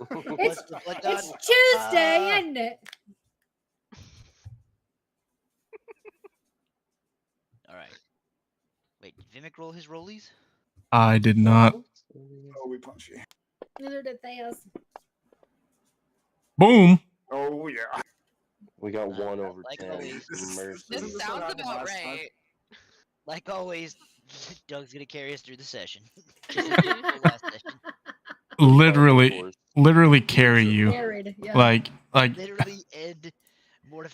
It's What done? Tuesday, isn't it? All right. Wait, did Vimic roll his rollies? I did not. Oh, we punchy. Neither did Theos. Boom. Oh yeah. We got 1 over like 10. always. Mercy. This sounds about right. Like always, Doug's gonna carry us through the session. Just like the last session. Literally carry you. Carried, yeah. Like Literally and more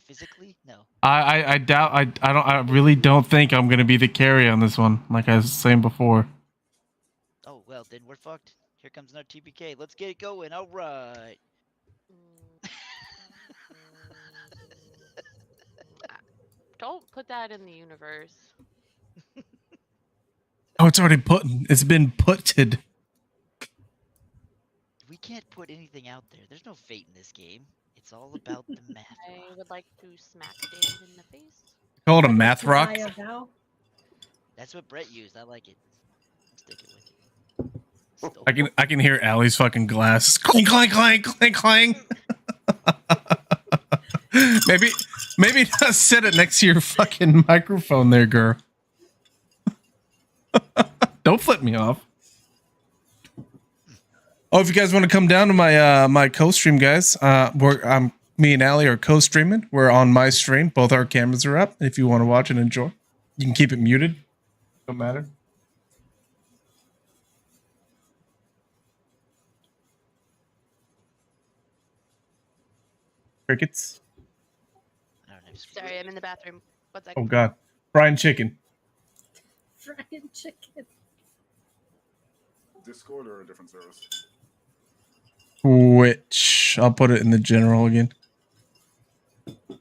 physically? No. I doubt I really don't think I'm gonna be the carry on this one, like I was saying before. Oh well, then we're fucked. Here comes another TPK. Let's get it going. All right. Don't put that in the universe. Oh, it's been putted. We can't put anything out there. There's no fate in this game. It's all about the math. I would like to smack Dan in the face. Call it a math rock. That's what Brett used. I like it. I'll stick it with you. I can hear Allie's fucking glass clang clang clang clang clang. maybe just set it next to your fucking microphone there, girl. Don't flip me off. Oh, if you guys want to come down to my my co-stream, guys, me and Allie are co-streaming. We're on my stream. Both our cameras are up. If you want to watch and enjoy, you can keep it muted. Don't matter. Crickets. Sorry, I'm in the bathroom. 1 second. Oh God, fried chicken. Fried chicken. Discord or a different service? Which I'll put it in the general again. You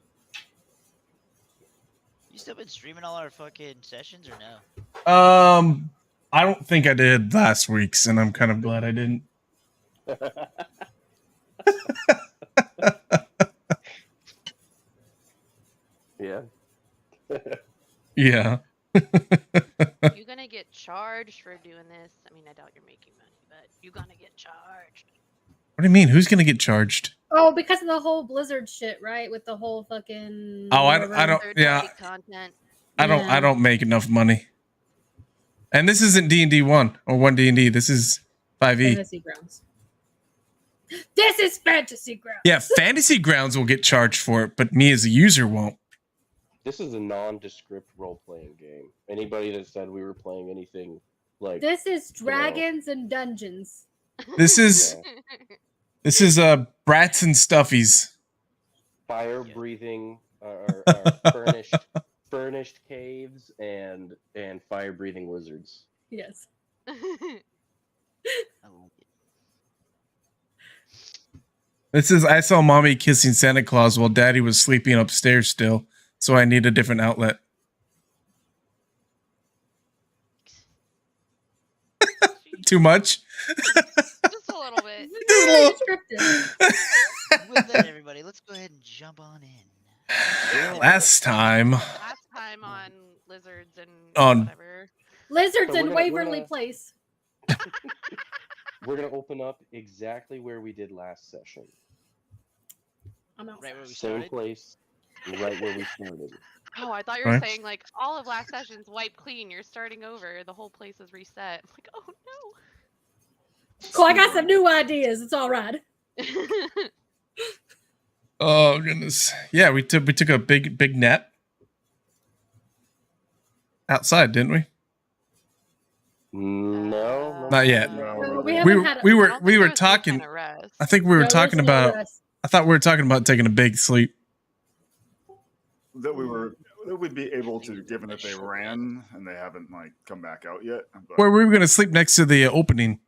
still been streaming all our fucking sessions or no? I don't think I did last week's, and I'm kind of glad I didn't. Yeah. Yeah. You're gonna get charged for doing this. I mean, I doubt you're making money, but you're gonna get charged. What do you mean? Who's gonna get charged? Oh, because of the whole Blizzard shit, right? With the whole fucking. Oh, I don't. Yeah. Content. I don't make enough money. And this isn't D&D 1 or 1 D&D. This is 5e. Fantasy Grounds. This is Fantasy Grounds. Yeah, Fantasy Grounds will get charged for it, but me as a user won't. This is a nondescript role-playing game. Anybody that said we were playing anything like This is Dragons and Dungeons. This is Brats and Stuffies. fire-breathing, furnished caves and fire-breathing lizards. Yes. This is I saw mommy kissing Santa Claus while daddy was sleeping upstairs still, so I need a different outlet. Too much? Just a little bit. Very descriptive. With that, everybody, let's go ahead and jump on in. Last time on lizards and whatever. Lizards So in we're Waverly gonna- Place. We're gonna open up exactly where we did last session. I'm outside. Right where we Same started. place, right where we started. Oh, I thought you were Right. saying like all of last session's wiped clean. You're starting over. The whole place is reset. I'm like, oh no. Cool, I got some new ideas. It's all right. Oh goodness. Yeah, we took a big nap outside, didn't we? No, Not yet. No, We We haven't were had we I were don't we think were there was any talking. kind of rest. I think we were No, talking there's no about. rest. I thought we were talking about taking a big sleep. that we'd be able to, given that they ran and they haven't like come back out yet. But Where we were gonna sleep next to the opening.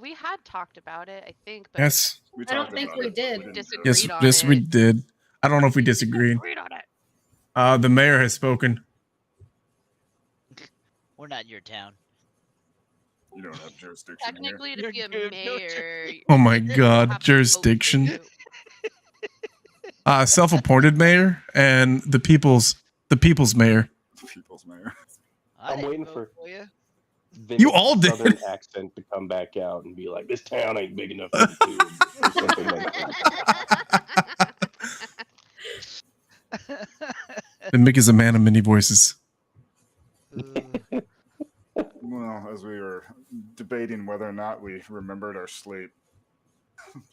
We had talked about it, I think, but Yes. we I don't talked think about we it, did. didn't Disagreed. do it. Yes. on Yes, we it. did. I don't know if we disagreed. agreed on it. The mayor has spoken. We're not in your town. You don't have jurisdiction here. Technically, to be a You're no mayor, Oh my you have God, to vote for jurisdiction. you. Self-appointed mayor and the people's mayor. People's mayor. I I'm didn't waiting vote for- you. You all did. Southern accent to come back out and be like, "This town ain't big enough for the two of you," or something like that. And Mick is a man of many voices. Well, as we were debating whether or not we remembered our sleep,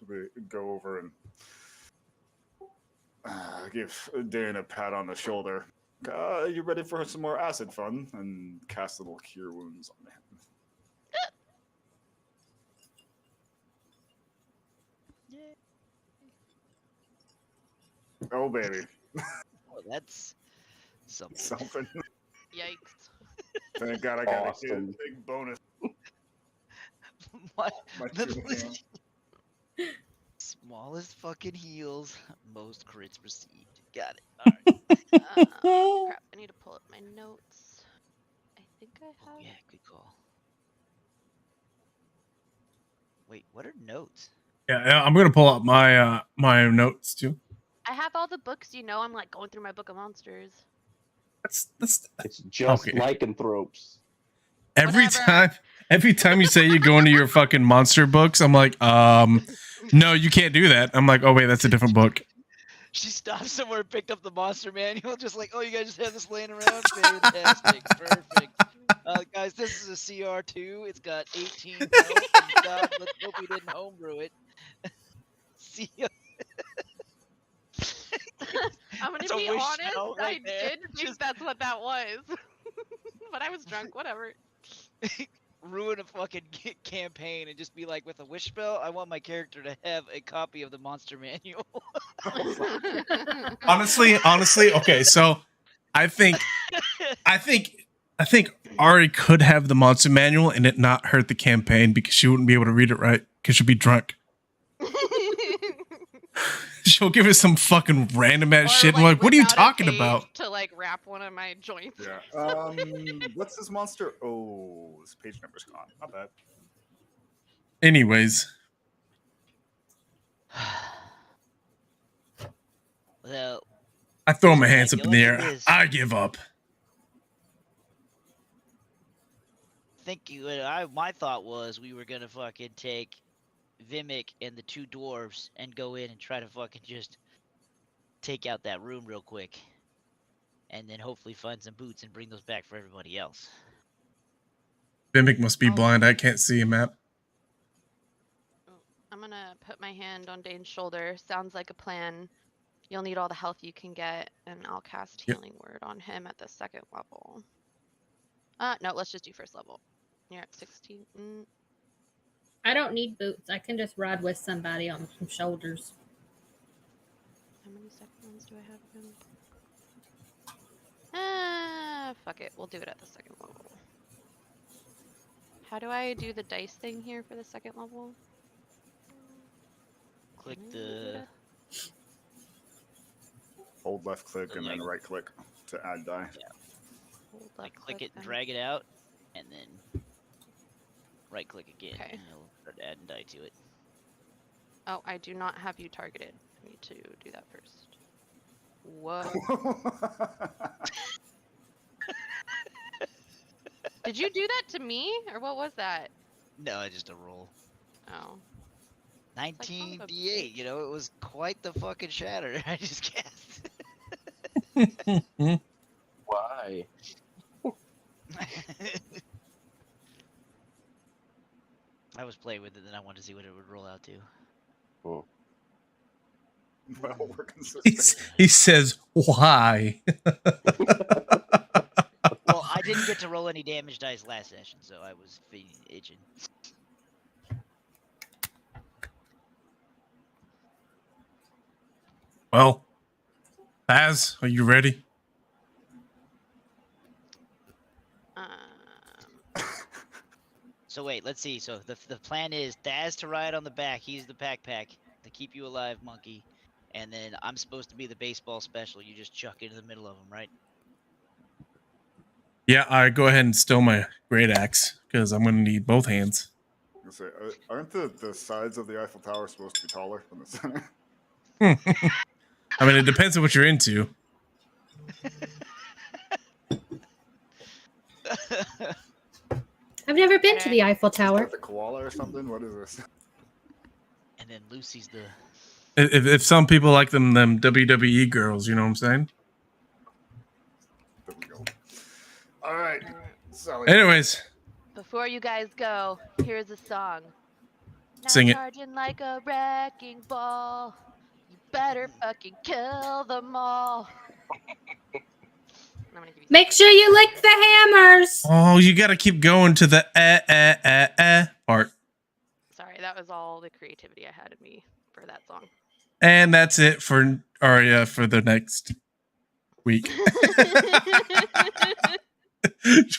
we go over and give Dan a pat on the shoulder. You ready for some more acid fun? And cast a little cure wounds on him. Oh, baby. Well, that's something. Something. Yikes. Thank God I got Awesome. a big bonus. My two littlest- hands. smallest fucking heals, most crits received. Got it. All right. Crap, I need to pull up my notes. I think I Oh, have. yeah, good call. Wait, what are notes? Yeah, I'm gonna pull up my my notes too. I have all the books, I'm like going through my book of monsters. That's It's just Okay. lycanthropes. every Whatever. time you say you go into your fucking monster books, I'm like, no, you can't do that. I'm like, oh wait, that's a different book. She stopped somewhere, picked up the monster manual, just like, oh, you guys just have this laying around? Fantastic, perfect. Guys, this is a CR2. It's got 18 health, and God, let's hope we didn't homebrew it. See ya. I'm gonna That's a be wish honest, note I right there. did think Just- that's what that was. But I was drunk, whatever. Ruin a fucking campaign and just be like, with a wish spell, I want my character to have a copy of the monster manual. Honestly, okay, so I think Ari could have the monster manual and it not hurt the campaign because she wouldn't be able to read it right because she'd be drunk. She'll give us some fucking random ass shit. And we're like, what are you without a talking page about? To like wrap one of my joints. Yeah. What's this monster? Oh, this page number's gone. Not bad. Anyways, Well, I throw my So, hands like, up in the look air. at this. I give up. my thought was we were gonna fucking take Vimic and the two dwarves and go in and try to fucking just take out that room real quick, and then hopefully find some boots and bring those back for everybody else. Vimic must be Oh. blind. I can't see a map. I'm gonna put my hand on Dane's shoulder. Sounds like a plan. You'll need all the health you can get, and I'll cast Yep. Healing Word on him at the second level. No, let's just do first level. You're at 16. I don't need boots. I can just ride with somebody on some shoulders. How many second ones do I have of him? Fuck it. We'll do it at the second level. How do I do the dice thing here for the second level? Click Can I do the that? Hold left click and then right click to add die. Hold like left click it and and- drag it out, and then right click again, Okay. and it'll start adding die to it. Oh, I do not have you targeted. I need to do that first. Whoa. Did you do that to me? Or what was that? No, just a roll. Oh. 19 son of a d8. bitch. You know, it was quite the fucking shatter. I just cast. Why? I was playing with it, and I wanted to see what it would roll out to. Oh. Well, we're consistent. He says, why? Well, I didn't get to roll any damage dice last session, so I was itching. Well, Baz, are you ready? So wait, let's see. So the plan is Daz to ride on the back. He's the pack to keep you alive, monkey. And then I'm supposed to be the baseball special. You just chuck into the middle of them, right? Yeah, I go ahead and steal my great axe because I'm going to need both hands. I say, aren't the sides of the Eiffel Tower supposed to be taller than the center? I mean, it depends on what you're into. I've never been to the Eiffel Is that Tower. the koala or something? What is this? And then Lucy's the. If some people like them WWE girls, you know what I'm saying? There we go. All right. Sally. Anyways, Before you guys go, here's a song. Now Sing it. charging like a wrecking ball. You better fucking kill them all. I'm gonna give you Make sure you lick the hammers. oh, you got to keep going to the part. Sorry, that was all the creativity I had in me for that song. And that's it for Aria for the next week.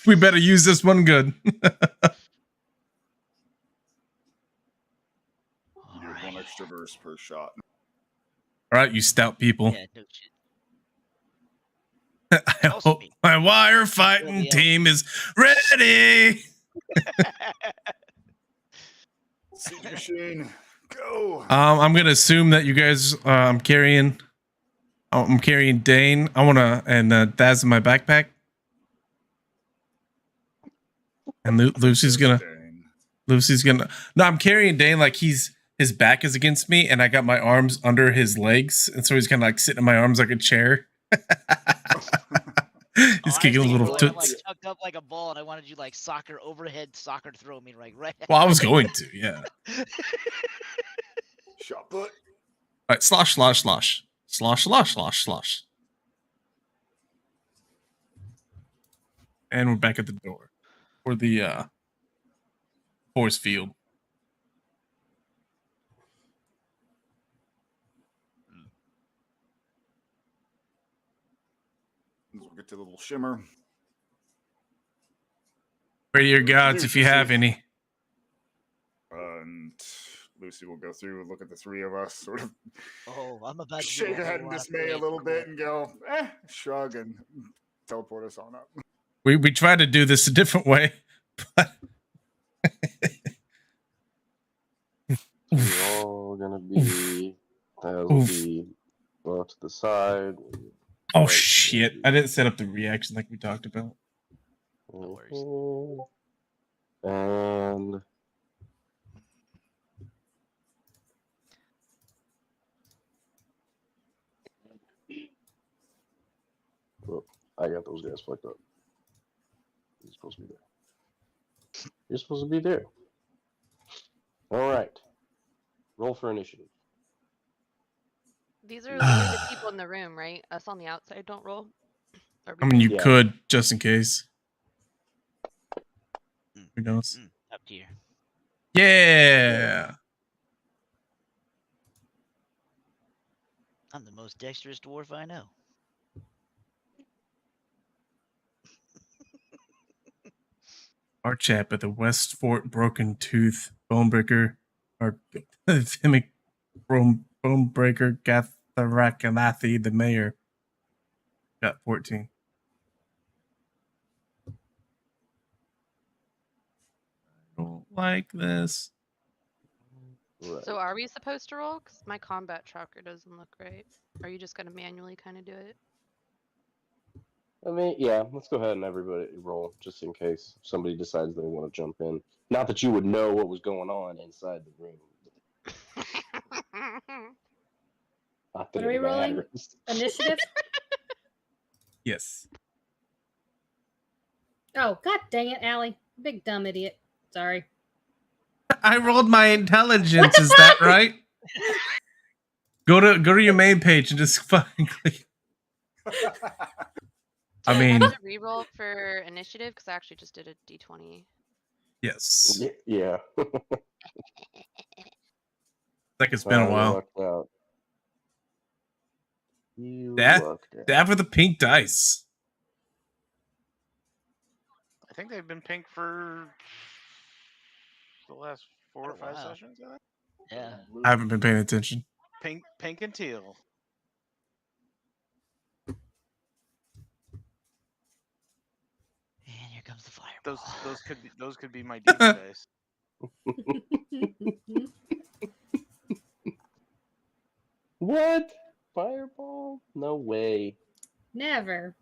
We better use this one good. You get one extra verse per shot. All right, you stout people. Yeah, no shit. I hope my wire fighting team is ready. Seed machine, go. I'm gonna assume that you guys. I'm carrying Dane. I wanna and Daz in my backpack. And Lucy's gonna. No, I'm carrying Dane like his back is against me, and I got my arms under his legs, and so he's kind of like sitting in my arms like a chair. He's kicking his little toots. Like tucked up like a ball, and I wanted you like overhead soccer throw me right. Well, I was going to, yeah. Shot put. All right, slosh. And we're back at the door for the force field. We'll get to the little shimmer. Pray to your gods if you have any. And Lucy will go through and look at the three of us, sort of I'm about to shake her head in dismay a little bit and go, shrug and teleport us on up. We tried to do this a different way, but We're all gonna be. That'll be off to the side. oh shit! I didn't set up the reaction like we talked about. And oh, I got those guys fucked up. You're supposed to be there. You're supposed to be there. All right. Roll for initiative. These are the people in the room, right? Us on the outside don't roll. I mean, you Yeah. could just in case. Who knows? Up tier. Yeah. I'm the most dexterous dwarf I know. Our chap at the West Fort Broken Tooth Bonebreaker, or Thimic Bonebreaker Gatharakanathi, the mayor, got 14. I don't like this. Right. So are we supposed to roll? Because my combat tracker doesn't look right. Are you just going to manually kind of do it? I mean, yeah, let's go ahead and everybody roll, just in case somebody decides they want to jump in. Not that you would know what was going on inside the room. Not that What are we it rolling? matters. Initiative? Yes. Oh, god dang it, Allie. Big dumb idiot. Sorry. I rolled my intelligence. Is that right? Go to your main page and just fucking click. I mean, I have to reroll for initiative because I actually just did a d20. yes. Yeah. Like it's been a You while. lucked out. You That- lucked out. Dab with the pink dice. I think they've been pink for the last 4 or 5 wow. sessions. I think. Yeah. I haven't been paying attention. Pink and teal. And here comes the fireball. Those could be my demon dice. What? Fireball? No way. Never.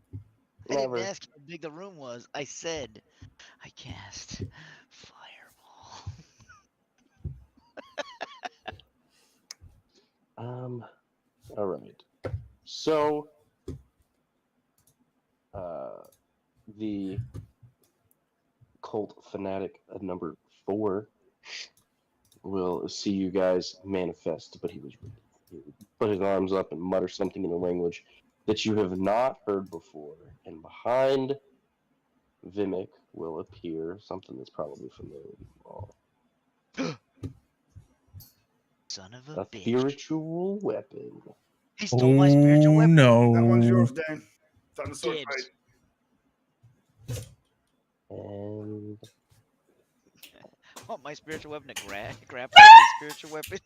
I didn't Never. ask how big the room was. I said I cast All right. So, the cult fanatic number 4 will see you guys manifest, but he put his arms up and mutter something in a language that you have not heard before, and behind Vimic will appear something that's probably familiar to you all. Son of A a bitch. spiritual weapon. He stole my spiritual weapon. No. That one's yours, Dan. Time to sword Dibs. fight. And I want my spiritual weapon to grab his spiritual weapon.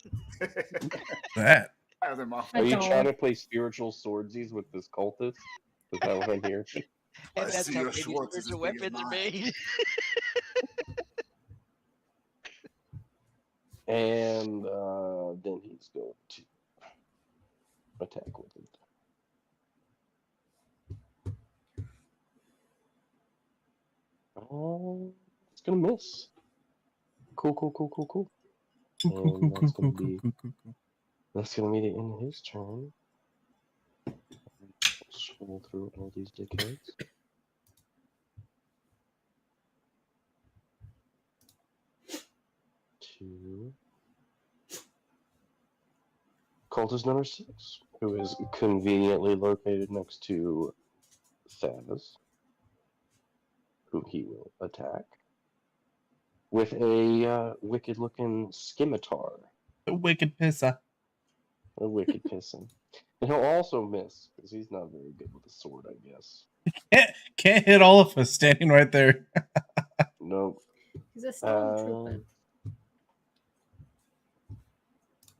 That. Have them off. I are you don't. trying to play spiritual swordsies with this cultist? Is that what I'm hearing? And I that's see how your baby Schwartz is as spiritual big as weapons are mine. made. And then he's going to attack with it. It's gonna miss. Cool. Cool. And that's gonna be the end of his turn. Scroll through all these dickheads. To cultist number 6, who is conveniently located next to Thaz, who he will attack with a wicked-looking scimitar. The wicked pisser. A wicked pissin. And he'll also miss, because he's not very good with a sword, I guess. Can't hit all of us standing right there. Nope. He's a stormtrooper.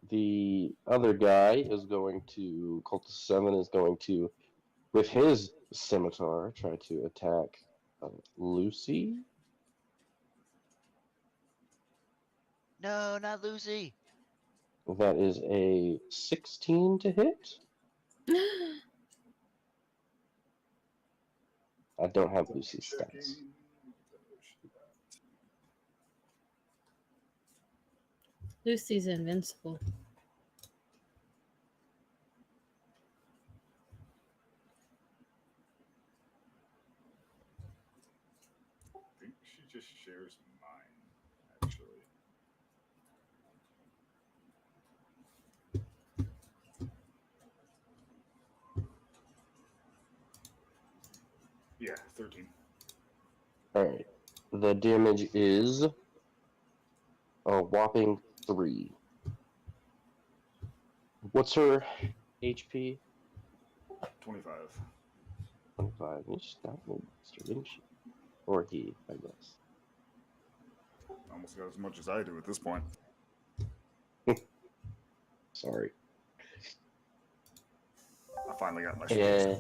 The other guy is going to, Cultist 7 is going to, with his scimitar, try to attack Lucy. No, not Lucy. That is a 16 to hit. I don't have Lucy's stats. Lucy's invincible. I think she just shares mine, actually. Yeah, 13. Alright. The damage is a whopping 3. What's her HP? 25. 25. You stabbed a monster, didn't she? Or he, I guess. Almost got as much as I do at this point. Sorry. I finally got my Yeah.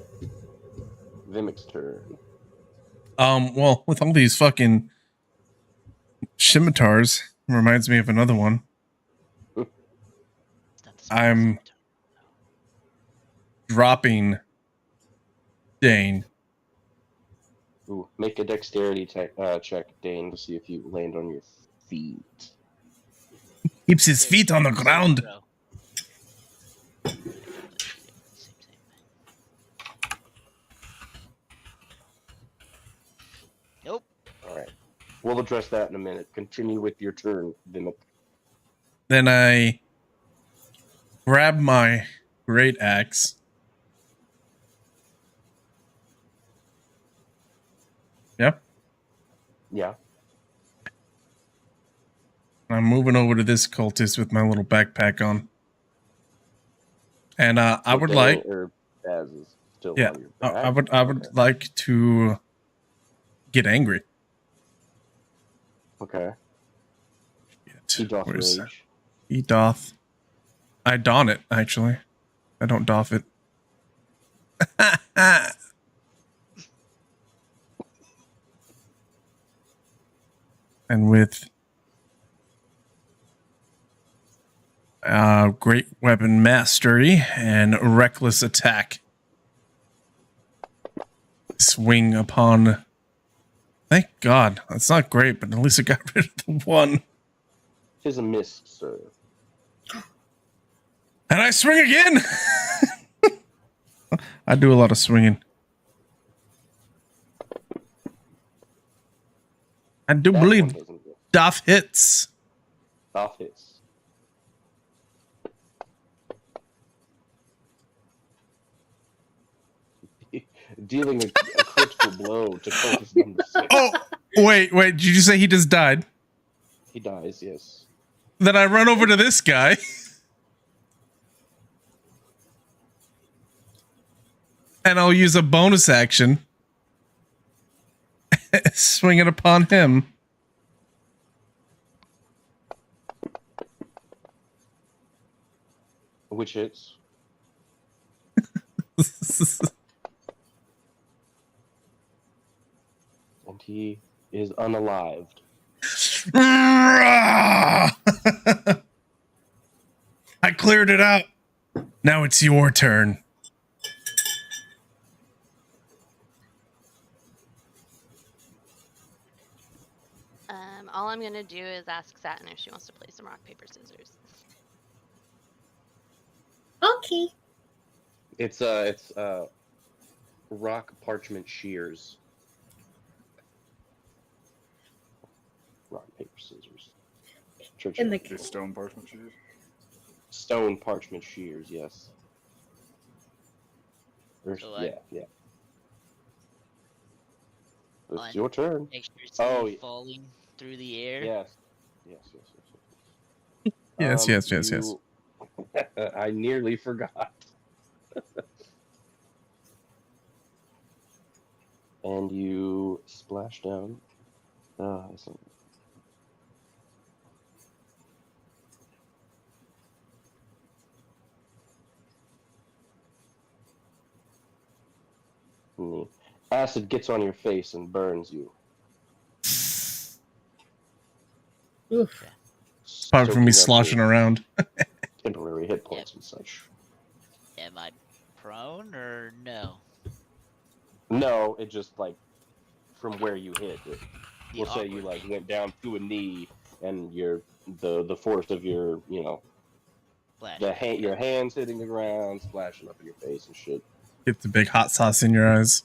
Vimic's turn. Well, with all these fucking scimitars, reminds me of another one. I'm dropping Dane. Ooh, make a dexterity check, Dane, to see if you land on your feet. Keeps his feet on the ground. Nope. Alright. We'll address that in a minute. Continue with your turn, Vimic. Then I grab my great axe. Yep. Yeah. I'm moving over to this cultist with my little backpack on. And I would like, Or Baz is still yeah, on your back. I would like to get angry. Okay. He doth rage. He doth. I don it, actually. I don't doff it. And with great weapon mastery and reckless attack, swing upon. Thank God. That's not great, but at least I got rid of the one. Tis a miss, sir. And I swing again. I do a lot of swinging. I do That one believe doesn't go. Doff hits. Off hits. Dealing a critical blow to focus number 6. Oh, wait. Did you say he just died? He dies, yes. Then I run over to this guy. And I'll use a bonus action. Swing it upon him. Which hits. And he is unalived. I cleared it out. Now it's your turn. All I'm gonna do is ask Satin if she wants to play some rock, paper, scissors. Okay. It's rock, parchment, shears. Rock, paper, scissors. Church In the The stone parchment shears. stone, parchment, shears. Yes. So, like, yeah. It's on- your turn. Make sure it's Oh, yeah. falling through the air. Yes. Yes. I nearly forgot. And you splash down. That's not... The acid gets on your face and burns you. Oof. Apart from soaking me up sloshing your around. temporary hit points and such. Am I prone or no? No, it just like from where you hit it. The We'll say you awkward like thing. went down to a knee, and the force of your Flash. your hands hitting the ground, splashing up in your face and shit. Get the big hot sauce in your eyes.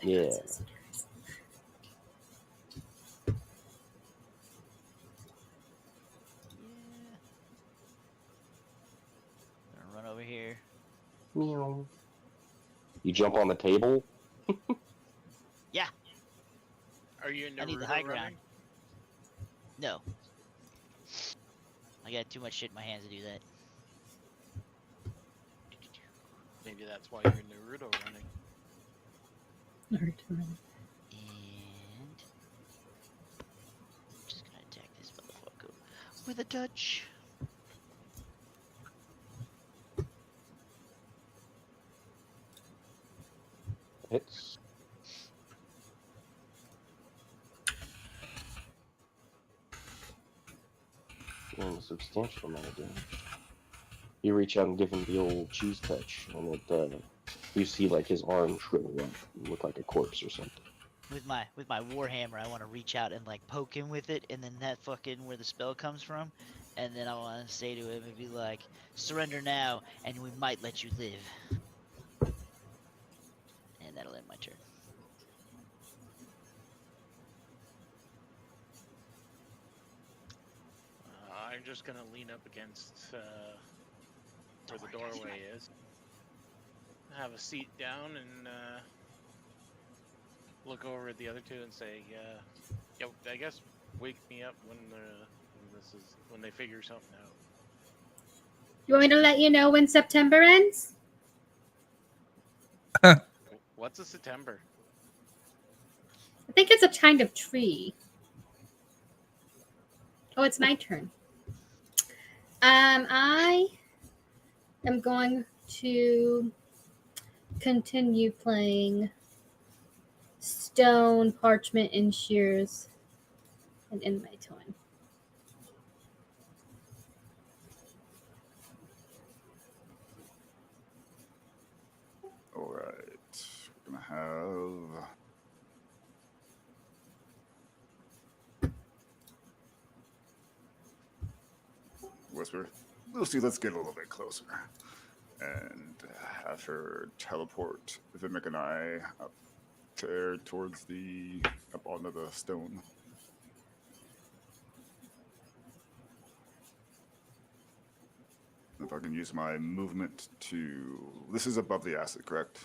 Yeah. Gonna run over here. Meow. You jump on the table. Yeah. Are you in I need the Naruto high ground. running? No. I got too much shit in my hands to do that. Maybe that's why you're in Naruto running. And just gonna attack this motherfucker with a touch. Hits. Doing a substantial amount of damage. You reach out and give him the old cheese touch, and it you see like his arm shrivel up, and look like a corpse or something. With my warhammer, I want to reach out and like poke him with it, and then that fucking where the spell comes from, and then I want to say to him and be like, "Surrender now, and we might let you live." And that'll end my turn. I'm just gonna lean up against where the Don't worry, guys, doorway is. Have a seat down and look over at the other two and say, "Yo, I guess wake me up when they figure something out." You want me to let you know when September ends? What's a September? I think it's a kind of tree. Oh, it's my turn. I am going to continue playing stone, parchment, and shears, and end my turn. All right, we're gonna have Whisper. Lucy, let's get a little bit closer. And have her teleport Vimic and I up towards up onto the stone. If I can use my movement to... This is above the acid, correct?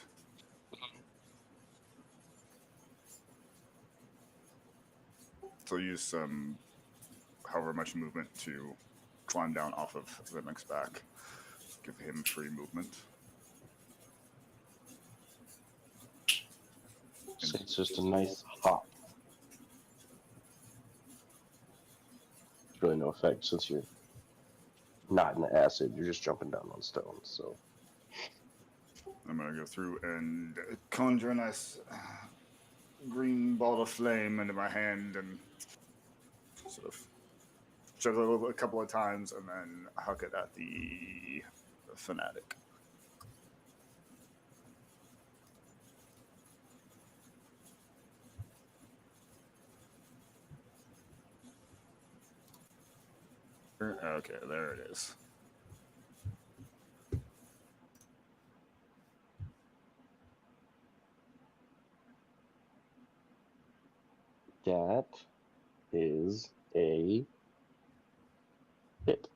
So use some, however much movement to climb down off of Vimic's back. Give him free movement. So it's just a nice hop. Really no effect since you're not in the acid. You're just jumping down on stones. So I'm going to go through and conjure a nice green ball of flame into my hand and sort of shove it a couple of times and then huck it at the fanatic. Okay, there it is. that is a hit. I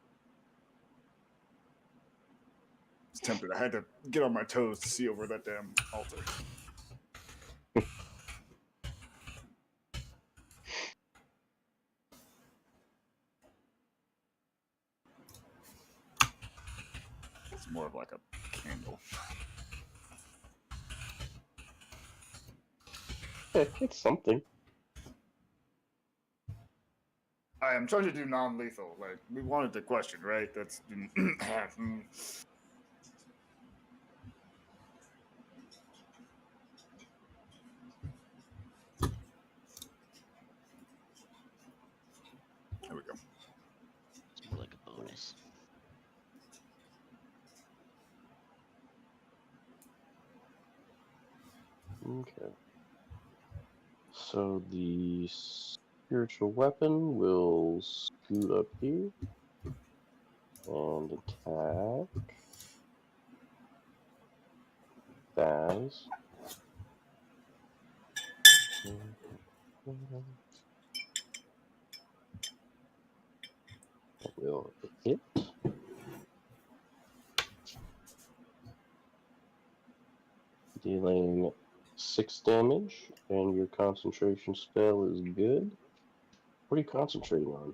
was tempted. I had to get on my toes to see over that damn altar. It's more of like a candle. It's something. I am trying to do non-lethal. Like, we wanted the question, right? That's... There we go. It's more like a bonus. Okay. So the spiritual weapon will scoot up here and attack Baz. It will hit. Dealing 6 damage, and your concentration spell is good. What are you concentrating on?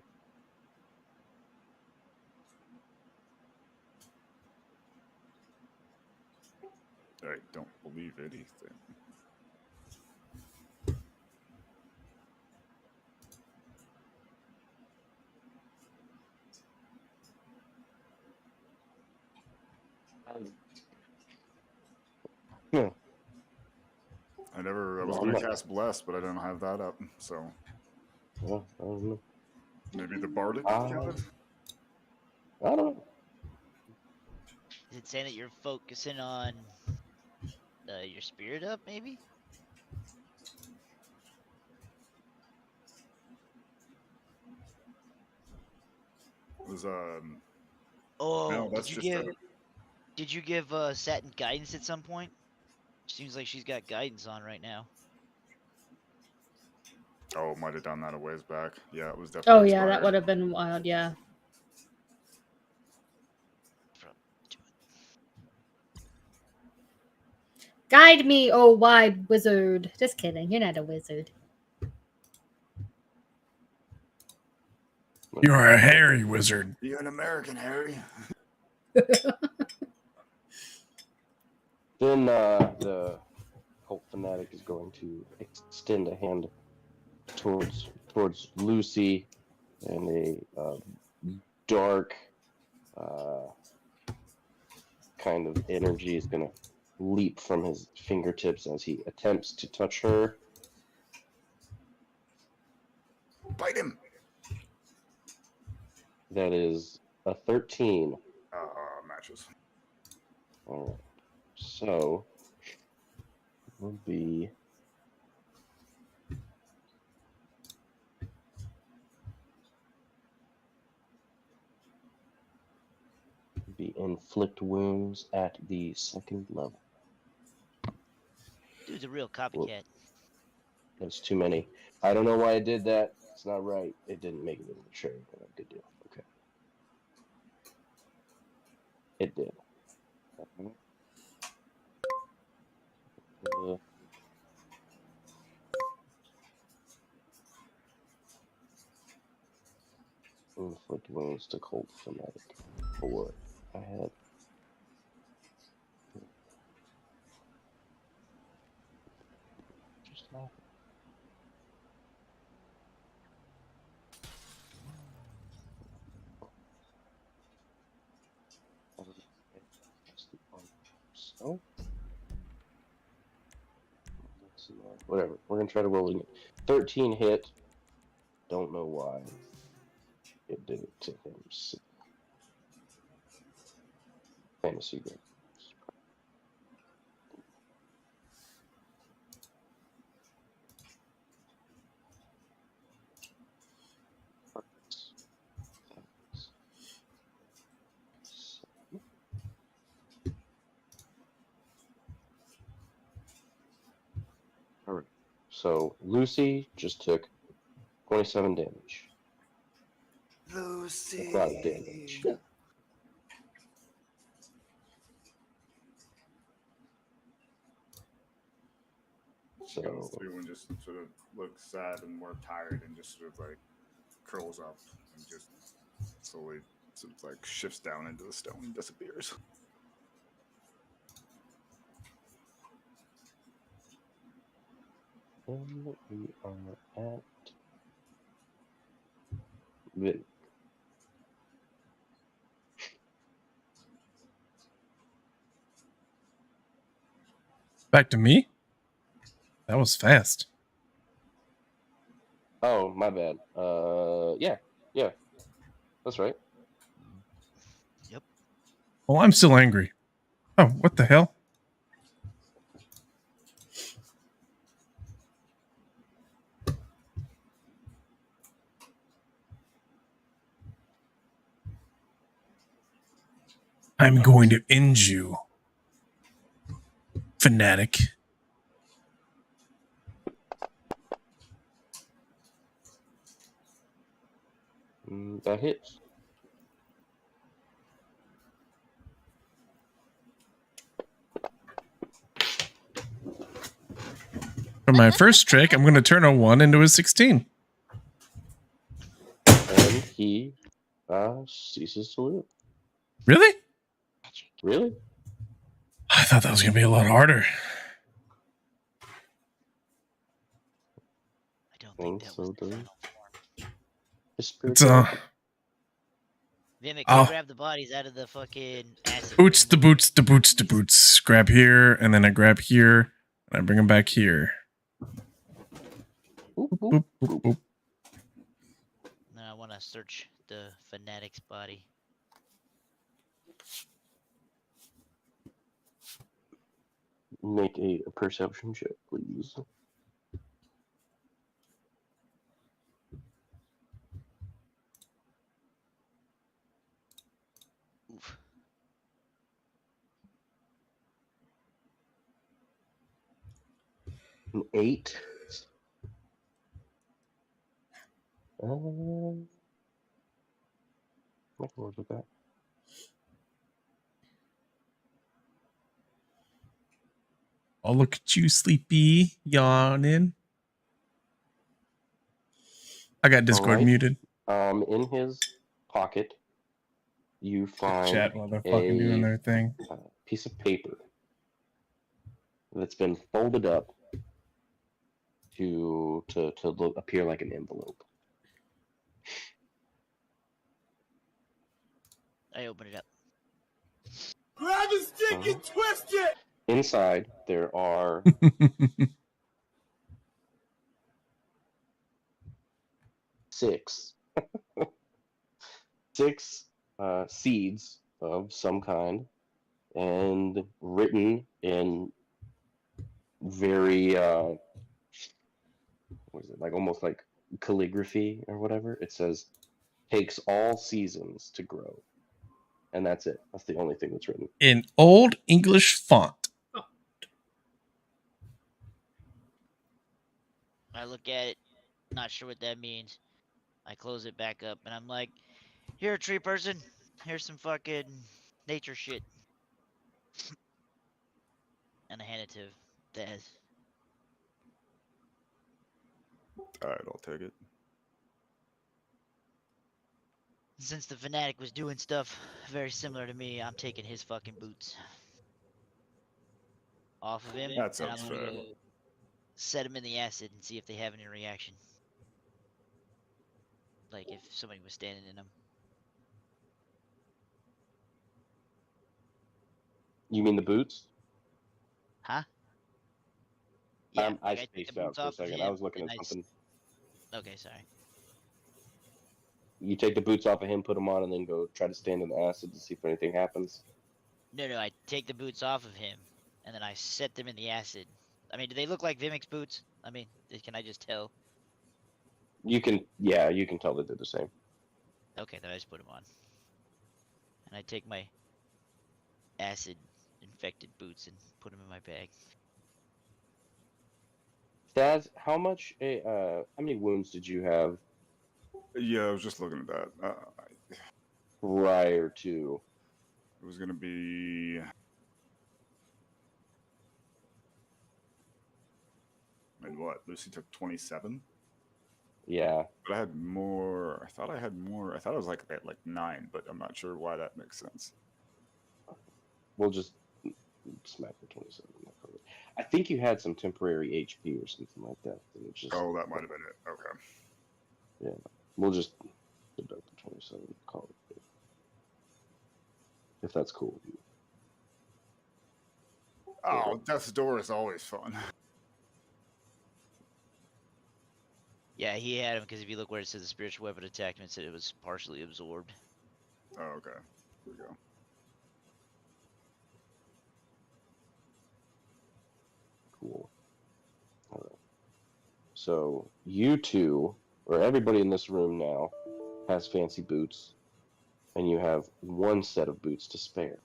I don't believe anything. Yeah. I was Well, going I'm to not- cast Bless, but I don't have that up, so Well, I don't know. maybe the Bardic I counted? don't know. Is it saying that you're focusing on your spirit up, maybe? It was, Oh, no, that's just did you give Satin guidance at some point? Seems like she's got guidance on right now. Oh, might have done that a ways back. Yeah, it was definitely Oh yeah, that expired. would have been wild. Yeah. Guide me, oh wide wizard. Just kidding. You're not a wizard. You're a hairy wizard. You're an American, Harry. Then the cult fanatic is going to extend a hand towards Lucy, and a dark kind of energy is going to leap from his fingertips as he attempts to touch her. Bite him. That is a 13. Matches. All right. So will be be inflict wounds at the 2nd level. Dude's a real Whoa. copycat. That's too many. I don't know why I did that. It's not right. It didn't make it in the trade. Good deal. Okay. It did. Inflict wounds to Cold Fanatic. For what? I had. Just laughing. So, whatever. We're gonna try to roll it. 13 hit. Don't know why it did it to him. Fantasy game. Alright. So Lucy just took 27 damage. Lucy. Necrotic damage. So Goes through and just sort of looks sad and more tired and just sort of like curls up and just slowly sort of like shifts down into the stone and disappears. and we are at Vin. Back to me? That was fast. Oh, my bad. Yeah. That's right. Yep. Oh, I'm still angry. Oh, what the hell? I'm going to end you, fanatic. That hits. For my first trick, I'm going to turn a 1 into a 16. And he ceases to live. Really? Really? I thought that was going to be a lot harder. I don't think that was So the does final form. his It's spiritual. Vimic, Oh. you grab the bodies out of the fucking acid. Boots, the bring them boots, the boots, the boots. Grab here, and then I grab here, and I bring them back here. Boop, boop, Boop, boop, boop. Now I want to search the fanatic's body. Make a perception check, please. Oof. An 8. I can work with that. Oh, look at you, sleepy, yawning. I got Discord Alright. muted. In his pocket, you find Chat while they're fucking doing their thing. a piece of paper that's been folded up to look, appear like an envelope. I open it up. Grab the stick and twist it! Inside, there are 6 seeds of some kind, and written in very what is it, like almost like calligraphy or whatever. It says, "Takes all seasons to grow." and that's it. That's the only thing that's written. In Old English font. I look at it, not sure what that means. I close it back up, and I'm like, "Here, tree person. Here's some fucking nature shit." And I hand it to Daz. All right, I'll take it. Since the fanatic was doing stuff very similar to me, I'm taking his fucking boots off of him, That and sounds I'm gonna fair. go set them in the acid and see if they have any reaction. Like if somebody was standing in them. You mean the boots? Huh? Yeah, I like I take spaced the out boots for a off of second. I him, was looking and at something. Okay, sorry. You take the boots off of him, put them on, and then go try to stand in the acid to see if anything happens. No, I take the boots off of him, and then I set them in the acid. I mean, do they look like Vimix's boots? I mean, can I just tell? You can tell that they're the same. Okay, then I just put them on. And I take my acid-infected boots and put them in my bag. Daz, how many wounds did you have Yeah, I was just looking at that. prior to? It was gonna be. And what? Lucy took 27. Yeah, But I had more. I thought I had more. I thought I was like at like 9, but I'm not sure why that makes sense. we'll just smack the 27. I think you had some temporary HP or something like that. And it just, Oh, that might have been it. Okay. yeah, we'll just deduct the 27. Call it good. If that's cool with you. Oh, Death's Door is always fun. Yeah, he had him because if you look where it says the spiritual weapon attacked him, it said it was partially absorbed. Oh, okay. Here we go. Cool. All right. So you two, or everybody in this room now, has fancy boots, and you have one set of boots to spare.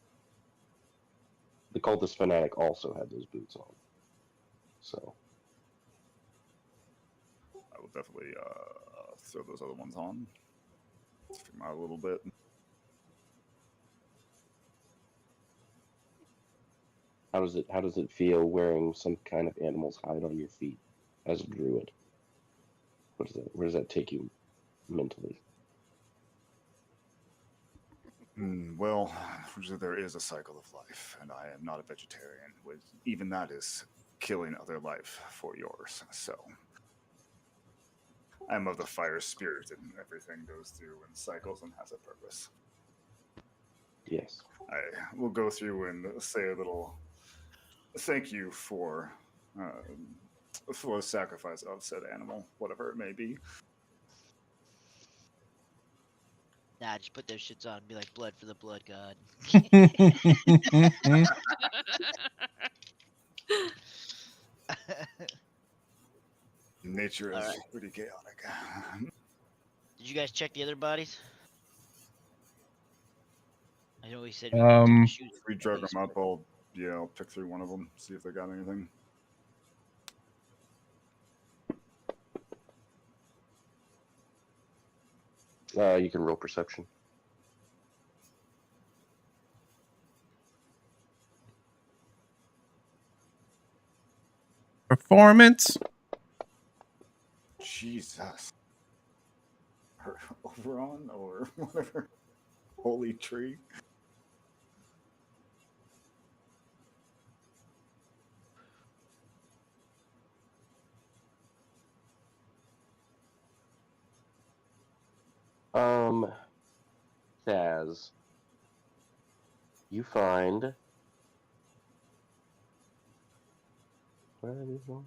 The cultist fanatic also had those boots on. So I will definitely throw those other ones on. Stick them out a little bit. how does it feel wearing some kind of animal's hide on your feet as a druid? Where does that take you mentally? Well, there is a cycle of life, and I am not a vegetarian. Even that is killing other life for yours. So I'm of the fire spirit, and everything goes through in cycles and has a purpose. Yes. I will go through and say a little thank you for the sacrifice of said animal, whatever it may be. Nah, just put those shits on and be like, blood for the blood god. Nature is Alright. pretty chaotic. Did you guys check the other bodies? I know we said we took the shoes. If we drug them up, I'll pick through one of them, see if they got anything. You can roll perception. Performance. Jesus. Or Overon or whatever. Holy tree. Taz, you find where are these going?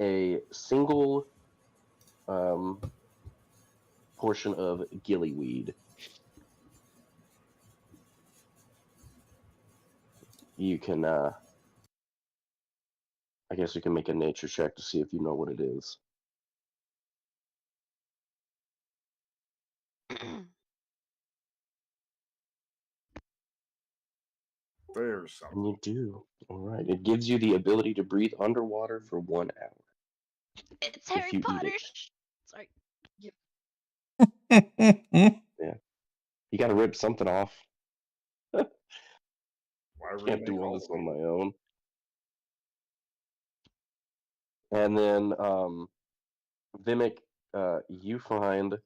A single portion of gillyweed. You can I guess you can make a nature check to see if you know what it is. There's something. And you do. All right. It gives you the ability to breathe underwater for 1 hour. It's If Harry you eat Potter. it. Sorry. Yeah. You got to rip something off. Why Can't do all remake this on my own. And then, Vimic, you find.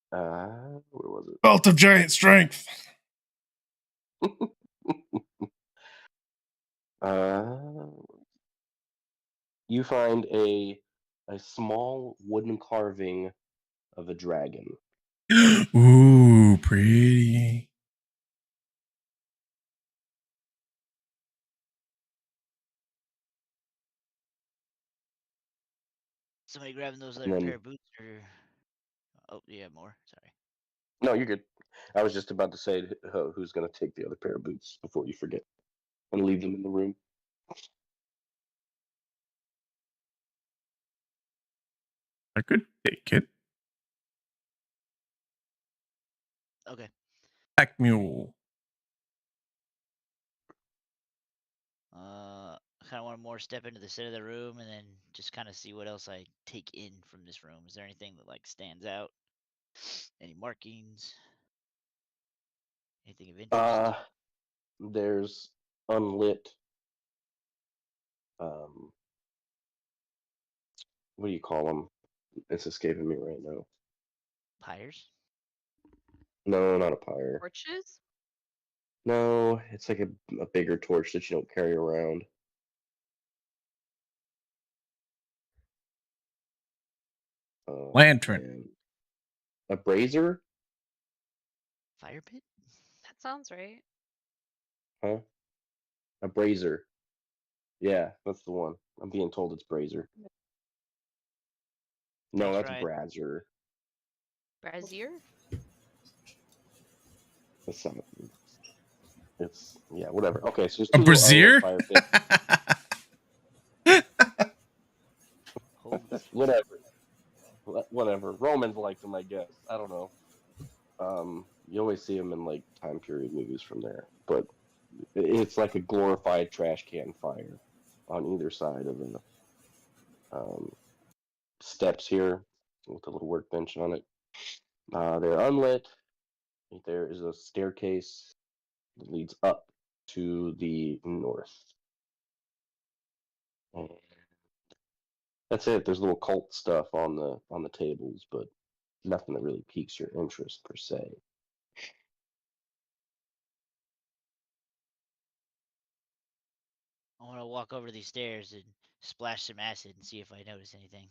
Where was it? Belt of giant strength. You find a small wooden carving of a dragon. Ooh, pretty. Somebody grabbing those And other then- pair of boots, or oh, yeah, more. Sorry. No, you're good. I was just about to say who's going to take the other pair of boots before you forget and leave them in the room. I could take it. Okay. Pack mule. I kind of want to more step into the center of the room and then just kind of see what else I take in from this room. Is there anything that like stands out? Any markings? Anything of interest? There's unlit. What do you call them? It's escaping me right now. Pyres? No, not a pyre. Torches? No, it's like a bigger torch that you don't carry around. Lantern. Man. A brazier? Fire pit? That sounds right. Huh? A brazier. Yeah, that's the one. I'm being told it's brazier. No, Thanks, that's Ryan. brazier. Brazier? That's not. It's yeah, whatever. Okay, so there's A two little unlit brazier? fire pits. Holy Whatever. Whatever. Romans like them, I guess. I don't know. You always see them in like time period movies from there, but it's like a glorified trash can fire on either side of the steps here with a little workbench on it. They're unlit. There is a staircase that leads up to the north. And that's it. There's little cult stuff on the tables, but nothing that really piques your interest per se. I want to walk over these stairs and splash some acid and see if I notice anything.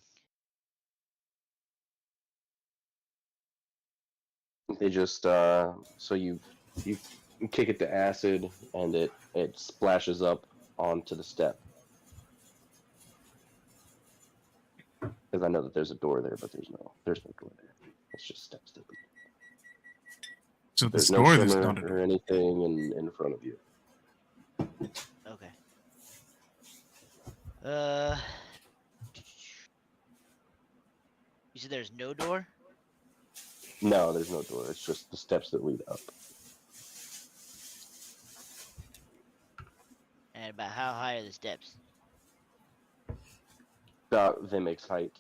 They just so you kick it to acid and it splashes up onto the step. Because I know that there's a door there, but there's no door there. It's just steps. So There's this no door, there's shimmer not a or door. anything in front of you. Okay. You said there's no door? No, there's no door. It's just the steps that lead up. And about how high are the steps? About Vimic's height.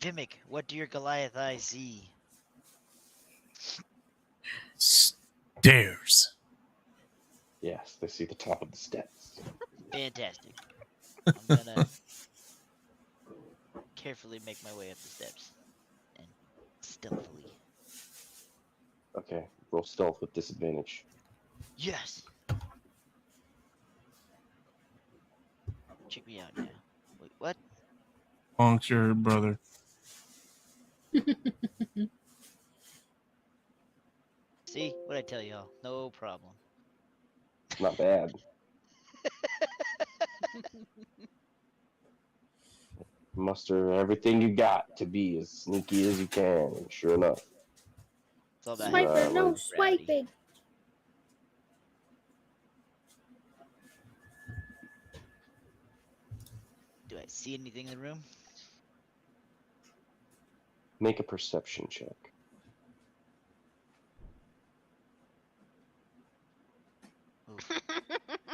Vimic, what do your Goliath eyes see? Stairs. Yes, they see the top of the steps. Fantastic. I'm gonna carefully make my way up the steps. And stealthily. Okay, roll stealth with disadvantage. Yes! Check me out now. Wait, what? Honk your brother. See? What'd I tell y'all? No problem. Not bad. Muster everything you got to be as sneaky as you can, and sure enough. It's all about Swiper, having no rowdy. swiping. Do I see anything in the room? Make a perception check.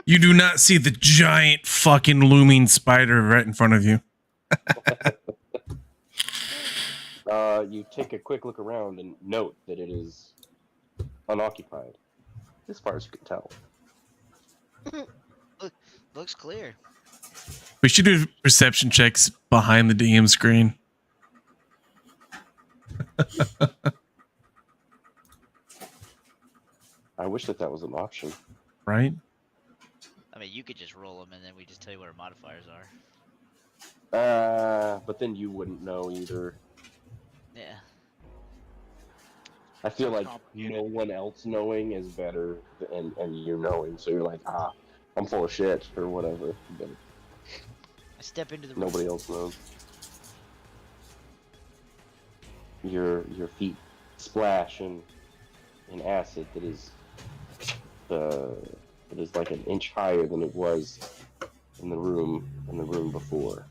You do not see the giant fucking looming spider right in front of you. You take a quick look around and note that it is unoccupied, as far as you can tell. Looks clear. We should do perception checks behind the DM screen. I wish that was an option. Right? I mean, you could just roll them and then we just tell you what our modifiers are. But then you wouldn't know either. Yeah. I feel Sounds like complicated. no one else knowing is better than and you knowing. So you're like, I'm full of shit or whatever. But I step into the room. nobody else knows. Your feet splash in acid that is like an inch higher than it was in the room before.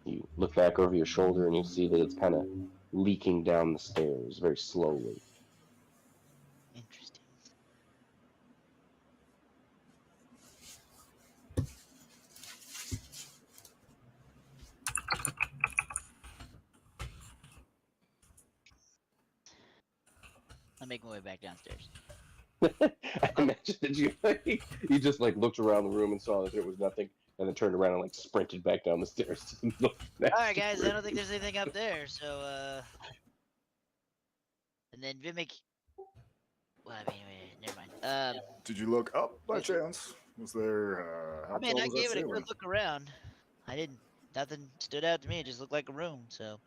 You look back over your shoulder and you see that it's kind of leaking down the stairs very slowly. Interesting. I make my way back downstairs. I imagine that you just like looked around the room and saw that there was nothing, and then turned around and like sprinted back down the stairs to the next Alright guys, I room. don't think there's anything up there, so and then Vimic. Well, I mean, never mind. Did you look up by chance? Was there? How I mean, tall I was that gave it a ceiling? good look around. I didn't. Nothing stood out to me. It just looked like a room. So.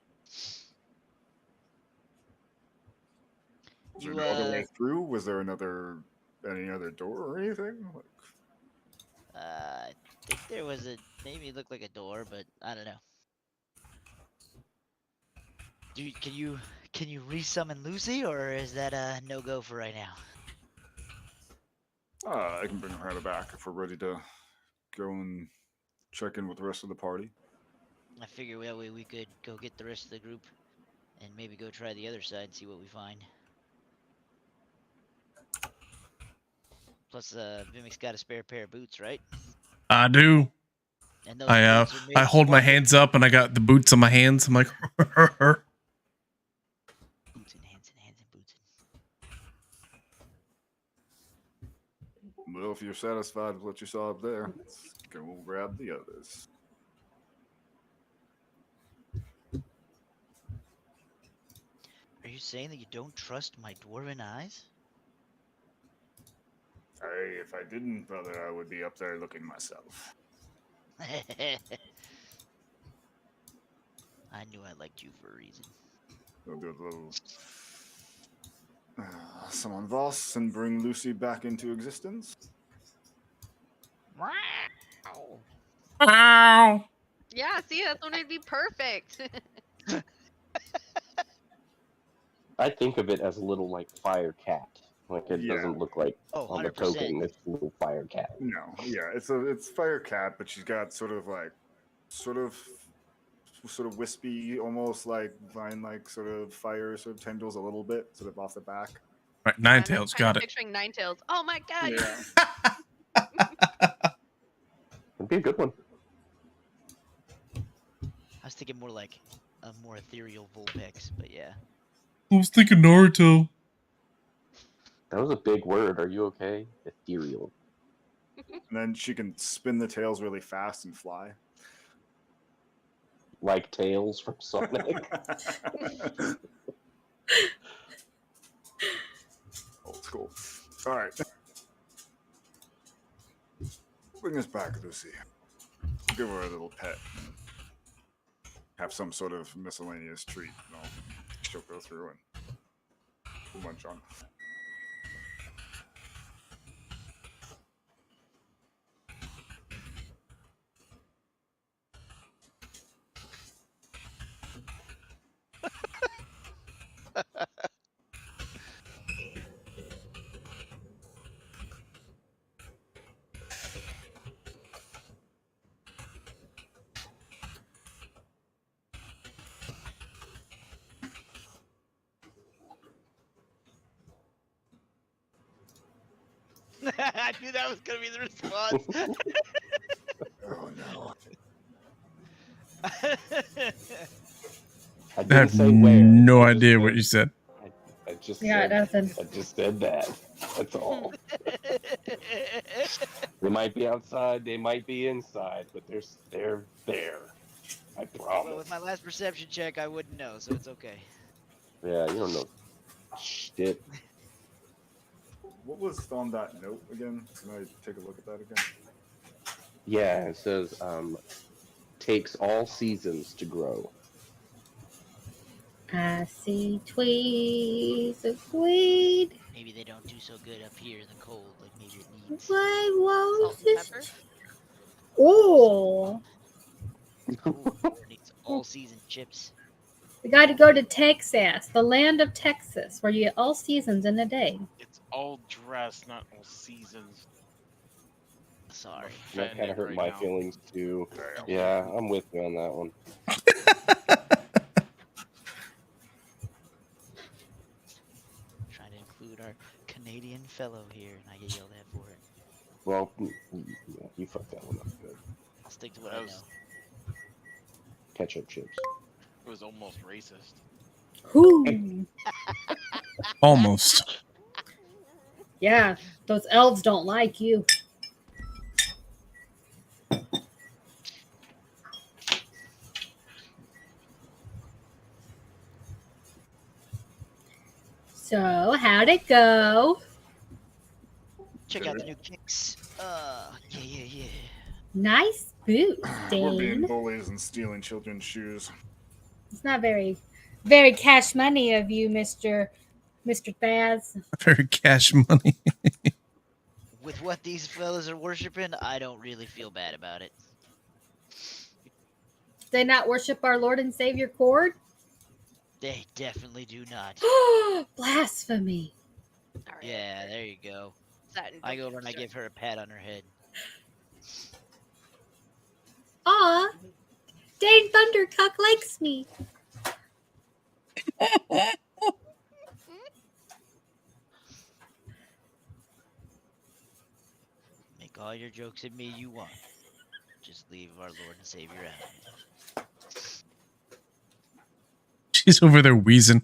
Was there no other way through? Was there any other door or anything? Like... I think there was maybe it looked like a door, but I don't know. Can you resummon Lucy, or is that a no go for right now? I can bring her back if we're ready to go and check in with the rest of the party. I figure that way we could go get the rest of the group, and maybe go try the other side and see what we find. Plus, Vimic's got a spare pair of boots, right? I do. And those I boots are made I hold for my walking. hands up and I got the boots on my hands. I'm like, Boots and hands and boots. Well, if you're satisfied with what you saw up there, let's go grab the others. Are you saying that you don't trust my dwarven eyes? Hey, if I didn't, brother, I would be up there looking myself. I knew I liked you for a reason. We'll do a little summon Voss and bring Lucy back into existence. ow. Yeah, see, that's when it'd be perfect. I think of it as a little like fire cat. Like it Yeah. doesn't look like Oh, on the 100%. token it's a little fire cat. No, yeah, it's Fire Cat, but she's got sort of wispy, almost like vine-like sort of fire sort of tendrils a little bit, sort of off the back. Right, I'm Ninetales kind got of it. picturing Ninetales. Oh my god! Yeah. It'd be a good one. I was thinking more like a more ethereal Vulpix, but yeah. I was thinking Naruto. That was a big word. Are you okay? Ethereal. And then she can spin the tails really fast and fly. Like Tails from Sonic. Old school. All right. Bring us back, Lucy. Give her a little pet. And have some sort of miscellaneous treat. And she'll go through and munch on. I knew that was gonna be the response. Oh no. I I didn't have say where. no I just idea said- what you said. I just Yeah, said. nothing. I just said that. That's all. They might be outside. They might be inside, but they're there. I promise. Well, with my last perception check, I wouldn't know, so it's okay. Yeah, you don't know shit. What was on that note again? Can I take a look at that again? Yeah, it says takes all seasons to grow. I see trees of weed. Maybe they don't do so good up here in the cold. Like maybe it needs. Why Salt won't and this? pepper. Oh, Ooh, or it needs all season chips. we got to go to Texas, the land of Texas, where you get all seasons in a day. It's all dress, not all seasons. Sorry. That kind Offended of hurt right my now. feelings too. Damn. Yeah, I'm with you on that one. Trying to include our Canadian fellow here, and I get yelled at for it. Well, yeah, you fucked that one up good. I'll stick to what That I was- know. Ketchup chips. It was almost racist. Whoo. Almost. Yeah, those elves don't like you. So, how'd it go? Check out the new kicks. Yeah. Nice boots, We're being Dane. bullies and stealing children's shoes. It's not very, very cash money of you, Mr. Thaz. Very cash money. With what these fellas are worshiping, I don't really feel bad about it. They not worship our Lord and Savior Cord? They definitely do not. Blasphemy. All right. Yeah, there you go. Satin I go over boots. and I give her a pat on her head. Aw, Dane Thundercock likes me. Make all your jokes at me you want. Just leave our Lord and Savior out. She's over there wheezing.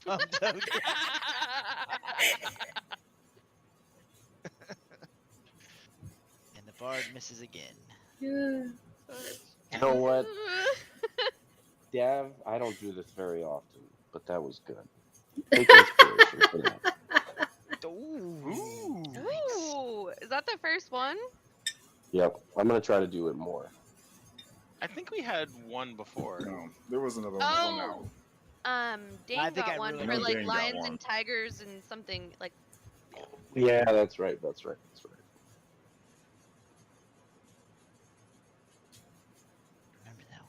I'm done. And the bard misses again. Yeah. You know what, Dav? I don't do this very often, but that was good. Take inspiration for that. Ooh. Ooh, is that the first one? Yep, I'm gonna try to do it more. I think we had one before. No, there was another one Oh. out. Dane I think got I one ruined for it. like Dane got lions one. and tigers and something like. Yeah, that's right. Remember that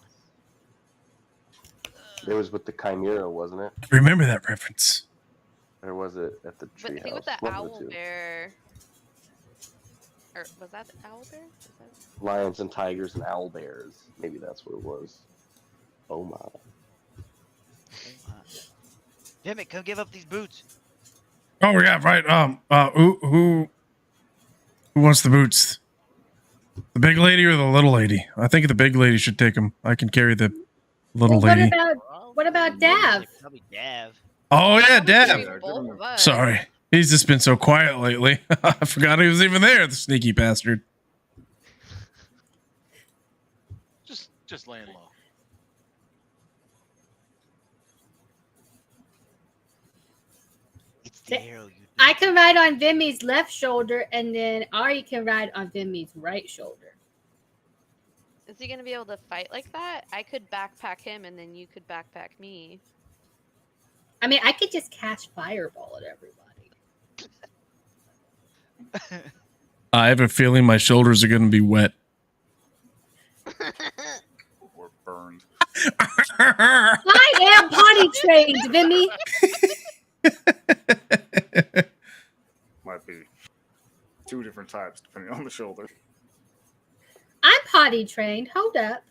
one. It was with the Chimera, wasn't it? Remember that reference. Or was it at the But I think with treehouse? the One of owl the two. bear. Or was that the owl bear? Was that... Lions and tigers and owl bears. Maybe that's what it was. Oh my. Damn it, come give up these boots. Oh yeah, right. Who wants the boots? The big lady or the little lady? I think the big lady should take them. I can carry the little Well, lady. what about Dav? Probably Dav. Oh yeah, I'm gonna Dad. do both of us. Sorry, he's just been so quiet lately. I forgot he was even there. The sneaky bastard. Just laying low. It's the arrow, you. I can ride on Vimmy's left shoulder, and then Ari can ride on Vimmy's right shoulder. Is he gonna be able to fight like that? I could backpack him, and then you could backpack me. I mean, I could just cast Fireball at everybody. I have a feeling my shoulders are going to be wet. Or burned. I am potty trained, Vimmy. Might be two different types depending on the shoulder. I'm potty trained. Hold up.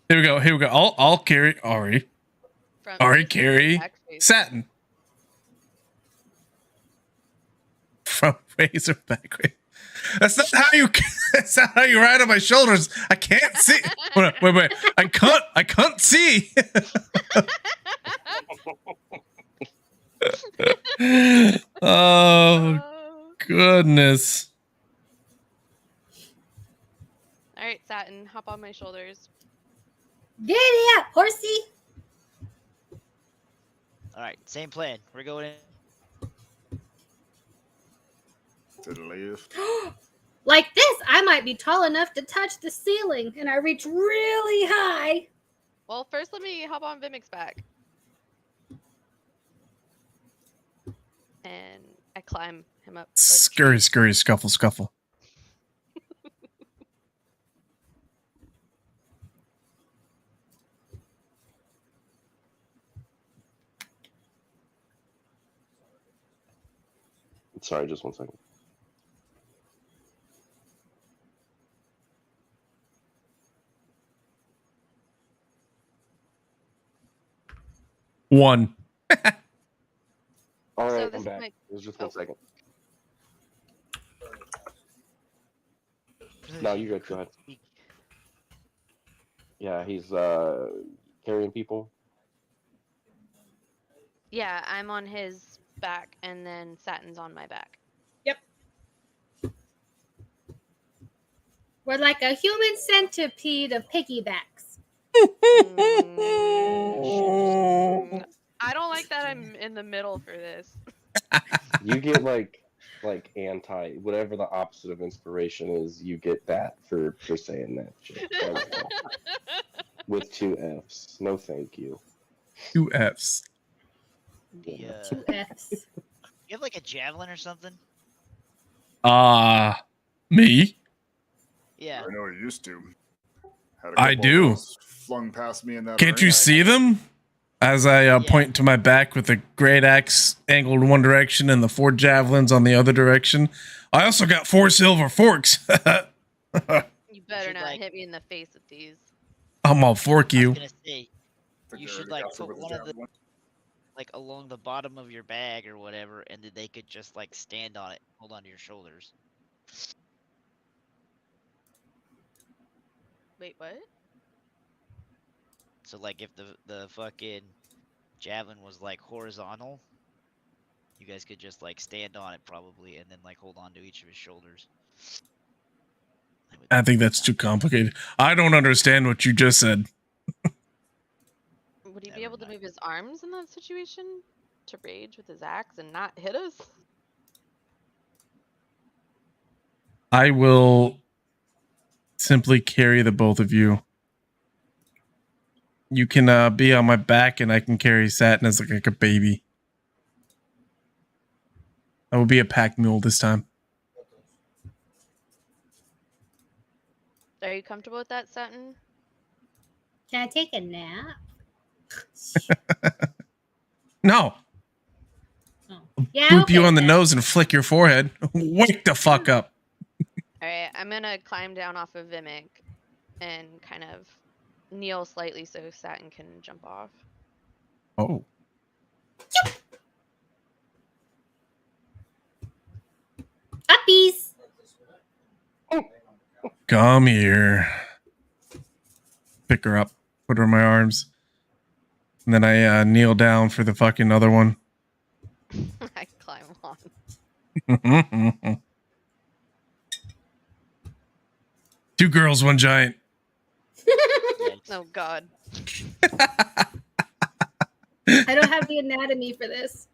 Here we go. I'll carry Ari. From Ari, carry backspace. Satin. Razorback. That's not how you. That's not how you ride on my shoulders. I can't see. Wait. I can't see. Oh goodness. All right, Satin, hop on my shoulders. Giddy up, horsey. All right, same plan. We're going in. To the left. Like this, I might be tall enough to touch the ceiling, and I reach really high. Well, first let me hop on Vimic's back. And I climb him up. Like Scurry, scurry, scuffle, scuffle. Sorry, just 1 second. One. All So right, this I'm back. might- It was just Oh. 1 second. No, you good. Go ahead. Yeah, he's carrying people. Yeah, I'm on his back, and then Satin's on my back. We're like a human centipede of piggybacks. I don't like that I'm in the middle for this. You get like anti whatever the opposite of inspiration is. You get that for saying that shit. There we go. With 2 Fs. No, thank you. 2 Fs. The, Two Fs. you have like a javelin or something? Me? Yeah. I know you used to. Had a I couple of do. those flung past me in that. Can't you arena. see them? As I point to my back with the great axe angled one direction and the 4 javelins on the other direction. I also got 4 silver forks. You better should, not like- hit me in the face with these. I'm all fork I you. was gonna say, Think you they should already like got through put with one of the javelin. like along the bottom of your bag or whatever, and then they could just like stand on it, hold on to your shoulders. Wait, what? So like if the fucking javelin was like horizontal, you guys could just like stand on it probably, and then like hold on to each of his shoulders. I think that's too complicated. I don't understand what you just said. Would he be Never able to mind. move his arms in that situation to rage with his axe and not hit us? I will simply carry the both of you. You can be on my back and I can carry Satin as like a baby. I will be a pack mule this time. Are you comfortable with that, Satin? Can I take a nap? No. Oh. Yeah, Boop okay, you on the then. nose and flick your forehead. Wake the fuck up. Alright, I'm gonna climb down off of Vimic and kind of kneel slightly so Satin can jump off. Oh. Uppies. Come here. Pick her up. Put her in my arms. And then I kneel down for the fucking other one. I climb on. 2 girls, 1 giant. Oh god. I don't have the anatomy for this.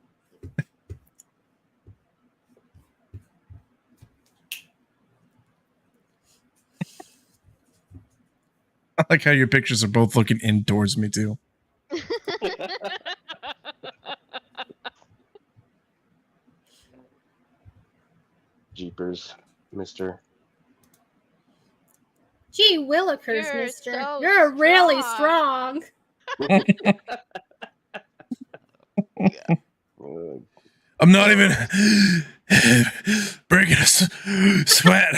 I like how your pictures are both looking in towards me too. Jeepers, mister. Gee willikers, You're mister. so You're really strong. strong. I'm not even breaking a sweat.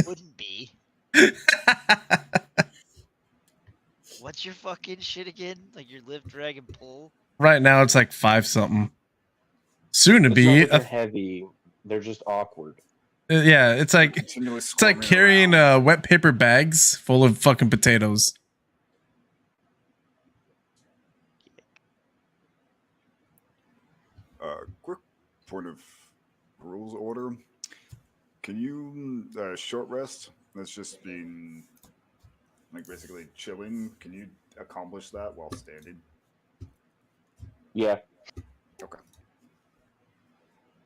Wouldn't be. What's your fucking shit again? Like your lift, drag, and pull? Right now it's like 5 something. Soon to It's not be. that they're heavy. They're just awkward. Yeah, it's like carrying wet paper bags full of fucking potatoes. Quick point of rules order. Can you short rest? That's just been like basically chilling. Can you accomplish that while standing? Yeah. Okay.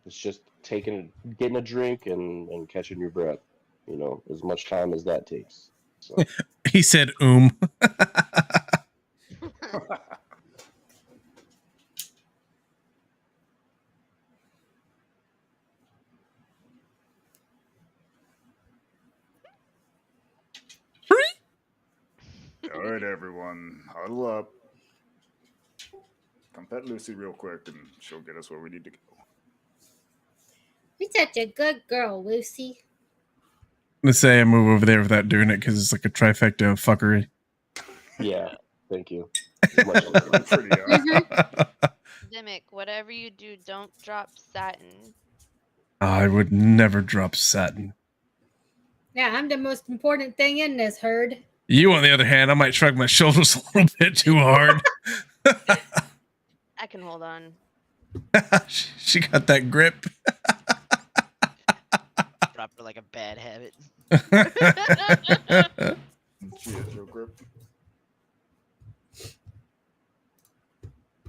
It's just getting a drink and catching your breath. You know, as much time as that takes. So. He said, All right, everyone, huddle up. Come pet Lucy real quick, and she'll get us where we need to go. You're such a good girl, Lucy. I'm gonna say I move over there without doing it because it's like a trifecta of fuckery. Yeah, thank you. Dimick, whatever you do, don't drop satin. I would never drop satin. Yeah, I'm the most important thing in this herd. You, on the other hand, I might shrug my shoulders a little bit too hard. I can hold on. She got that grip. Drop her like a bad habit. She has real grip.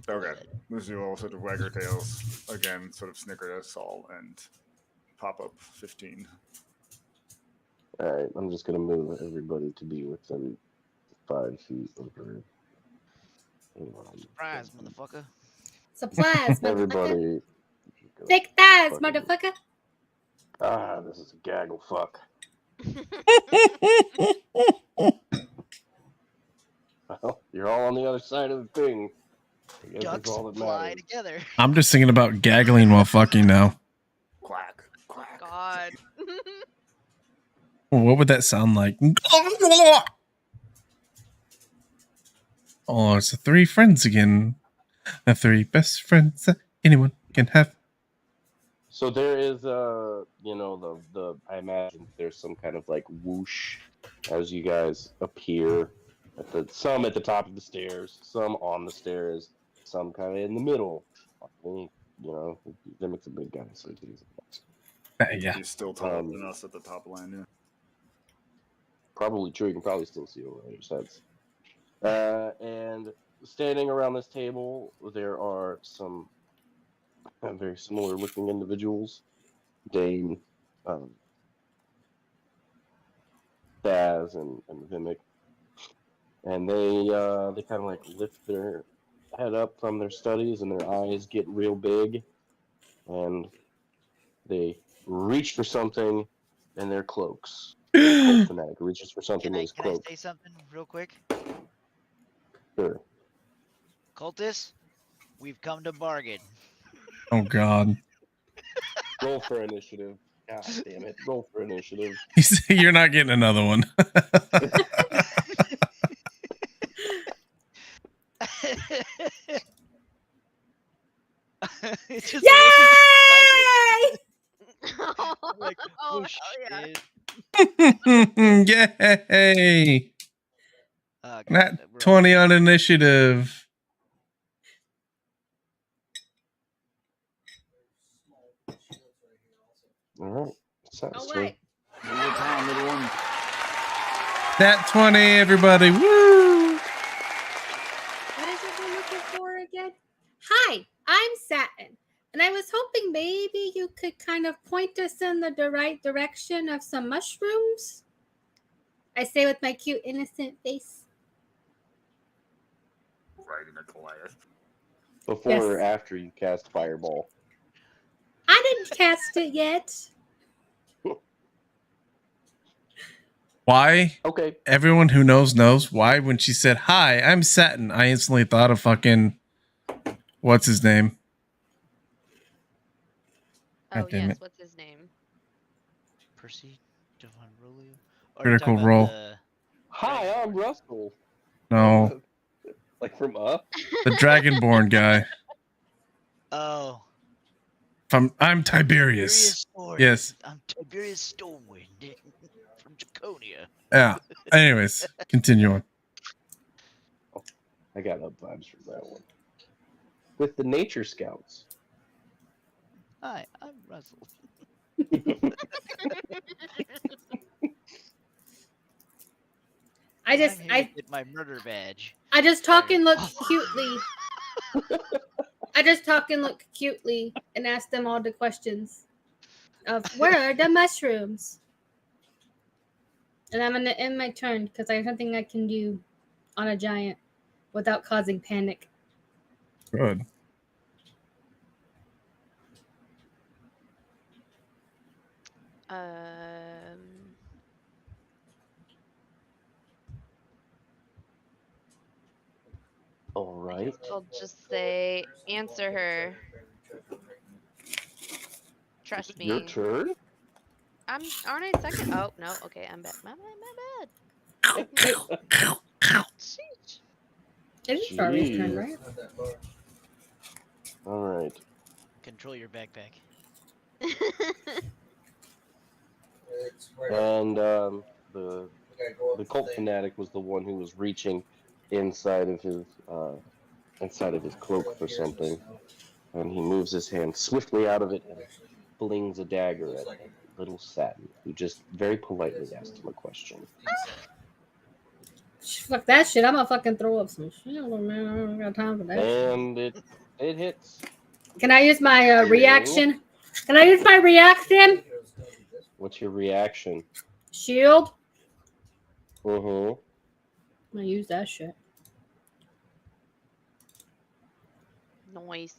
Okay. Lucy will sort of wag her tails again, sort of snicker at us all, and pop up 15. All right, I'm just gonna move everybody to be within 5 feet of her. Surprise, motherfucker. Supplies, motherfucker. Everybody. Thick thighs, motherfucker. Ah, this is a gaggle fuck. Well, you're all on the other side of the thing. I guess that's Ducks all that fly matters. together. I'm just thinking about gaggling while fucking now. Quack, quack. God. What would that sound like? Oh, it's the 3 friends again. The 3 best friends that anyone can have. So there is the I imagine there's some kind of like whoosh as you guys appear some at the top of the stairs, some on the stairs, some kind of in the middle. You know, Dimick's a big guy, so he's yeah. He's still taller than us at the top line, yeah. Probably true. You can probably still see over your sides. And standing around this table, there are some very similar looking individuals. Dane, Daz, and Vimic. And they kind of like lift their head up from their studies and their eyes get real big. And they reach for something in their cloaks. Cult fanatic reaches for something in his cloak. Can I say something real quick? Sure. Cultists, we've come to bargain. Oh, God. Roll for initiative. God damn it. Roll for initiative. You're not getting another one. It's just Yay! like, oh, shit. Yay! Oh, Nat 20 on initiative. All right. All right. Nat 20, everybody. Woo! What is it we're looking for again? Hi, I'm Satin. And I was hoping maybe you could kind of point us in the right direction of some mushrooms. I say with my cute, innocent face. Right in a Goliath. Before or after you cast Fireball? I didn't cast it yet. Why? Okay. Everyone who knows why when she said, "Hi, I'm Satin," I instantly thought of fucking what's his name? Oh, God damn yes. it. What's his name? Percy Devon Rolio? Critical Role. Hi, I'm Russell. No, Like from Up? the Dragonborn guy. Oh. I'm Tiberius. Yes. I'm Tiberius Stormwind from Draconia. Yeah. Anyways, continue on. I got up vibes from that one. With the Nature Scouts. Hi, I'm Russell. I just I'm here to get my murder badge. I just talk and look cutely. I just talk and look cutely and ask them all the questions of where are the mushrooms? And I'm gonna end my turn because I have something I can do on a giant without causing panic. Good. All right. I'll just say, answer her. Trust me. Your turn. Aren't I second? Oh no. Okay, I'm bad. My bad. Sheesh. It is Charlie's turn, Jeez. right? All right. Control your backpack. And the cult fanatic was the one who was reaching inside of his cloak for something, and he moves his hand swiftly out of it and flings a dagger at little Satin, who just very politely asked him a question. Fuck that shit. I'm gonna fucking throw up some shit, man. I don't got time for that. And it hits. Can I use my reaction? Can I use my reaction? What's your reaction? Shield. Mm-hmm. I'm gonna use that shit. Noise.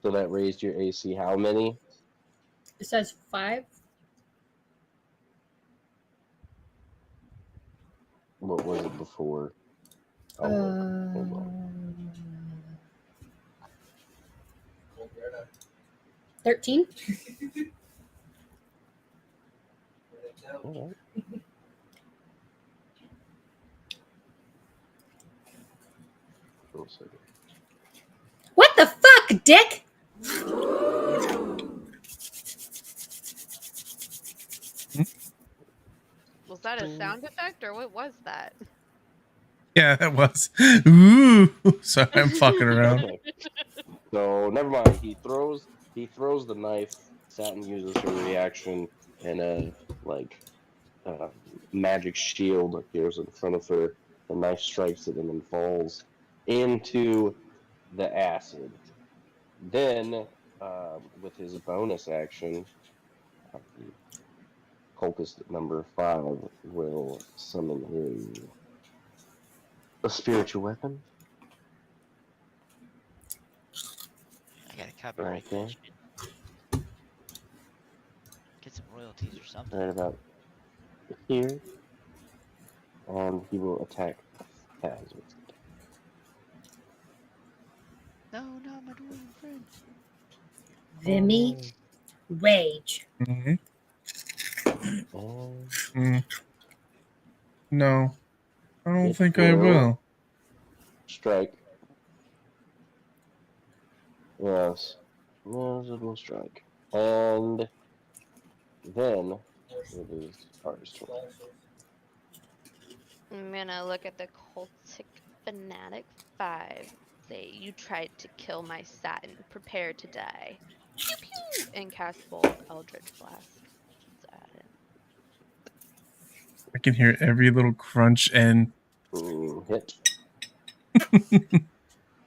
So that raised your AC how many? It says 5. What was it before? 13. All right. What the fuck, dick? Was that a sound effect or what was that? Yeah, that was. Ooh. Sorry, I'm fucking around. Okay. So never mind. He throws the knife. Satin uses her reaction, and a magic shield appears in front of her. The knife strikes it and then falls into the acid. Then, with his bonus action, cultist number 5 will summon a spiritual weapon. I gotta copyright Okay. that shit. Get some royalties or something. Right about here. And he will attack Taz with it. No, not my dwarven friend. Vimy. Rage. Mm-hmm. And No, I don't it think I will. strike. Yes. Yes, it will strike. And then it is Art's turn. I'm gonna look at the cultic fanatic 5. Say, you tried to kill my Satin. Prepare to die. Pew pew! And cast Bolt Eldritch Blast. Satin. I can hear every little crunch and. Hit.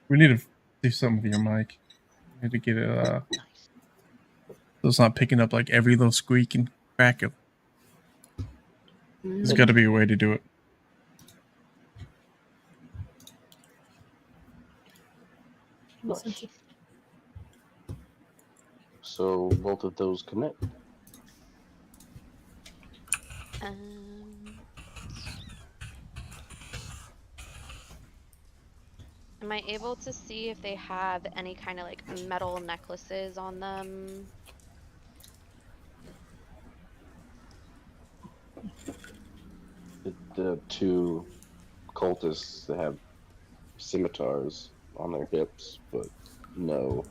We need to do something with your mic. We need to get it. Nice. So it's not picking up like every little squeak and crackle. There's got to be a way to do it. Nice. So both of those connect. Am I able to see if they have any kind of like metal necklaces on them? The two cultists that have scimitars on their hips, but no.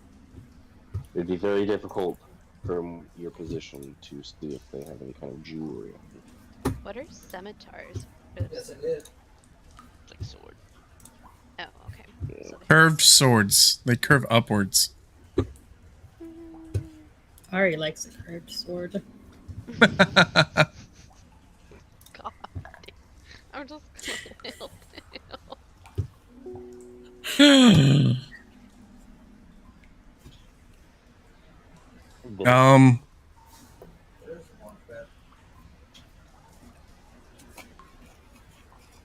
It'd be very difficult from your position to see if they have any kind of jewelry on them. What are scimitars? Yes, it is. It's like a sword. Oh, okay. Yeah. So they- Curved swords. They curve upwards. Ari likes a curved sword. God. I'm just gonna um.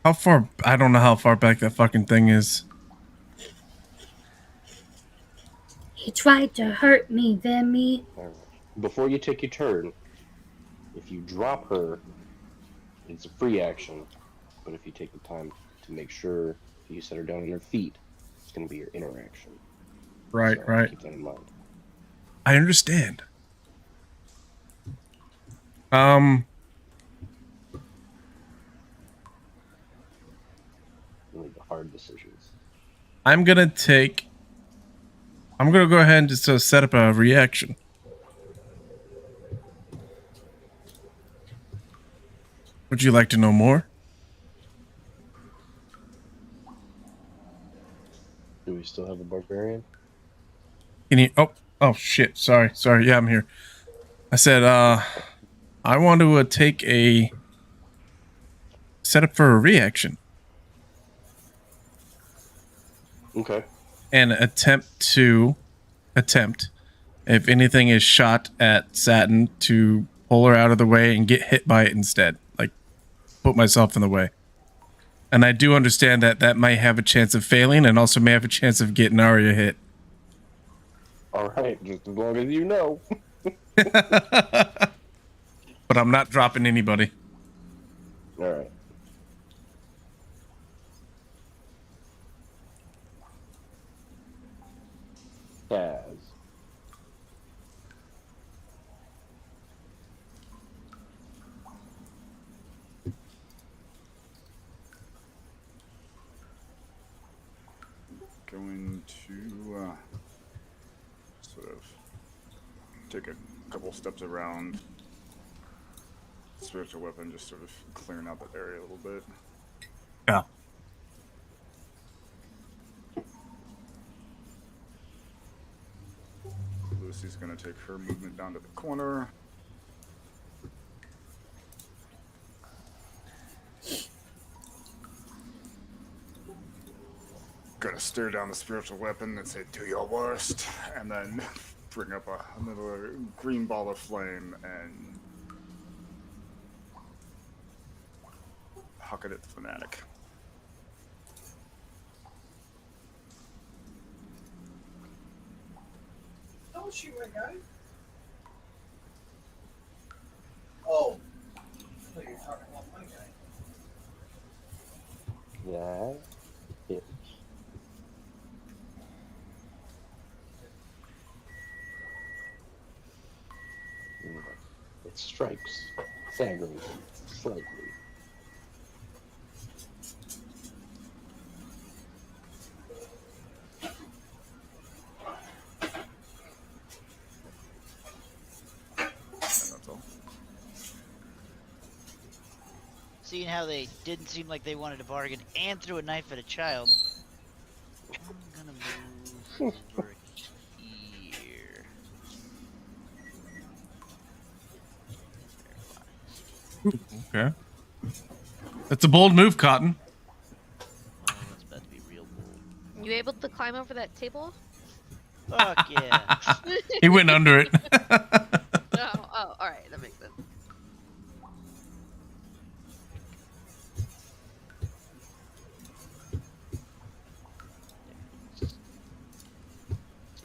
How far? I don't know how far back that fucking thing is. He tried to hurt me, Vimy. All right. Before you take your turn, if you drop her, it's a free action. But if you take the time to make sure you set her down on her feet, it's going to be your interaction. Right, So right. keep that in mind. I understand. Really the hard decisions. I'm gonna go ahead and just set up a reaction. Would you like to know more? Do we still have a barbarian? Can you? Oh shit! Sorry. Yeah, I'm here. I said, I want to take a set up for a reaction. Okay. And attempt, if anything is shot at Satin, to pull her out of the way and get hit by it instead. Like, put myself in the way. And I do understand that might have a chance of failing and also may have a chance of getting Arya hit. All right, just as long as you know. But I'm not dropping anybody. All right. Taz. Going to sort of take a couple steps around spiritual weapon, just sort of clearing out that area a little bit. Yeah. Lucy's going to take her movement down to the corner. Gonna stare down the spiritual weapon and say, "Do your worst," and then bring up another green ball of flame and huck it at the fanatic. Don't shoot my guy. Oh. I thought you were talking about my guy. Yeah. Hit. It strikes staggering slightly. And that's all. Seeing how they didn't seem like they wanted to bargain and threw a knife at a child, I'm gonna move over here. Okay. That's a bold move, Cotton. Oh, it's about to be real bold. You able to climb over that table? Fuck yeah. He went under it. Oh, all right, that makes sense.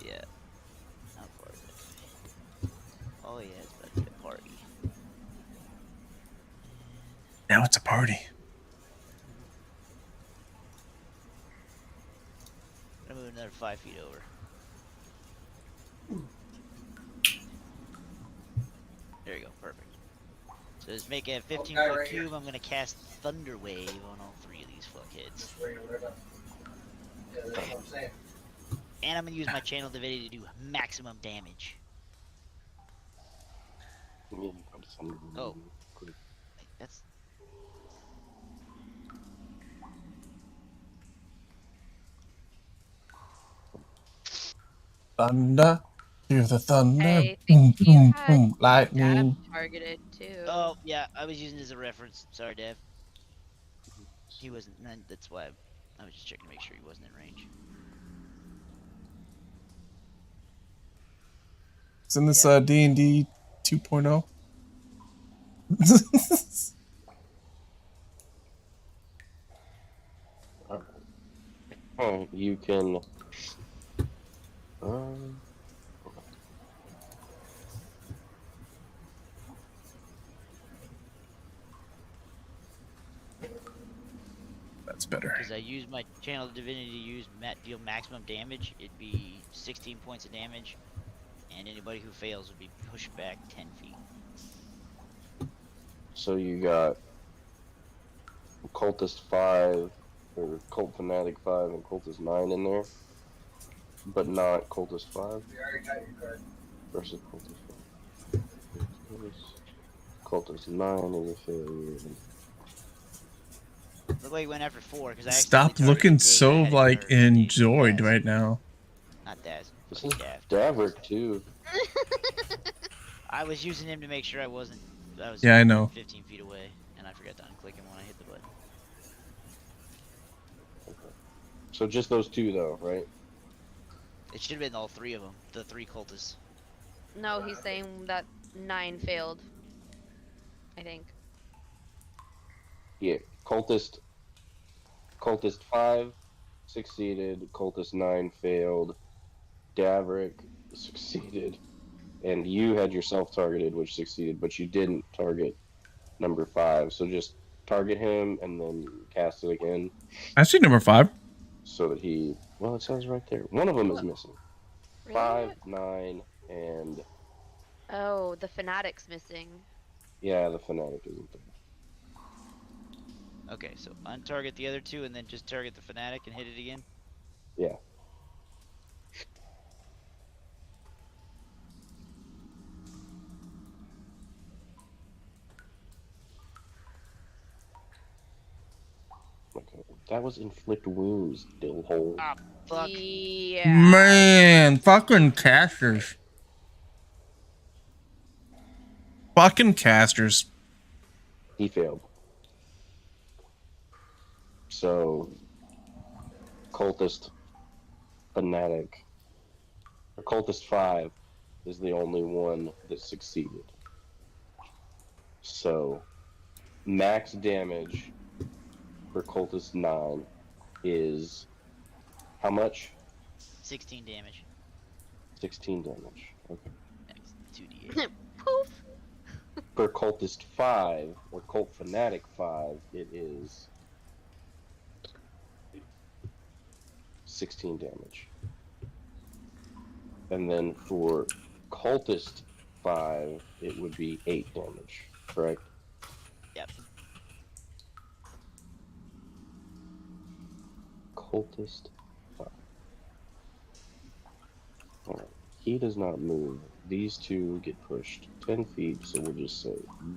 Yeah. How far is it? Oh yeah, it's about to be a party. Now it's a party. I'm gonna move another 5 feet over. There you go, perfect. So just make a 15-foot right here. cube. I'm gonna cast Thunder Wave on all 3 of these fuckheads. Just wait, whatever. that's what I'm saying. And I'm gonna use my channel divinity to do maximum damage. Oh. Wait, that's Thunder. Hear the thunder. I think Boom, you boom, had boom. Adam Lightning. targeted too. oh yeah, I was using it as a reference. Sorry, Dev. He wasn't. That's why I was just checking to make sure he wasn't in range. It's in this Yeah. D&D 2.0. Alright, you can. Um, That's better. Because I use my channel divinity to deal maximum damage. It'd be 16 points of damage, and anybody who fails would be pushed back 10 feet. so you got Cultist 5, or Cult Fanatic 5, and Cultist 9 in there, but not Cultist 5 We already got your card. versus Cultist 5. Cultist 9 is a failure. Look like he went after 4 because I Stop accidentally looking targeted Dave. so I had it like nerfed to enjoyed Daz. right now. Not Daz. This Fucking is Dav. Daverick too. I was using him to make sure I was Yeah, I know. 15 feet away, and I forgot to unclick him when I hit the button. Okay. So just those two though, right? It should have been all 3 of them. The 3 cultists. No, he's saying that 9 failed. I think. Yeah. Cultist 5 succeeded, Cultist 9 failed, Daverick succeeded, and you had yourself targeted, which succeeded, but you didn't target number 5. So just target him and then cast it again I see number 5. so that he. Well, it says right there. One of them is missing. Really? 5, 9, and Oh, the fanatic's missing. yeah, the fanatic isn't there. Okay, so untarget the other 2 and then just target the fanatic and hit it again. Yeah. Okay. That was inflict wounds, dillhole. Ah, fuck. Yeah. Man, fucking casters. Fucking casters. He failed. So, Cultist Fanatic, or Cultist 5, is the only one that succeeded. So, max damage for Cultist 9 is how much? 16 damage. 16 damage. Okay. Next, 2d8. Poof. For Cultist 5, or Cult Fanatic 5, it is 16 damage. And then for Cultist 5, it would be 8 damage, correct? Yep. Cultist 5. Alright, he does not move. These two get pushed 10 feet, so we'll just say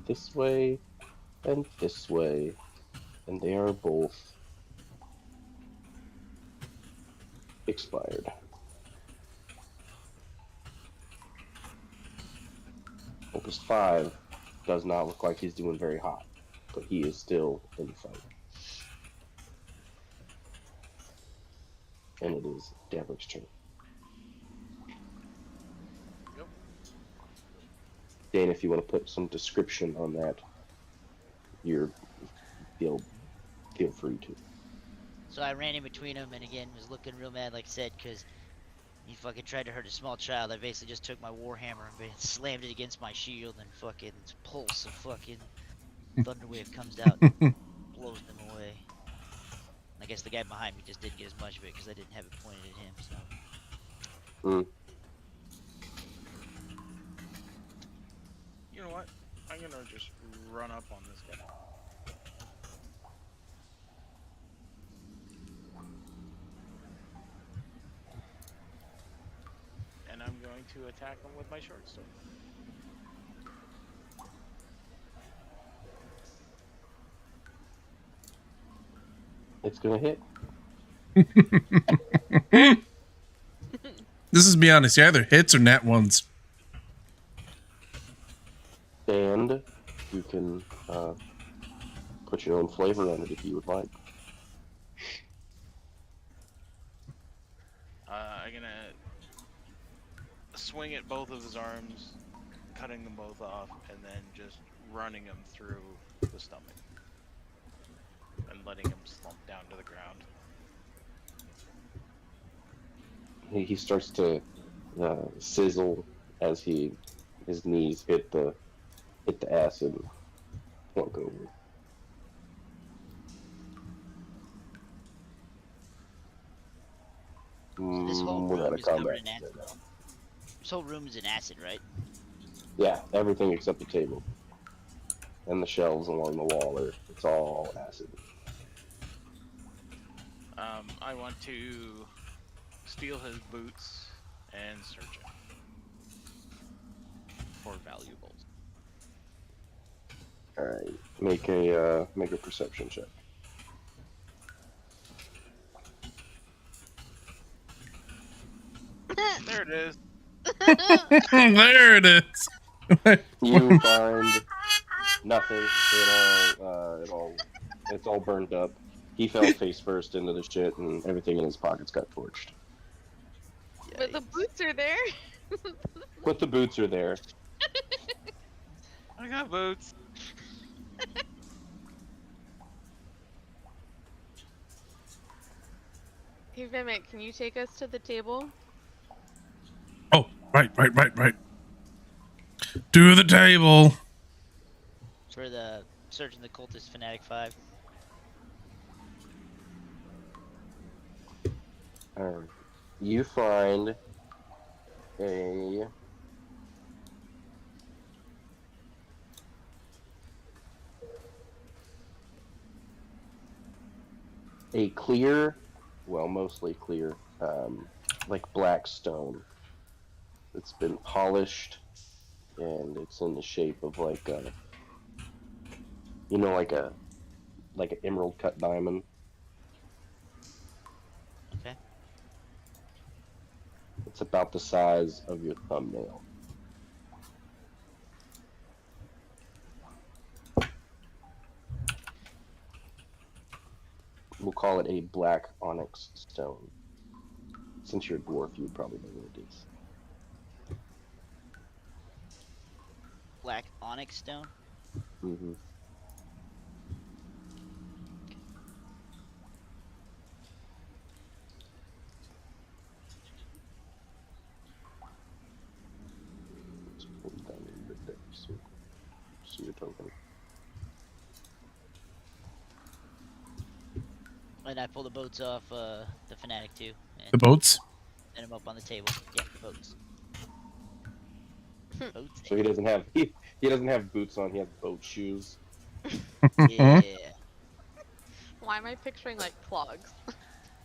this way and this way, and they are both expired. Cultist 5 does not look like he's doing very hot, but he is still in the fight. And it is Daverick's turn. Yep. Dan, if you want to put some description on that, feel free to. So I ran in between them and again was looking real mad, like I said, because he fucking tried to hurt a small child. I basically just took my warhammer and slammed it against my shield, and fucking pulse of fucking thunderwave comes out and blows them away. I guess the guy behind me just didn't get as much of it because I didn't have it pointed at him. So. You know what? I'm gonna just run up on this guy. going to attack him with my short sword. It's gonna hit. This is, be honest, either hits or nat ones. And you can put your own flavor on it if you would like. I'm gonna swing at both of his arms, cutting them both off, and then just running him through the stomach and letting him slump down to the ground. He starts to sizzle as his knees hit the acid and plunk over. So this whole We're out room of is covered combat in acid. right now. This whole room is in acid, right? Yeah, everything except the table and the shelves along the wall it's all acid. I want to steal his boots and search him for valuables. All right, make a perception check. There it is. There it is. You find nothing. It's all burned up. He fell face first into the shit, and everything in his pockets got torched. But the boots are there. But the boots are there. I got boots. Hey, Vimic, can you take us to the table? Oh, right. To the table. For the Searching the Cultist Fanatic 5. You find a clear, well, mostly clear, like black stone. It's been polished, and it's in the shape of like a, like an emerald cut diamond. Okay. It's about the size of your thumbnail. We'll call it a black onyx stone. Since you're a dwarf, you would probably know what it is. Black onyx stone. Mm-hmm. Let's pull it down a little bit there so see your token. And I pull the boats off the Fanatic 2. And The boats? set them up on the table. Yeah, the boats. Boats. So he doesn't have he doesn't have boots on. He has boat shoes. Yeah. Why am I picturing like clogs?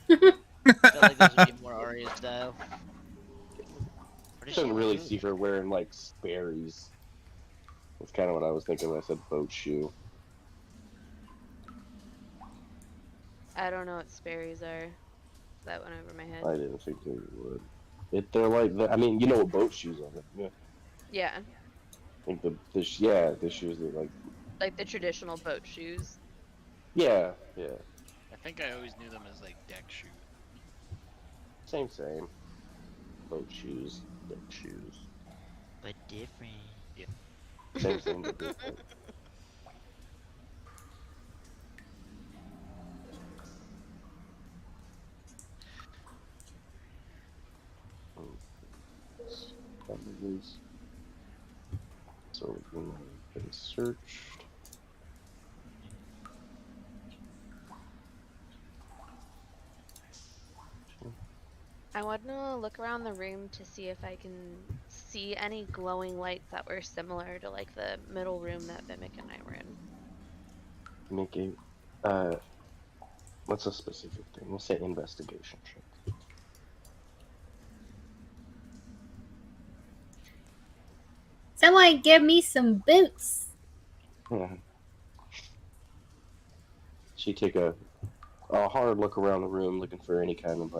Felt like those would be more Aria style. What is she Doesn't really doing? see her wearing like Sperry's. That's kind of what I was thinking when I said boat shoe. I don't know what Sperry's are. That went over my head. I didn't think they would. They're like, I mean, you know what boat shoes are. Yeah. Yeah, I think the shoes are like the traditional boat shoes. yeah. I think I always knew them as like deck shoes. Same. Boat shoes, deck shoes. But different. Same, but different. So we've been searched. I want to look around the room to see if I can see any glowing lights that were similar to like the middle room that Vimic and I were in. Make a what's a specific thing? We'll say investigation check. Someone give me some boots. Yeah. She took a hard look around the room, looking for any kind of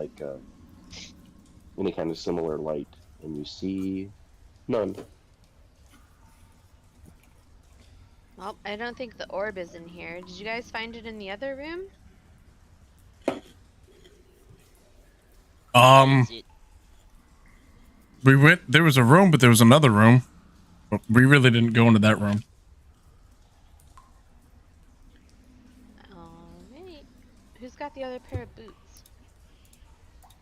any kind of similar light, and you see none. Well, I don't think the orb is in here. Did you guys find it in the other room? Um, Is it? we went. There was a room, but there was another room. But we really didn't go into that room. Alright. Who's got the other pair of boots?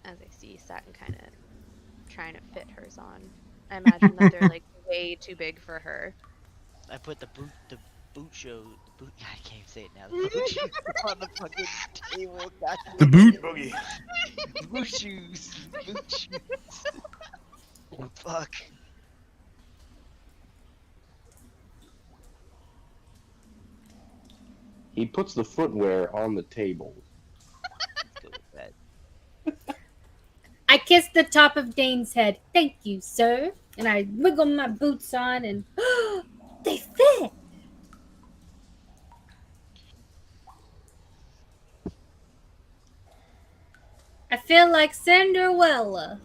As I see Satin kind of trying to fit hers on. I imagine that they're like way too big for her. I put the boot show, the boot. I can't even say it now. The boot shoes on the fucking table. God The damn boot. it. Boogie. Boot shoes. Boot shoes. Oh, fuck. He puts the footwear on the table. Let's go with that. I kiss the top of Dane's head. Thank you, sir. And I wiggle my boots on and they fit. I feel like Cinderella.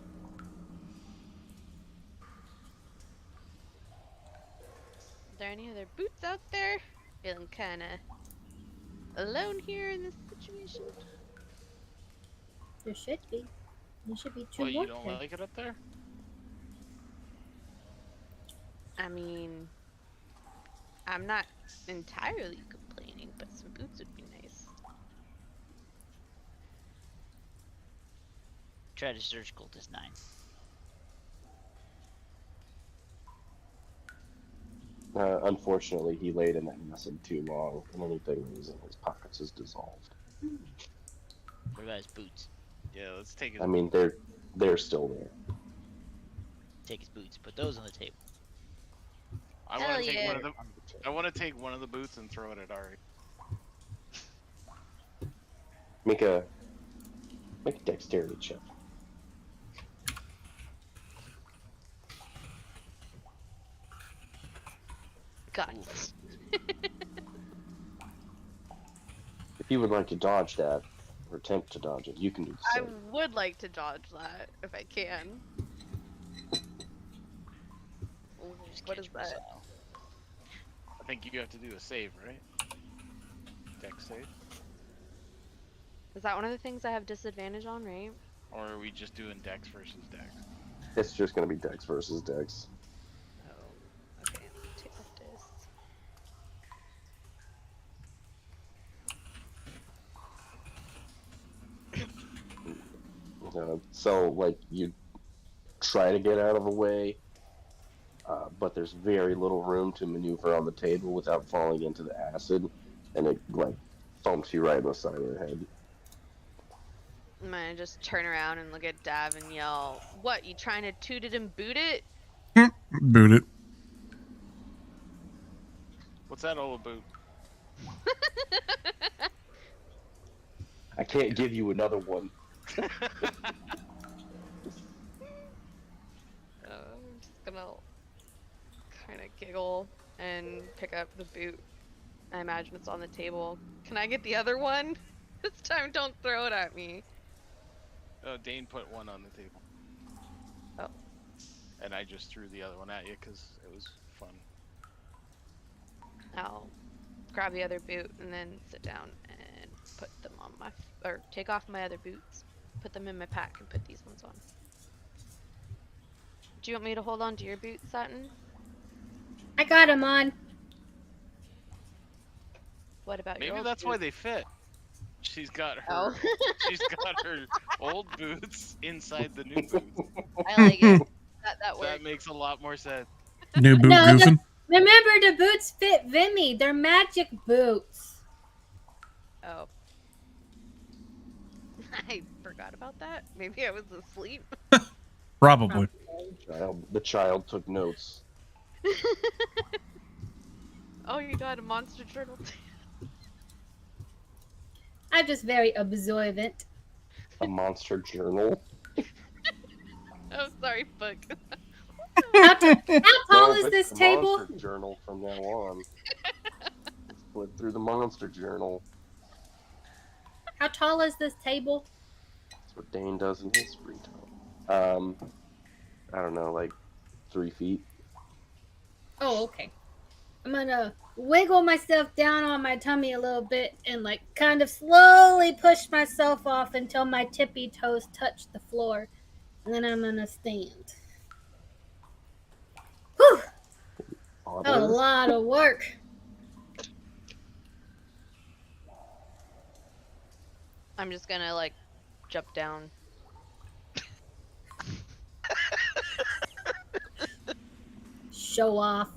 Are there any other boots out there? Feeling kind of alone here in this situation. There should be. There should be two What, more you don't there. like it up there? I mean, I'm not entirely complaining, but some boots would be nice. Try to search Cultist 9. Unfortunately, he laid in that acid too long, and anything that was in his pockets is dissolved. What about his boots? Yeah, let's take his I mean, they're still there. Take his boots. Put those on the table. I Hell want to take yeah. one of the. On the table. I want to take one of the boots and throw it at Ari. Make a dexterity check. God. If you would like to dodge that, or attempt to dodge it, you can do the I same. would like to dodge that if I can. Just What catch is that? missile. I think you have to do a save, right? Dex save, Is that one of the things I have disadvantage on, right? or are we just doing Dex versus Dex? It's just going to be dex versus dex. Oh, okay. Take off this. So, like, you try to get out of the way, but there's very little room to maneuver on the table without falling into the acid, and it, like, thumps you right in the side of the head. I'm gonna just turn around and look at Dav and yell, "What, you trying to toot it and boot it?" Boot it. What's that all about? I can't give you another one. I'm just gonna kind of giggle and pick up the boot. I imagine it's on the table. Can I get the other one? This time, don't throw it at me. Dane put one on the table. Oh. And I just threw the other one at you because it was fun. I'll grab the other boot and then sit down and put them on my, or take off my other boots, put them in my pack, and put these ones on. Do you want me to hold on to your boots, Satin? I got him on. What about your Maybe old that's why boots? they fit. She's got her. Oh. She's got her old boots inside the new boots. I like it. That works. That makes a lot more sense. New boot No, goofing. Remember, the boots fit Vimy. They're magic boots. Oh. I forgot about that. Maybe I was asleep. Probably. The child took notes. Oh, you got a monster turtle too. I'm just very observant. A monster journal. Oh, sorry, book. How tall Well, is it's this the table? Monster journal from now on. Flip through the monster journal. How tall is this table? That's what Dane does in his free time. I don't know, like 3 feet. Oh, okay. I'm gonna wiggle myself down on my tummy a little bit and like kind of slowly push myself off until my tippy toes touch the floor. And then I'm gonna stand. Whew! That was a Otter. lot of work. I'm just gonna like jump down. Show off.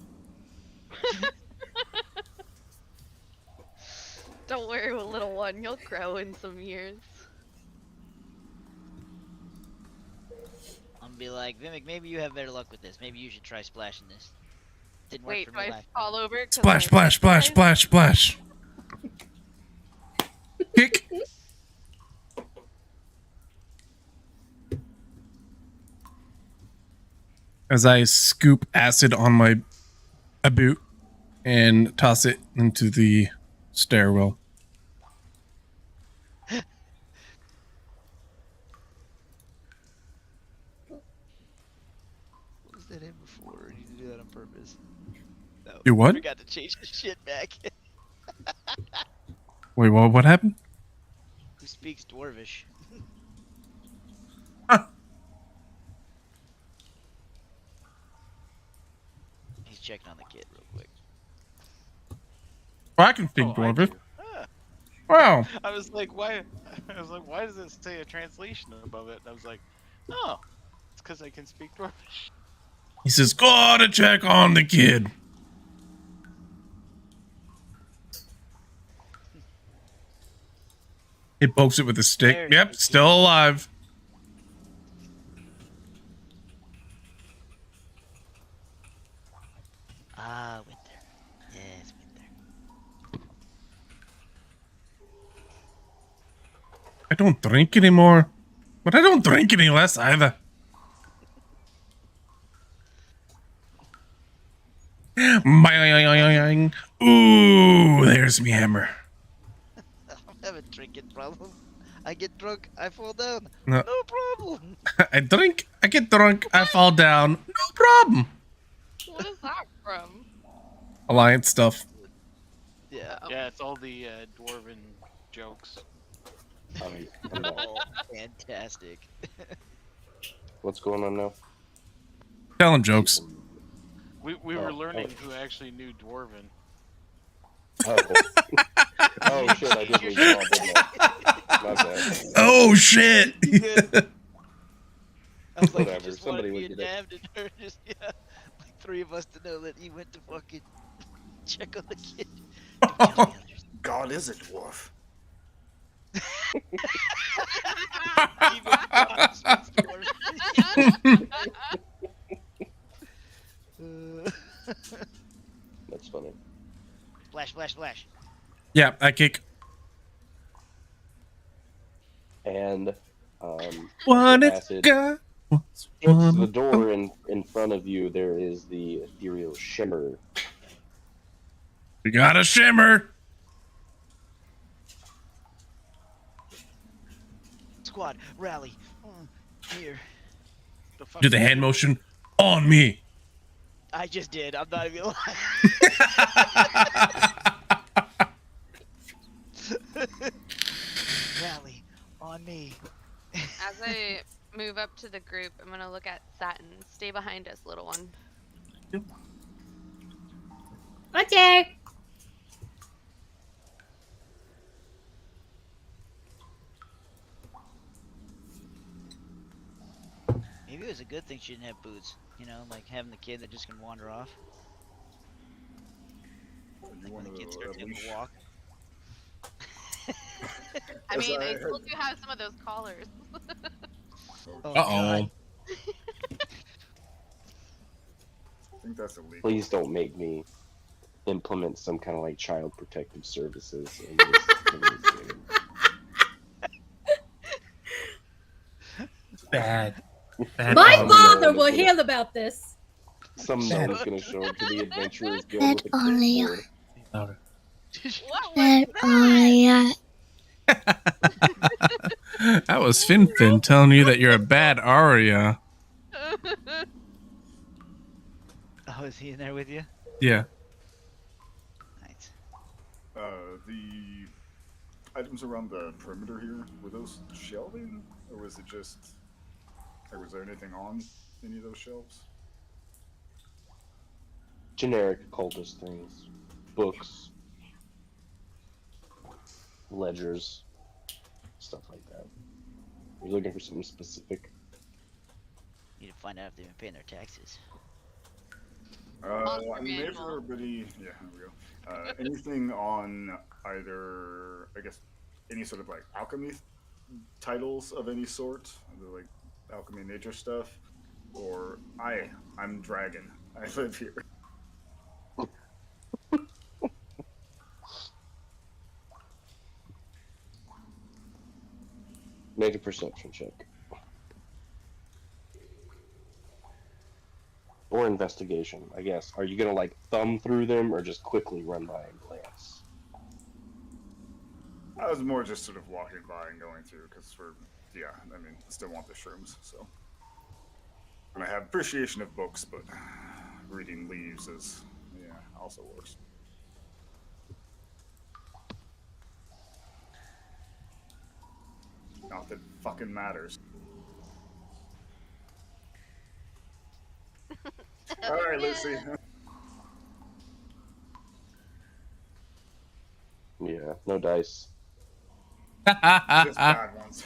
Don't worry, little one. You'll grow in some years. I'm gonna be like, Vimic, maybe you have better luck with this. Maybe you should try splashing this. Didn't work Wait, for do me I last fall over? 'Cause Splash, my splash, splash, legs- splash, splash. Kick. As I scoop acid on my boot and toss it into the stairwell. What was that in before? Or did you do that on purpose? No. Do what? I forgot to change the shit back. Wait, what happened? Who speaks Dwarvish? Huh. He's checking on the kid real quick. Oh, I can speak Oh, I Dwarvish. do. Ah. Wow. I was like, why? I was like, why does it say a translation above it? And I was like, oh, it's because I can speak Dwarvish. He says, gotta check on the kid. He pokes it with a stick. There Yep, he still alive. Ah, winter. Yes, winter. I don't drink anymore. But I don't drink any less either. Bang. Ooh, there's me hammer. I don't have a drinking problem. I get drunk, I fall down. No. No problem. I drink, I get drunk, I fall down. No problem. What is that from? Alliance stuff. Yeah. Yeah, it's all the dwarven jokes. I don't know. Oh, fantastic. What's going on now? Telling jokes. We Oh, were learning oh. who actually knew dwarven. Oh, oh shit! I did read it all, didn't I? My bad. Oh shit. I was like, Whatever, you just somebody wanted me would and get it. Dav to her, just, yeah, like 3 of us to know that he went to fucking check on the kid. Don't tell the others. God is a dwarf. Even God speaks dwarf. That's funny. Splash, splash, splash. Yeah, I kick. And One acid got hits the one. door in front of you. There is the ethereal shimmer. We got a shimmer. Squad, rally. Here. The fuck Do the hand motion on me. I just did. I'm not even lying. Rally on me. As I move up to the group, I'm gonna look at Satin. Stay behind us, little one. Okay. Maybe it was a good thing she didn't have boots. You know, like having the kid that just can wander off. Like when the kid starts able to walk. I As mean, I I heard- still do have some of those collars. Oh, Uh-oh. God. I think that's illegal. Please don't make me implement some kind of like child protective services in this game. Bad. Bad. My Um, father no, will no. hear about this. Some Bad- gnome is going to show up to the Adventurers Guild Bad with a Aria. clipboard. Louder. What Bad was that? Aria. That was Fin telling you that you're a bad aria. Oh, is he in there with you? Yeah. Nice. The items around the perimeter here, were those shelving? Or was it just. Or was there anything on any of those shelves? Generic cultist things. Books. Ledgers. Stuff like that. You're looking for something specific? Need to find out if they've been paying their taxes. Monster I mean, maybe manual. for everybody. Yeah, there we go. Anything on either, I guess, any sort of like alchemy titles of any sort, like alchemy nature stuff, or I'm dragon. I live here. Make a perception check. Or investigation, I guess. Are you gonna like thumb through them or just quickly run by and glance? I was more just sort of walking by and going through because I mean, still want the shrooms, so. And I have appreciation of books, but reading leaves also works. Not that it fucking matters. All right, Lucy. Yeah, no dice. Just I'm bad ones.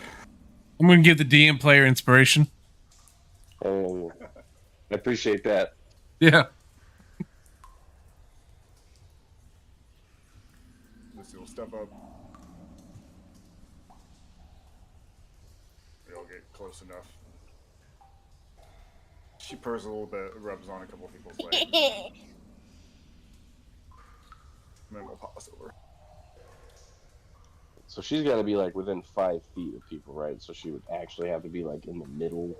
gonna give the DM player inspiration. Oh, I appreciate that. Yeah. Lucy will step up. We all get close enough. She purrs a little bit, rubs on a couple people's legs. And then we'll pause over. So she's got to be like within 5 feet of people, right? So she would actually have to be like in the middle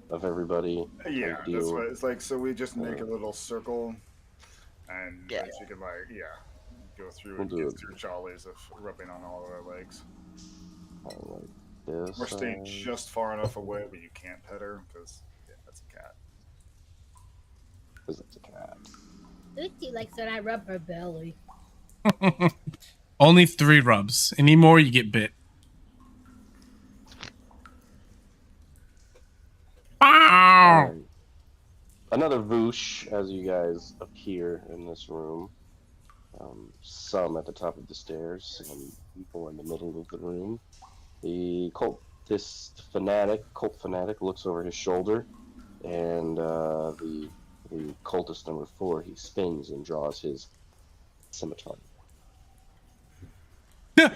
of everybody. Yeah, type that's deal. what it's like. So we just make a little circle, and Yeah. then she can go through We'll and do get it. through jollies of rubbing on all of our legs. Like this. We're staying side. just far enough away where you can't pet her because that's a cat. 'Cause it's a cat. Lucy likes when I rub her belly. Only 3 rubs. Any more, you get bit. Ow! Another Voosh as you guys appear in this room. Some at the top of the stairs, some people in the middle of the room. Cult fanatic looks over his shoulder, and the cultist number 4, he spins and draws his scimitar. Yeah.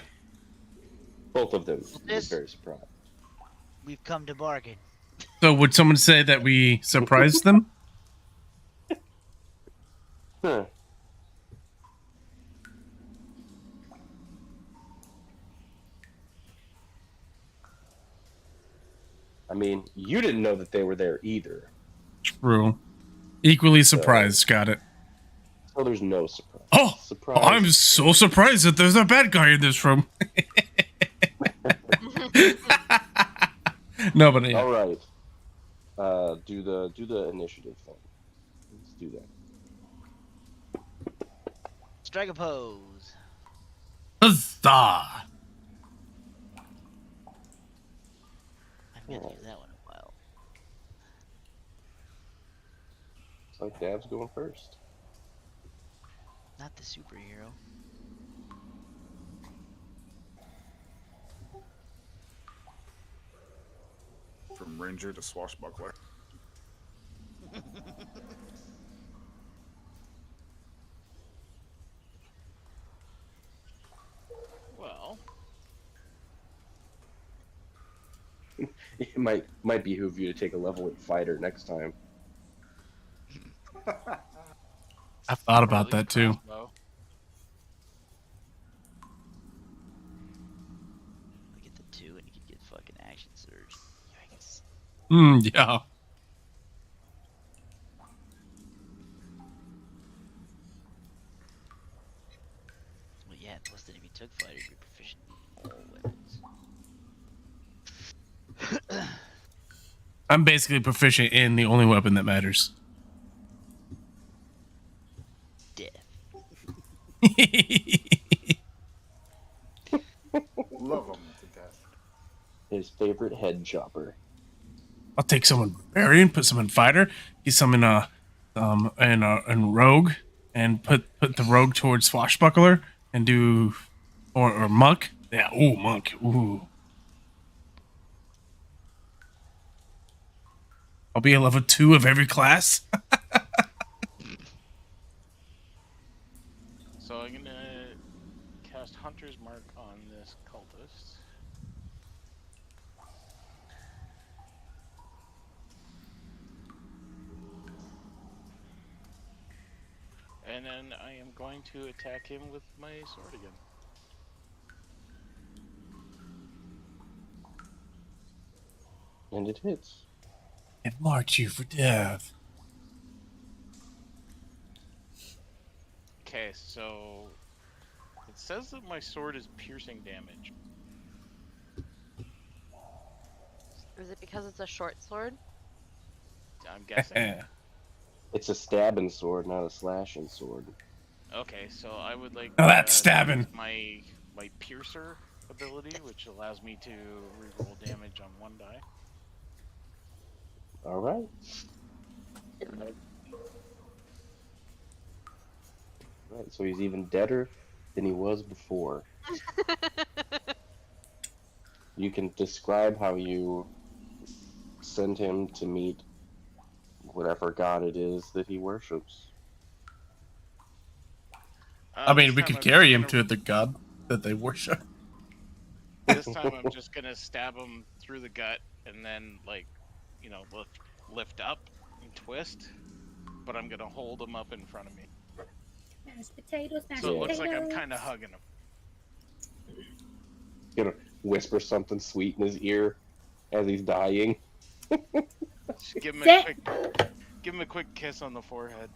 Both of them look This- very surprised. We've come to bargain. So would someone say that we surprised them? Huh. I mean, you didn't know that they were there either. True. Equally surprised. Got it. So there's no surprise. Oh, Surprise. I'm so surprised that there's a bad guy in this room. No, but yeah. All right. Do the initiative thing. Let's do that. Strike a pose. Huzzah! I haven't used that one in a while. Looks like Dab's going first. Not the superhero. From ranger to swashbuckler. Well, It might behoove you to take a level 8 fighter next time. I've thought about probably that too. crossbow. We get the 2 and you can get fucking action surge. Yikes. Yeah. Plus, then if you took fighter, you'd be proficient in all weapons. I'm basically proficient in the only weapon that matters. Death. Love them to death. His favorite head chopper. I'll take someone barbarian, put some in fighter, get some in and rogue, and put the rogue towards swashbuckler and do or monk. Yeah, ooh, monk. Ooh. I'll be a level 2 of every class. So I'm gonna cast Hunter's Mark on this cultist. And then I am going to attack him with my sword again. And it hits. And mark you for death. Okay, so it says that my sword is piercing damage. Is it because it's a short sword? I'm guessing. It's a stabbing sword, not a slashing sword. Okay, so I would like Now that's to stabbing. use my piercer ability, which allows me to reroll damage on one die. All right. Right, so he's even deader than he was before. You can describe how you send him to meet whatever god it is that he worships. I mean, This we time could I'm carry just him gonna- to the god that they worship. This time I'm just gonna stab him through the gut and then, like, you know, lift up and twist. But I'm gonna hold him up in front of me, Mashed potatoes, mashed so it looks potatoes. like I'm kind of hugging him. Gonna whisper something sweet in his ear as he's dying. Just give him Sit. give him a quick kiss on the forehead,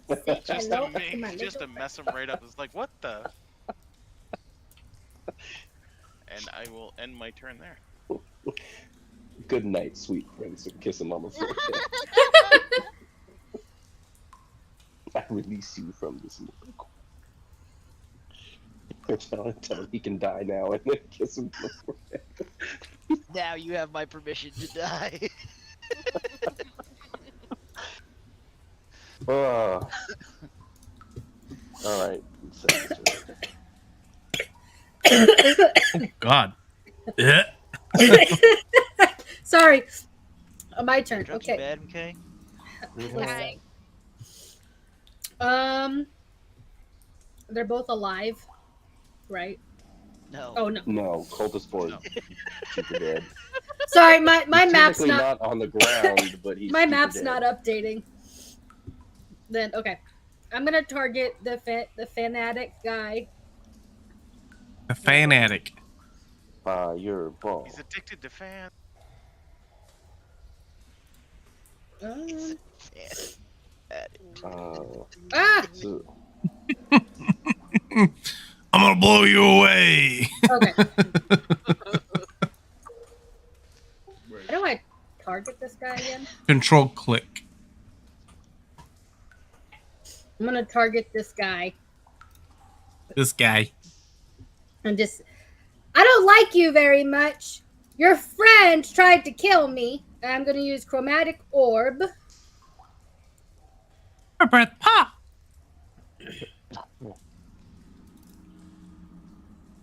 Say just hello to to my just to little mess him right up. It's like, what the? And I will end my turn there. Good night, sweet prince, and kiss him on the forehead. I release you from this mortal. Tell him he can die now, and then kiss him on the forehead. Now you have my permission to die. All right. God. Yeah. Sorry. My turn. Drugs Okay. are bad, okay? Okay. They're both alive, right? No. Oh no. No, cultist board. No. Super dead. Sorry, my He's map's technically not. on the ground, but he's My super map's dead. not updating. Then okay, I'm gonna target the fanatic guy. The fanatic. Fireball. He's addicted to fans. Ah. So, I'm gonna blow you away. Okay. Wait, How do I target this guy again? Control click. I'm gonna target this guy This guy. and just. I don't like you very much. Your friend tried to kill me. And I'm gonna use chromatic orb. Breath pop.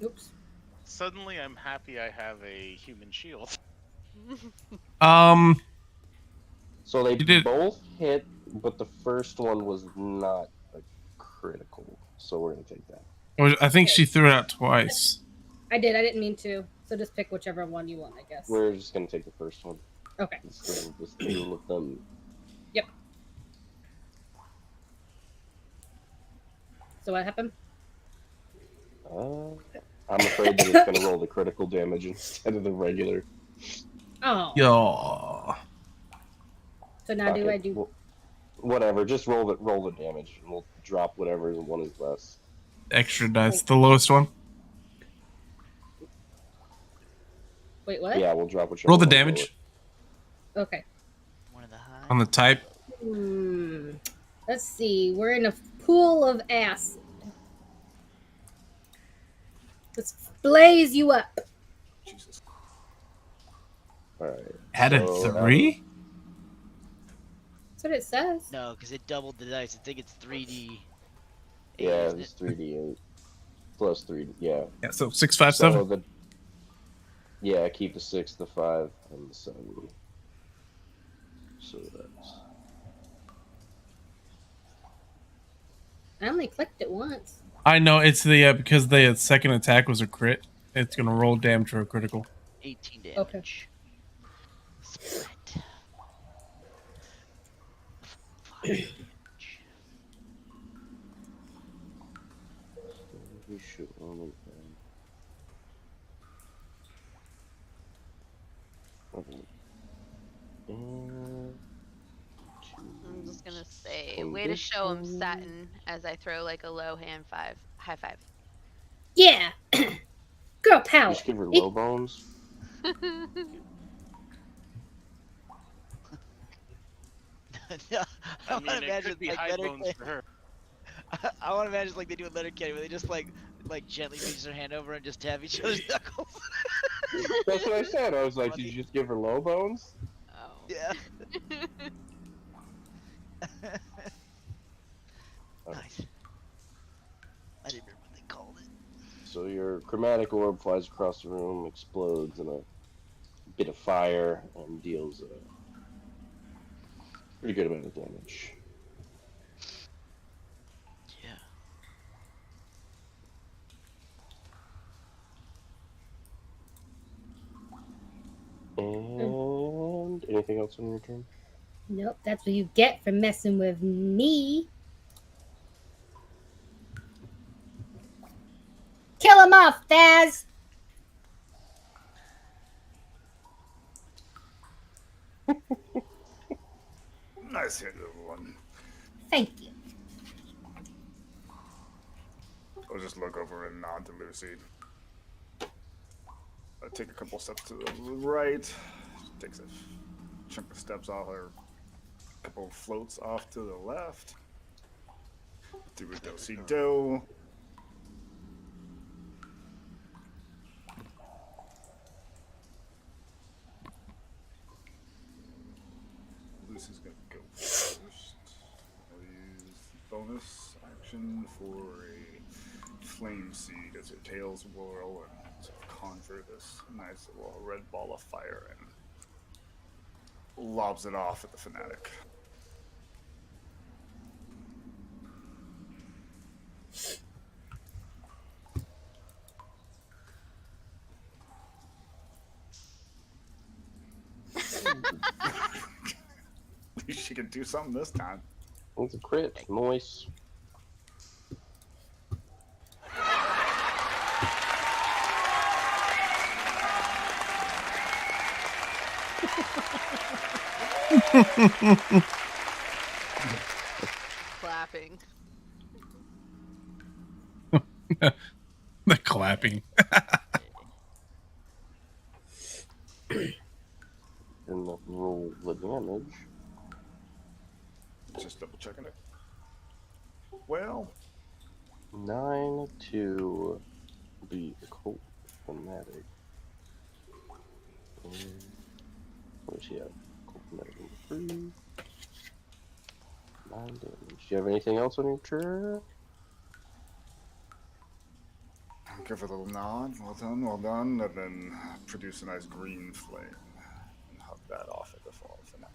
Oops. Suddenly, I'm happy I have a human shield. so they You did- both hit, but the first one was not a critical. So we're gonna take that. I think she threw it out twice. I did. I didn't mean to. So just pick whichever one you want, I guess. We're just gonna take the first one. Okay. Just deal with them. Yep. So what happened? I'm afraid that it's gonna roll the critical damage instead of the regular. Oh. Yo. So now do Okay, I do? whatever. Just roll the damage, and we'll drop whatever one is less. extra dice, the lowest one. Wait, what? Yeah, we'll drop whichever Roll the one's damage Okay. One of the high. on the type. Let's see. We're in a pool of acid. Let's blaze you up. Jesus. lowest. Alright. Added so 3? That's what it says. No, because it doubled the dice. I think it's 3D. Yeah, isn't it's it? 3d8 plus 3. Yeah. Yeah, so 6, 5, So 7. the yeah, keep the 6, the 5, and the 7. So that's I only clicked it once. I know it's the because the second attack was a crit. It's gonna roll damage for a critical. 18 damage. Okay. Split. 5 damage. we should only and I'm just gonna say, way to show him, Satin, as I throw like a low high five. Yeah. Girl power. Just give her low bones. No, I I want mean, to it imagine could be like high Leonard bones for her. I want to imagine like they do in Letterkenny, where they just like gently reach their hand over and just tap each other's knuckles. That's what I said. I was like, did you just give her low bones? Oh. Yeah. Nice. I didn't remember what they called it. So your chromatic orb flies across the room, explodes in a bit of fire, and deals a pretty good amount of damage. Yeah. And anything else on your turn? Nope, that's what you get for messing with me. Kill him off, Daz. Nice hit, little one. Thank you. I'll just look over and nod to Lucy. I take a couple steps to the right. Takes a chunk of steps off, or a couple floats off to the left. Do a do-si-do. Lucy's gonna go first. I'll use bonus action for a flame seed as her tails whirl and sort of conjure this nice little red ball of fire and lobs it off at the fanatic. At least she can do something this time. It's a crit. Noise. Clapping. The clapping. And roll the damage. Just double checking it. Well, 9 to the occult fanatic. Where's he at? Occult fanatic number 3. 9 damage. Do you have anything else on your turn? give her a little nod. Well done, well done. And then produce a nice green flame and hug that off at the fall fanatic.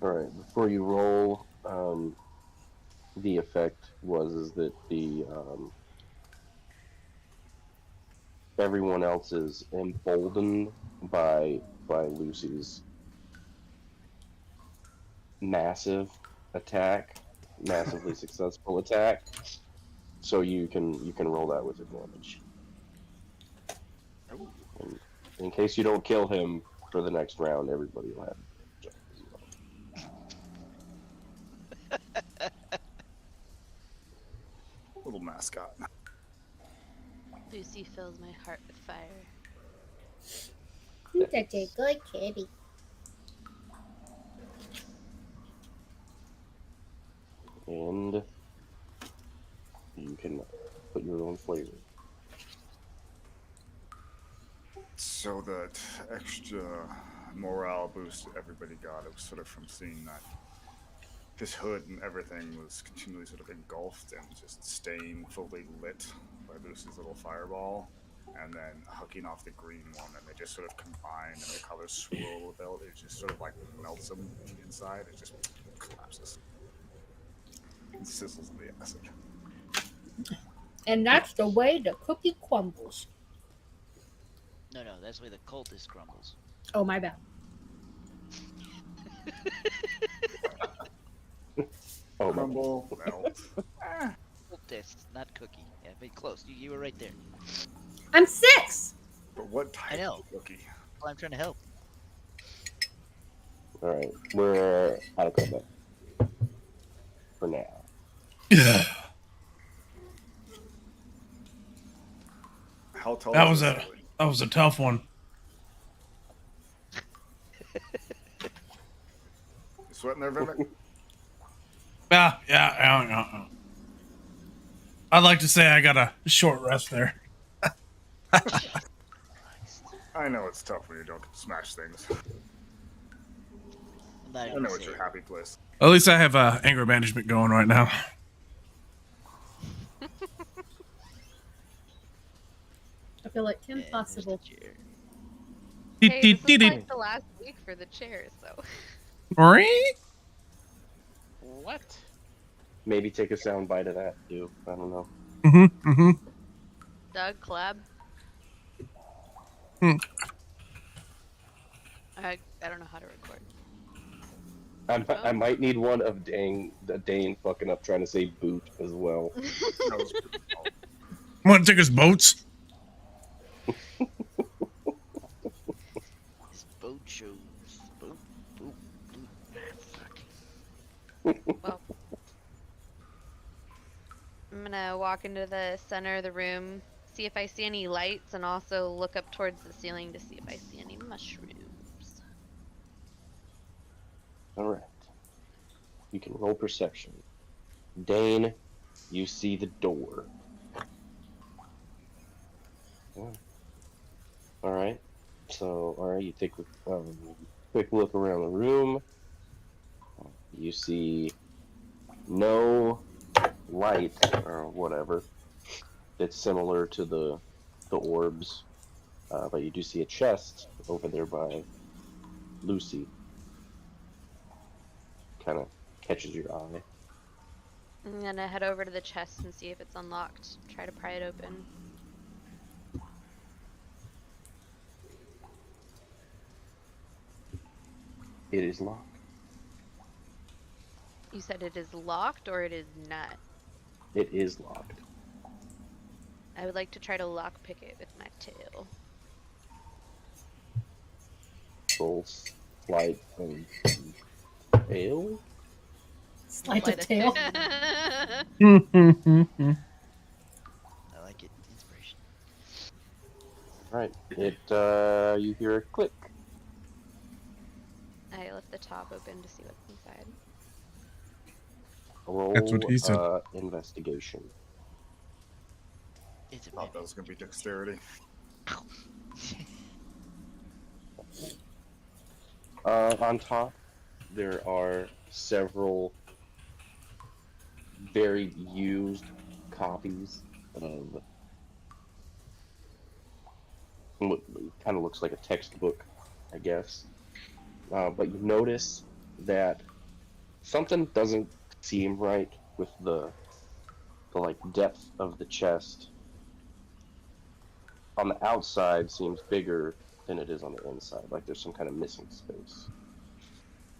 Alright, before you roll, the effect is that the everyone else is emboldened by Lucy's massive attack, massively successful attack. So you can roll that with advantage. And in case you don't kill him for the next round, everybody will have advantage as well. little mascot. Lucy fills my heart with fire. You're such a good kitty. And you can put your own flavor. So that extra morale boost that everybody got, it was sort of from seeing that his hood and everything was continually sort of engulfed and just staying fully lit by Lucy's little fireball, and then hooking off the green one, and they just sort of combine and the colors swirl a bit. It just sort of like melts them from the inside. It just collapses and sizzles in the acid. And that's the way the cookie crumbles. No, that's where the cultist crumbles. Oh, my bad. Oh, my. Crumble, melt. Cultist, not cookie. Yeah, but close. You were right there. I'm 6. But what type know. of cookie? Well, I'm trying to help. All right, we're out of combat for now. Yeah. How tall That is was this a really? that was a tough one. You sweating there, Vivek? Yeah. I'd like to say I got a short rest there. I know it's tough when you don't smash things. I'm not I even know gonna it's say your it. happy place. At least I have anger management going right now. I feel like Yeah, there's the impossible. chair. Hey, this is like the last week for the chair, so. What? Maybe take a sound bite of that too. I don't know. Doug, collab. I don't know how to record. I might need one of Dane fucking up trying to say boot as well. Want to take us boats? This boat shows. Boat. Fuck. Well, I'm gonna walk into the center of the room, see if I see any lights, and also look up towards the ceiling to see if I see any mushrooms. Alright. You can roll perception. Dane, you see the door. Alright. So, alright, you take a quick look around the room. You see no light or whatever that's similar to the orbs. But you do see a chest over there by Lucy. Kind of catches your eye. I'm gonna head over to the chest and see if it's unlocked. Try to pry it open. It is locked. You said it is locked or it is not? It is locked. I would like to try to lockpick it with my tail. Roll slide and tail. Slide the tail. I like it. Inspiration. Right. It you hear a click. I lift the top open to see what's inside. Roll That's what he said. Investigation. It's a Thought that was gonna be dexterity. On top, there are several very used copies of what kind of looks like a textbook, I guess. But you notice that something doesn't seem right with the like depth of the chest. On the outside seems bigger than it is on the inside, like there's some kind of missing space.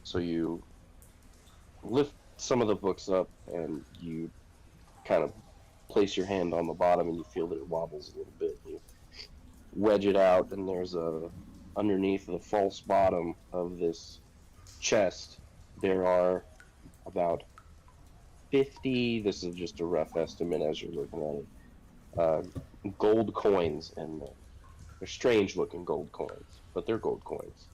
So you lift some of the books up and you kind of place your hand on the bottom and you feel that it wobbles a little bit. You wedge it out and there's underneath the false bottom of this chest there are about 50. This is just a rough estimate as you're looking at it. Gold coins in there. They're strange looking gold coins, but they're gold coins.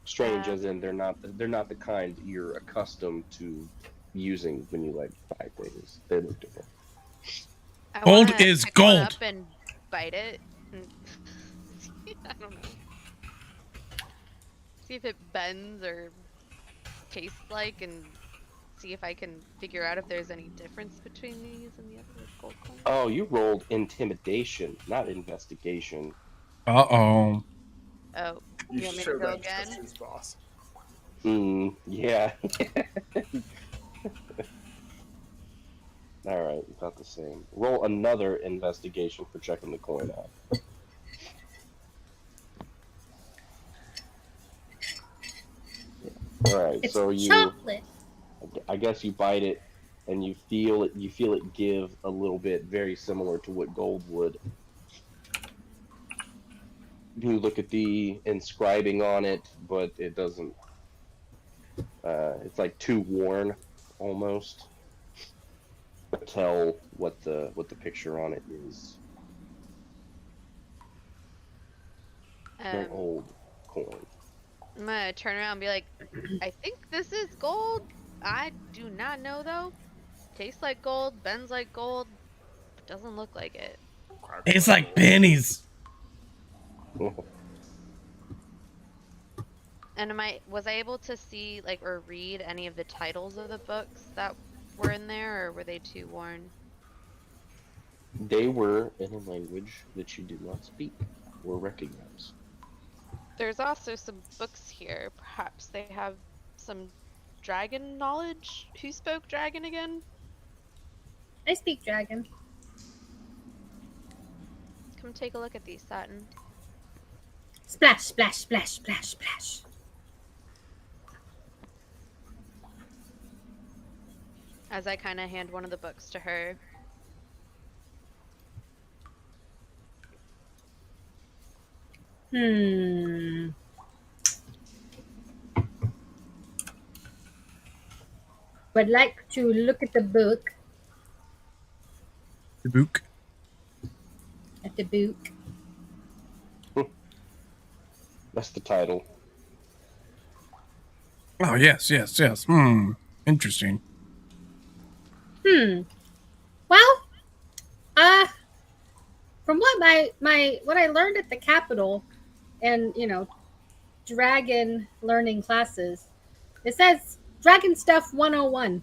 Strange as in they're not the kind you're accustomed to using when you like buy things. They look different. I Gold wanna is pick one gold. up and bite it. And I don't know. See if it bends or tastes like, and see if I can figure out if there's any difference between these and the other gold coins. Oh, you rolled intimidation, not investigation. Uh-oh. Oh, You you want me show to go that again? to his boss. Yeah. All right, about the same. Roll another investigation for checking the coin out. Yeah. All right, It's so you, chocolate. I guess you bite it, and you feel it. You feel it give a little bit, very similar to what gold would. You look at the inscribing on it, but it doesn't. It's like too worn, almost. Tell what the picture on it is. Very old coin. I'm gonna turn around and be like, I think this is gold. I do not know though. Tastes like gold, bends like gold, but doesn't look like it. It's like pennies. And was I able to see like or read any of the titles of the books that were in there, or were they too worn? They were in a language that you do not speak or recognize. There's also some books here. Perhaps they have some dragon knowledge. Who spoke dragon again? I speak dragon. Come take a look at these, Satin. Splash, splash, splash, splash, splash. As I kind of hand one of the books to her. Would like to look at the book. The book. At the book. That's the title. Oh, yes. Interesting. Well, from what what I learned at the Capitol, and dragon learning classes, it says Dragon Stuff 101.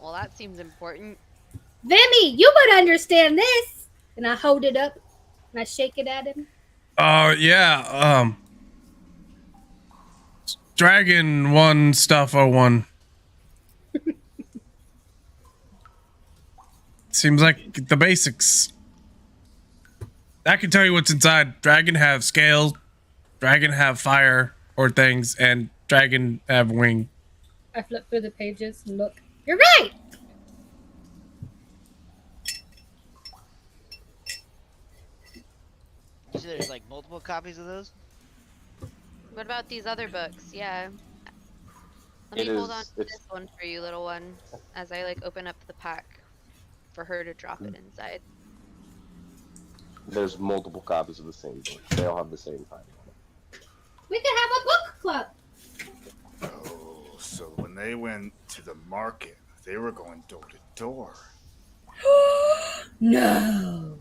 Well, that seems important. Vimy, you would understand this. And I hold it up and I shake it at him. Oh, yeah. Dragon 1 stuff 01. Seems like the basics. I can tell you what's inside. Dragon have scales, dragon have fire or things, and dragon have wing. I flip through the pages and look. You're right. You said there's like multiple copies of those? What about these other books? Yeah. Let me hold on to this one for you, little one, as I like open up the pack for her to drop it inside. There's multiple copies of the same book. They all have the same title. We could have a book club. Oh, so when they went to the market, they were going door to door. No.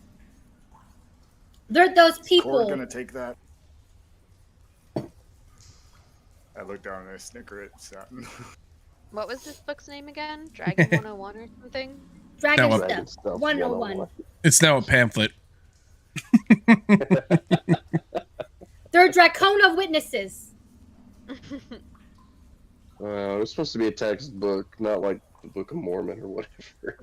They're those people. Corey gonna take that? I look down and I snicker at Satin. What was this book's name again? Dragon 101 or something? Dragon No, Stuff 101. It's now a pamphlet. They're Dracona witnesses. It was supposed to be a textbook, not like the Book of Mormon or whatever.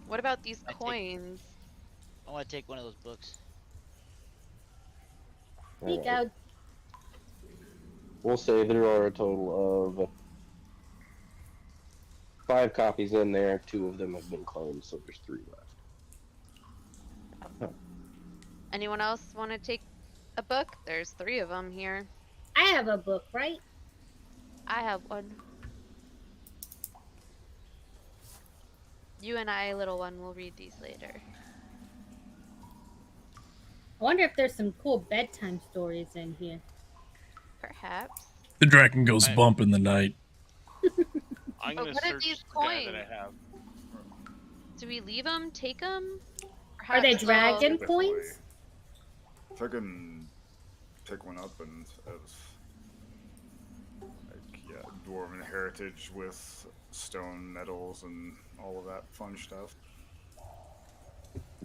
What about these coins? I want to take one of those books. There you go. We'll say there are a total of 5 copies in there. 2 of them have been claimed, so there's 3 left. Anyone else want to take a book? There's 3 of them here. I have a book, right? I have one. You and I, little one, will read these later. I wonder if there's some cool bedtime stories in here. Perhaps. The dragon goes I- bump in the night. I'm But gonna what are search these the guy that coins? I have. Do we leave them? Take them? Are they dragon Definitely. coins? If I can pick one up and as dwarven heritage with stone medals and all of that fun stuff.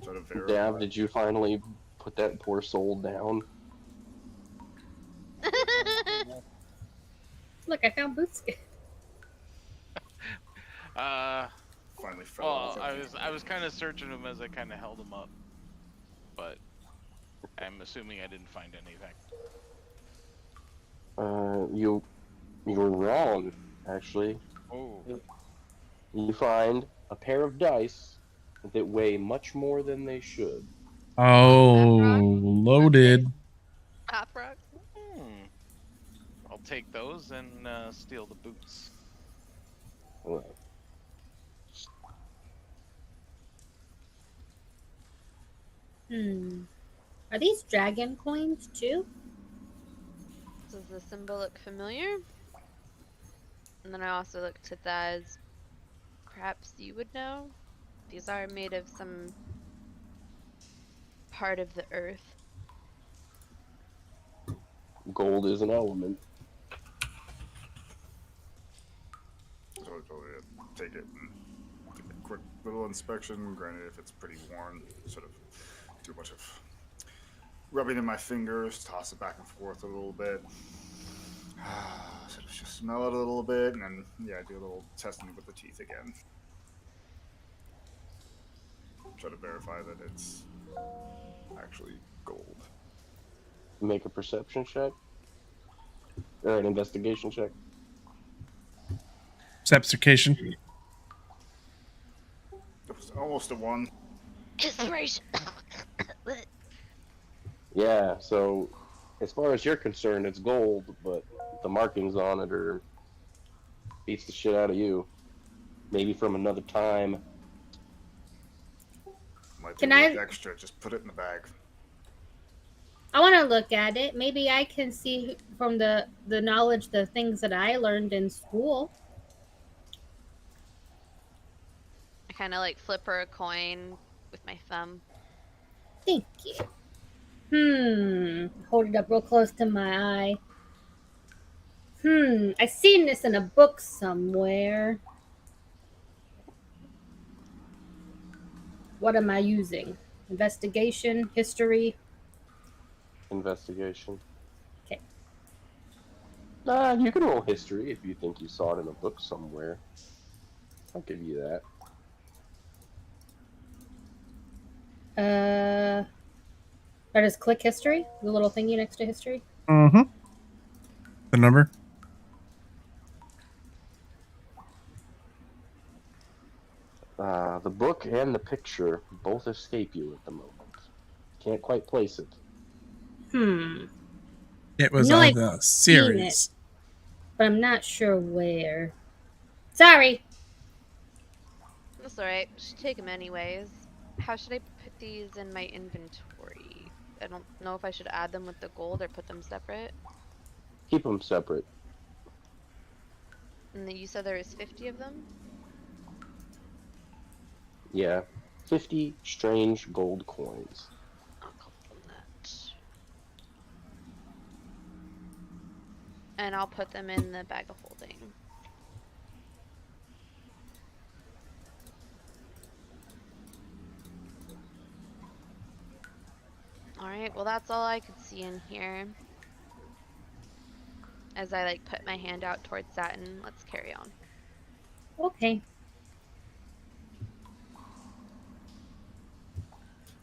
Try to verify. Dav, did you finally put that poor soul down? Look, I found bootskin. Finally fell Well, off. I was kind of searching him as I kind of held him up, but I'm assuming I didn't find anything. You're wrong, actually. Oh. You find a pair of dice that weigh much more than they should. Oh, loaded. Math rock? I'll take those and steal the boots. Right. Are these dragon coins too? Does the symbol look familiar? And then I also looked to Thaz. Perhaps you would know? These are made of some part of the earth. Gold is an element. So I told you to take it and take a quick little inspection. Granted, if it's pretty worn, sort of do a bunch of rubbing in my fingers, toss it back and forth a little bit. Sort of just smell it a little bit, and then do a little testing with the teeth again. Try to verify that it's actually gold. Make a perception check. Or an investigation check. Sepsication. It was almost a 1. Inspiration. Yeah, so as far as you're concerned, it's gold, but the markings on it are beats the shit out of you. Maybe from another time. Might be Can worth I- extra. Just put it in the bag. I want to look at it. Maybe I can see from the knowledge, the things that I learned in school. I kind of like flip her a coin with my thumb. Thank you. Hold it up real close to my eye. I seen this in a book somewhere. What am I using? Investigation, history. Investigation. Okay. You can roll history if you think you saw it in a book somewhere. I'll give you that. Or just click history, the little thingy next to history. Mm-hmm. The number. The book and the picture both escape you at the moment. Can't quite place it. It was No, on I've the seen series. But I'm not sure where. Sorry. That's alright. Just take them anyways. How should I put these in my inventory? I don't know if I should add them with the gold or put them separate. Keep them separate. And then you said there was 50 of them? Yeah. 50 strange gold coins. I'll call them that. And I'll put them in the bag of holding. Alright, well that's all I could see in here. As I like put my hand out towards Satin, let's carry on. Okay.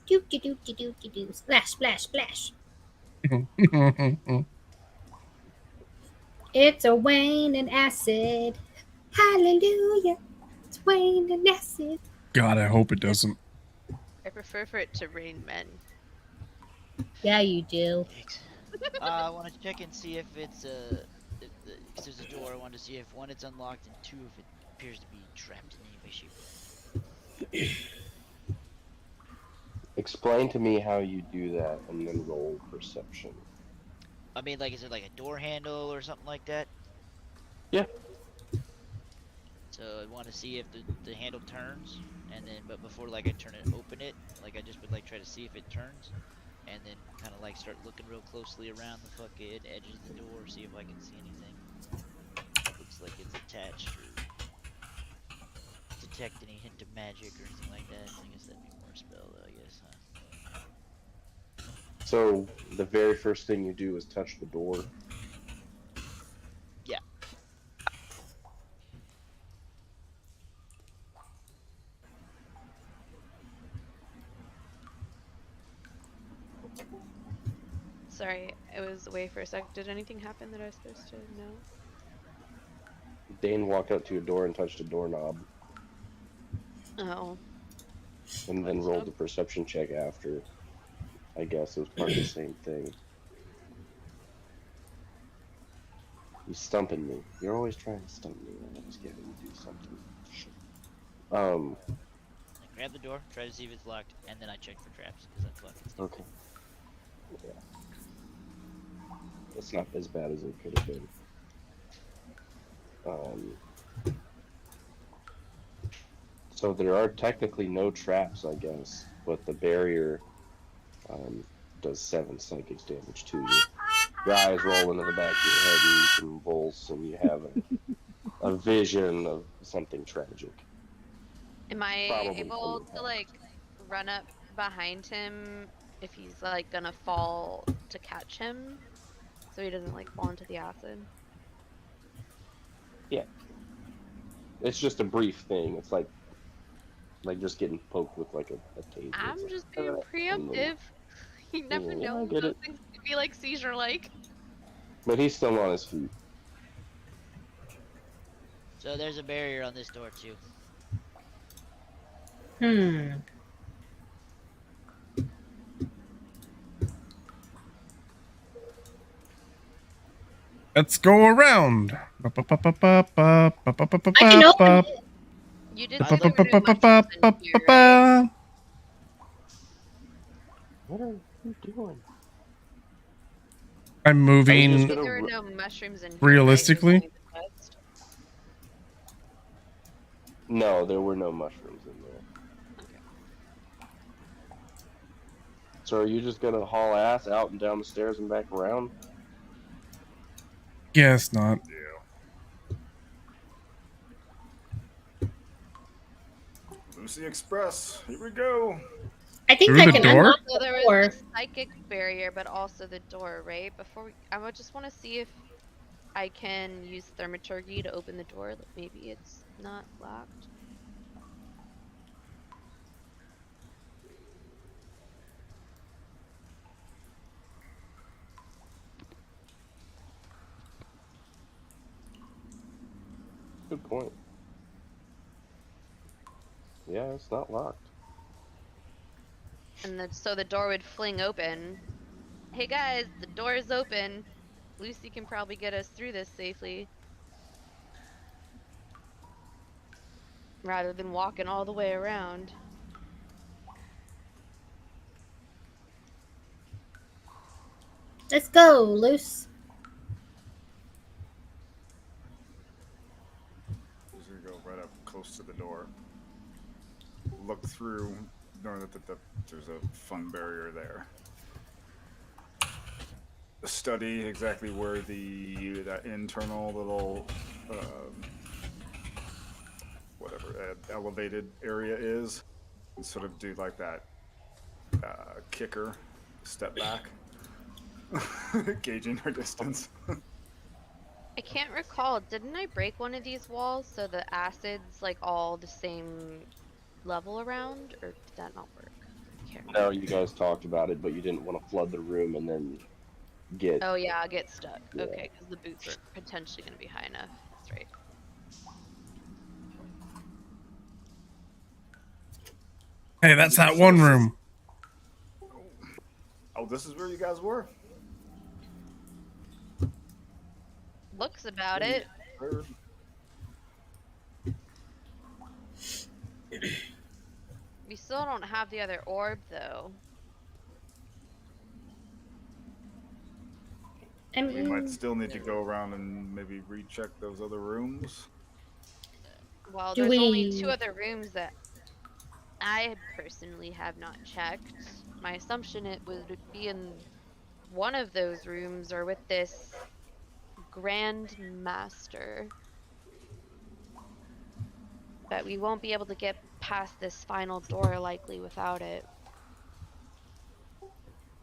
Do do do do do do do. Splash splash splash. It's a Wayne and acid. Hallelujah. It's Wayne and acid. God, I hope it doesn't. I prefer for it to rain men. Yeah, you do. Thanks. I want to check and see if it's because there's a door. I want to see if one, it's unlocked, and two, if it appears to be trapped in any way, shape, or form. Explain to me how you do that, and then roll perception. I mean, like, is it like a door handle or something like that? Yeah. So I want to see if the handle turns, and then but before like I turn it, open it, like I just would like try to see if it turns, and then kind of like start looking real closely around the fucking edges of the door, see if I can see anything that looks like it's attached or detect any hint of magic or anything like that. I guess that'd be more a spell, though, I guess, huh? So the very first thing you do is touch the door. Yeah. Sorry, I was away for a sec. Did anything happen that I was supposed to know? Dane walked up to a door and touched a doorknob, Oh. and then What's rolled up? the perception check after. I guess it was part of the same thing. He's stumping me. You're always trying to stump me. I always get when you do something. I grab the door, try to see if it's locked, and then I check for traps because I'm fucking stupid. Okay. Yeah. It's not as bad as it could have been. So there are technically no traps, I guess, but the barrier does 7 psychic damage to you. Your eyes roll into the back of your head, and you convulse, and you have a vision of something tragic. Am I Probably able from your to past. like run up behind him if he's like gonna fall to catch him so he doesn't like fall into the acid? Yeah, it's just a brief thing. It's like just getting poked with like a taser. I'm It's like, just being and then, preemptive. You never yeah, know. I get Those it. things could be like seizure like. But he's still on his feet. So there's a barrier on this door too. Hmm. Let's go around. I can open it. You did say there were no mushrooms in here, right? What are you doing? I'm Are you just moving There gonna were no mushrooms in here, realistically. right? It was only the dust. No, there were no mushrooms in there. Okay. So are you just gonna haul ass out and down the stairs and back around? Guess not. Yeah. Lucy Express. Here we go. I think Through I the can door? unlock So the there door. was the psychic barrier, but also the door, right? Before I would just want to see if I can use thaumaturgy to open the door. Like maybe it's not locked. Good point. Yeah, it's not locked. And then so the door would fling open. Hey guys, the door is open. Lucy can probably get us through this safely. Rather than walking all the way around. Let's go, Luce. Just gonna go right up close to the door. Look through, knowing that there's a fun barrier there. Study exactly where that internal little whatever elevated area is, and sort of do like that kicker step back, gauging her distance. I can't recall. Didn't I break one of these walls so the acid's like all the same level around, or did that not work? I can't No, remember. you guys talked about it, but you didn't want to flood the room and then get. Oh yeah, I'll get stuck. Yeah. Okay, because the boots are potentially going to be high enough. That's right. Hey, that's that one room. I Oh, this is where you guys were? Looks about it. Heard. We still don't have the other orb, though. I We might mean, still need to go around and maybe recheck those other rooms. Well, Do there's only 2 we- other rooms that I personally have not checked. My assumption it would be in one of those rooms or with this Grand Master. But we won't be able to get past this final door likely without it.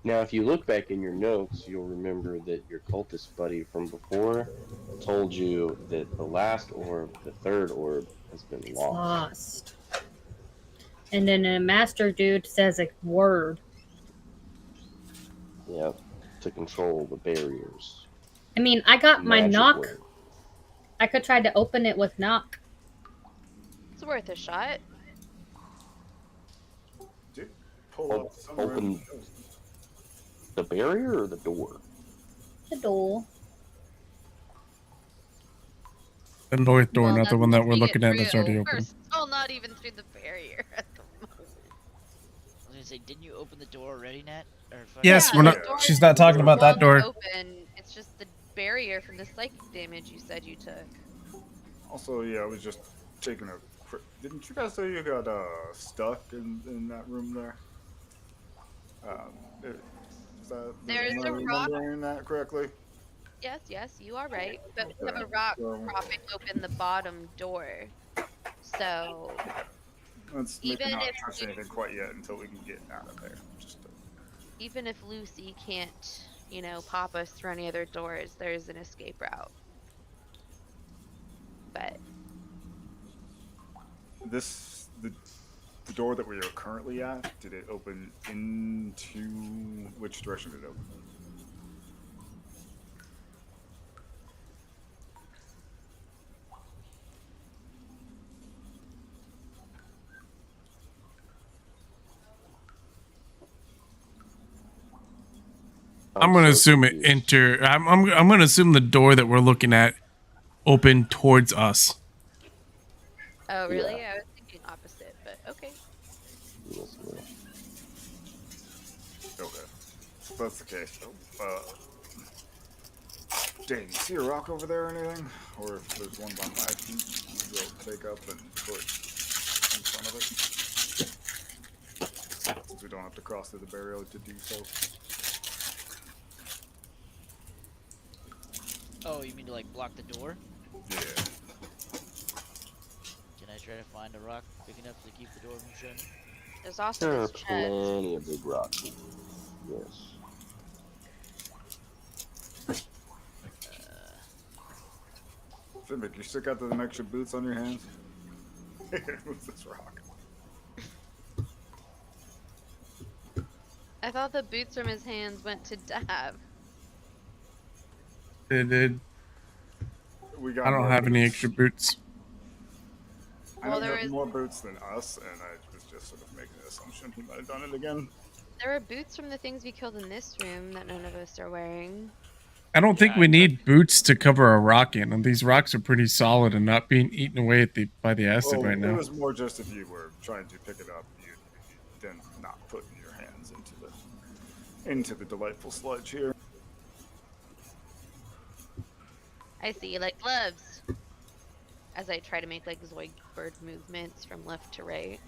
Now, if you look back in your notes, you'll remember that your cultist buddy from before told you that the last orb, the third orb, has been it's lost. lost. And then a master dude says a word. Yep, to control the barriers. I mean, I got my Magic knock. word. I could try to open it with knock. It's worth a shot. Did pull Op- up somewhere. in open the barrier or the door? The door. The north door, Well, not the one that we're nothing to looking get at that's already through. open. We're still not even through the barrier at the moment. I was gonna say, didn't you open the door already, Nat? Or fucking- Yes, Yeah, we're the not. door She's is not talking about that flung door. Open. It's just the barrier from the psychic damage you said you took. Also, yeah, I was just taking a quick. Didn't you guys say you got stuck in that room there? Is that, There's am I a rock. remembering that correctly? Yes, you are right. But we have Okay, a rock so- propping open the bottom door. So Let's maybe Even not if touch we- anything quite yet until we can get out of there. Just even if Lucy can't, pop us through any other doors, there's an escape route. But the door that we are currently at, did it open into which direction did it open? I'm gonna so assume it confused. I'm gonna assume the door that we're looking at opened towards us. oh really? Yeah. I was thinking opposite, but okay. Yes, well. Okay. If that's the case. Dang, you see a rock over there or anything? Or if there's one by my feet, we'll take up and put in front of it. Since we don't have to cross through the barrier to do so. Oh, you mean to like block the door? Yeah. Can I try to find a rock big enough to keep the door from shut? There's also There are this chest. plenty of big rocks. Yes. Fimmick, you still got the extra boots on your hands? What's this rock? I thought the boots from his hands went to Dav. I We got don't more have any boots. extra boots. I Well, know there you have is- more boots than us, and I was just sort of making an assumption he might have done it again. There are boots from the things we killed in this room that none of us are wearing. I don't think Yeah, we I need boots to cover a rock in, and these rocks are pretty solid and not being eaten away by the acid Well, right it now. was more just if you were trying to pick it up, you then not putting your hands into the delightful sludge here. I see, like gloves. As I try to make like Zoid bird movements from left to right.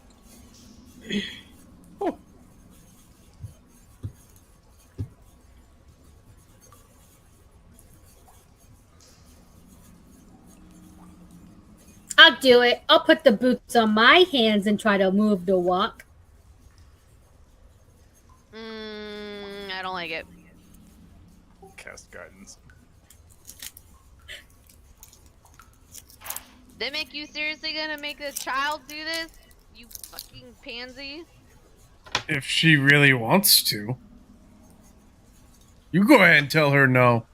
I'll do it. I'll put the boots on my hands and try to move the walk. I don't like it. Cast guidance. They make you seriously gonna make a child do this? You fucking pansy. If she really wants to. You go ahead and tell her no.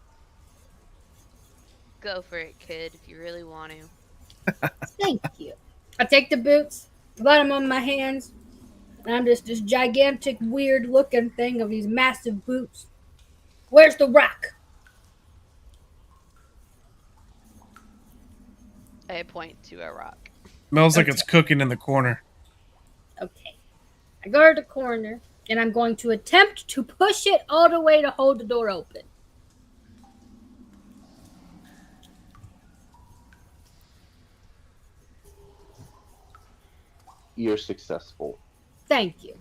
Go for it, kid, if you really want to. Thank you. I take the boots, put them on my hands, I'm just this gigantic, weird looking thing of these massive boots. Where's the rock? I point to a rock. Smells like Okay. it's cooking in the corner. Okay. I go to the corner and I'm going to attempt to push it all the way to hold the door open. You're successful. Thank you.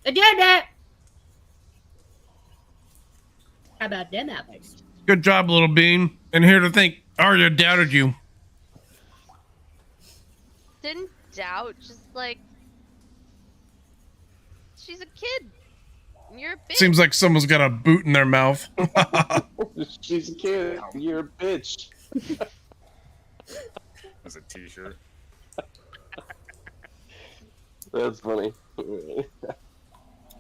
I did that. How about them apples? Good job, little bean. And here to think Arya doubted you. Didn't doubt, just like she's a kid. You're a bitch. Seems like someone's got a boot in their mouth. She's a kid. You're a bitch. As a t-shirt. That's funny.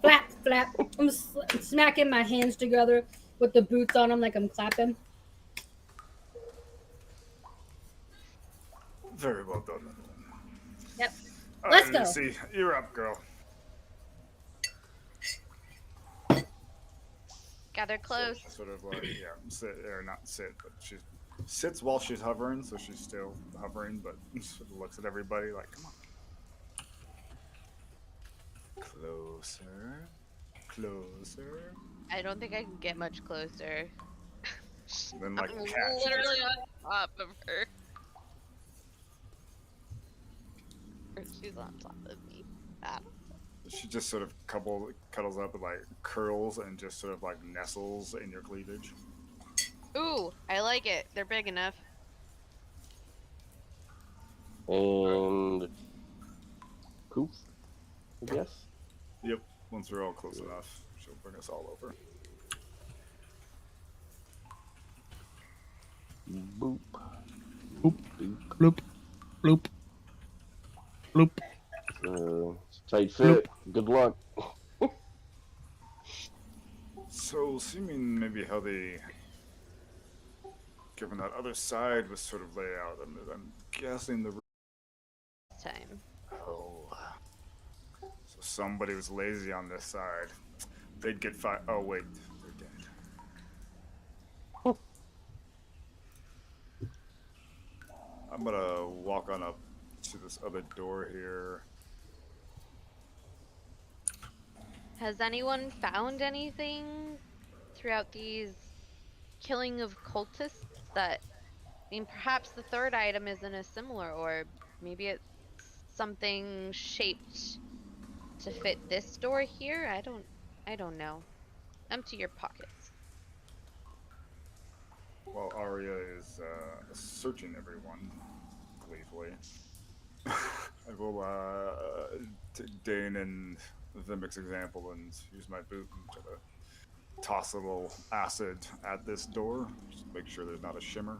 Flap, flap. I'm smacking my hands together with the boots on them like I'm clapping. Very well done. Yep. All Let's right, go. See, you're up, girl. Gather close. Sort of like, yeah, sit, or not sit, but she sits while she's hovering, so she's still hovering, but sort of looks at everybody like, come on. Closer. Closer. I don't think I can get much closer. Then, like, I'm cat. literally on top of her. Or she's on top of me. She just sort of cuddles up and, like, curls and just sort of, like, nestles in your cleavage. Ooh, I like it. They're big enough. And poof, I guess. Yep. Once we're all close enough, she'll bring us all over. Boop. Boop. Boop. Bloop. Bloop. Bloop. Tight fit. Good luck. So, seeming maybe how they, given that other side was sort of laid out, I'm guessing the Time. Oh. So somebody was lazy on this side. They'd get fired. Oh, wait. They're dead. I'm gonna walk on up to this other door here. Has anyone found anything throughout these killing of cultists that, I mean, perhaps the third item isn't a similar orb. Maybe it's something shaped to fit this door here? I don't know. Empty your pockets. While Arya is searching everyone gleefully, I will take Dane and Vimic's example and use my boot and try to toss a little acid at this door. Just make sure there's not a shimmer.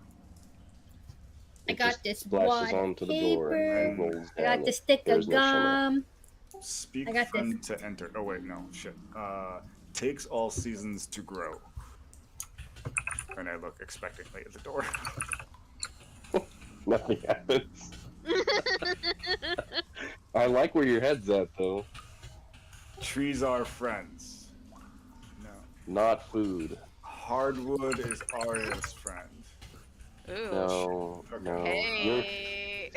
I got this splashes wad onto of the door and paper. rolls I down got it. the stick There's of no shimmer. gum. Speak I got friend to enter. Oh wait, no, shit. Takes all seasons to grow. And I look expectantly at the door. Nothing happens. I like where your head's at, though. Trees are friends. No. Not food. Hardwood is Arya's friend. Ooh. No, no. Hey.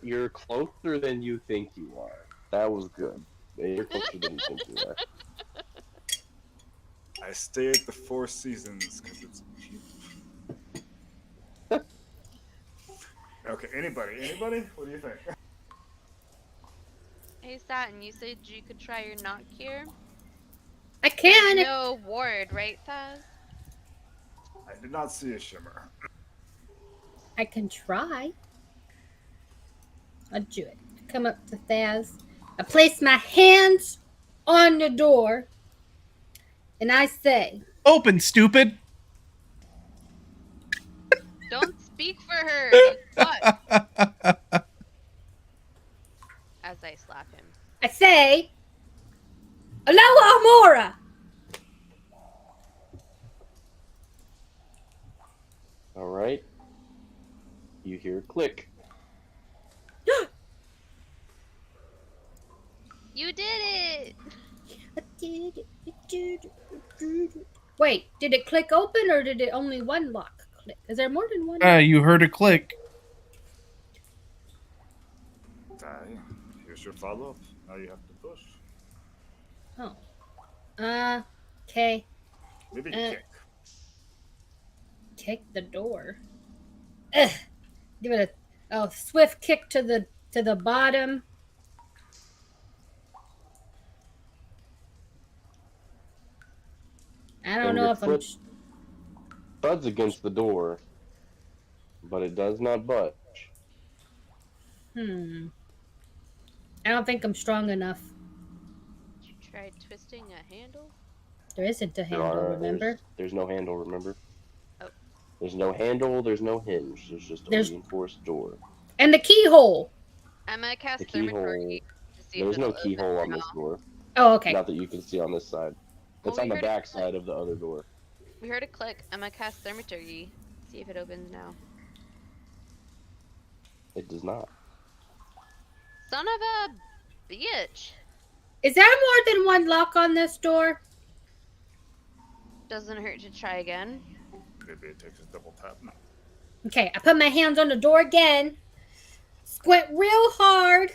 You're closer than you think you are. That was good. You're closer than you think you are. I stay at the Four Seasons because it's cheap. Okay, anybody? What do you think? Hey, Satin, you said you could try your knock here? I can. No ward, right, Thaz? I did not see a shimmer. I can try. I'll do it. Come up to Thaz. I place my hands on the door. And I say, Open, stupid. Don't speak for her, you fuck. As I slap him. I say, Aloha Amora. All right. you hear click. You did it! Wait, did it click open or did it only one lock click? Is there more than one? You heard a click. Aye, here's your follow up. Now you have to push. Oh. Okay. Maybe kick. Kick the door. Ugh. Give it a swift kick to the bottom. I don't And know your if foot thuds against the door, but it does not budge. I don't think I'm strong enough. Did you try twisting a handle? There isn't a handle, remember? There's no handle, remember? Oh. There's no handle, there's no hinge. There's just a reinforced door. And the keyhole. I'm gonna cast The keyhole. to see There's if no it'll keyhole open on this door. Oh, okay. Not that you can see on this side. Well, It's on the back side of the other door. We heard a click. I'm gonna cast Thaumaturgy. See if it opens now. It does not. Son of a bitch. Is there more than one lock on this door? Doesn't hurt to try again. Maybe it takes a double tap. Okay, I put my hands on the door again. Squint real hard.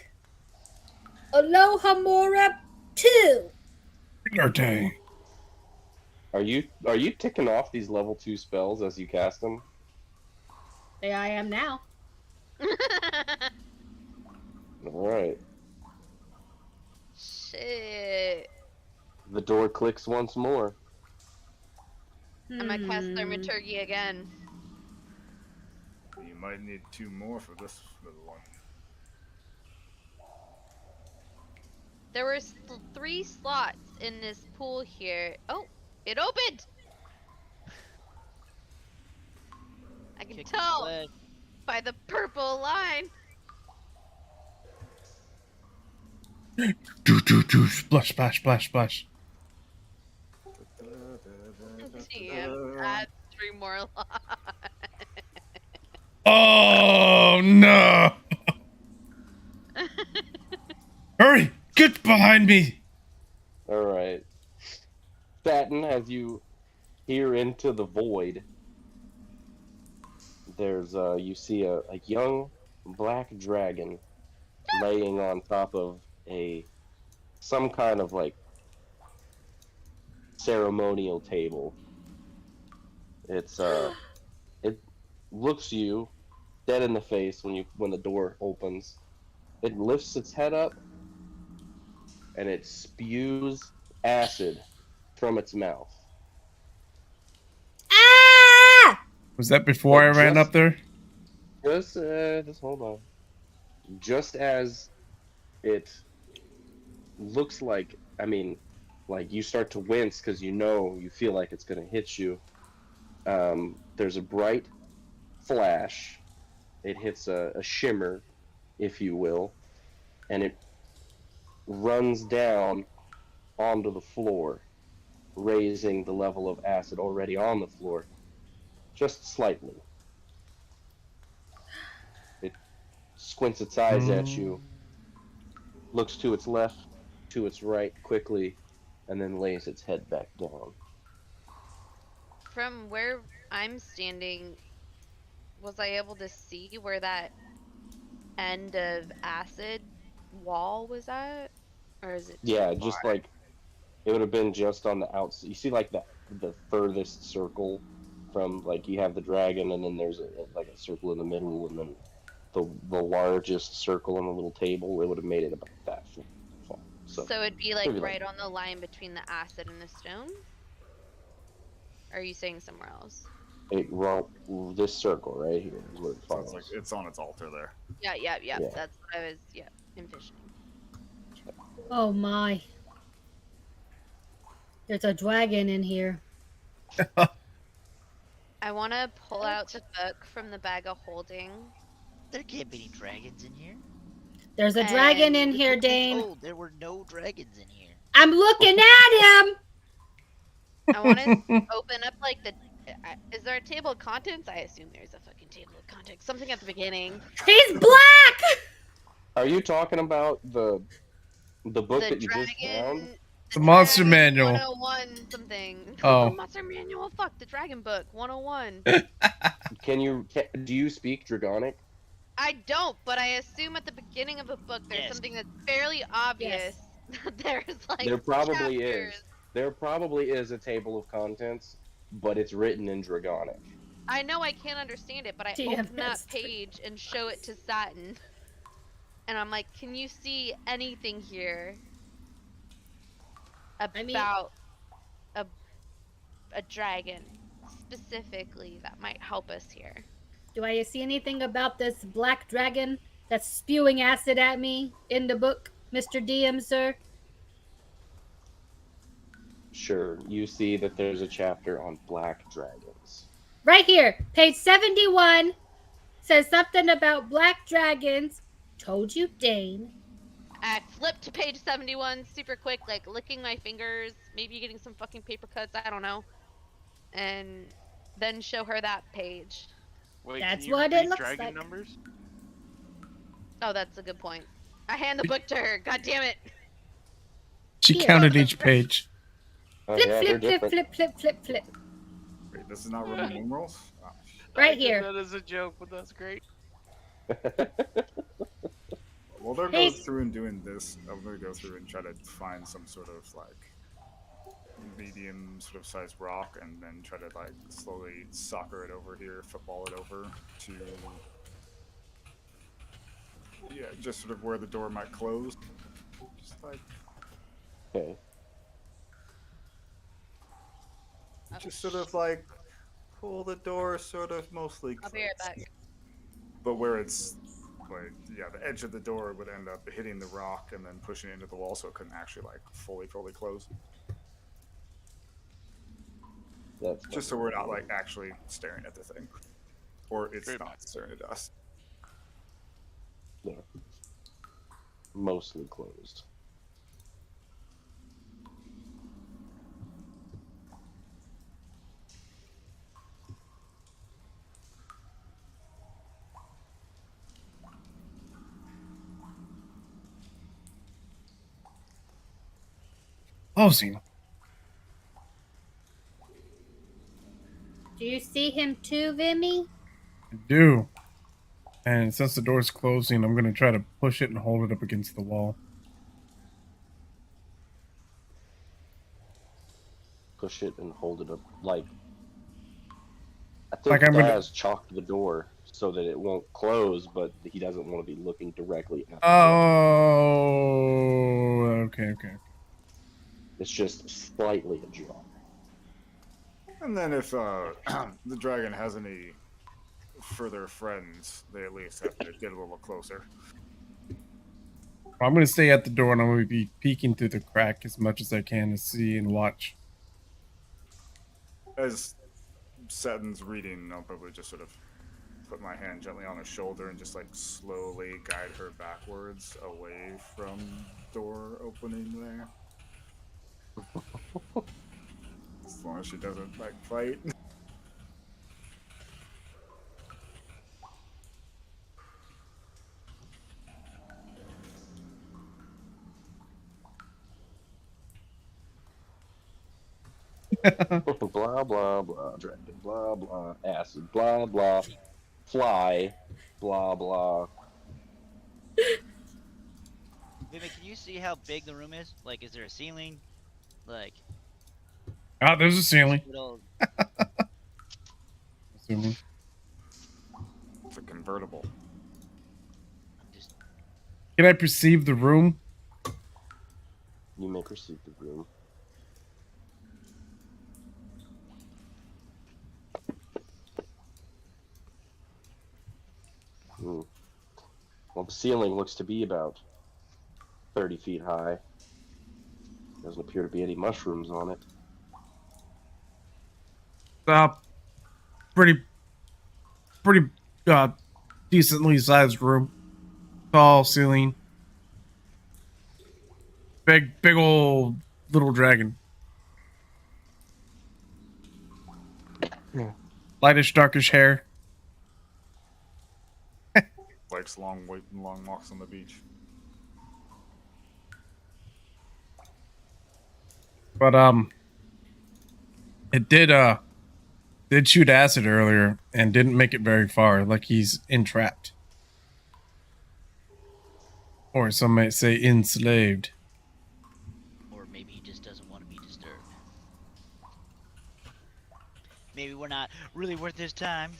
Aloha Mora 2. Are you ticking off these level 2 spells as you cast them? There I am now. Alright. Shit. The door clicks once more. I'm gonna cast Thaumaturgy again. You might need 2 more for this little one. There were 3 slots in this pool here. Oh, it opened! I can tell by the purple line. Do splash splash splash splash. Damn, add 3 more lines. Oh no! Hurry! Get behind me! Alright. Satin, as you peer into the void, there's you see a young black dragon laying on top of some kind of like ceremonial table. It looks you dead in the face when the door opens. It lifts its head up and it spews acid from its mouth. Ah! Was that before I ran up there? Just hold on. Just as it looks like, like you start to wince because you feel like it's going to hit you. There's a bright flash. It hits a shimmer, if you will, and it runs down onto the floor, raising the level of acid already on the floor just slightly. It squints its eyes at you, looks to its left, to its right quickly, and then lays its head back down. From where I'm standing, was I able to see where that end of acid wall was at? Or is it just like it would have been just on the outside. You see like the furthest circle from, like, you have the dragon and then there's a circle in the middle and then the largest circle on the little table. It would have made it about that far. So it'd be like right on the line between the acid and the stone? Or are you saying somewhere else? This circle right here is where it follows. Sounds like it's on its altar there. Yeah. That's what I was envisioning. Oh my. There's a dragon in here. I want to pull out the book from the bag of holding. There can't be any dragons in here. There's a dragon in here, Dane. Oh, there were no dragons in here. I'm looking at him. I want to open up like the Is there a table of contents? I assume there's a fucking table of contents. Something at the beginning. He's black. Are you talking about the book The that you just found? dragon. The monster Dragon manual. 101 something. Oh. The monster manual. Fuck the dragon book 101. Do you speak Dragonic? I don't, but I assume at the beginning of a book there's Yes. something that's fairly obvious. There's like There probably chapters. is. There probably is a table of contents, but it's written in Dragonic. I know I can't understand it, but I Damn, open that that's page and show it to Satin. And I'm like, can you see anything here about a dragon specifically that might help us here? Do I see anything about this black dragon that's spewing acid at me in the book, Mr. DM, sir? Sure, you see that there's a chapter on black dragons. Right here, page 71 says something about black dragons. Told you, Dane. I flipped to page 71 super quick, like licking my fingers, maybe getting some fucking paper cuts, I don't know. And then show her that page. Wait, That's can you what it repeat looks dragon like. numbers? Oh, that's a good point. I hand the book to her. God damn it. She Here. counted each page. Oh, Flip, yeah, they're flip, flip, different. flip, flip, flip, flip. Wait, this is not Roman numerals? Oh, Right I did here. that as a joke, but that's great. well, they're Hey. going through and doing this. I'm going to go through and try to find some sort of like medium sort of sized rock and then try to like slowly soccer it over here, football it over to just sort of where the door might close. Just like Okay. just sort of like pull the door sort of mostly I'll closed. be right back. But where it's like the edge of the door would end up hitting the rock and then pushing it into the wall so it couldn't actually like fully close. That's Just so we're not like actually staring at the thing. Or it's not staring at us. Yeah. Mostly closed. Closing. Do you see him too, Vimy? I do. And since the door's closing, I'm going to try to push it and hold it up against the wall. Push it and hold it up. Like, I think Like I'm gonna- Daz chalked the door so that it won't close, but he doesn't want to be looking directly at the door. Oh, okay. It's just slightly ajar. And then if the dragon has any further friends, they at least have to get a little closer. I'm going to stay at the door and I'm going to be peeking through the crack as much as I can to see and watch. As Satin's reading, I'll probably just sort of put my hand gently on her shoulder and just like slowly guide her backwards away from door opening there. As long as she doesn't like fight. Blah, blah, blah, dragon, blah, blah, acid, blah, blah, fly, blah, blah. Mimic, can you see how big the room is? Like, is there a ceiling? Like, Ah, there's a ceiling. little... Assuming. It's a convertible. Just... Can I perceive the room? You may perceive the room. Well, the ceiling looks to be about 30 feet high. Doesn't appear to be any mushrooms on it. Pretty decently sized room. Tall ceiling. Big old little dragon. lightish, darkish hair. Likes long walks on the beach. But it did shoot acid earlier and didn't make it very far. Like he's entrapped, or some might say enslaved. Or maybe he just doesn't want to be disturbed. Maybe we're not really worth his time.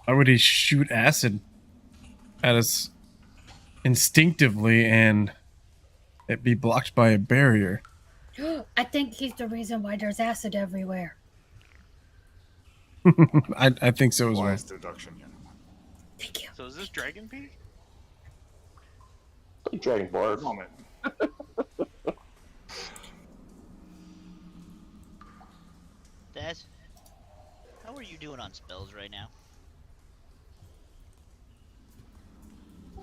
Why would he shoot acid at us instinctively and it be blocked by a barrier? I think he's the reason why there's acid everywhere. I think so as well. Wise deduction, gentlemen. Thank you. So is this Dragon Peak? Dragon Bars. Moment. Des, how are you doing on spells right now?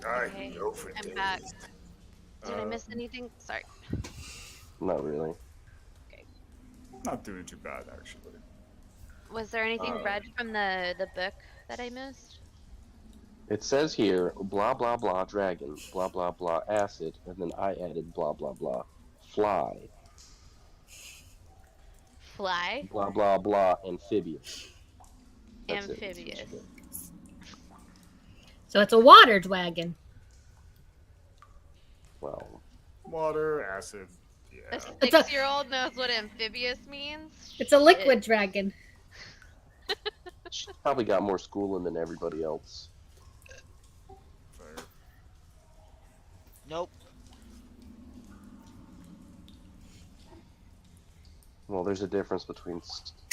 I Okay, know for I'm days. back. Did I miss anything? Sorry. Not really. Not doing too bad, actually. Was there anything read from the book that I missed? It says here, blah blah blah dragon, blah blah blah acid, and then I added blah blah blah fly, Fly? blah blah blah amphibious. That's it. Amphibious. So it's a water dragon. Well, Water, acid, A yeah. It's a- 6-year-old knows what amphibious means? It's a liquid dragon. she's probably got more schooling than everybody else. Fair. Nope. Well, there's a difference between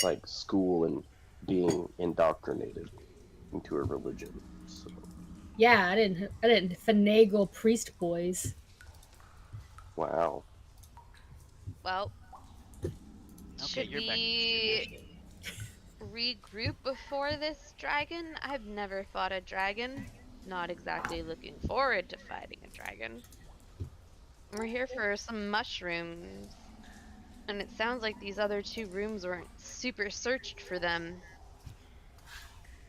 like school and being indoctrinated into a religion. So, Yeah, I didn't finagle priest boys. wow. Well, Okay, should you're back. we regroup before this dragon? I've never fought a dragon. Not exactly looking forward to fighting a dragon. We're here for some mushrooms. And it sounds like these other 2 rooms weren't super searched for them.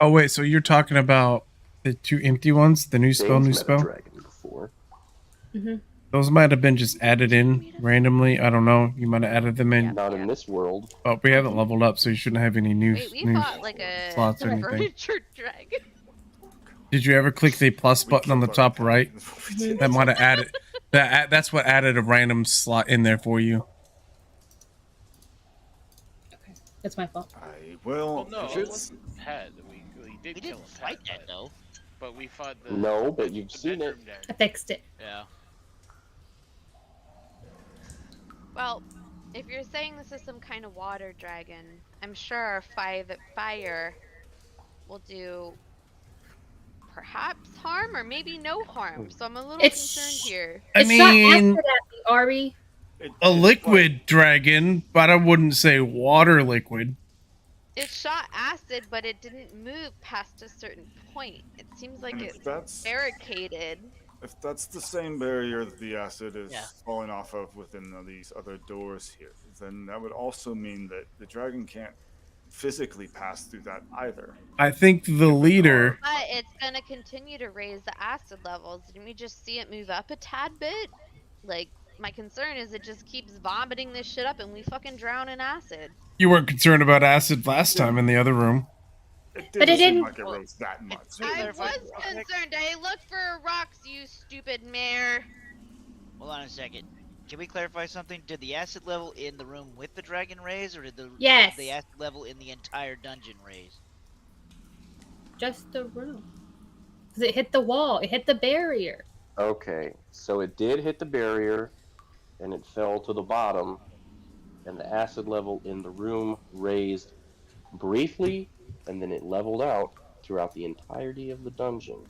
Oh wait, so you're talking about the 2 empty ones? The new spell, Dane's new met a spell? dragon before. Those might have been just added in randomly. I don't know. You might have added them in. Not in this world. But we haven't leveled up, so you shouldn't have any new, Wait, we new fought like a slots or anything. furniture dragon. Did you ever click the plus button on the top right? That might have added that's what added a random slot in there for you. That's my fault. I will. Well, no, if it it's, wasn't Pet. We did We kill didn't a fight pet, that though. but we fought the. No, but you've the seen it. bedroom I dragon. fixed it. Yeah. Well, if you're saying this is some kind of water dragon, I'm sure our fire will do perhaps harm or maybe no harm. So I'm a little It's- concerned here. I It shot mean, acid at me, Ari. a liquid dragon, but I wouldn't say water liquid. It shot acid, but it didn't move past a certain point. It seems like and it's if that's barricaded. if that's the same barrier that the acid is Yeah. falling off of within these other doors here, then that would also mean that the dragon can't physically pass through that either. I think the leader. But it's gonna continue to raise the acid levels. Didn't we just see it move up a tad bit? Like, my concern is it just keeps vomiting this shit up and we fucking drown in acid. You weren't concerned about acid last time in the other room. It But it didn't seem didn't- like it rose that much. I clarify was real quick? concerned. I looked for rocks, you stupid mare. Hold on a second. Can we clarify something? Did the acid level in the room with the dragon raise, or did the Yes. acid level in the entire dungeon raise? Just the room. Because it hit the wall. It hit the barrier. Okay, so it did hit the barrier, and it fell to the bottom, and the acid level in the room raised briefly, and then it leveled out throughout the entirety of the dungeon.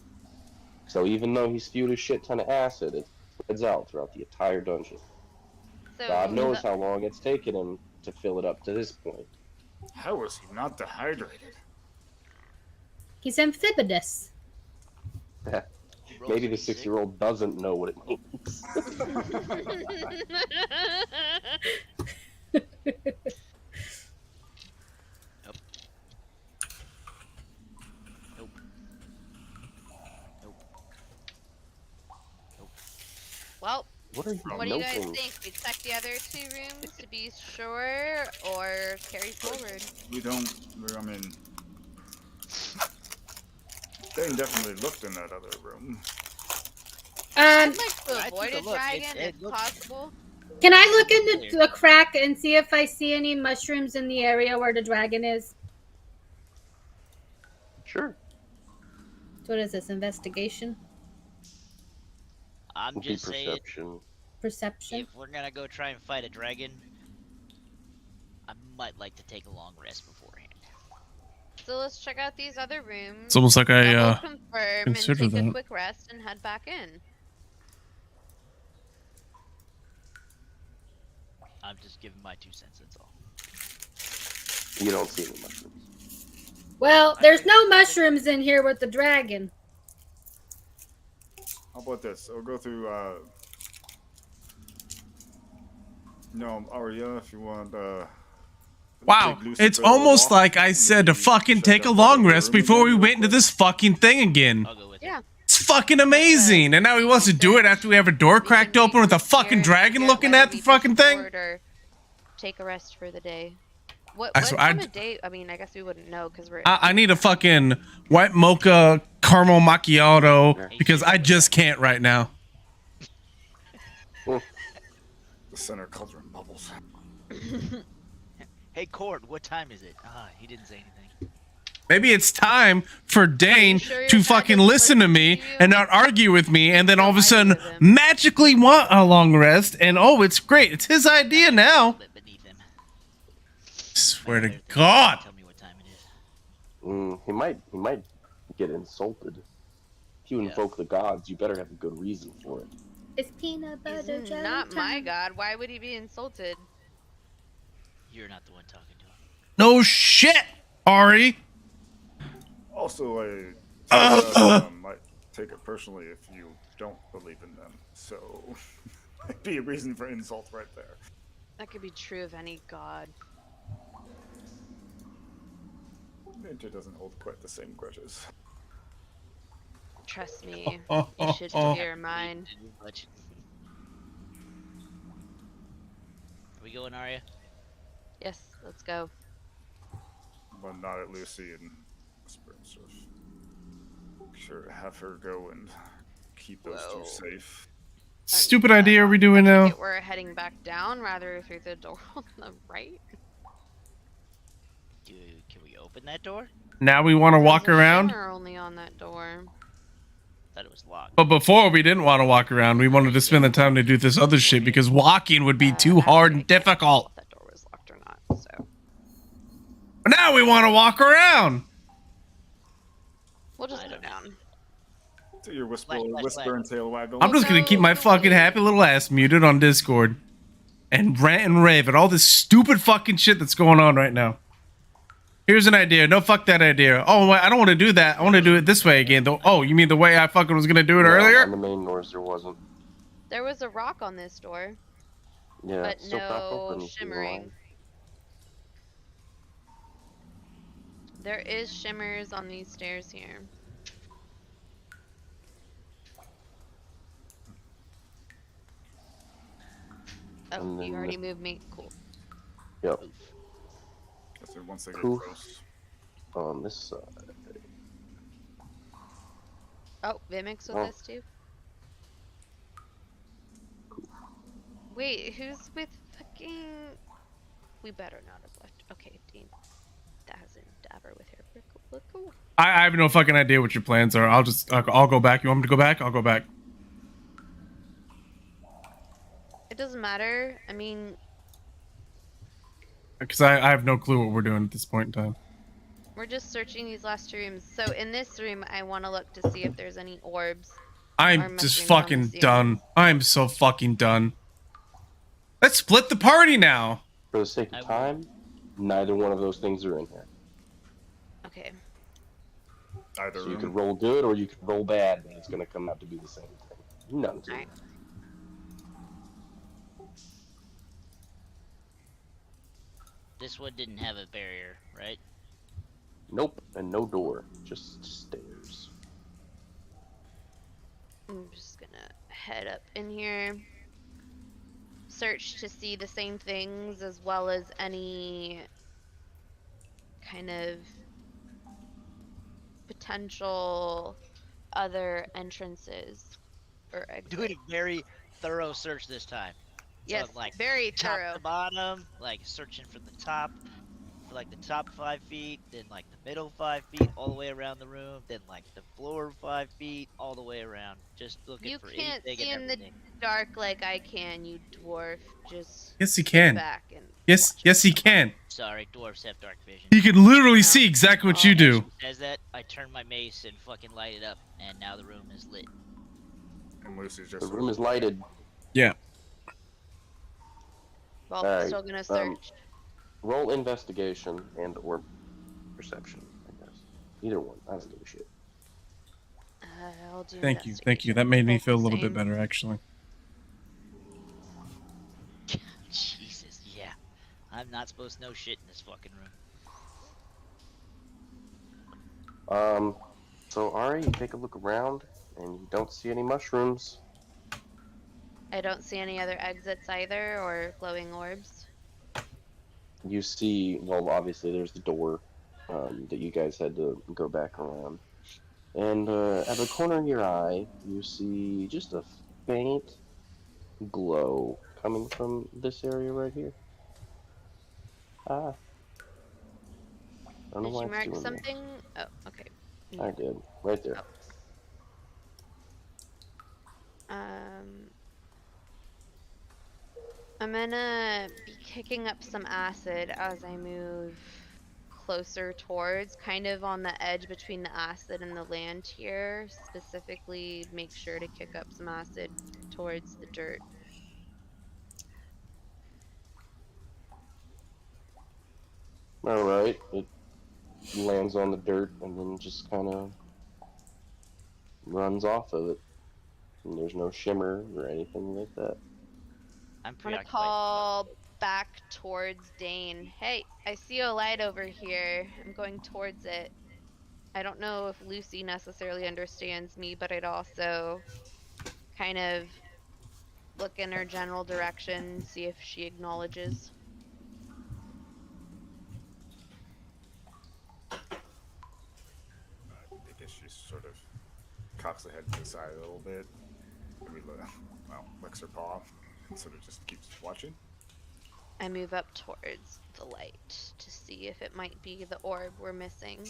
So even though he spewed a shit ton of acid, it spreads out throughout the entire dungeon. So God knows how long it's taken him to fill it up to this point. How was he not dehydrated? He's amphibious. Roll Maybe the 36. 6-year-old doesn't know what it means. Well, What are you what do you guys milking? think? We check the other 2 rooms to be sure, or carry forward? We don't. I mean, they definitely looked in that other room. I'd like to I avoid took a a look. dragon It if looks- possible. Can I look Clear. into the crack and see if I see any mushrooms in the area where the dragon is? Sure. So what is this, investigation? I'm Be just saying, perception. Perception? if we're gonna go try and fight a dragon, I might like to take a long rest beforehand. So let's check out these other rooms. It's almost like I double confirm and consider take a that. quick rest and head back in. I'm just giving my 2 cents. That's all. You don't see any mushrooms. Well, there's no mushrooms in here with the dragon. How about this? I'll go through. No, Aria, if you want. Wow, Big Lucy it's for a little almost walk, like I said to maybe fucking check take a out long that rest room before we again real went into quick. this fucking thing again. I'll go with Yeah. it. It's fucking amazing. And now he wants to do it after we have a door cracked open with a fucking dragon looking at the fucking thing? Or take a rest for the day. What I swear, time of day? I mean, I guess we wouldn't know because we're. I need a fucking white mocha caramel macchiato because I just can't right now. The center cauldron bubbles. Hey, Cord, what time is it? Ah, he didn't say anything. Maybe it's time for Dane sure your to dad fucking doesn't listen to listen me to you? and not argue with me and then all of a argue sudden with him. magically want a long rest and oh, it's great. It's his idea now. Bit beneath him. Swear to There's the- God. Tell me what time it is. He might get insulted. If you Yeah. invoke the gods, you better have a good reason for it. It's peanut butter He's jelly not my time. god. Why would he be insulted? You're not the one talking to him. No shit, Ari. Also, I might take it personally if you don't believe in them. So, it'd be a reason for insult right there. That could be true of any god. Nature doesn't hold quite the same grudges. Trust me, you should fear mine. Much. Are we going, Arya? Yes, let's go. But not at Lucy and whisper and stuff. Sure, have her go and keep those Whoa. two safe. Stupid idea are we doing now? We're heading back down rather through the door on the right. Can we open that door? Now we want to walk There's a around. shimmer only on that door. Thought it was locked. But before we didn't want to walk around. We wanted to spend the time to do this other shit because walking would be too hard and Actually, I can't tell difficult. if that door was locked or not. So But now we want to walk around. we'll just I go don't know. down. Do your whisper, Flash, flash, whisper flash. and tail waggle. I'm just gonna keep my fucking happy little ass muted on Discord and rant and rave at all this stupid fucking shit that's going on right now. Here's an idea. No, fuck that idea. Oh, I don't want to do that. I want to do it this way again. Though. Oh, you mean the way I fucking was gonna do it No, earlier? on the main doors there wasn't. There was a rock on this door, Yeah, but still cracked no open. shimmering. There is shimmers on these stairs here. Oh, And you then- already moved me. Cool. Yep. So once they get Poof. close. On this side. Oh, Vimix with Oh. us too? Wait, who's with fucking... We better not have left. Okay, Dean. That has an Dabber with her. We're cool. I have no fucking idea what your plans are. I'll go back. You want me to go back? I'll go back. It doesn't matter. I mean, Because I have no clue what we're doing at this point in time. we're just searching these last 2 rooms. So in this room, I want to look to see if there's any orbs. I'm just mushrooms on the fucking ceiling. done. I'm so fucking done. Let's split the party now. For the sake I of will. time, neither one of those things are in here. Okay. Either So you room. could roll good or you could roll bad, and it's gonna come out to be the same thing. None to Alright. This one didn't have a barrier, right? Nope, and no door, just stairs. I'm just gonna head up in here, search to see the same things as well as any kind of potential other entrances or Doing exits. a very thorough search this time. So Yes, I'm like very top thorough. to bottom, like searching from the top for like the top 5 feet, then like the middle 5 feet, all the way around the room, then like the floor 5 feet, all the way around, just looking You for can't anything see and in the everything. dark like I can, you dwarf. Just Yes, he sit can. back and Yes, watch yes, he can. Sorry, dwarves have dark vision. He can literally No. see exactly what Oh. you As do. she says that, I turn my mace and fucking light it up, and now the room is lit. And Lucy's The just room is lighted. Yeah. Well, All right. still gonna search. Roll investigation and or perception, I guess. Either one. I don't give a shit. I'll do Thank you. investigation. That made me Both feel a the little bit same. better, actually. Jesus, yeah. I'm not supposed to know shit in this fucking room. So Ari, you take a look around and you don't see any mushrooms. I don't see any other exits either or glowing orbs. You see, well, obviously there's the door that you guys had to go back around. And at the corner of your eye, you see just a faint glow coming from this area right here. Ah, I don't know Did why you it's mark doing this. something? Oh, okay. I did, right there. I'm gonna be kicking up some acid as I move closer towards, kind of on the edge between the acid and the land here. Specifically, make sure to kick up some acid towards the dirt. All right, it lands on the dirt and then just kind of runs off of it. And there's no shimmer or anything like that. I'm I'm gonna preoccupied. call back towards Dane. Hey, I see a light over here. I'm going towards it. I don't know if Lucy necessarily understands me, but I'd also kind of look in her general direction, see if she acknowledges. I guess she sort of cocks her head to the side a little bit. Maybe, licks her paw and sort of just keeps watching. I move up towards the light to see if it might be the orb we're missing.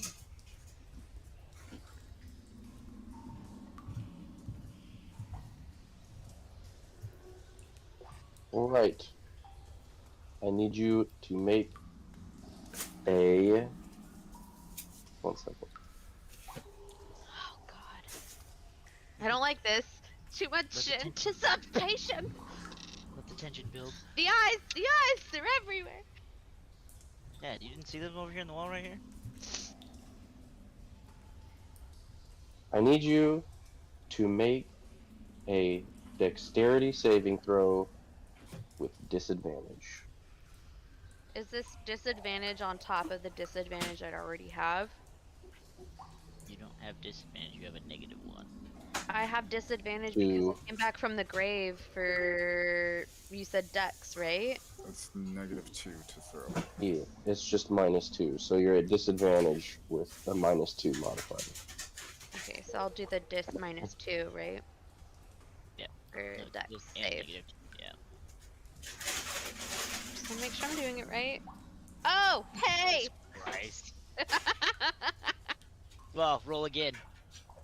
All right. I need you to make a. 1 second. Oh God, I don't like this. Too much anticipation. Let the tension build. The eyes, they're everywhere. Yeah, you didn't see them over here in the wall right here? I need you to make a dexterity saving throw with disadvantage. Is this disadvantage on top of the disadvantage I'd already have? You don't have disadvantage, you have a -1. I have disadvantage because I 2. came back from the grave for, you said dex, right? It's -2 to throw. Yeah, it's just -2, so you're at disadvantage with a -2 modifier. Okay, so I'll do the dis -2, right? Yeah. For No, dex and save. -2, yeah. Just wanna make sure I'm doing it right. Oh, hey! Christ. Well, roll again.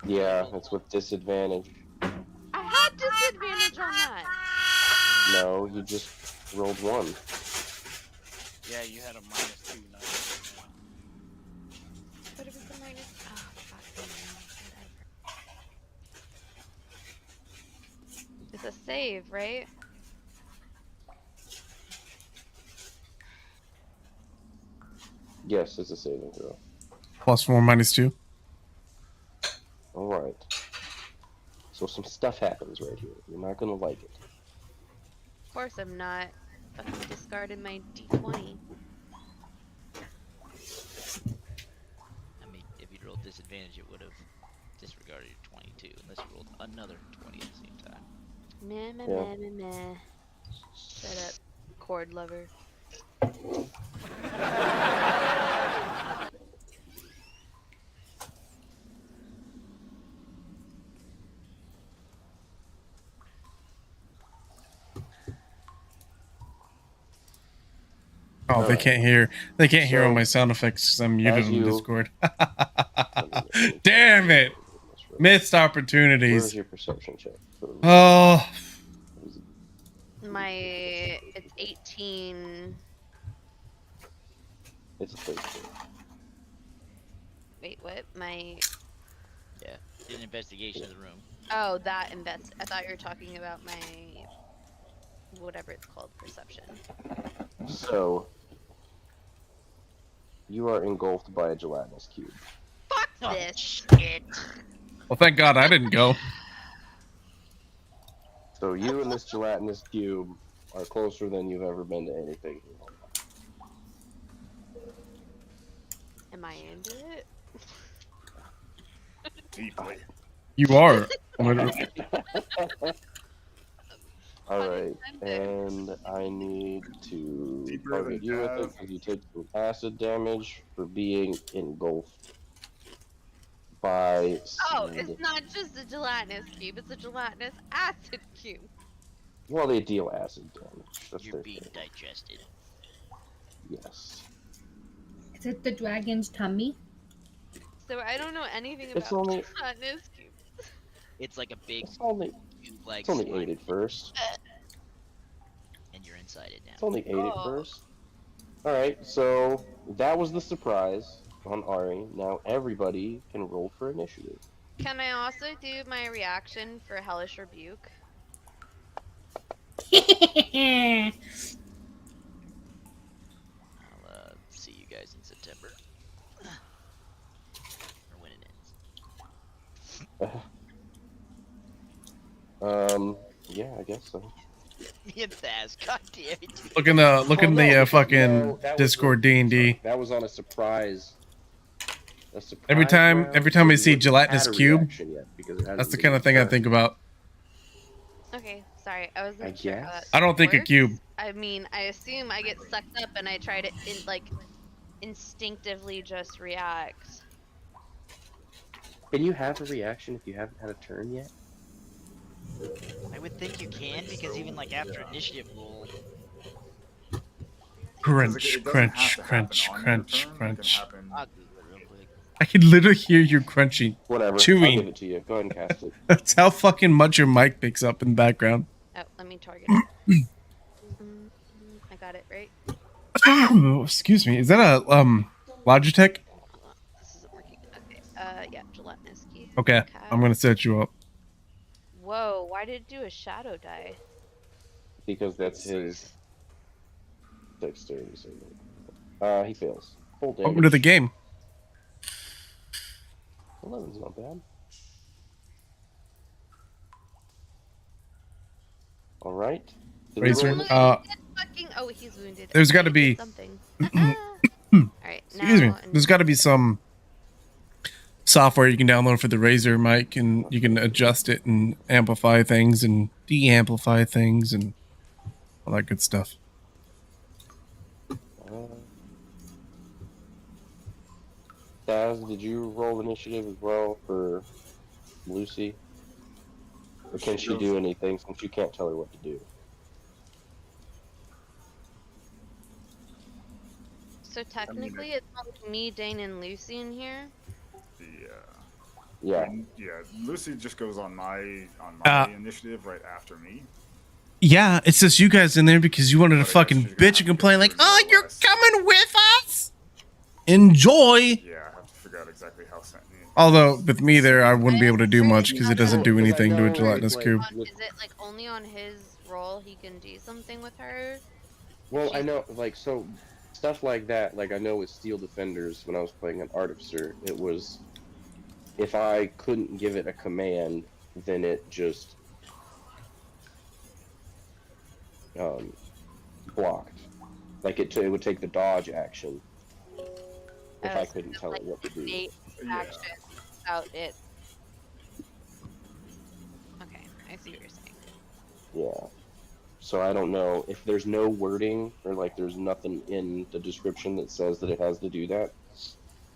Yeah, it's with disadvantage. I had disadvantage on that. No, you just rolled 1. Yeah, you had a -2, not a But it was a minus. Oh, fucking hell. Whatever. It's a save, right? Yes, it's a saving throw. +4, -2. Alright. So some stuff happens right here. You're not gonna like it. Of course I'm not. Fucking discarded my d20. I mean, if you rolled disadvantage, it would have disregarded your 22, unless you rolled another 20 at the same time. Meh, meh, Yeah. meh, meh, meh. Shut up, cord lover. Oh, they Alright. can't hear. They can't hear all So, my sound effects because I'm muted as on you- Discord. let me Damn check it! this real- Missed Where's opportunities. your perception check? Oh, It's 18. It's a 13. Wait, what? Yeah. Did an investigation of the room. Oh, that invest. I thought you were talking about my whatever it's called, perception. So, you are engulfed by a gelatinous cube. Fuck Oh, this. shit. well, thank God I didn't go. So you and this gelatinous cube are closer than you've ever been to anything. Am I into it? Deeply. You are. Literally. All right, and I need to Deeper target than you with it death. because you take some acid damage for being engulfed by Oh, seed. it's not just a gelatinous cube, it's a gelatinous acid cube. Well, they deal acid damage. That's You're their being thing. digested. Yes. Is it the dragon's tummy? So I don't know anything It's about only- gelatinous cube. It's like a big It's only cube-like it's only slime, 8 at first. and you're inside it now. It's only 8 at Oh. first. All right, so that was the surprise on Ari. Now everybody can roll for initiative. Can I also do my reaction for Hellish Rebuke? I'll see you guys in September. Or when it ends. Yeah, I guess so. Me and Thaz, god damn it. Look in the Oh, no, because- fucking no, that was Discord a- D&D. sorry, that was on a surprise. A surprise Every time round, I so you see wouldn't gelatinous had a cube, reaction yet because it that's hasn't the been kind of thing I started. think about. Okay, sorry, I wasn't I sure how that guess. I don't think a works. cube. I mean, I assume I get sucked up and I try to instinctively just react. Can you have a reaction if you haven't had a turn yet? I would think you can, because even like after initiative roll, Crunch, It doesn't crunch, have to happen crunch, on your crunch, turn, it can crunch. happen- I'll Google it real quick. I can literally hear you crunching. Whatever. I'll Chewing. give it to you. Go ahead and cast it. That's how fucking much your mic picks up in the background. Oh, let me target it. I got it right. Excuse me. Is that a Logitech? Hold on, this isn't working. Okay. Yeah, gelatinous cube. Okay, I'm gonna set you up. Whoa, why did it do a shadow die? Because that's his dexterity saving. He fails. Full damage. Welcome to the game. 11's not bad. All right. Did we Razor, roll Look, initiative? oh, he's wounded. There's Okay, gotta he be- did something. Alright, Excuse me. now There's got to be some software you can download for the Razer mic, and you can adjust it and amplify things and de-amplify things and all that good stuff. Daz, did you roll initiative as well for Lucy? Or can she do anything since you can't tell her what to do? So technically, it's only me, Dane, and Lucy in here. Yeah. Yeah, Lucy just goes on my Uh, initiative right after me. Yeah, it's just you guys in there because you wanted to But I guess fucking she's gonna bitch have and to complain like, do "Oh, more or you're less." coming with us." Enjoy. Yeah, I have to figure out exactly how sent. Although with me there, I wouldn't be able to do much because it doesn't do Because I anything to a know, gelatinous like, cube. Is it like only on his roll he can do something with her? Well, I know, like, so stuff like that, like, I know with Steel Defenders, when I was playing an Artificer, it was if I couldn't give it a command, then it just blocked. Like, it would take the dodge action if I so couldn't just, tell like, it what to do. innate action without it. Okay, I see what you're saying. Yeah. So I don't know if there's no wording or like there's nothing in the description that says that it has to do that,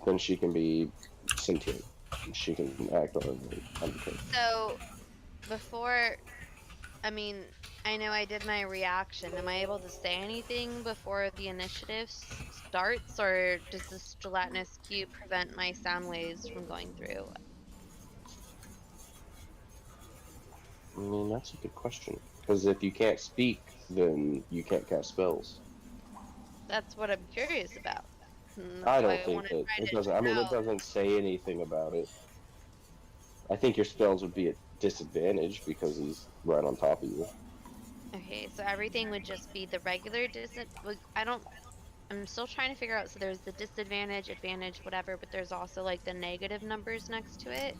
then she can be sentient. She can act on undeterred. So before, I mean, I know I did my reaction. Am I able to say anything before the initiative starts, or does this gelatinous cube prevent my sound waves from going through? I mean, that's a good question. Because if you can't speak, then you can't cast spells. That's what I'm curious about. And I that's why don't I think want to that try it to doesn't. I mean, it know. doesn't say anything about it. I think your spells would be at disadvantage because he's right on top of you. Okay, so everything would just be the regular I don't. I'm still trying to figure out. So there's the disadvantage, advantage, whatever, but there's also like the negative numbers next to it.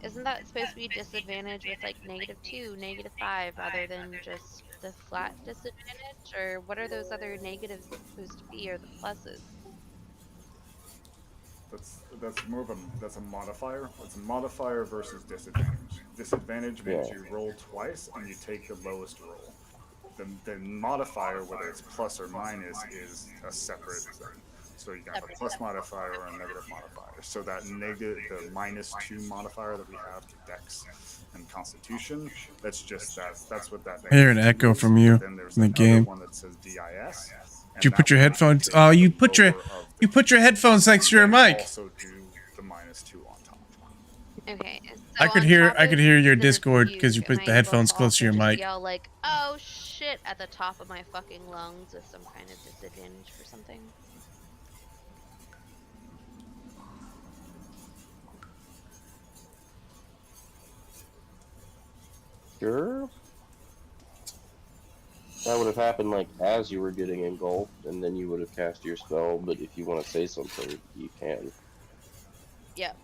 Isn't that supposed to be disadvantage with like -2, -5, rather than just the flat disadvantage? Or what are those other negatives supposed to be, or the pluses? That's more of a modifier. It's a modifier versus disadvantage. Disadvantage Yeah. means you roll twice and you take the lowest roll. The modifier, whether it's plus or minus, is a separate thing. So you can have a plus modifier or a negative modifier. So that the -2 modifier that we have to Dex and Constitution, that's what that I hear an -2 echo is. from you But then there's in the that other game. one that says DIS. Did you put your headphones? Oh, you put your headphones next to your mic. Also do the -2 on top. Okay, so I could on hear top of your the Discord because you cube, am put I the able headphones to close to also your just mic. yell like, "Oh shit!" at the top of my fucking lungs with some kind of disadvantage for something? Sure. That would have happened like as you were getting engulfed, and then you would have cast your spell. But if you want to say something, you can. Yep,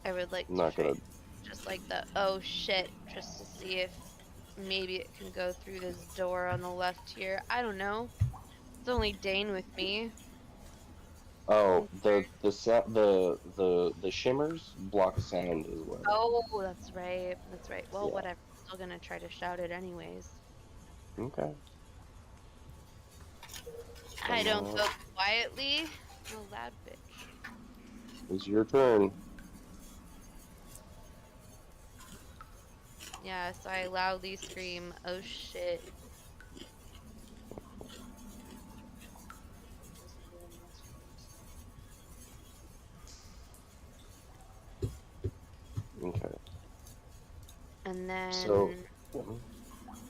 I would like I'm to not try gonna. just like the "oh shit" just to see if maybe it can go through this door on the left here. I don't know. It's only Dane with me. Oh, the shimmers block sound as well. Oh, that's right. That's right. Well, Yeah. whatever. Still gonna try to shout it anyways. Okay. I don't go quietly. I'm a loud bitch. It's your turn. Yeah, so I loudly scream, "Oh shit." Okay. And then So.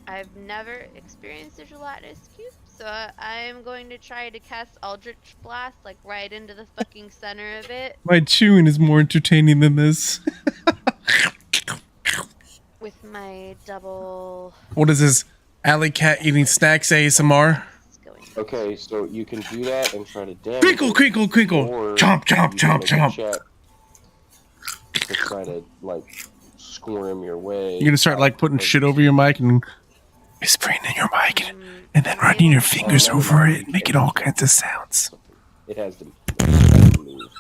I've never experienced a gelatinous cube, so I'm going to try to cast Eldritch Blast like right into the fucking center of it My chewing is more entertaining than this. with my double. What is this? Alley cat eating snacks ASMR? Okay, so you can do that and try to damage. Crinkle, it, crinkle, crinkle. or Chomp, chomp, you can chomp, make a chomp. check to try to like squirm your way. You're gonna start like putting shit over your mic and whispering in your mic and then running your fingers over it and making all kinds of sounds. It has to move.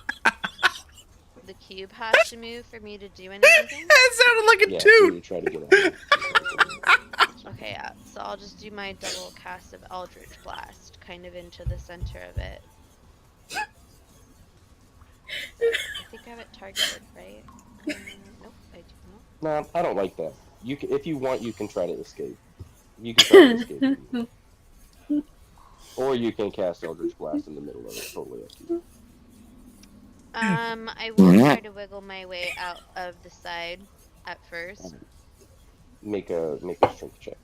The cube has to move for me to do anything? That sounded like a Yeah, toot. to try to get out. Okay, yeah. So I'll just do my double cast of Eldritch Blast kind of into the center of it. I think I have it targeted, right? Nope, I do not. No, I don't like that. You can, if you want, you can try to escape. You can try to escape. Or you can cast Eldritch Blast in the middle of it. Totally up to you. I will try to wiggle my way out of the side at first. Make a strength check.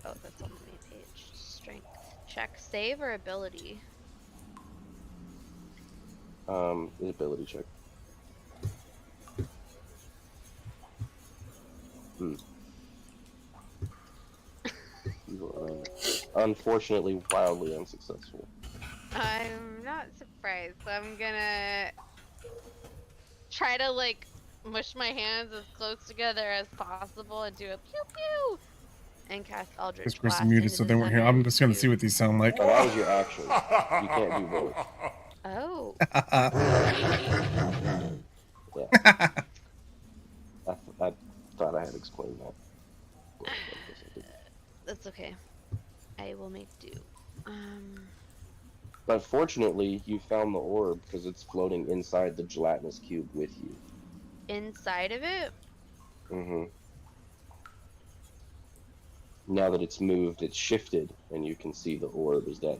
Oh, that's on the main page. Strength check, save or ability? Ability check. You are unfortunately wildly unsuccessful. I'm not surprised. So I'm gonna try to like mush my hands as close together as possible and do a pew pew and cast Eldritch This Blast person muted, into so the they weren't here. center I'm of just the gonna see cube. what these sound like. Oh, that was your action. You can't do both. Oh. Yeah. I thought I had explained that. Well, I guess I didn't. That's okay. I will make do. But fortunately, you found the orb because it's floating inside the gelatinous cube with you. Inside of it? Mm-hmm. Now that it's moved, it's shifted, and you can see the orb is that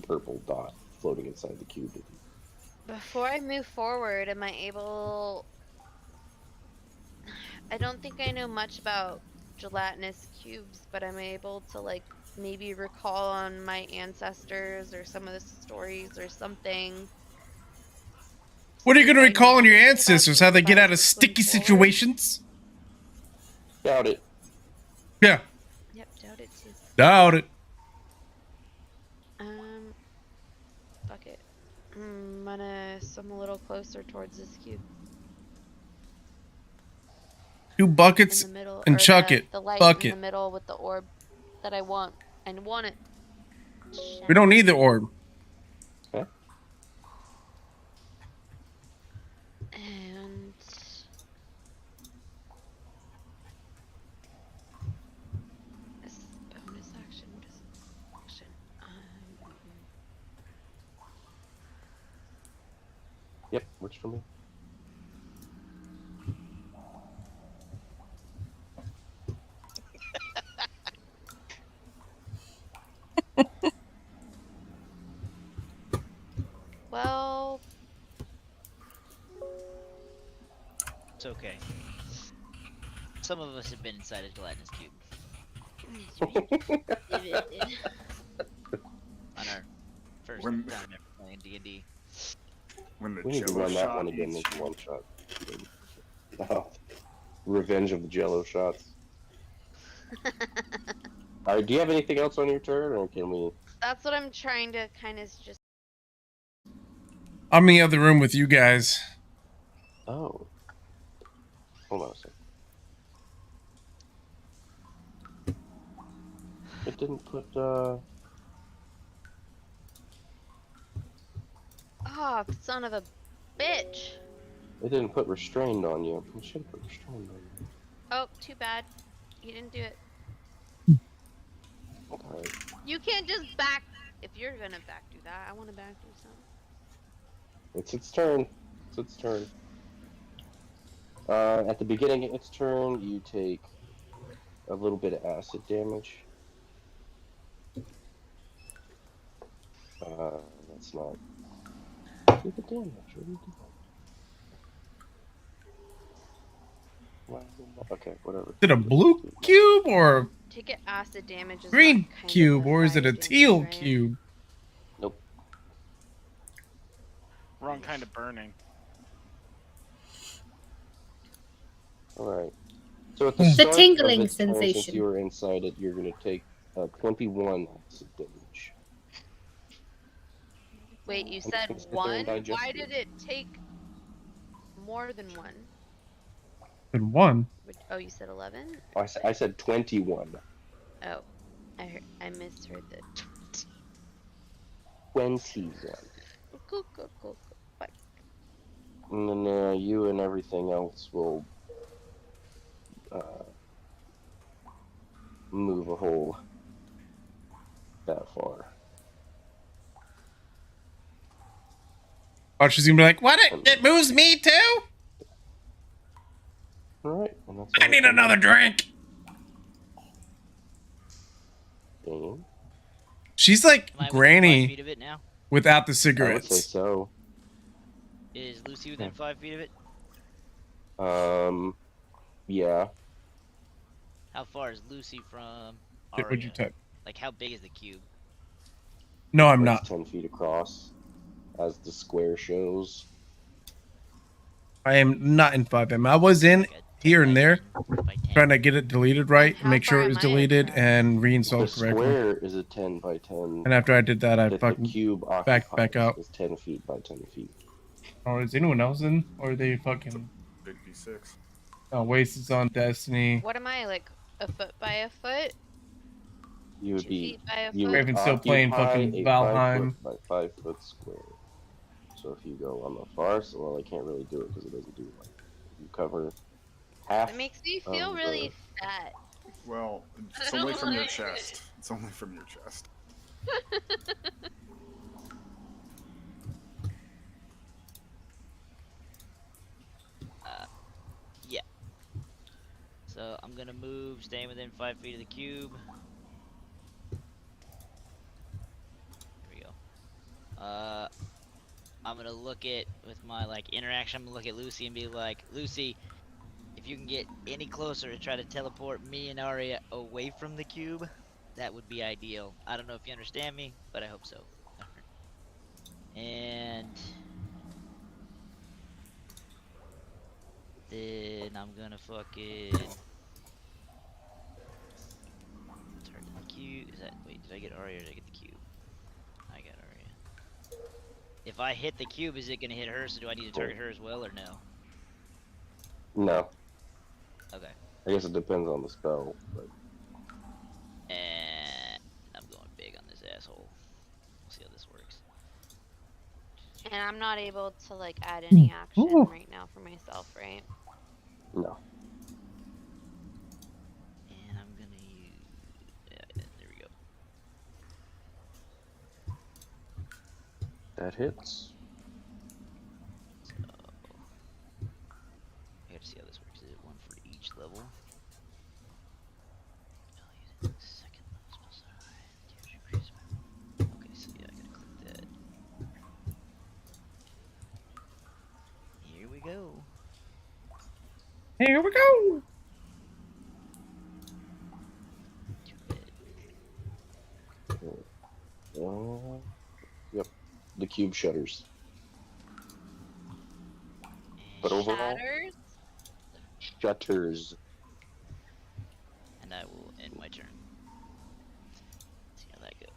purple dot floating inside the cube with you. Before I move forward, am I able... I don't think I know much about gelatinous cubes, but I'm able to, like, maybe recall on my ancestors or some of the stories or something. What are you See going to if I know recall on your anything about ancestors? these How they get out of vibes going sticky forward. situations? Doubt it. Yeah, Yep, doubt it too. doubt it. Fuck it. I'm gonna swim a little closer towards this cube 2 in buckets the middle, and or chuck it. the light in Bucket. the middle with the orb that I want. I want it. We don't need the orb. Okay. And this bonus action. What is action? Yep, works for me. Well, It's okay. Some of us have been inside a gelatinous cube on our first When- time ever playing D&D. When the We need to Jello run that shot one again eats as you. one shot. Oh, Revenge of the Jello shots. Alright, do you have anything else on your turn, or can we... that's what I'm trying to kind of just. I'm in the other room with you guys. Oh. Hold on a second. It didn't put, Oh, son of a bitch. It didn't put restrained on you. It should have put restrained on you. Oh, too bad. You didn't do it. Alright. You can't just back. If you're gonna back do that, I want to back do something. It's its turn. It's its turn. At the beginning of its turn, you take a little bit of acid damage. That's not... Do the damage. What do you do? Why is it not- Okay, whatever. Is it a blue cube or Take it acid damage is green not kind of cube, the or is it a fire damage, teal right? cube? Nope. Wrong kind of burning. Alright. So at the The start tingling of its turn, since sensation. you were inside it, you're going to take 21 acid damage. Wait, you I'm just said gonna sit there one? and digest Why it. did it take more than one? And 1. Oh, you said 11? I said 21. Oh, I misheard the 21. Cool. Bye. And then you and everything else will move a hole that far. Archie's gonna be like, what? It moves me too? Alright, and that's I need another drink. Dane. She's like Am I within 5 Granny feet of it now? without the I would say cigarettes. so. Is Lucy within 5 feet of it? Yeah. How far is Lucy from Shit, what'd you Aria? type? Like, how big is the cube? No, I'm It's not. 10 feet across, as the square shows. I am not in 5M. I was in Like a 10 here and by there 10 by 10? trying to get it deleted right, And how make sure far it was am I deleted across? and The reinstalled correctly. square is a 10 by 10. And after I did that, I that the fucking cube back occupies out. is 10 feet by 10 feet. Or is anyone else in? Or are they fucking... Big D6. Oh, Waste is on Destiny. What am I, like, a foot by a foot? You would 2 be... feet by a You foot? would Raven's still playing occupy fucking a Valheim. 5 foot by 5 foot square. So if you go on the far side, well, I can't really do it because it doesn't do like you cover half. That makes me feel really fat. Well, I it's don't only from your like it. chest. It's only from your chest. Yeah. So I'm gonna move, staying within 5 feet of the cube. Here we go. I'm gonna look at with my like interaction. I'm gonna look at Lucy and be like, Lucy, if you can get any closer to try to teleport me and Arya away from the cube, that would be ideal. I don't know if you understand me, but I hope so. And then I'm gonna fucking target the cube. Is that wait? Did I get Arya or did I get the cube? I got Arya. If I hit the cube, is it gonna hit her? So do I need to target her as well or no? No. Okay. I guess it depends on the spell, but And I'm going big on this asshole. We'll see how this works. And I'm not able to like add any action right now for myself, right? no. And I'm gonna use. Yeah, there we go. That hits. So I gotta see how this works. Is it one for each level? Second level spell slot. Okay, so yeah, I gotta click that. Here we go. Here we go. Too bad. Yep. The cube shutters. But And overall, Shatters? shutters. and I will end my turn. See how that goes.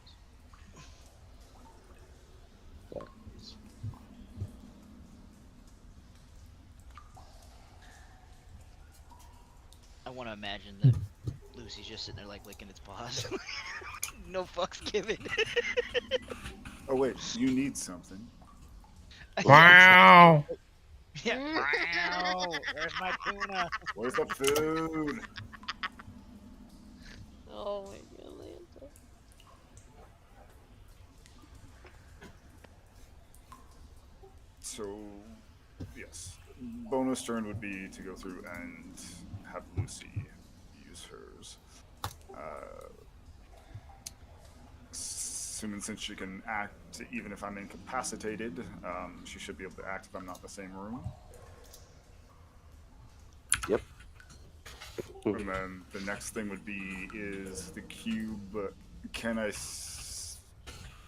I want to imagine that Lucy's just sitting there like licking its paws. No fucks given. Oh wait, you need something. Wow. Yeah. Wow. Where's my tuna? Where's the food? Oh my god, Lanta. So, yes. Bonus turn would be to go through and have Lucy use hers. Assuming since she can act even if I'm incapacitated, she should be able to act if I'm not in the same room. Yep. And then the next thing would be is the cube.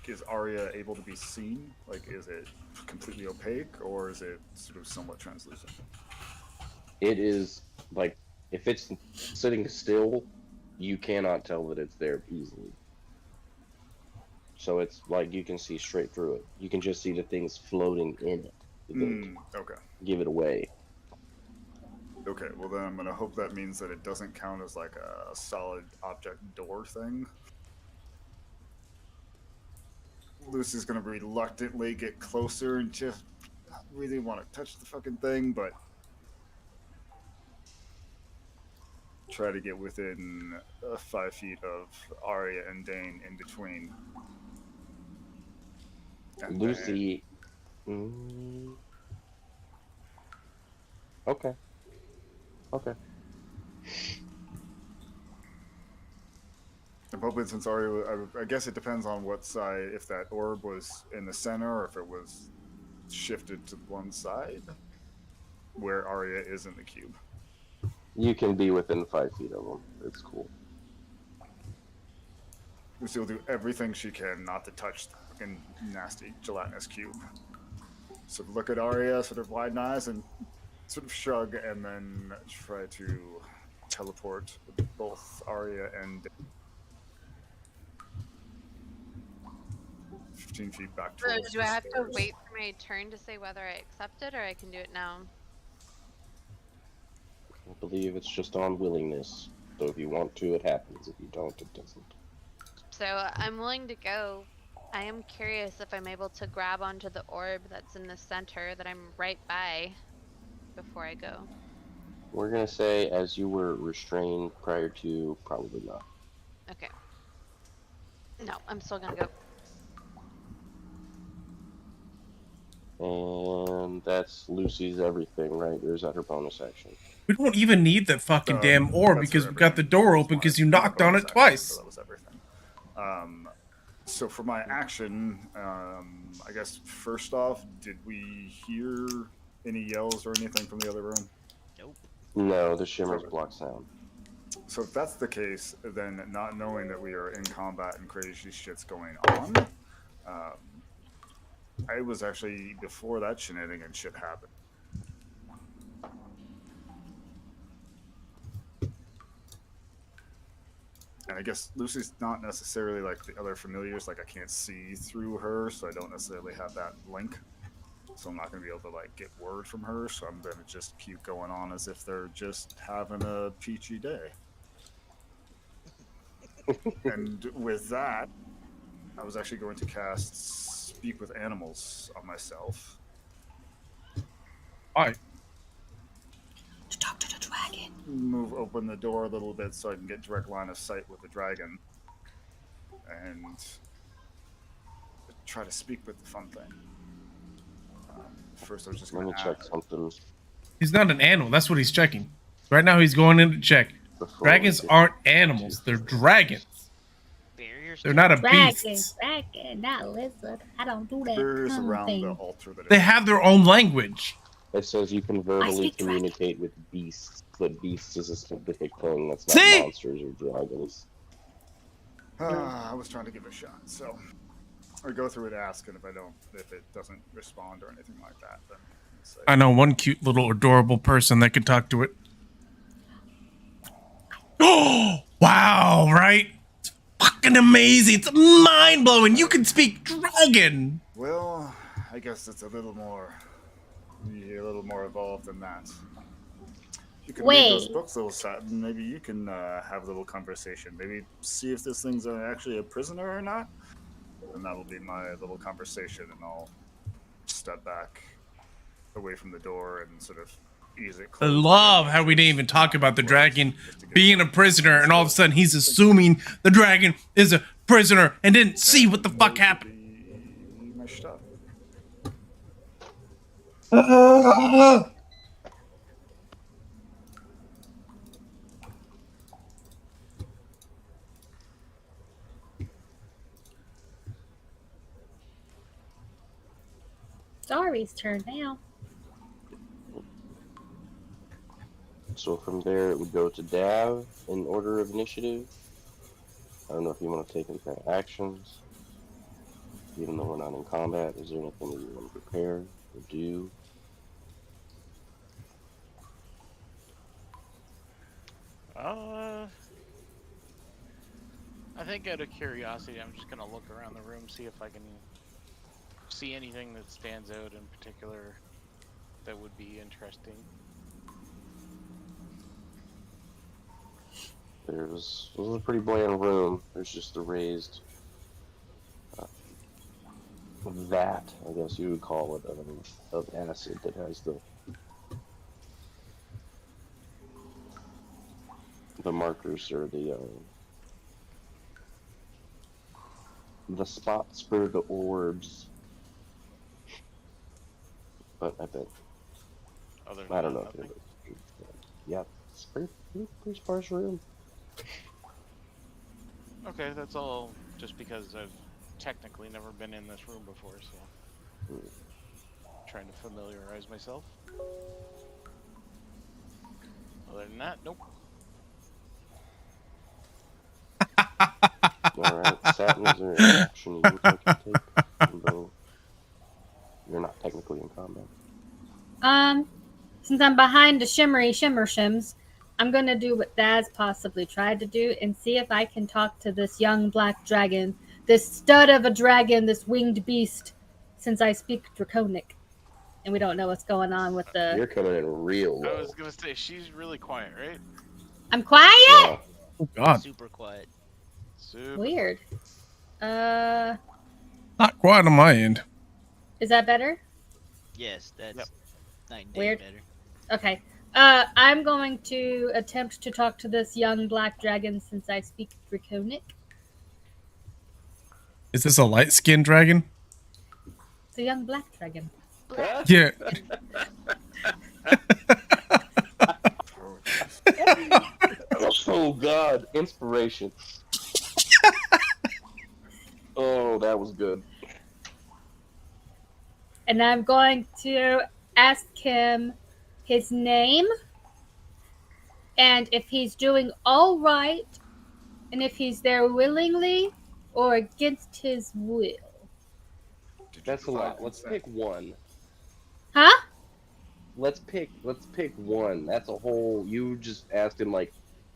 Is Arya able to be seen? Like, is it completely opaque or is it sort of somewhat translucent? It is like if it's sitting still, you cannot tell that it's there easily. So it's like you can see straight through it. You can just see the things floating in it. Okay. Give it away. Okay, well then I'm gonna hope that means that it doesn't count as like a solid object door thing. Lucy's gonna reluctantly get closer and just not really want to touch the fucking thing, but try to get within 5 feet of Arya and Dane in between. And Lucy. Okay. Okay. I'm hoping since Arya, I guess it depends on what side, if that orb was in the center or if it was shifted to one side, where Arya is in the cube. You can be within 5 feet of them. It's cool. Lucy will do everything she can not to touch the fucking nasty gelatinous cube. So look at Arya, sort of widen eyes, and sort of shrug, and then try to teleport both Arya and 15 feet back So towards do I have the to stairs. wait for my turn to say whether I accept it or I can do it now? I believe it's just on willingness. So if you want to, it happens. If you don't, it doesn't. So I'm willing to go. I am curious if I'm able to grab onto the orb that's in the center that I'm right by before I go. We're gonna say as you were restrained prior to, probably not. Okay. No, I'm still gonna go. And that's Lucy's everything, right? Or is that her bonus action? We don't even need that fucking damn orb That's because for we got the everything. door That was open because you my knocked on bonus it action, twice. So that was everything. So for my action, I guess first off, did we hear any yells or anything from the other room? Nope. No, the shimmers block sound. So if that's the case, then not knowing that we are in combat and crazy shit's going on, I was actually before that shenanigan shit happened. And I guess Lucy's not necessarily like the other familiars. Like I can't see through her, so I don't necessarily have that link. So I'm not going to be able to like get word from her. So I'm going to just keep going on as if they're just having a peachy day. And with that, I was actually going to cast Speak with Animals on myself. Why? To talk to the dragon. Open the door a little bit so I can get direct line of sight with the dragon. And try to speak with the fun thing. First, I was just going to check something. He's not an animal. That's what he's checking. Right now, he's going in to check. Dragons aren't animals. They're dragons. They're not a beast. Dragon, not lizard. I don't do that. Barriers around the altar. They have their own language. It says you can verbally communicate with beasts, but beasts is a specific thing that's not monsters or dragons. I was trying to give it a shot, so I go through it, ask, and if it doesn't respond or anything like that, then say, I know one cute little adorable person that could talk to it. Oh, wow, right? It's fucking amazing. It's mind blowing. You can speak dragon. Well, I guess it's a little more evolved than that. You can read those books, little Satin. Maybe you can have a little conversation. Maybe see if this thing's actually a prisoner or not. And that'll be my little conversation, and I'll step back away from the door and sort of ease it I close. love how we didn't even talk about the dragon being a prisoner, and all of a sudden he's assuming the dragon is a prisoner and didn't see what the fuck happened. My stuff. Sorry's turn now. So from there, it would go to Dav in order of initiative. I don't know if you want to take any kind of actions. Even though we're not in combat, is there anything that you want to prepare or do? I think out of curiosity, I'm just gonna look around the room, see if I can see anything that stands out in particular that would be interesting. It was a pretty bland room. There's just a raised vat, I guess you would call it, of acid that has the markers or the spots for the orbs. But I bet I don't know. Yeah, it's pretty sparse room. Okay, that's all. Just because I've technically never been in this room before, so trying to familiarize myself. Other than that, nope. Alright, Satin, is there an action you would like to take? Though you're not technically in combat. Since I'm behind the shimmer shims, I'm gonna do what Daz possibly tried to do and see if I can talk to this young black dragon, this stud of a dragon, this winged beast, since I speak Draconic. And we don't know what's going on with the... You're coming in real low. I was gonna say, she's really quiet, right? I'm quiet? Oh, God. Super quiet. Super Weird. Not quite on my end. Is that better? Yes, that's Yep. night and day Weird. better. Okay. I'm going to attempt to talk to this young black dragon since I speak Draconic. Is this a light-skinned dragon? It's a young black dragon. Black. Yeah. Oh God, inspiration. Oh, that was good. And I'm going to ask him his name and if he's doing all right and if he's there willingly or against his will. That's a lot. Let's pick one. Huh? Let's pick one. That's a whole. You just asked him like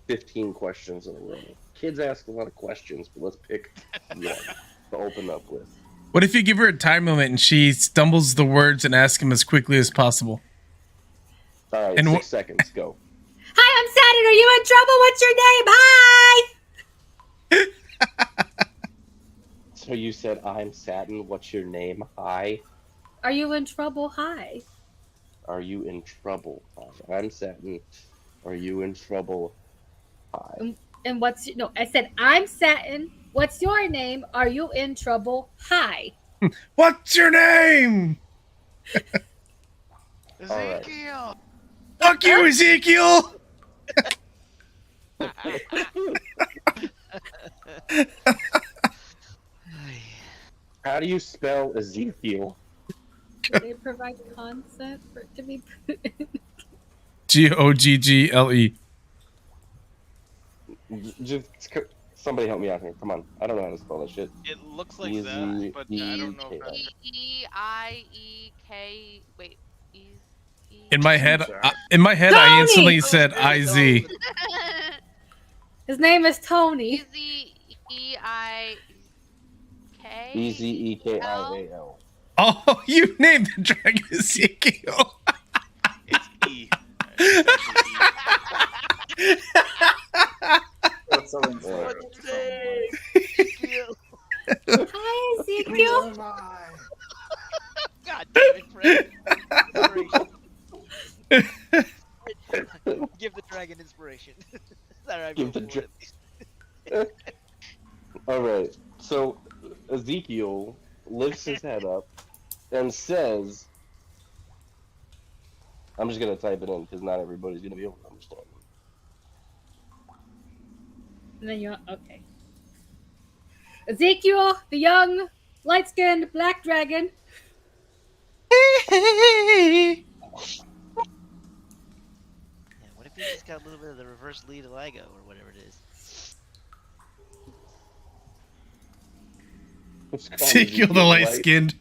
15 questions in a row. Kids ask a lot of questions, but let's pick one to open up with. What if you give her a time limit and she stumbles the words and asks him as quickly as possible? All right, And 6 seconds. Go. Hi, I'm Saturn. Are you in trouble? What's your name? Hi! So you said I'm Satin. What's your name? Hi. Are you in trouble? Hi. Are you in trouble? Hi. I'm Satin. Are you in trouble? Hi. And what's no? I said I'm Satin. What's your name? Are you in trouble? Hi. What's your name? Ezekiel. Fuck you, Ezekiel. How do you spell Ezekiel? Do they provide consent for it to be put in? Goggle. Just somebody help me out here. Come on. I don't know how to spell that shit. It looks like that, but I don't know if that's E-I-E-K. Wait. In my head, Tony! I instantly said IZ. His name is Tony. E-Z-E-I-K. Ezekiel. Oh, you named the dragon Ezekiel. it's E. It's actually E. That's so What's name? Hi, Ezekiel. God damn it, Fred. Give the dragon inspiration. Alright, Give the All right. So Ezekiel lifts his head up and says, "I'm just gonna type it in because not everybody's gonna be able to understand." And then you're okay. Ezekiel, the young, light-skinned black dragon. Yeah, what if he just got a little bit of the reverse Ligo or whatever it is? Ezekiel the light-skinned.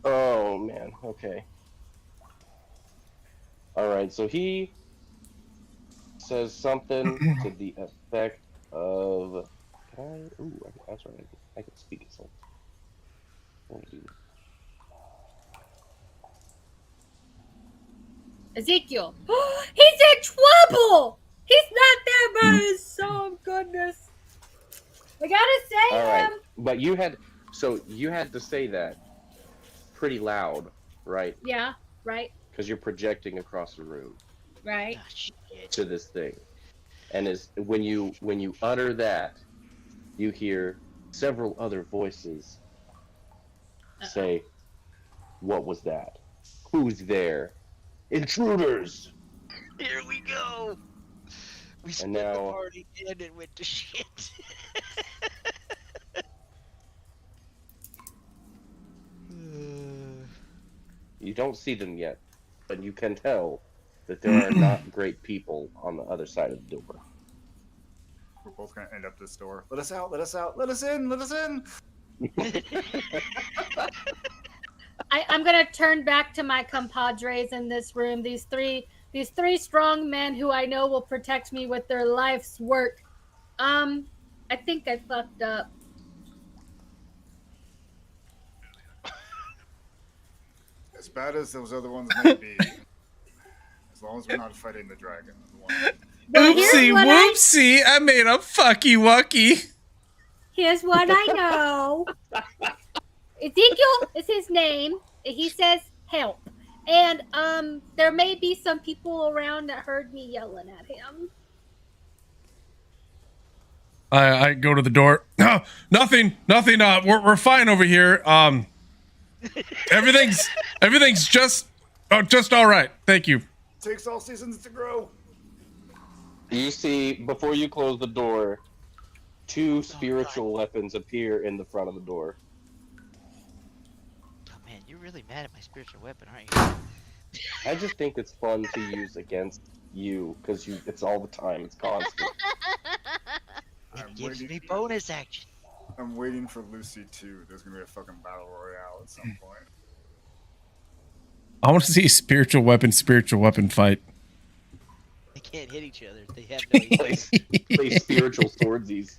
Oh man. Okay. All right. So he says something to the effect of. Can I? Ooh, that's right. I can speak it. So. Ezekiel. He's in trouble. He's not there by his own goodness. I gotta save All right. him. But you had to say that pretty loud, right? Yeah, right, Because you're projecting across the room right. Ah, shit. to this thing, and when you utter that, you hear several other voices say, "What was that? Who's there? Intruders!" Here we go. We split now- the party and it went to shit. You don't see them yet, but you can tell that there are not great people on the other side of the door. We're both gonna end up this door. Let us out! Let us out! Let us in! Let us in! I'm gonna turn back to my compadres in this room. These three strong men who I know will protect me with their life's work. I think I fucked up. As bad as those other ones may be, as long as we're not fighting the dragon. Well, here's Oopsie what whoopsie! I made a fucky wucky. Here's what I know. Ezekiel is his name. He says help. And there may be some people around that heard me yelling at him. I go to the door. No, nothing. We're fine over here. Everything's just all right. Thank you. Takes all seasons to grow. You see, before you close the door, two spiritual weapons appear in the front of the door. Oh man, you're really mad at my spiritual weapon, aren't you? I just think it's fun to use against you because it's all the time. It's constant. It gives me bonus action. I'm waiting for Lucy too. There's gonna be a fucking battle royale at some point. I want to see a spiritual weapon fight. They can't hit each other. They have no play spiritual swordsies.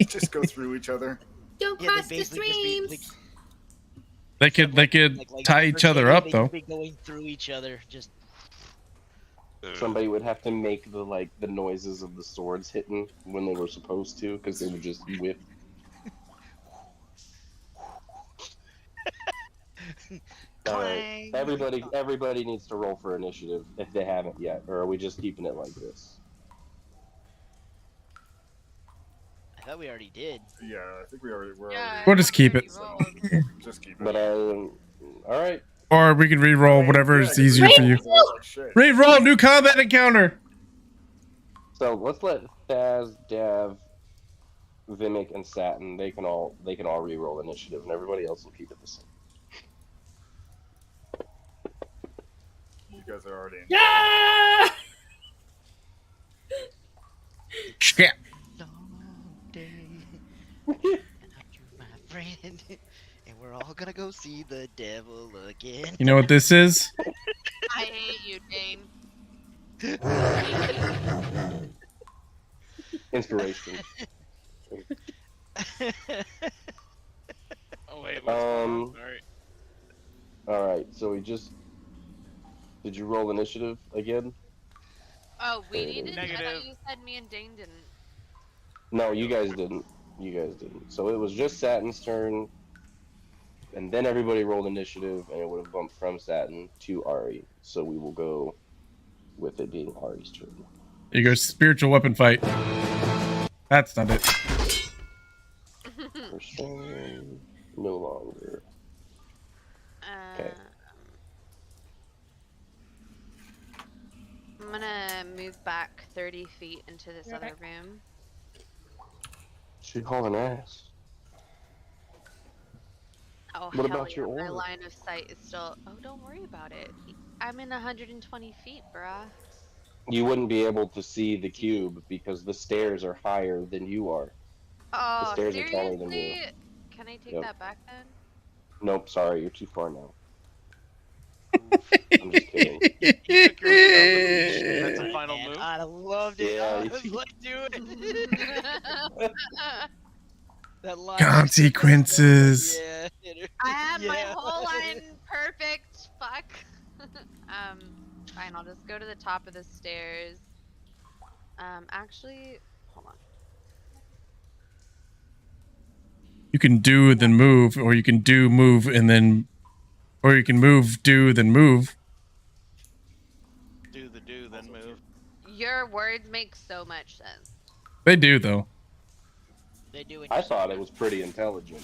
Just go through each other. Don't Yeah, cross they the basically just be, streams. They could like tie each other up they though. could be going through each other. Just Somebody would have to make the noises of the swords hitting when they were supposed to, because they would just whip. clang. Everybody needs to roll for initiative if they haven't yet, or are we just keeping it like this? I thought we already did. Yeah, I think we're already. We'll just keep it. Just keep it. But all right. Or we can re-roll whatever is easier for you. Re-roll new combat encounter. So let's let Thaz, Dav, Vimic, and Satin. They can all re-roll initiative, and everybody else will keep it the same. You guys are already in. Yeah! Yeah. And I'm my friend, and we're all gonna go see the devil again. You know what this is? I hate you, Dane. Inspiration. Oh wait, what's going on? Sorry. All right. So did you roll initiative again? Oh, we needed. Negative. I thought you said me and Dane didn't. No, you guys didn't. So it was just Satin's turn, and then everybody rolled initiative, and it would have bumped from Satin to Ari. So we will go with it being Ari's turn. Here you go, spiritual weapon fight. That's not it. First turn, no longer. Okay. I'm gonna move back 30 feet into this other room. She hauled an ass. Oh, What hell about yeah, your my orb? line of sight is still. Oh, don't worry about it. I'm in 120 feet, bruh. You wouldn't be able to see the cube because the stairs are higher than you are. Oh, The stairs are taller than you. seriously? Can I take Yep. that back then? Nope, sorry, you're too far now. I'm just kidding. You took your foot off the leash. That's a final Man, move. I loved it. Yeah, I you- was like, do it. That line. Consequences. Yeah. hit her. I have my Yeah. whole line perfect. Fuck. Fine. I'll just go to the top of the stairs. Actually, hold on. You can do then move, or you can do move and then, or you can move, do then move. Do, then move. Your words make so much sense. They do though. They do. I thought it was pretty intelligent.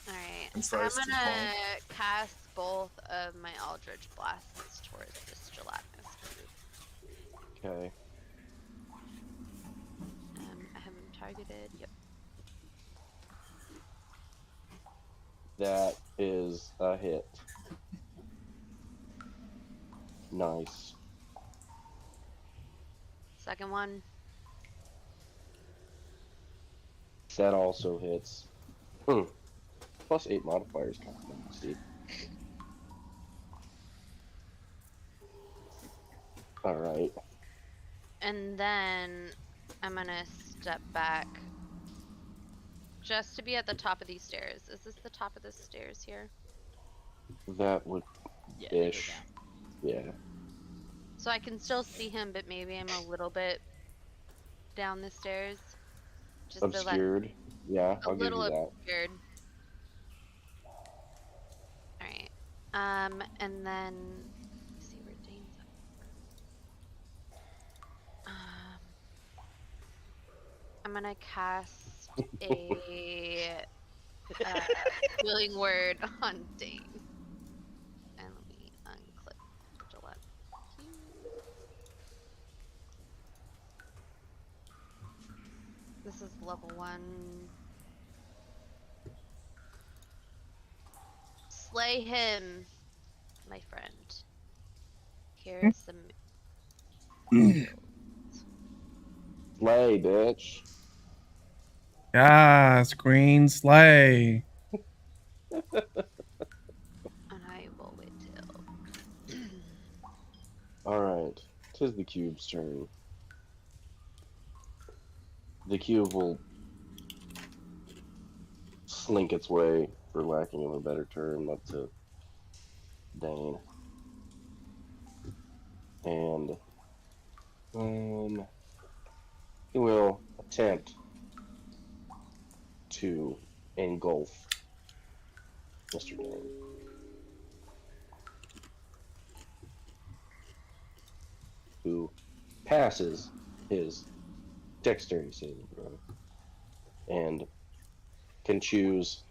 All right. Concise I'm to gonna cast both of my Eldritch Blasts towards this gelatinous cube. Okay. I have them targeted. Yep. That is a hit. Nice. Second one. That also hits. Plus 8 modifiers. Kind of nasty. Alright. And then I'm gonna step back just to be at the top of these stairs. Is this the top of the stairs here? That would Yeah, they go ish. down. Yeah. So I can still see him, but maybe I'm a little bit down the stairs. Just to let Obscured. Yeah, a I'll give little you that. obscured. Alright. And then let's see where Dane's at. I'm gonna cast a healing word on Dane. And let me unclick Gillette Cube. This is level 1. Slay him, my friend. Here is some Slay, bitch. Yes, green sleigh. and I will wait till. Alright. 'Tis the cube's turn. The cube will slink its way, for lacking of a better term, up to Dane. And he will attempt to engulf Mr. Dane. Who passes his dexterity saving throw and can choose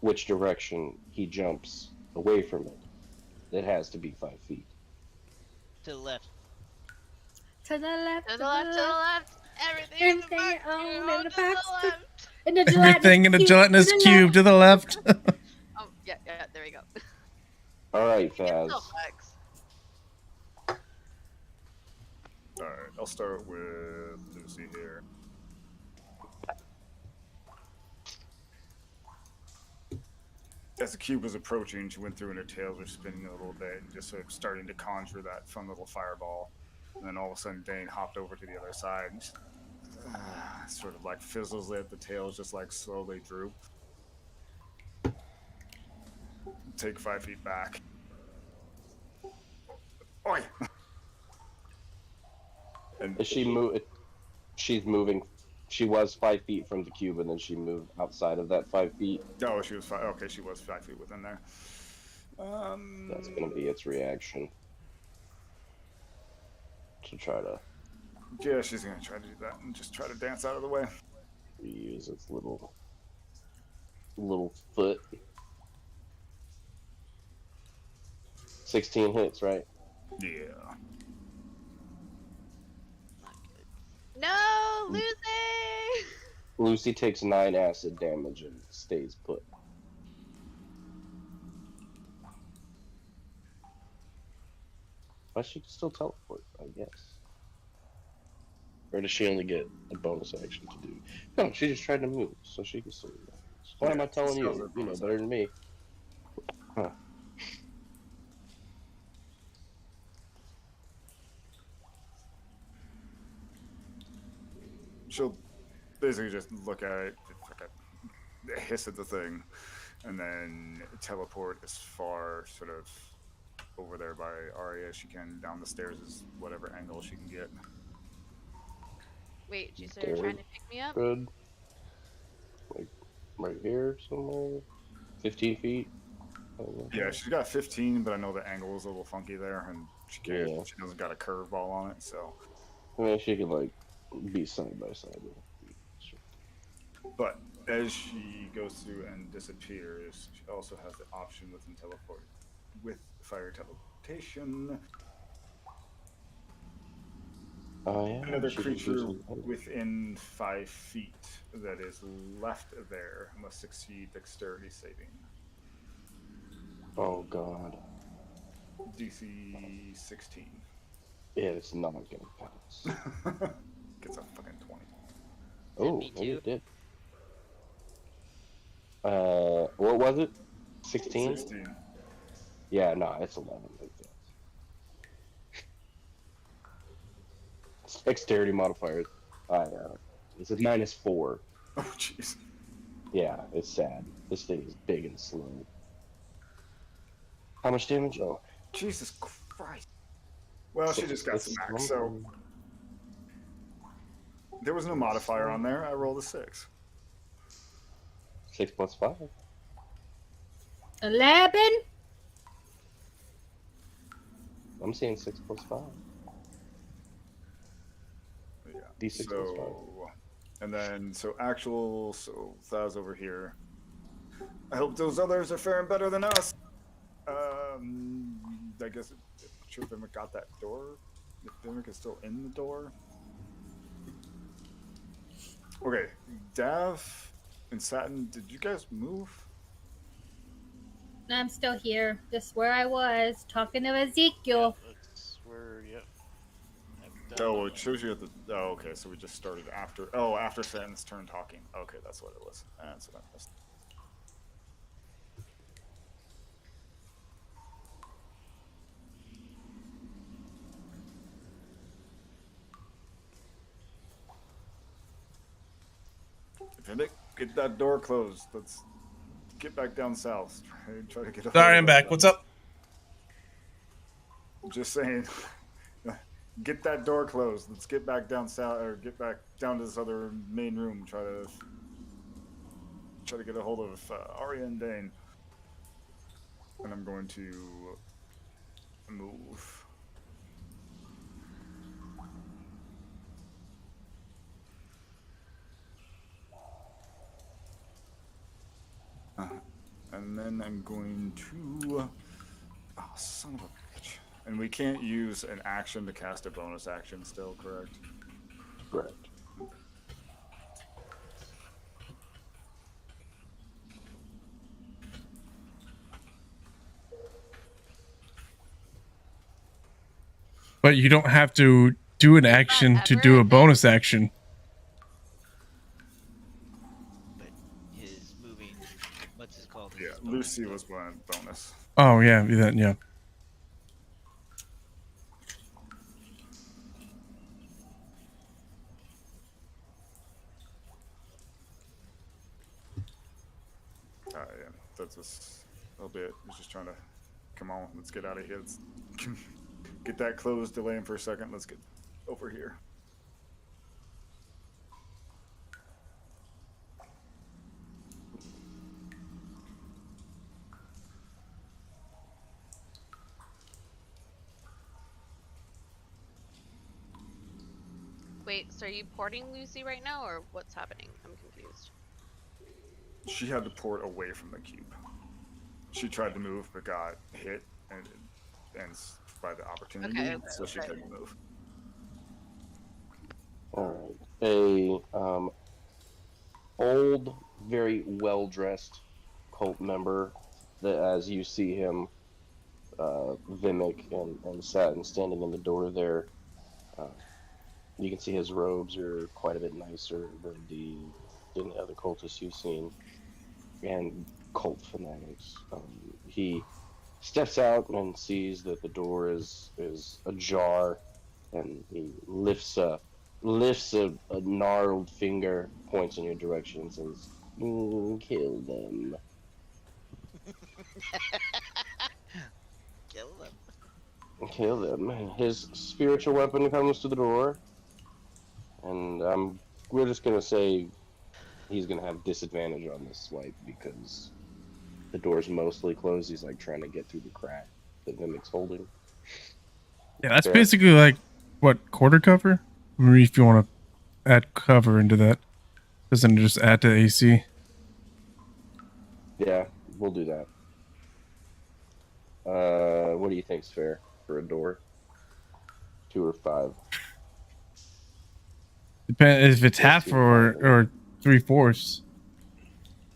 which direction he jumps away from it. It has to be 5 feet. To the left. To the left, To the left, to the left. Everything, Everything in you the box, own go in the to box. the left. In the Everything in a gelatinous cube to the left. Oh, yeah, there we go. Alright, You can Faz. still flex. Alright, I'll start with Lucy here. As the cube was approaching, she went through and her tails were spinning a little bit and just sort of starting to conjure that fun little fireball. And then all of a sudden, Dane hopped over to the other side and just, sort of like fizzles it. The tails just like slowly droop. Take 5 feet back. Oi! And Is she she's moving. She was 5 feet from the cube, and then she moved outside of that 5 feet. oh, she was 5. Okay, she was 5 feet within there. That's going to be its reaction. To try to Yeah, she's gonna try to do that and just try to dance out of the way. reuse its little foot. 16 hits, right? Yeah. No, Lucy! Lucy takes 9 acid damage and stays put. But she can still teleport, I guess. Or does she only get a bonus action to do? No, she just tried to move, so she can still do that. Why am I telling still has you? a You know bonus better than me. Huh. She'll basically just look at it, hiss at the thing, and then teleport as far sort of over there by Arya as she can down the stairs as whatever angle she can get. Wait, you said you're trying to pick me up? Good. Like right here somewhere. 15 feet. Yeah, she's got 15, but I know the angle is a little funky there, and she can't. Yeah. She doesn't got a curveball on it, so. I mean, she can like be side by side with it. But as she goes through and disappears, she also has the option within teleport, with fire teleportation. Oh yeah. Another she can do creature something. within 5 feet that is left there must succeed dexterity saving. Oh god. DC 16. Yeah, it's not gonna pass. Gets a fucking 20. Oh, me maybe too. it did. What was it? 16? 16. Yeah, no, it's 11. Dexterity modifier. It's a -4. Oh, jeez. Yeah, it's sad. This thing is big and slow. How much damage? Oh, Jesus Christ. Well, she just got some max, so there was no modifier on there. I rolled a 6. 6 plus 5. 11. I'm seeing 6 plus 5. Yeah. D6 plus 5. And then, so Thaz over here. I hope those others are faring better than us. I guess, I'm not sure if Vimic got that door. If Vimic is still in the door. Okay, Dav and Satin, did you guys move? I'm still here, just where I was, talking to Ezekiel. That's where. Yep. Oh, it shows you at the. Oh, okay. So we just started after. Oh, after Satin's turn talking. Okay, that's what it was. That's what I missed. Vimic, get that door closed. Let's get back down south. Try to get. Sorry, I'm back. What's up? Just saying. Get that door closed. Let's get back down south, or get back down to this other main room. Try to get a hold of Arya and Dane. And I'm going to move. And then I'm going to. Oh, son of a bitch. And we can't use an action to cast a bonus action still, correct? Correct. But you don't have to do an action to do a bonus action. But his moving, what's it called? Yeah, Lucy was one bonus. Oh yeah, then yeah. Yeah, that's just. That'll be it. He's just trying to. Come on, let's get out of here. Let's get that closed. Delay him for a second. Let's get over here. Wait, so are you porting Lucy right now, or what's happening? I'm confused. She had to port away from the cube. She tried to move, but got hit and by the opportunity, Okay, so she couldn't move. All right. Old, very well-dressed cult member that, as you see him, Vimic and Satin standing in the door there. You can see his robes are quite a bit nicer than the other cultists you've seen, and cult fanatics. He steps out and sees that the door is ajar, and he lifts a gnarled finger, points in your direction, and says, "Kill them." Kill them. Kill them. His spiritual weapon comes to the door, and we're just gonna say he's gonna have disadvantage on this swipe because the door's mostly closed. He's like trying to get through the crack that Vimic's holding. Yeah, that's Fair. basically like what, quarter cover? Maybe if you want to add cover into that, doesn't it just add to AC? Yeah, we'll do that. What do you think's fair for a door? 2 or 5? Depend if it's half or 3/4.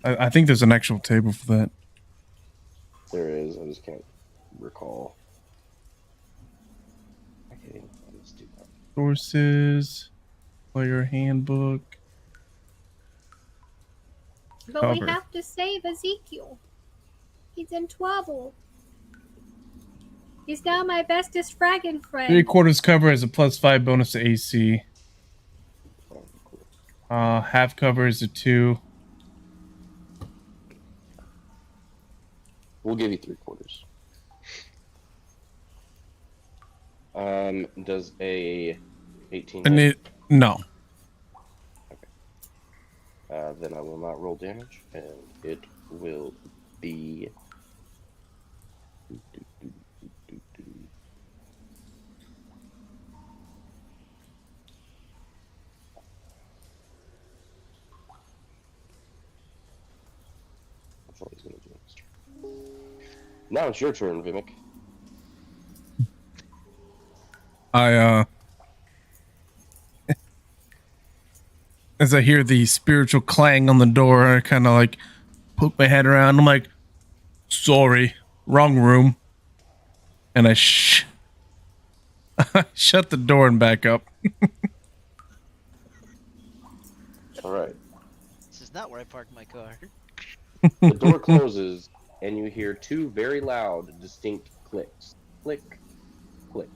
I think there's an actual table for that. There is. I just can't recall. Okay, let's do that. Sources, player handbook. But Cover. we have to save Ezekiel. He's in trouble. He's now my bestest fragging friend. 3/4 cover is a +5 bonus to AC. Half cover is a 2. We'll give you 3/4. Does a 18 And hit? no. Then I will not roll damage, and it will be. That's all he's going to do next turn. Now it's your turn, Vimic. As I hear the spiritual clang on the door, I kind of like poke my head around. I'm like, sorry, wrong room. And I shut the door and back up. All right. This is not where I parked my car. The door closes, and you hear two very loud, distinct clicks. Click, click,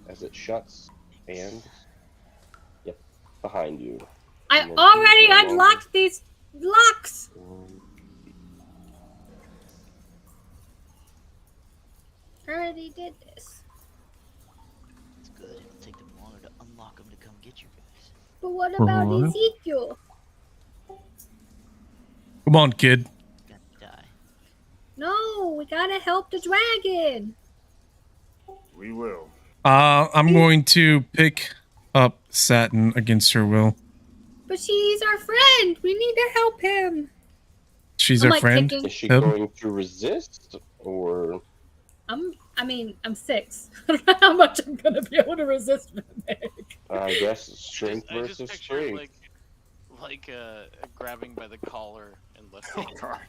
as it shuts, and yep, behind you. I And then already no longer- unlocked these locks. I already did this. It's good. It'll take them longer to unlock them to come get you guys. But what about What? Ezekiel? Come on, kid. Gonna die. No, we gotta help the dragon. We will. I'm going to pick up Satin against her will. But she's our friend. We need to help him. She's I'm our like friend. kicking. Is she Yep. going to resist, or I'm 6. I don't know how much I'm gonna be able to resist Vimic. I guess strength I just versus picture strength? like grabbing by the collar and lifting. Oh, God.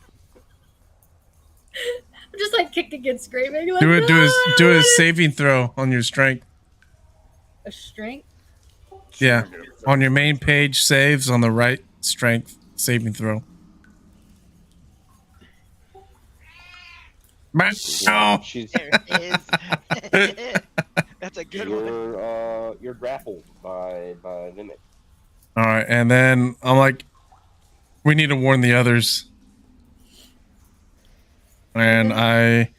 I'm just like kicking and screaming. Like, Do it. no! Do a saving throw on your strength. A strength. Yeah. She's gonna get On your main page, saves on the right. Strength saving throw. Yeah, she's There it is. That's a good one. you're grappled by Vimic. All right, and then I'm like, we need to warn the others. And I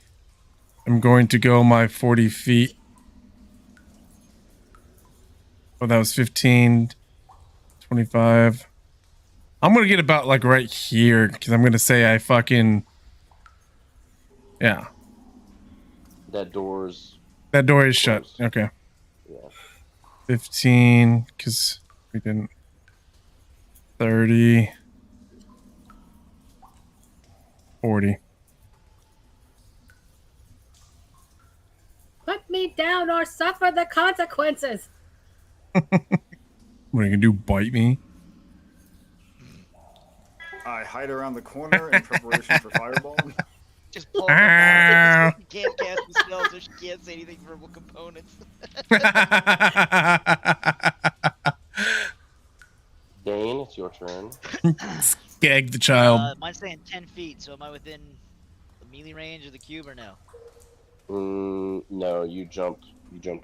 am going to go my 40 feet. Oh, that was 15, 25. I'm going to get about like right here because I'm going to say I fucking. Yeah. That door's That door is shut. closed. Okay. Yeah. 15 because we didn't. 30. 40. Put me down or suffer the consequences. What are you going to do? Bite me? I hide around the corner in preparation for fireball. Just pull them out. She can't cast the spell, so she can't say anything verbal components. Dane, it's your turn. Gag the child. Mine's saying 10 feet, so am I within the melee range of the cube or no? No, you jumped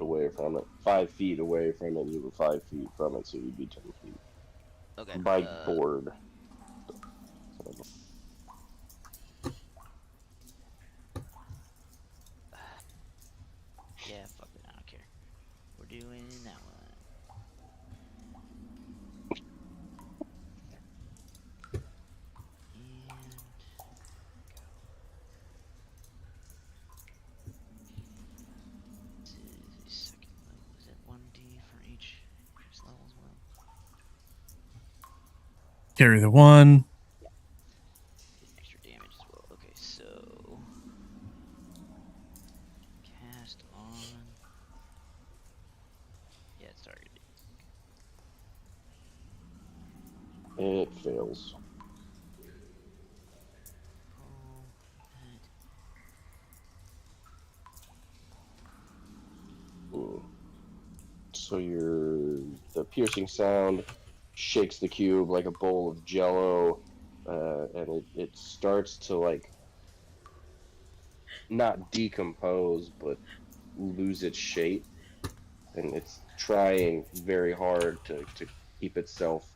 away from it. 5 feet away from it, you were 5 feet from it, so you'd be 10 feet. Okay. By board. Yeah, fuck it, I don't care. We're doing that one. And this is second level. Is that 1d for each level as well? Carry the one. Get extra damage as well. Okay, so cast on. Yeah, it's targeted. It fails. Roll that. So the piercing sound shakes the cube like a bowl of jello, and it starts to like not decompose but lose its shape, and it's trying very hard to keep itself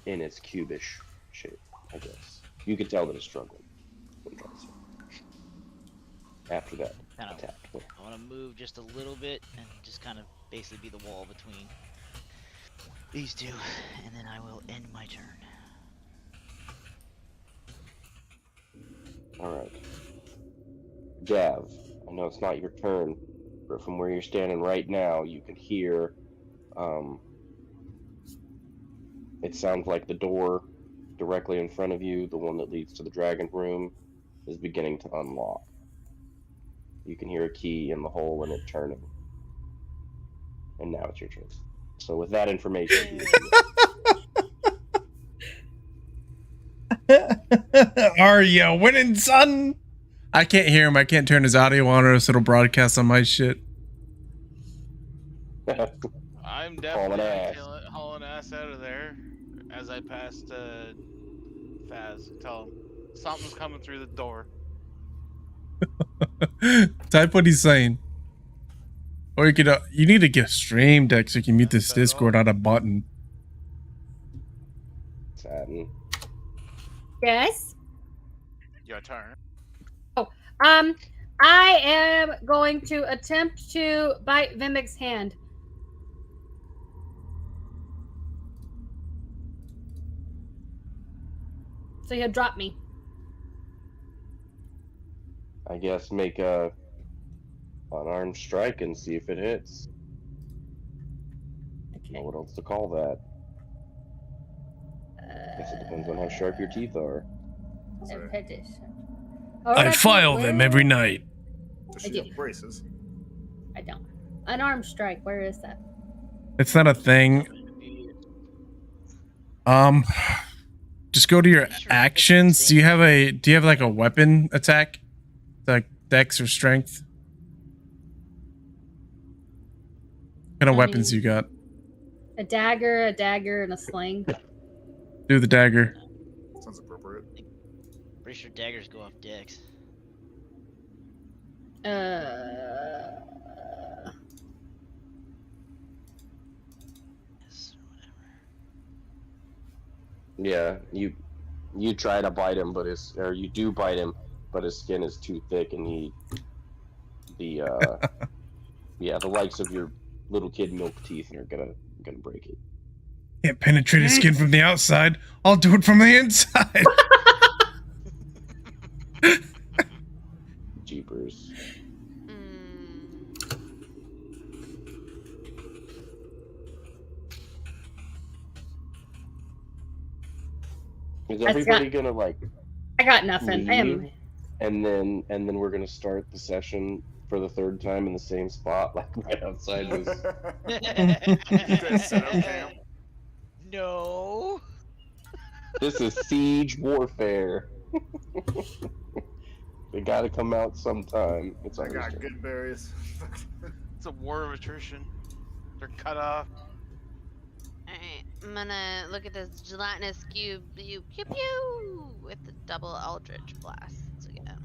in its cubish shape, I guess. You can tell that it's struggling. After that, Kind of, attack. I want to move just a little bit and just kind of basically be the wall between these two, and then I will end my turn. Alright. Gav, I know it's not your turn, but from where you're standing right now, you can hear, it sounds like the door directly in front of you, the one that leads to the dragon room, is beginning to unlock. You can hear a key in the hole and it turning. And now it's your turn. So with that information, Are you winning, son? I can't hear him. I can't turn his audio on or else it'll broadcast on my shit. I'm Hauling definitely ass. hauling ass out of there as I passed Faz. Tell him something's coming through the door. Type what he's saying. Or you could, you need to get a stream deck so you can mute this Discord, not a button. Satin. Yes. Your turn. I am going to attempt to bite Vimic's hand. So he'll drop me. I guess make a unarmed strike and see if it hits. Okay. Know what else to call that? Guess it depends on how sharp your teeth are. I file them every night. Does I she do. have braces? I don't. Unarmed strike. Where is that? It's not a thing. Just go to your actions. Do you have like a weapon attack? Like dex or strength? What kind of weapons you got? A dagger, and a sling. Do the dagger. Sounds appropriate. Pretty sure daggers go off dex. Yes, whatever. Yeah, you try to bite him, but you do bite him, but his skin is too thick, and the likes of your little kid milk teeth are gonna break it. Can't penetrate his skin from the outside. I'll do it from the inside. Jeepers. Is everybody gonna like? I got nothing. Leave, I am. and then we're gonna start the session for the third time in the same spot, like right outside this. You guys set up camp. No. This is siege warfare. They gotta come out sometime. It's I always got good. good berries. It's a war of attrition. They're cut off. Alright, I'm gonna look at this gelatinous cube. Pew pew pew with the double eldritch blasts again.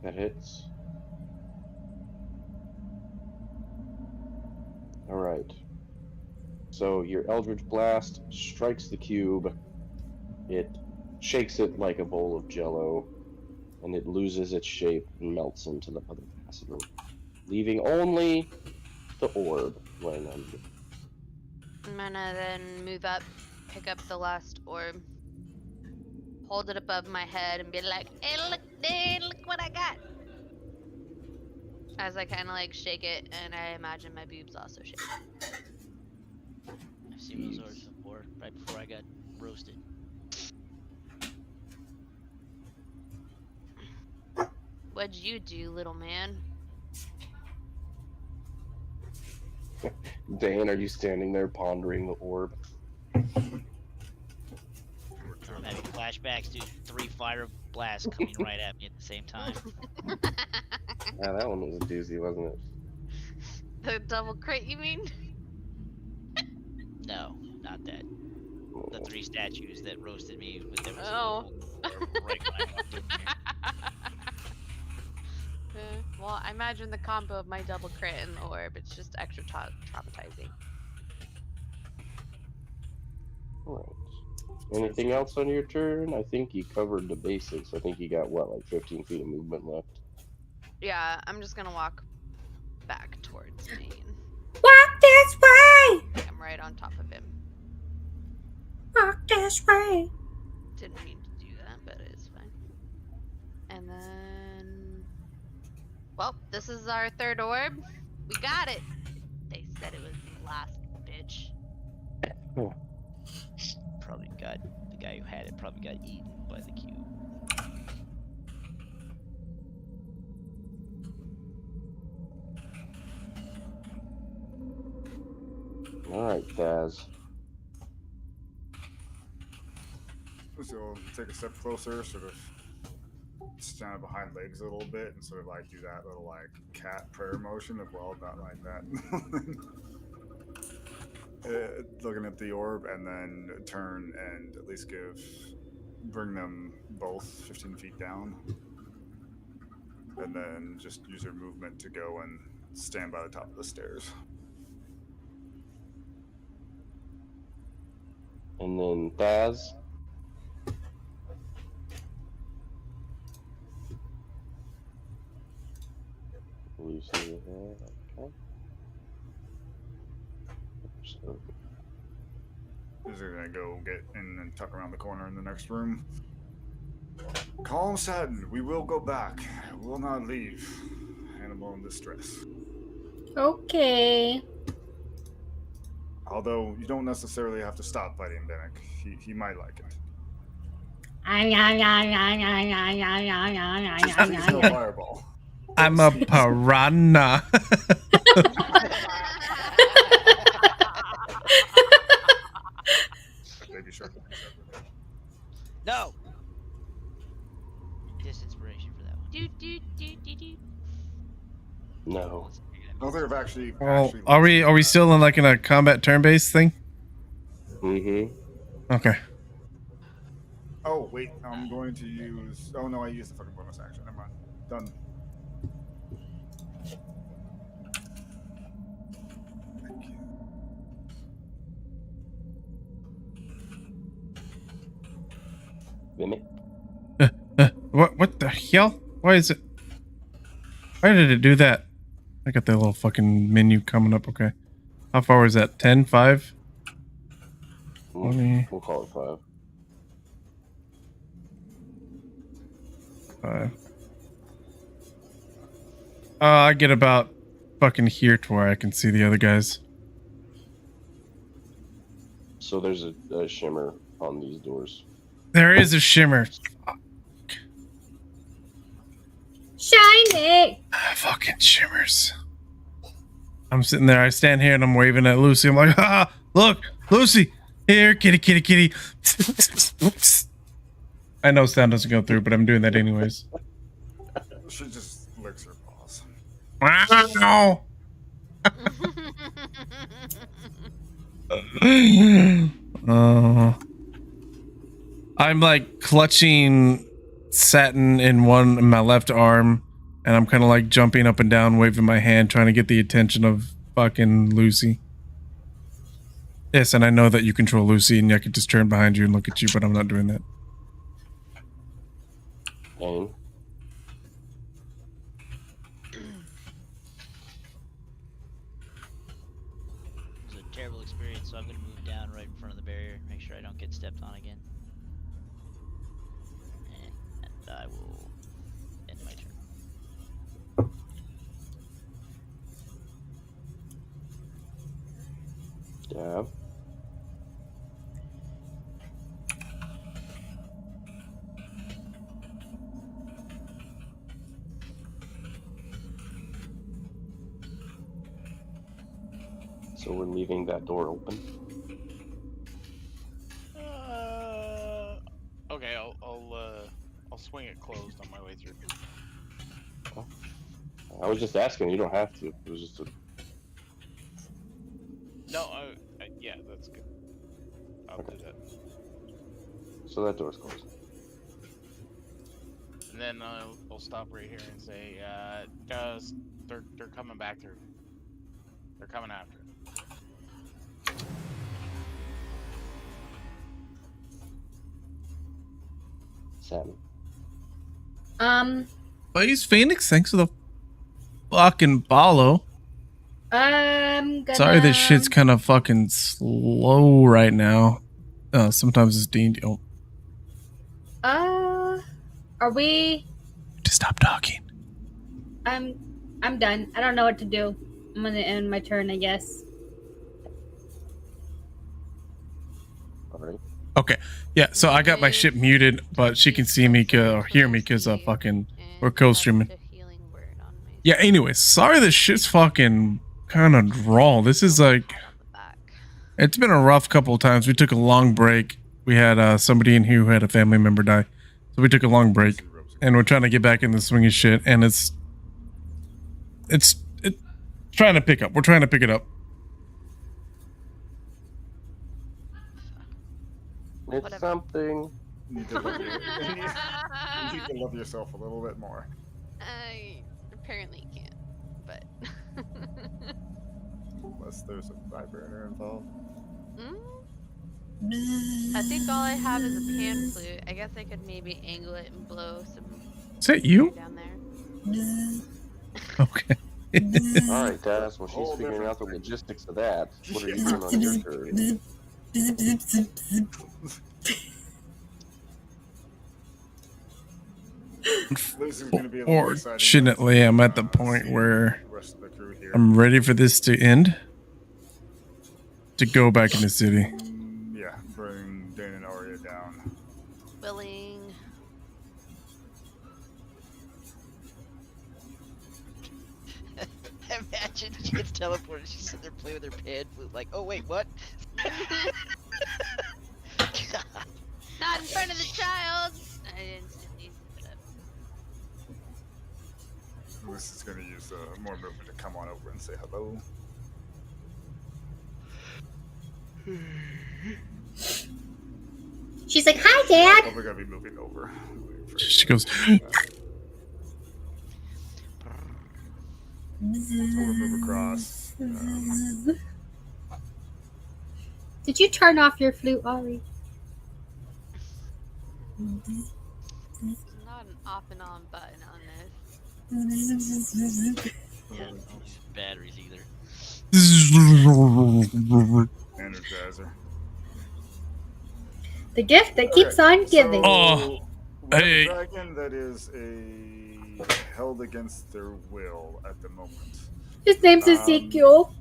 That hits. Alright. So your Eldritch Blast strikes the cube. It shakes it like a bowl of jello, and it loses its shape and melts into the other capacitor, leaving only the orb laying on you. I'm gonna then move up, pick up the last orb, hold it above my head, and be like, "Hey, look, dude, look what I got!" As I kind of like shake it, and I imagine my boobs also shake. I've seen those orbs before, right before I got roasted. What'd you do, little man? Dane, are you standing there pondering the orb? I'm having flashbacks to 3 fire blasts coming right at me at the same time. Yeah, that one was a doozy, wasn't it? The double crit, you mean? No, not that. The 3 statues that roasted me with every Oh. single one right when I walked in here. Well, I imagine the combo of my double crit and the orb, it's just extra traumatizing. Alright. Anything else on your turn? I think you covered the basics. I think you got what, like 15 feet of movement left. Yeah, I'm just gonna walk back towards Maine. Walk this way! I'm right on top of him. Walk this way! Didn't mean to do that, but it's fine. And then... Well, this is our third orb. We got it! They said it was the last, bitch. Probably got the guy who had it probably got eaten by the cube. Alright, Taz. So take a step closer, sort of stand behind legs a little bit, and sort of like do that little like cat prayer motion of well, not like that. Looking at the orb, and then turn and at least bring them both 15 feet down, and then just use your movement to go and stand by the top of the stairs. And then Taz. Lucy, okay. So, Is he gonna go get in and tuck around the corner in the next room? Calm, Satin. We will go back. We will not leave. Animal in distress. Okay. Although you don't necessarily have to stop fighting Bennett. He might like it. Just please no fireball. I'm a piranha. Maybe sure. No. Disinspiration for that one. Do, do, do, do, do. no. I don't think I've actually. Well, are we still in a combat turn-based thing? Mm-hmm. Okay. Oh wait, I'm going to use. Oh no, I used the fucking bonus action. Never mind. Done. Mimic. What the hell? Why is it? Why did it do that? I got that little fucking menu coming up. Okay. How far was that? 10, 5? 20. We'll call it 5. 5. I get about fucking here to where I can see the other guys. So there's a shimmer on these doors. There is a shimmer. Shiny! Fucking shimmers. I'm sitting there. I stand here and I'm waving at Lucy. I'm like, ah, look, Lucy, here, kitty, kitty, kitty. Oops. I know sound doesn't go through, but I'm doing that anyways. She just licks her paws. Wow. I'm like clutching Satin in my left arm, and I'm kind of like jumping up and down, waving my hand, trying to get the attention of fucking Lucy. Yes, and I know that you control Lucy, and I could just turn behind you and look at you, but I'm not doing that. Pain. It was a terrible experience, so I'm gonna move down right in front of the barrier, make sure I don't get stepped on again. And I will end my turn. Dab. So we're leaving that door open. Okay, I'll swing it closed on my way through. I was just asking. You don't have to. It was just a... No, yeah, that's good. I'll do that. So that door's closed. And then I'll stop right here and say, guys, they're coming back through. They're coming after. Satin. Please, Phoenix, thanks for the fucking follow. I'm gonna. Sorry, this shit's kind of fucking slow right now. Sometimes it's D&D. Oh, Are we? just stop talking. I'm done. I don't know what to do. I'm gonna end my turn, I guess. All right. Okay, yeah. So I got my shit muted, but she can see me or hear me because fucking we're co-streaming. Yeah. Anyways, sorry, this shit's fucking kind of raw. This is like, it's been a rough couple of times. We took a long break. We had somebody in here who had a family member die, so we took a long break, and we're trying to get back in the swing of shit. And it's trying to pick up. We're trying to pick it up. It's Whatever. something. You need to love you need to love yourself a little bit more. I apparently can't, but. Unless there's a vibrator involved. I think all I have is a pan flute. I guess I could maybe angle it and blow some. Is that you? Down there. Okay. All right, Taz. Well, she's figuring out the logistics of that. What are you doing on your turn? Fortunately, I'm at the point where I'm ready for this to end. To go back in the city. Yeah, bring Dane and Arya down. Willing. Imagine she gets teleported. She's sitting there playing with her pan flute, like, oh wait, what? Not in front of the child. I instantly put up. This is going to use more movement to come on over and say hello. She's like, "Hi, Dad." Probably going to be moving over. She goes. We'll move across. Did you turn off your flute, Ari? There's not an off and on button on this. Yeah, I don't use batteries either. Energizer. The gift that keeps on giving. Oh, hey. Dragon that is held against their will at the moment. His name's Ezekiel.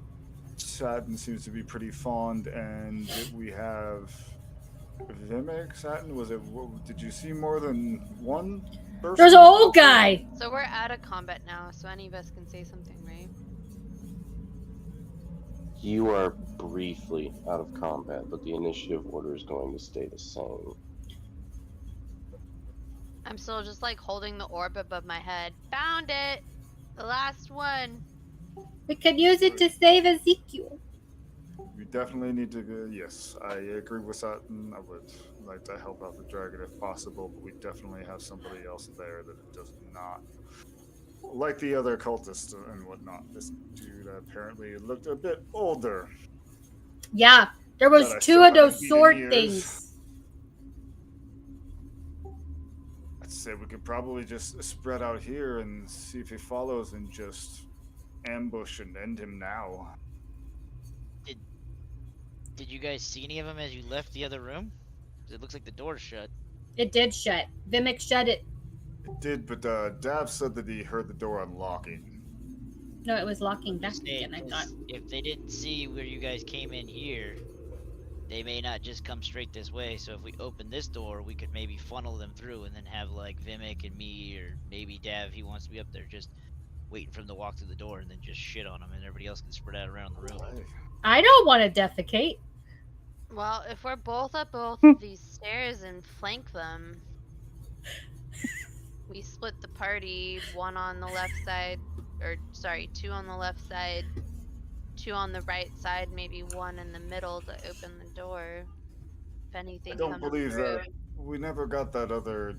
Satin seems to be pretty fond, and we have Vimic. Satin, was it? Did you see more than one person? There's an old guy. So we're out of combat now, so any of us can say something, right? You are briefly out of combat, but the initiative order is going to stay the same. I'm still just like holding the orb above my head. Found it! The last one! We could use it to save Ezekiel. We definitely need to go. Yes, I agree with Satin. I would like to help out the dragon if possible, but we definitely have somebody else there that does not. Like the other cultists and whatnot, this dude apparently looked a bit older. Yeah, there was But I two still of those haven't sword beaten years. things. I'd say we could probably just spread out here and see if he follows and just ambush and end him now. Did you guys see any of them as you left the other room? It looks like the door's shut. It did shut. Vimic shut it. It did, but Dav said that he heard the door unlocking. No, it was locking back Saying, again, I thought. if they didn't see where you guys came in here, they may not just come straight this way. So if we open this door, we could maybe funnel them through and then have like Vimic and me, or maybe Dav, if he wants to be up there, just waiting for him to walk through the door and then just shit on him, and everybody else can spread out around the room. I don't want to defecate. Well, if we're both up both of these stairs and flank them, we split the party, one on the left side, or sorry, two on the left side, two on the right side, maybe one in the middle to open the door. If anything I don't comes believe through. that we never got that other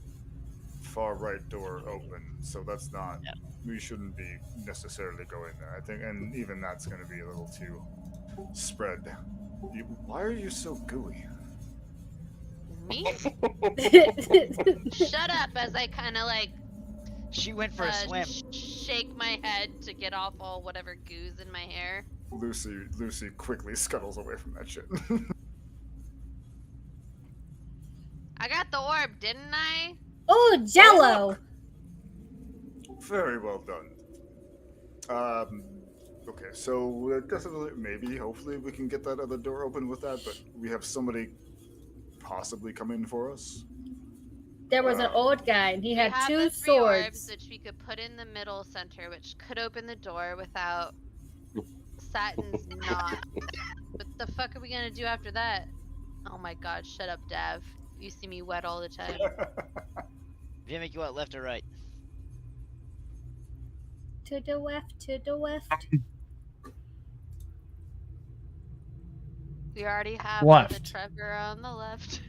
far right door open, so that's not. Yeah. We shouldn't be necessarily going there. I think, and even that's going to be a little too spread. Why are you so gooey? Me? Shut up as I kind of like She went for a swim. shake my head to get off all whatever goos in my hair. Lucy quickly scuttles away from that shit. I got the orb, didn't I? Oh, Jello. Very well done. Okay, so definitely, maybe, hopefully, we can get that other door open with that. But we have somebody possibly come in for us. There was an old guy, and he had have 2 the 3 orbs, swords. which we could put in the middle center, which could open the door without Satin's knot. What the fuck are we gonna do after that? Oh my god, shut up, Dav. You see me wet all the time. Vimic, you want left or right? To the left, to the left. We already have Left. the Trevor on the left.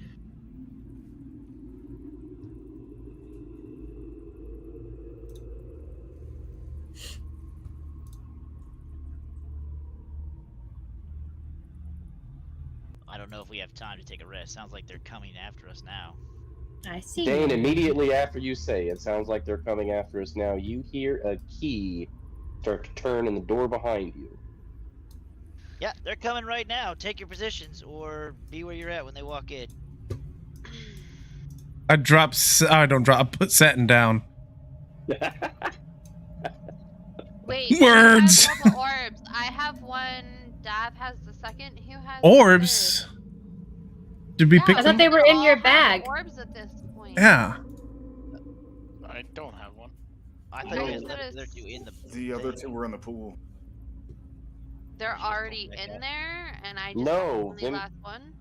I don't know if we have time to take a rest. Sounds like they're coming after us now. I see. Dane, immediately after you say it sounds like they're coming after us now, you hear a key start to turn in the door behind you. Yeah, they're coming right now. Take your positions or be where you're at when they walk in. I put Satin down. Wait, Words. You guys have orbs. I have one. Dav has the second. Who has Orbs? the Did we third? pick I them? thought they were in all your have bag. Orbs at this point. Yeah. I don't have one. I You thought you guys guys left could've the other two in the The other two were in the pool. They're Just already don't in make there, and I just No, have the only them- last one.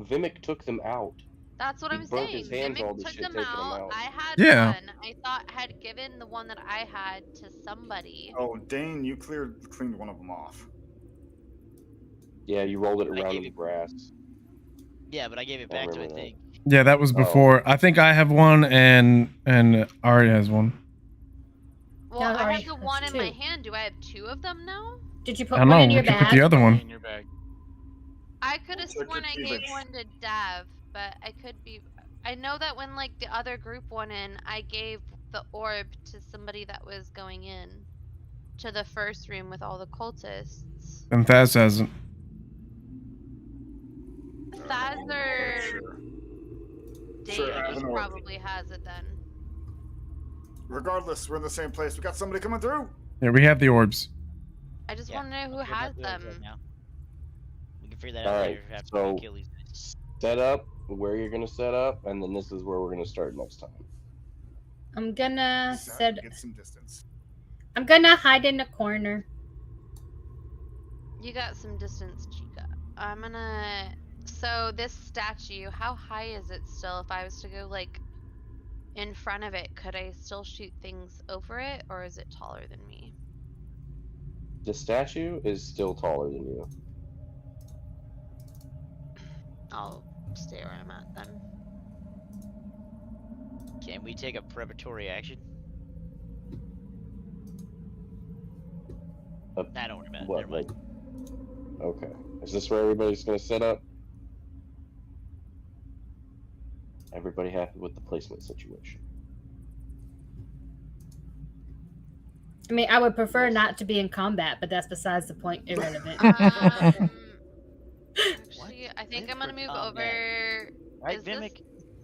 Vimic took them out. That's what He I'm burnt saying. his hands all Vimic this took shit them taking 'em out. out. I had Yeah. one. I thought had given the one that I had to somebody. Oh, Dane, you cleaned one of them off. Yeah, you rolled it I around gave in the it- grass. Yeah, but I gave it I back to I remember that. think. Yeah, that was Oh. before. I think I have one and Ari has one. Well, No, I Ari, have the that's one in my 2. hand. Do I have 2 of them now? Did you I put don't one know. in your Where'd you put bag? the other one? In your bag. I could have Check sworn your I gave cleavage. one to Dav, but I could be. I know that when like the other group went in, I gave the orb to somebody that was going in to the first room with all the cultists. And Thaz hasn't. Thaz or Sure. Dave Sure, I have an orb. probably has it then. Regardless, we're in the same place. We got somebody coming through. Yeah, we have the orbs. I just Yeah, want to know who I'll figure has out the others them. right now. We can figure that out Alright, later after so- we kill these guys. Set up where you're gonna set up, and then this is where we're gonna start next time. I'm gonna Get some distance. I'm gonna hide in the corner. You got some distance, Chica. I'm gonna. So this statue, how high is it still? If I was to go like in front of it, could I still shoot things over it, or is it taller than me? The statue is still taller than you. I'll stay where I'm at then. Can we take a preparatory action? Nah, don't worry about it. What, Never mind. like? Okay. Is this where everybody's gonna set up? Everybody happy with the placement situation? I mean, I would prefer not to be in combat, but that's besides the point. Irrelevant. Actually, I think I'm gonna move Combat. over. Right, Is this Vimic?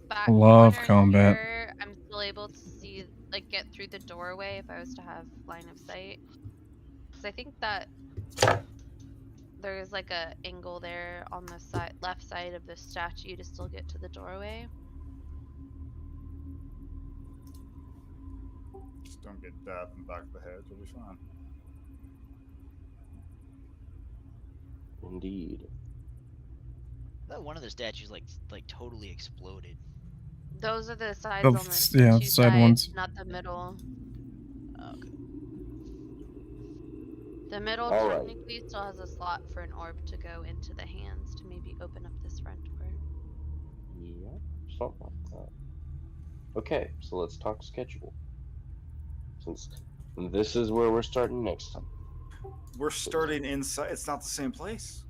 back Love corner combat. here, I'm still able to see, like, get through the doorway if I was to have line of sight. Because I think that there's like a angle there on the side, left side of the statue to still get to the doorway. Just don't get dabbed in the back of the head. You'll be fine. Indeed. I thought one of the statues like totally exploded. Those are the sides The on s- the yeah, two side sides, ones. not the middle. Okay. The middle All right. technically still has a slot for an orb to go into the hands to maybe open up this front door. Yeah, something like that. Okay, so let's talk schedule. Since this is where we're starting next time. We're starting inside. It's not the same place.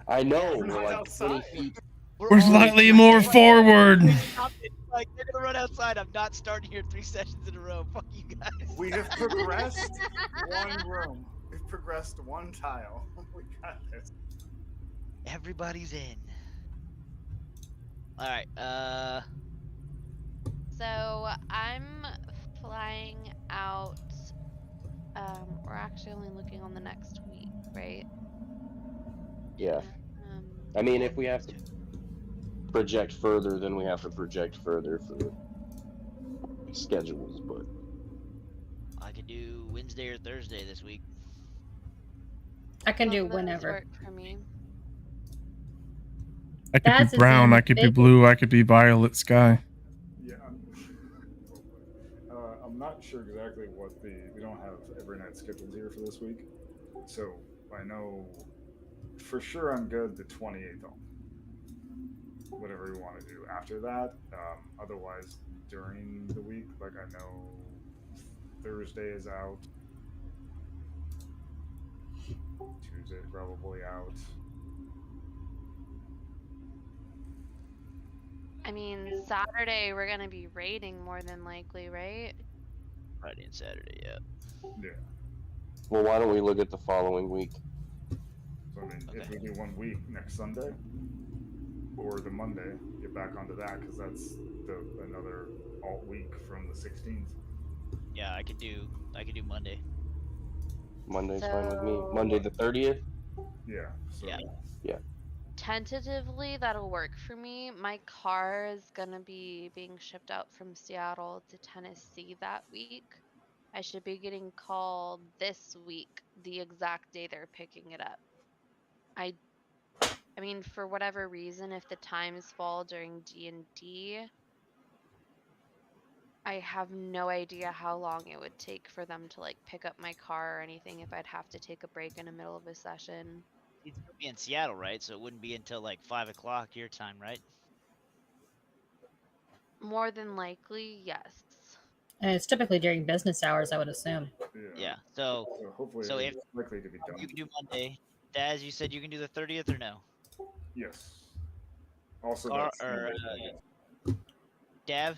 I know, We're we're not like outside. 20 feet. We're slightly more forward. Stop it. Like, they're gonna run outside. I'm not starting here 3 sessions in a row. Fuck you guys. We have progressed one room. We've progressed one tile. We got this. Everybody's in. All right. So I'm flying out. We're actually only looking on the next week, right? Yeah. Um, I mean, if we have to project further, then we have to project further for schedules. But I could do Wednesday or Thursday this week. I can both do of those whenever. work for me. I could That's be a brown. team I could be big. blue. I could be violet sky. Yeah. I'm not sure exactly what we don't have every night scheduled here for this week. So I know for sure I'm good the 28th on. Whatever we want to do after that. Otherwise, during the week, like I know Thursday is out. Tuesday's probably out. I mean, Saturday we're gonna be raiding more than likely, right? Friday and Saturday, yeah. Yeah. well, why don't we look at the following week? So I mean, if Okay. we do 1 week next Sunday or the Monday, get back onto that because that's another alt week from the 16th. Yeah, I could do Monday. Monday's fine with me. Monday the 30th. Yeah. So Yeah. Tentatively, that'll work for me. My car is gonna be being shipped out from Seattle to Tennessee that week. I should be getting called this week, the exact day they're picking it up. I mean, for whatever reason, if the times fall during D&D, I have no idea how long it would take for them to like pick up my car or anything if I'd have to take a break in the middle of a session. You'd still be in Seattle, right? So it wouldn't be until like 5 o'clock your time, right? More than likely, yes. And it's typically during business hours, I would assume. Yeah. So hopefully so if it's likely to be done. you can do Monday, Daz, you said you can do the 30th or no? Yes. Also, Or, that's or Sunday. Dav?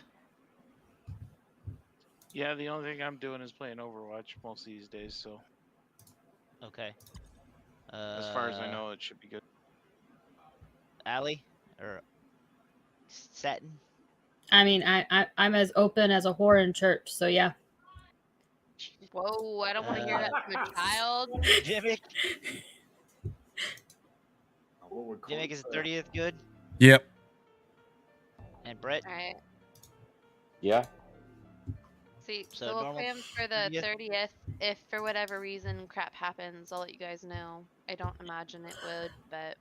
Yeah, the only thing I'm doing is playing Overwatch most of these days, so Okay. as far as I know, it should be good. Allie or Satin? I mean, I'm as open as a whore in church, so yeah. Whoa, I don't want to hear that from a child. Jimmick? What would Jimmick, is the 30th good? Yep. And Brett? Alright. Yeah. See, So so we'll normal plan for the 30th? 30th. If for whatever reason crap happens, I'll let you guys know. I don't imagine it would, but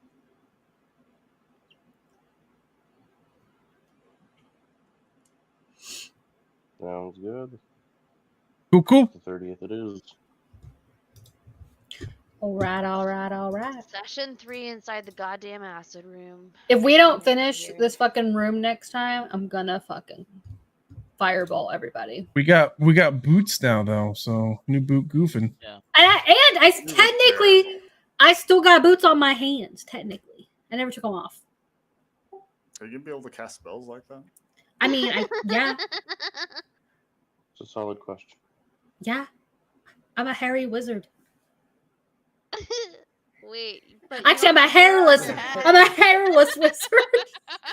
Sounds good. Cool. The 30th it is. All right. session 3 inside the goddamn acid room. If we don't finish Here. this fucking room next time, I'm gonna fucking fireball everybody. We got boots now though, so new boot goofing. And I technically, I still got boots on my hands. Technically, I never took them off. Are you gonna be able to cast spells like that? I mean, yeah, It's a solid question. yeah. I'm a hairy wizard. Wait, but Actually, I'm a hairless. I'm a hairless wizard.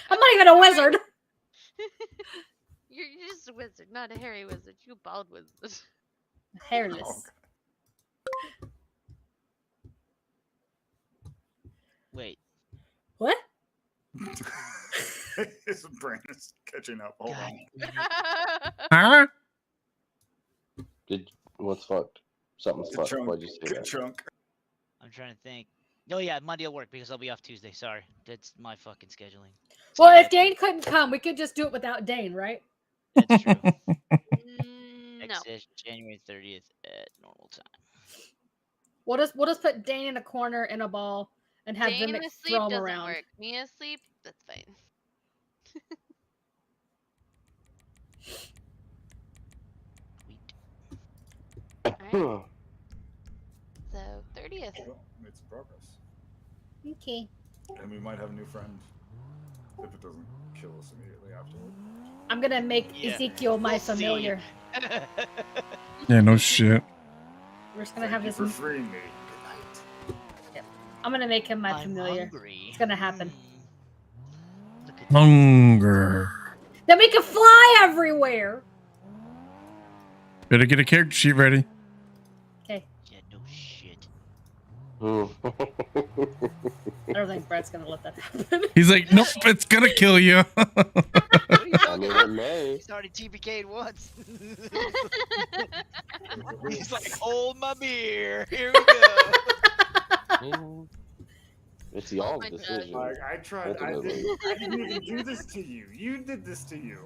I'm not even a wizard. You're just a wizard, not a hairy wizard. You a bald wizard. Hairless. Wait. What? His brain is catching up. Hold on. Huh? What's fucked? Something's Good fucked. chunk. Why'd you say Good that? chunk. I'm trying to think. No, yeah, Monday will work because I'll be off Tuesday. Sorry. That's my fucking scheduling. Well, Screwed if up. Dane couldn't come, we could just do it without Dane, right? That's true. No. Next session, January 30th at normal time. We'll just put Dane in a corner in a ball and have Dane Vimic asleep throw him doesn't around. work. Me asleep, that's fine. Alright. So 30th. Well, made some progress. Okay. And we might have a new friend. If it doesn't kill us immediately afterward. I'm gonna make Yeah, Ezekiel my we'll see. familiar. Yeah, no shit. We're just gonna Thank have you this. for freeing me. Good night. I'm gonna make him my I'm familiar. hungry. It's gonna happen. Look at Hunger. Then we can fly everywhere. Better get a character sheet ready. Okay. Yeah, no shit. I don't think Brett's gonna let that happen. He's like, nope, it's gonna kill you. What are you I talking mean, about? it may. He's already TPK'd once. He's like, hold my beer. Here we go. It's Oh y'all's my God. decision. Like I tried. I Ultimately. didn't even do this to you. You did this to you.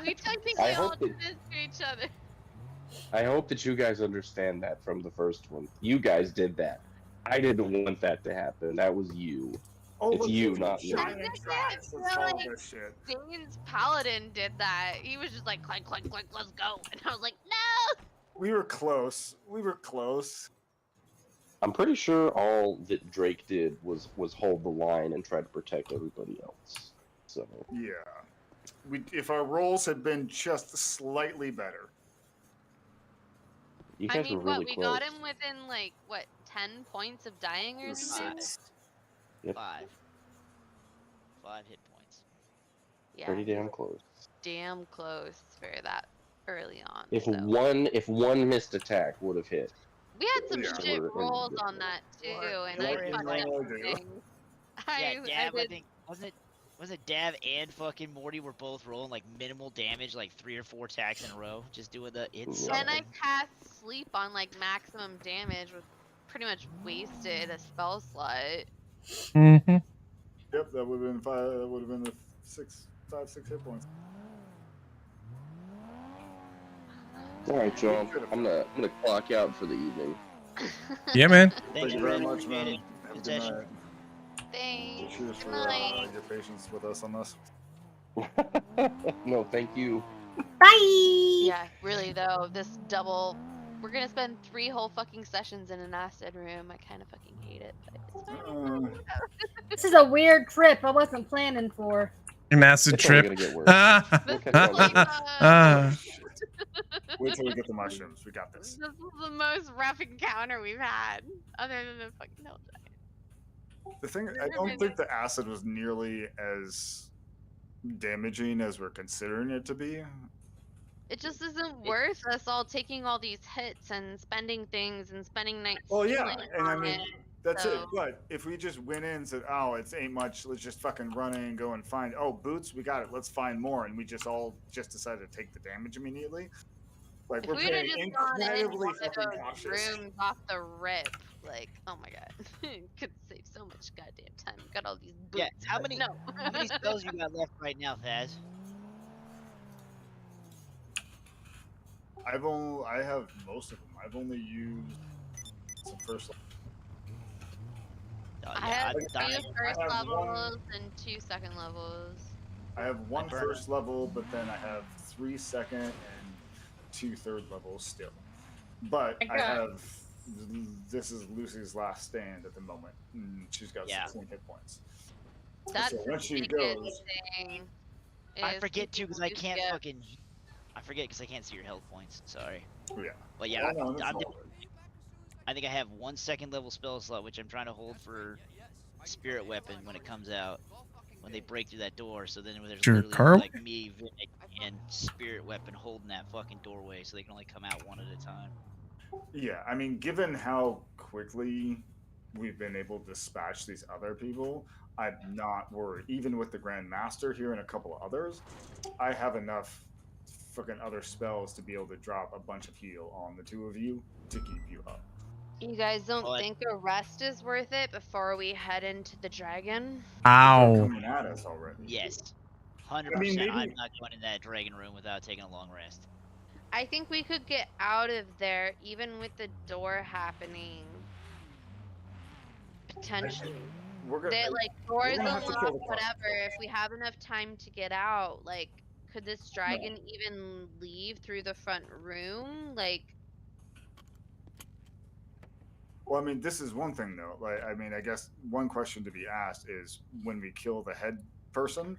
We technically I all hope did that- this to each other. I hope that you guys understand that from the first one. You guys did that. I didn't want that to happen. That was you. Oh, It's look, you, look, not me. shining tracks. Let's solve this shit. Dane's paladin did that. He was just like, clank, clank, clank, let's go. And I was like, no! We were close. We were close. I'm pretty sure all that Drake did was hold the line and try to protect everybody else. So Yeah. If our roles had been just slightly better. you I guys mean, were really what? We close. got him within, like, what, 10 points of dying or something? 6. Yep. 5 hit points. Yeah. Pretty we damn were close. damn close for that early on. If so. one missed attack would have hit. We had some Yeah. shit We're in rolls good on shape. that too, and You I were in fucked like- up I do. things. Yeah, Dav, I did. think wasn't Dav and fucking Morty were both rolling like minimal damage, like 3 or 4 attacks in a row, just doing the it's. Yeah. And I cast sleep on like maximum damage, with pretty much wasted a spell slot. Mm-hmm. Yep, that would have been 5. That would have been the 5, 6 hit points. All right, y'all. I'm gonna clock out for the evening. Yeah, man. Thank you very much, man. Appreciate it. Have a Good good session. night. Thanks. Cheers Good for night. your patience with us on this. No, thank you. Bye. Yeah, really though, this double. We're gonna spend 3 whole fucking sessions in an acid room. I kind of fucking hate it, but it's fine. This is a weird trip I wasn't planning for. An acid It's only trip. gonna get worse. This catch is you like, Ah. Wait till we get the mushrooms. We got this. this is the most rough encounter we've had, other than the fucking hell giant. The thing, I don't think the acid was nearly as damaging as we're considering it to be. It just isn't worth us all taking all these hits and spending things and spending nights. Well, yeah, healing and I on mean it, that's it. so- But if we just went in and said, "Oh, it's ain't much. Let's just fucking run in and go and find. Oh, boots, we got it. Let's find more." And we just all just decided to take the damage immediately. Like If we're we would have being just gone in incredibly one of fucking those cautious. rooms off the rip, like, oh my god, could save so much goddamn time. Got all these boots. Yeah, how but many No. how many spells you got left right now, Thaz? I have most of them. I've only used some first. Oh, I yeah, have I'm dying. 2 first I have levels and 2 second levels. I have one burn. first level, but then I have 3 second and 2 third levels still. But I Okay. have. This is Lucy's last stand at the moment. She's got Yeah. 16 hit points. That's So once she the biggest goes, thing. I is forget too because I can't yeah. fucking. I forget because I can't see your health points. Sorry. yeah. But yeah, Oh, no, that's I'm, all right. I think I have 1 second level spell slot, which I'm trying to hold for spirit weapon when it comes out. When they break through that door, so then there's Sure, literally Carl? like me, Vic, and spirit weapon holding that fucking doorway, so they can only come out one at a time. Yeah, I mean, given how quickly we've been able to dispatch these other people, I'm not worried. Even with the Grand Master here and a couple of others, I have enough fucking other spells to be able to drop a bunch of heal on the 2 of you to keep you up. You guys don't Well, think a rest is worth it before we head into the dragon? They're Ow. coming at us already. Yes, 100%. I mean, maybe- I'm not going in that dragon room without taking a long rest. I think we could get out of there even with the door happening. Potentially. We're gonna. They like doors gonna have to kill unlocked, the clock. whatever. If we have enough time to get out, like, could this dragon even leave through the front room? Like, Well, I mean, this is one thing though. Like, I mean, I guess one question to be asked is when we kill the head person,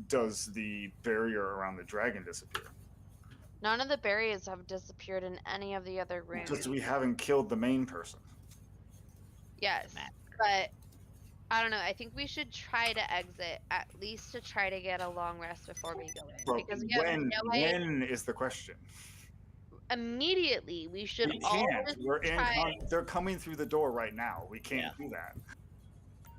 does the barrier around the dragon disappear? None of the barriers have disappeared in any of the other rooms. Because we haven't killed the main person. Yes, but I don't know. I think we should try to exit at least to try to get a long rest before we go in. But Because we have no way. when is the question? Immediately, we should We can't. always We're in. try. They're coming through the door right now. We can't do that.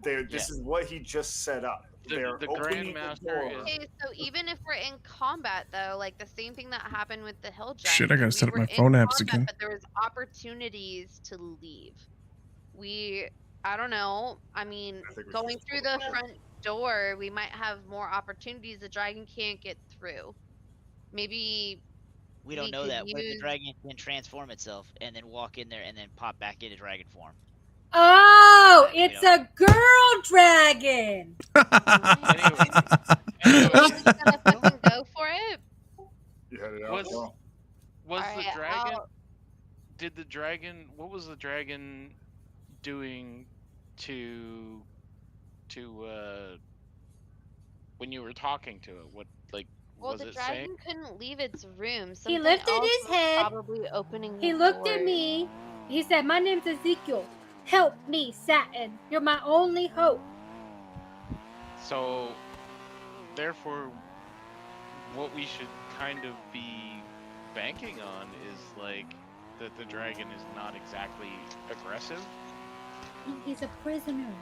This Yeah. is what he just set up. They're The opening Grandmaster the door. is- Okay, so even if we're in combat, though, like the same thing that happened with the hill giant. Shit, I gotta we set up were my in phone apps combat, again. But there was opportunities to leave. I don't know. I mean, I think we going should through the front door, we might have more opportunities. The dragon can't get through. Maybe We don't we know could that. What if the use- dragon can transform itself and then walk in there and then pop back into dragon form? Oh, Yeah, we it's don't- a girl dragon. Anyway, Are you gonna fucking go for it? You had it out. Was- Go. was the Alright, dragon? I'll- Did the dragon? What was the dragon doing to when you were talking to it? What Well, was the it dragon saying? couldn't leave its room. He Something lifted else his was head. Probably opening. He the looked at door. me. He said, "My name's Ezekiel. Help me, Satin. You're my only hope." So, therefore, what we should kind of be banking on is like that the dragon is not exactly aggressive. No, he's a prisoner.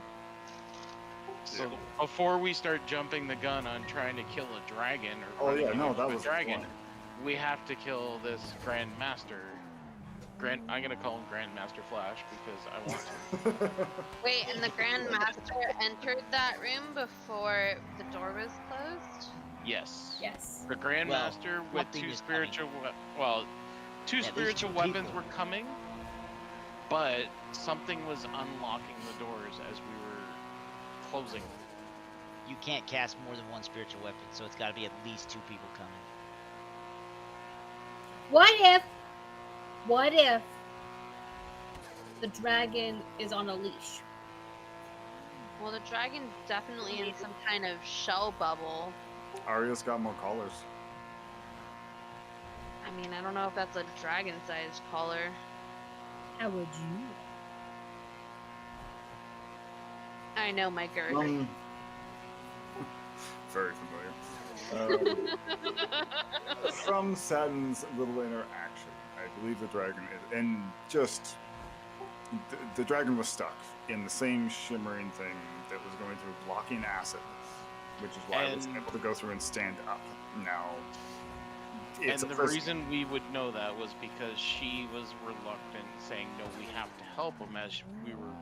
So before we start jumping the gun on trying to kill a dragon or Oh yeah, running no, into that a was dragon, fun. we have to kill this Grand Master. I'm gonna call him Grandmaster Flash because I want to. Wait, and the Grand Master entered that room before the door was closed? Yes. Yes. The Grandmaster with something two is spiritual, two there's spiritual two weapons people. were coming, but something was unlocking the doors as we were closing them. You can't cast more than one spiritual weapon, so it's got to be at least 2 people coming. What if the dragon is on a leash? Well, the dragon's definitely in some kind of shell bubble. Arya's got more collars. I mean, I don't know if that's a dragon-sized collar. How would you? I know my girth. Very familiar. From Satin's little interaction, I believe the dragon is, and just the dragon was stuck in the same shimmering thing that was going through blocking acid, which is why it was And- able to go through and stand up. Now, it's And a the prison. reason we would know that was because she was reluctant, saying, no, we have to help him as we were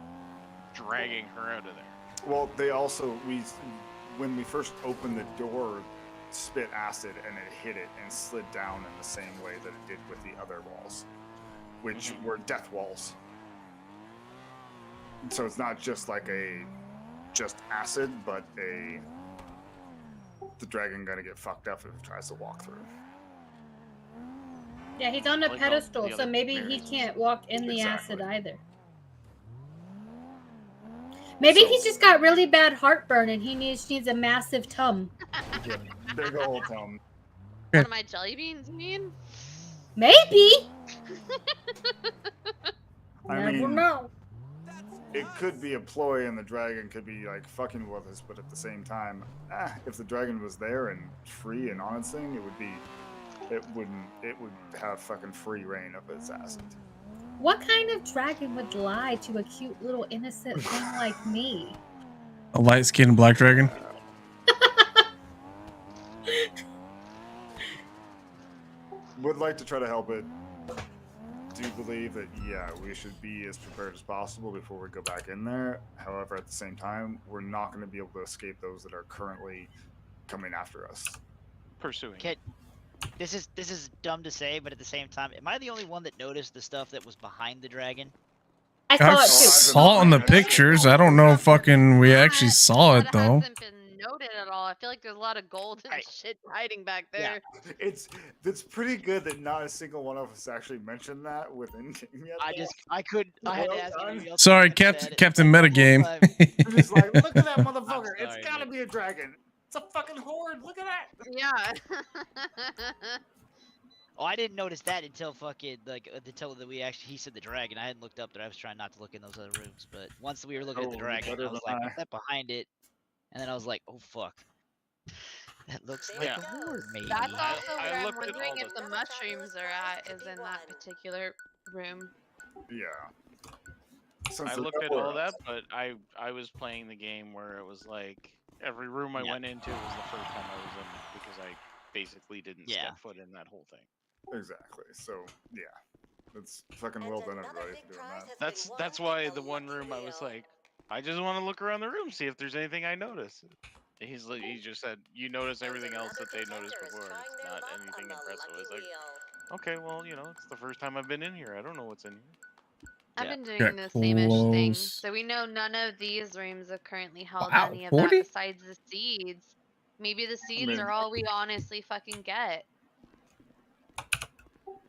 dragging her out of there. Well, they also when we first opened the door, spit acid and it hit it and slid down in the same way that it did with the other walls, which were death walls. So it's not just like just acid, but the dragon gonna get fucked up if it tries to walk through. Yeah, he's on a Like all pedestal, the so other maybe he berries. can't walk in the Exactly. acid either. Maybe So- he's just got really bad heartburn and he needs a massive tum. Big old tum. One of my jelly beans, you mean? Maybe. I Never mean, know. it could be a ploy, and the dragon could be like fucking with us, but at the same time, if the dragon was there and free and on its thing, it would have fucking free reign of its acid. What kind of dragon would lie to a cute little innocent thing like me? A light skinned black dragon. Would like to try to help it. Do believe that, yeah, we should be as prepared as possible before we go back in there. However, at the same time, we're not going to be able to escape those that are currently coming after us. Pursuing. Can, this is dumb to say, but at the same time, am I the only one that noticed the stuff that was behind the dragon? I saw I it too. saw it in the pictures. I don't know if fucking we actually saw it That though. hasn't been note it at all. I feel like there's a lot of gold and shit hiding back Yeah. there. It's pretty good that not a single one of us actually mentioned that within game yet. I couldn't. I had to Well ask done. anybody else. Sorry, to look at it Captain the whole Metagame. time. You're just like, look at that motherfucker. I'm It's sorry, gotta man. be a dragon. It's a fucking horde. Look at that. Yeah. Oh, I didn't notice that until fucking like until that we actually he said the dragon. I hadn't looked up there. I was trying not to look in those other rooms, but once we were looking at the Oh, dragon, better I was than like, I. "What's that behind it?" And then I was like, "Oh fuck, that looks like Yeah. a horde, maybe." That's also I where I'm looked at wondering all if the- the mushrooms are at is in that particular room. Yeah. Since I there's looked at nowhere all else. that, but I was playing the game where it was like every room I Yeah. went into was the first time I was in it because I basically didn't Yeah. step foot in that whole thing. Exactly. So yeah, it's fucking well done, everybody, for doing that. That's why the one room I was like, I just want to look around the room, see if there's anything I notice. He just said, you notice everything else that they noticed before. It's not anything impressive. I was like, okay, well, you know, it's the first time I've been in here. I don't know what's in here. I've Yeah. been doing Get the same-ish thing. close. So we know none of these rooms have currently held Wow, any of 40? that besides the seeds. Maybe the seeds mean- are all we honestly fucking get.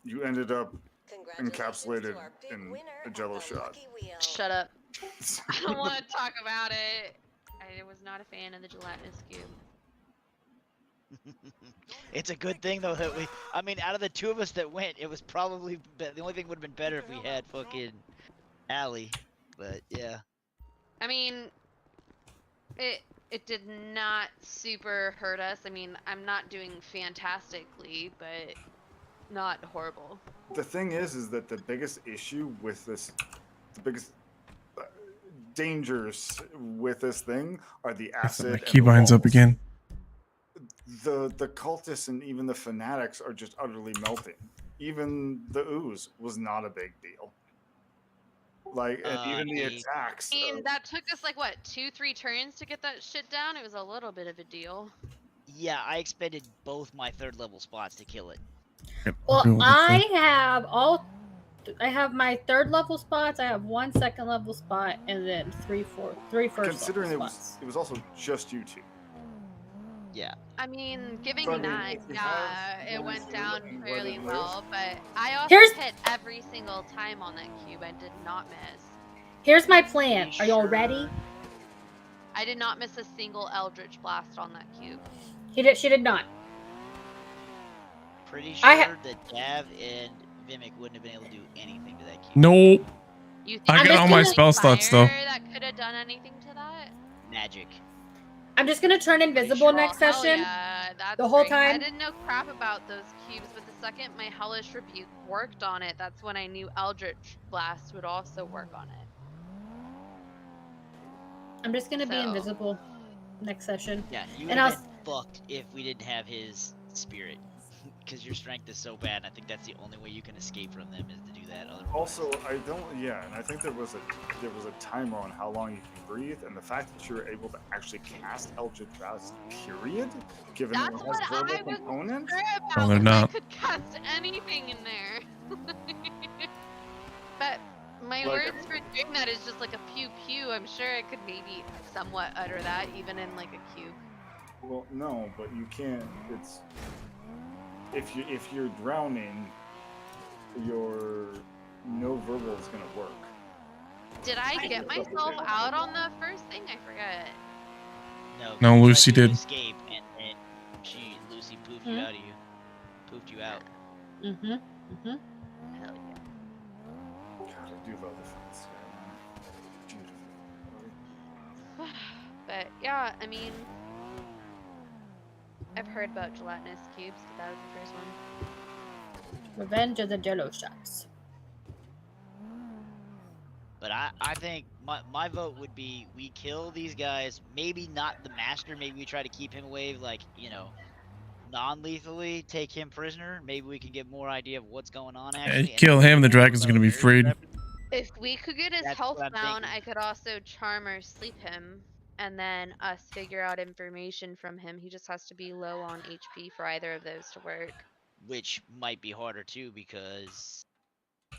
You ended up encapsulated in a jello shot. Shut up. I don't want to talk about it. I was not a fan of the gelatinous cube. It's a good thing though that we. I mean, out of the two of us that went, it was probably the only thing would have been better if we had fucking Allie. But yeah. I mean, it did not super hurt us. I mean, I'm not doing fantastically, but not horrible. The thing is that the biggest issue with this, the biggest dangers with this thing are the acid. My and the keybinds up walls. again. The cultists and even the fanatics are just utterly melting. Even the ooze was not a big deal. Like, and even the attacks. I mean, that took us like what, 2-3 turns to get that shit down. It was a little bit of a deal. Yeah, I expended both my third level spots to kill it. Well, I have my third level spots. I have 1 second level spot, and then three first Considering level it spots. was also just you two. Yeah. I mean, giving So, I me mean, that, if you yeah, have it one went cube down and let fairly it live. well, but I also Here's- hit every single time on that cube. I did not miss. Here's my plan. Are y'all ready? I did not miss a single Eldritch Blast on that cube. She did not. Pretty I sure ha- that Dav and Vimic wouldn't have been able to do anything to that cube. Nope. You think I I'm got just all my gonna- spell slots though. that could have done anything to that? Magic. I'm just gonna turn invisible next Hell session. yeah, that's The whole great. I time. didn't know crap about those cubes, but the second my Hellish Rebuke worked on it, that's when I knew Eldritch Blast would also work on it. I'm just gonna be So- invisible next session. Yeah, you would And have I'll been fucked if we didn't have his spirit. Because your strength is so bad, and I think that's the only way you can escape from them is to do that. Otherwise, Also, I don't. Yeah, and I think there was a timer on how long you can breathe, and the fact that you were able to actually cast Eldritch Blast, period, given that That's it what has I verbal was components. sure No, about. they're was not. I could cast anything in there. But my Like- words for doing that is just like a pew pew. I'm sure I could maybe somewhat utter that even in like a cube. Well, no, but you can't. It's if you're drowning, your no verbal is gonna work. Did I get myself out on the first thing? I forget. no. 'cause No, you tried Lucy to did. Escape, and Lucy poofed you Hmm? out of you. Poofed you out. Mm-hmm. Mm-hmm. Hell yeah. God, I do love the fucking sky, man. Beautiful. But yeah, I mean, I've heard about gelatinous cubes, but that was the first one. Revenge of the Jello shots. But I think my vote would be we kill these guys. Maybe not the master. Maybe we try to keep him away, like, you know, non-lethally. Take him prisoner. Maybe we can get more idea of what's going on. Actually, and Kill then him, the we'll dragon's about gonna be Barry's freed. weapon. If we could get his That's health what I'm down, thinking. I could also charm or sleep him, and then us figure out information from him. He just has to be low on HP for either of those to work. Which might be harder too because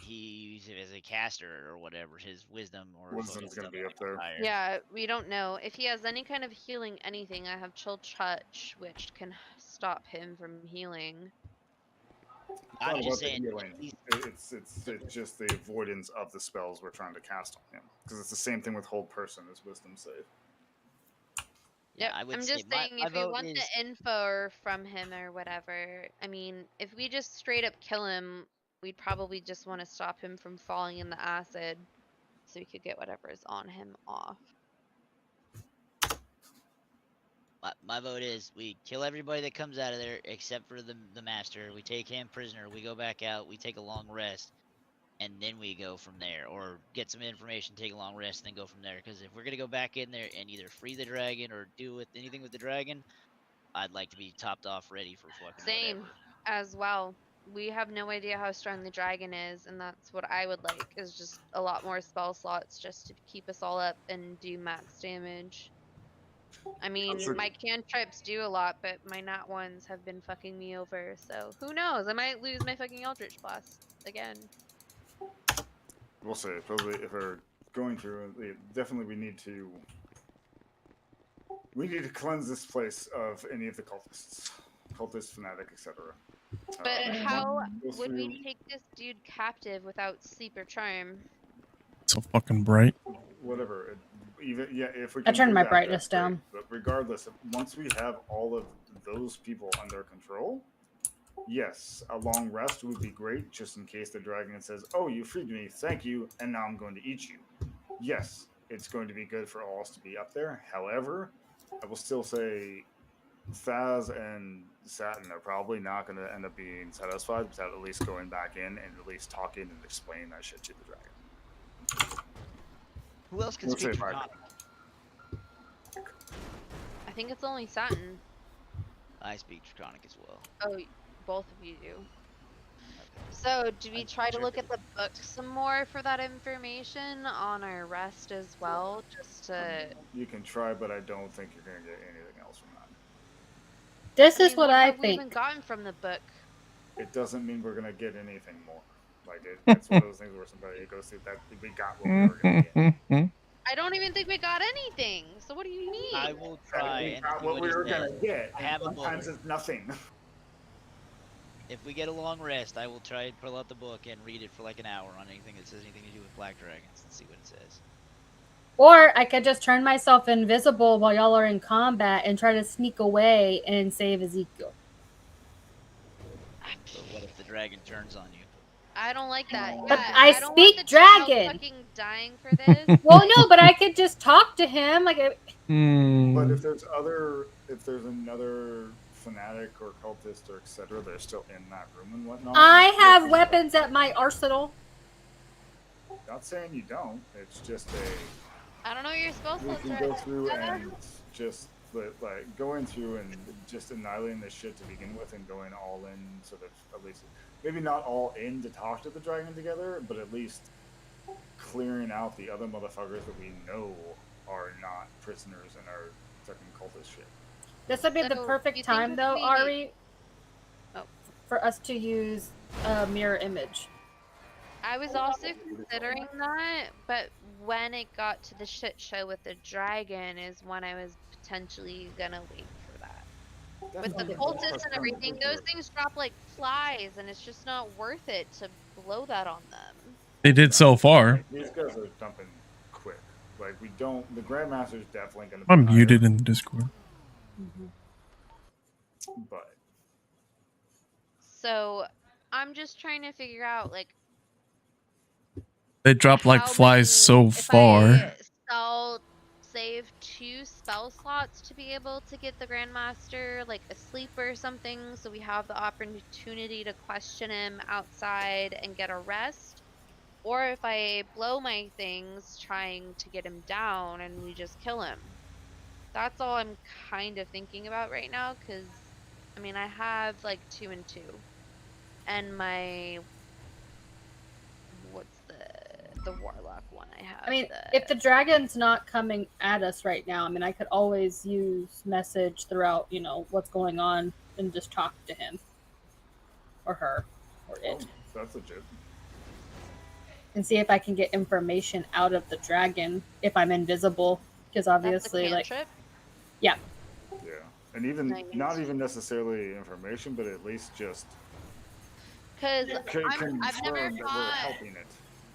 he as a caster or whatever, his wisdom or Wisdom's fucking gonna be up something there. higher. Yeah, we don't know. If he has any kind of healing anything, I have Chill Touch, which can stop him from healing. It's I'm not just about the saying, healing. he's, It's just the avoidance of the spells we're trying to cast on him. Because it's the same thing with Hold Person as Wisdom save. yeah, Yep. I would I'm say just my, saying, my if we vote want is the info from him or whatever, I mean, if we just straight up kill him, we'd probably just want to stop him from falling in the acid so we could get whatever is on him off. my vote is we kill everybody that comes out of there except for the master. We take him prisoner. We go back out. We take a long rest, and then we go from there, or get some information, take a long rest, and then go from there. Because if we're gonna go back in there and either free the dragon or do with anything with the dragon, I'd like to be topped off, ready for fucking Same whatever. as well. We have no idea how strong the dragon is, and that's what I would like, is just a lot more spell slots just to keep us all up and do max damage. I mean, my cantrips do a lot, but my nat ones have been fucking me over, so who knows? I might lose my fucking Eldritch Blast again. We'll say probably if we're going through, definitely we need to cleanse this place of any of the cultists, fanatic, etc. But how Go would we through take this dude captive without sleep or charm? So fucking bright. whatever. Even if we I can turned do my that, brightness that's great. down. But regardless, once we have all of those people under control, yes, a long rest would be great, just in case the dragon says, "Oh, you freed me, thank you, and now I'm going to eat you." Yes, it's going to be good for all us to be up there. However, I will still say Thaz and Satin are probably not going to end up being satisfied without at least going back in and at least talking and explaining that shit to the dragon. Who else can We'll speak say fine. Draconic? I think it's only Satin. I speak Draconic as well. Oh, both of you do. So, do we try to look at the book some more for that information on our rest as well? Just to. You can try, but I don't think you're going to get anything else from that. This I is mean, what I have we even think. gotten from the book? It doesn't mean we're going to get anything more. Like, it's one of those things where somebody goes through that we got what we were going to get. I don't even think we got anything. So what do you mean? I will try We and got see what what we he were says. going to get. I have a book. Sometimes it's nothing. If we get a long rest, I will try and pull out the book and read it for like an hour on anything that says anything to do with black dragons and see what it says. Or I could just turn myself invisible while y'all are in combat and try to sneak away and save Ezekiel. But what if the dragon turns on you? I don't like that. But Yeah, I don't want speak the child dragon. fucking dying for this. Well, no, but I could just talk to him. Like, But if there's another fanatic or cultist or etc., they're still in that room and whatnot. I have weapons at my arsenal. Not saying you don't. It's just I don't know what you're supposed we to can go through and just like going through and just annihilating this shit to begin with and going all in, sort of at least maybe not all in to talk to the dragon together, but at least clearing out the other motherfuckers that we know are not prisoners and are fucking cultist shit. This would be the perfect time, though, Ari, for us to use a mirror image. I was also considering that, but when it got to the shit show with the dragon is when I was potentially gonna wait for that. With the cultists and everything, those things drop like flies, and it's just not worth it to blow that on them. They did so far. These guys are dumping quick. Like, we don't. The Grandmaster's definitely going to be. I'm muted in the Discord. But. So, I'm just trying to figure out, like. They drop like flies so far. I'll save 2 spell slots to be able to get the Grandmaster, like, asleep or something, so we have the opportunity to question him outside and get a rest. Or if I blow my things trying to get him down and we just kill him. That's all I'm kind of thinking about right now, because, I mean, I have, like, 2 and 2. And my... What's the Warlock one I have? I mean, if the dragon's not coming at us right now, I mean, I could always use message throughout, you know, what's going on and just talk to him. Or her. Or it. That's legit. and see if I can get information out of the dragon if I'm invisible. Because That's a obviously, like, cantrip. Yeah, and even Nice. not even necessarily information, but at least just Because confirm I've never that we're fought helping it,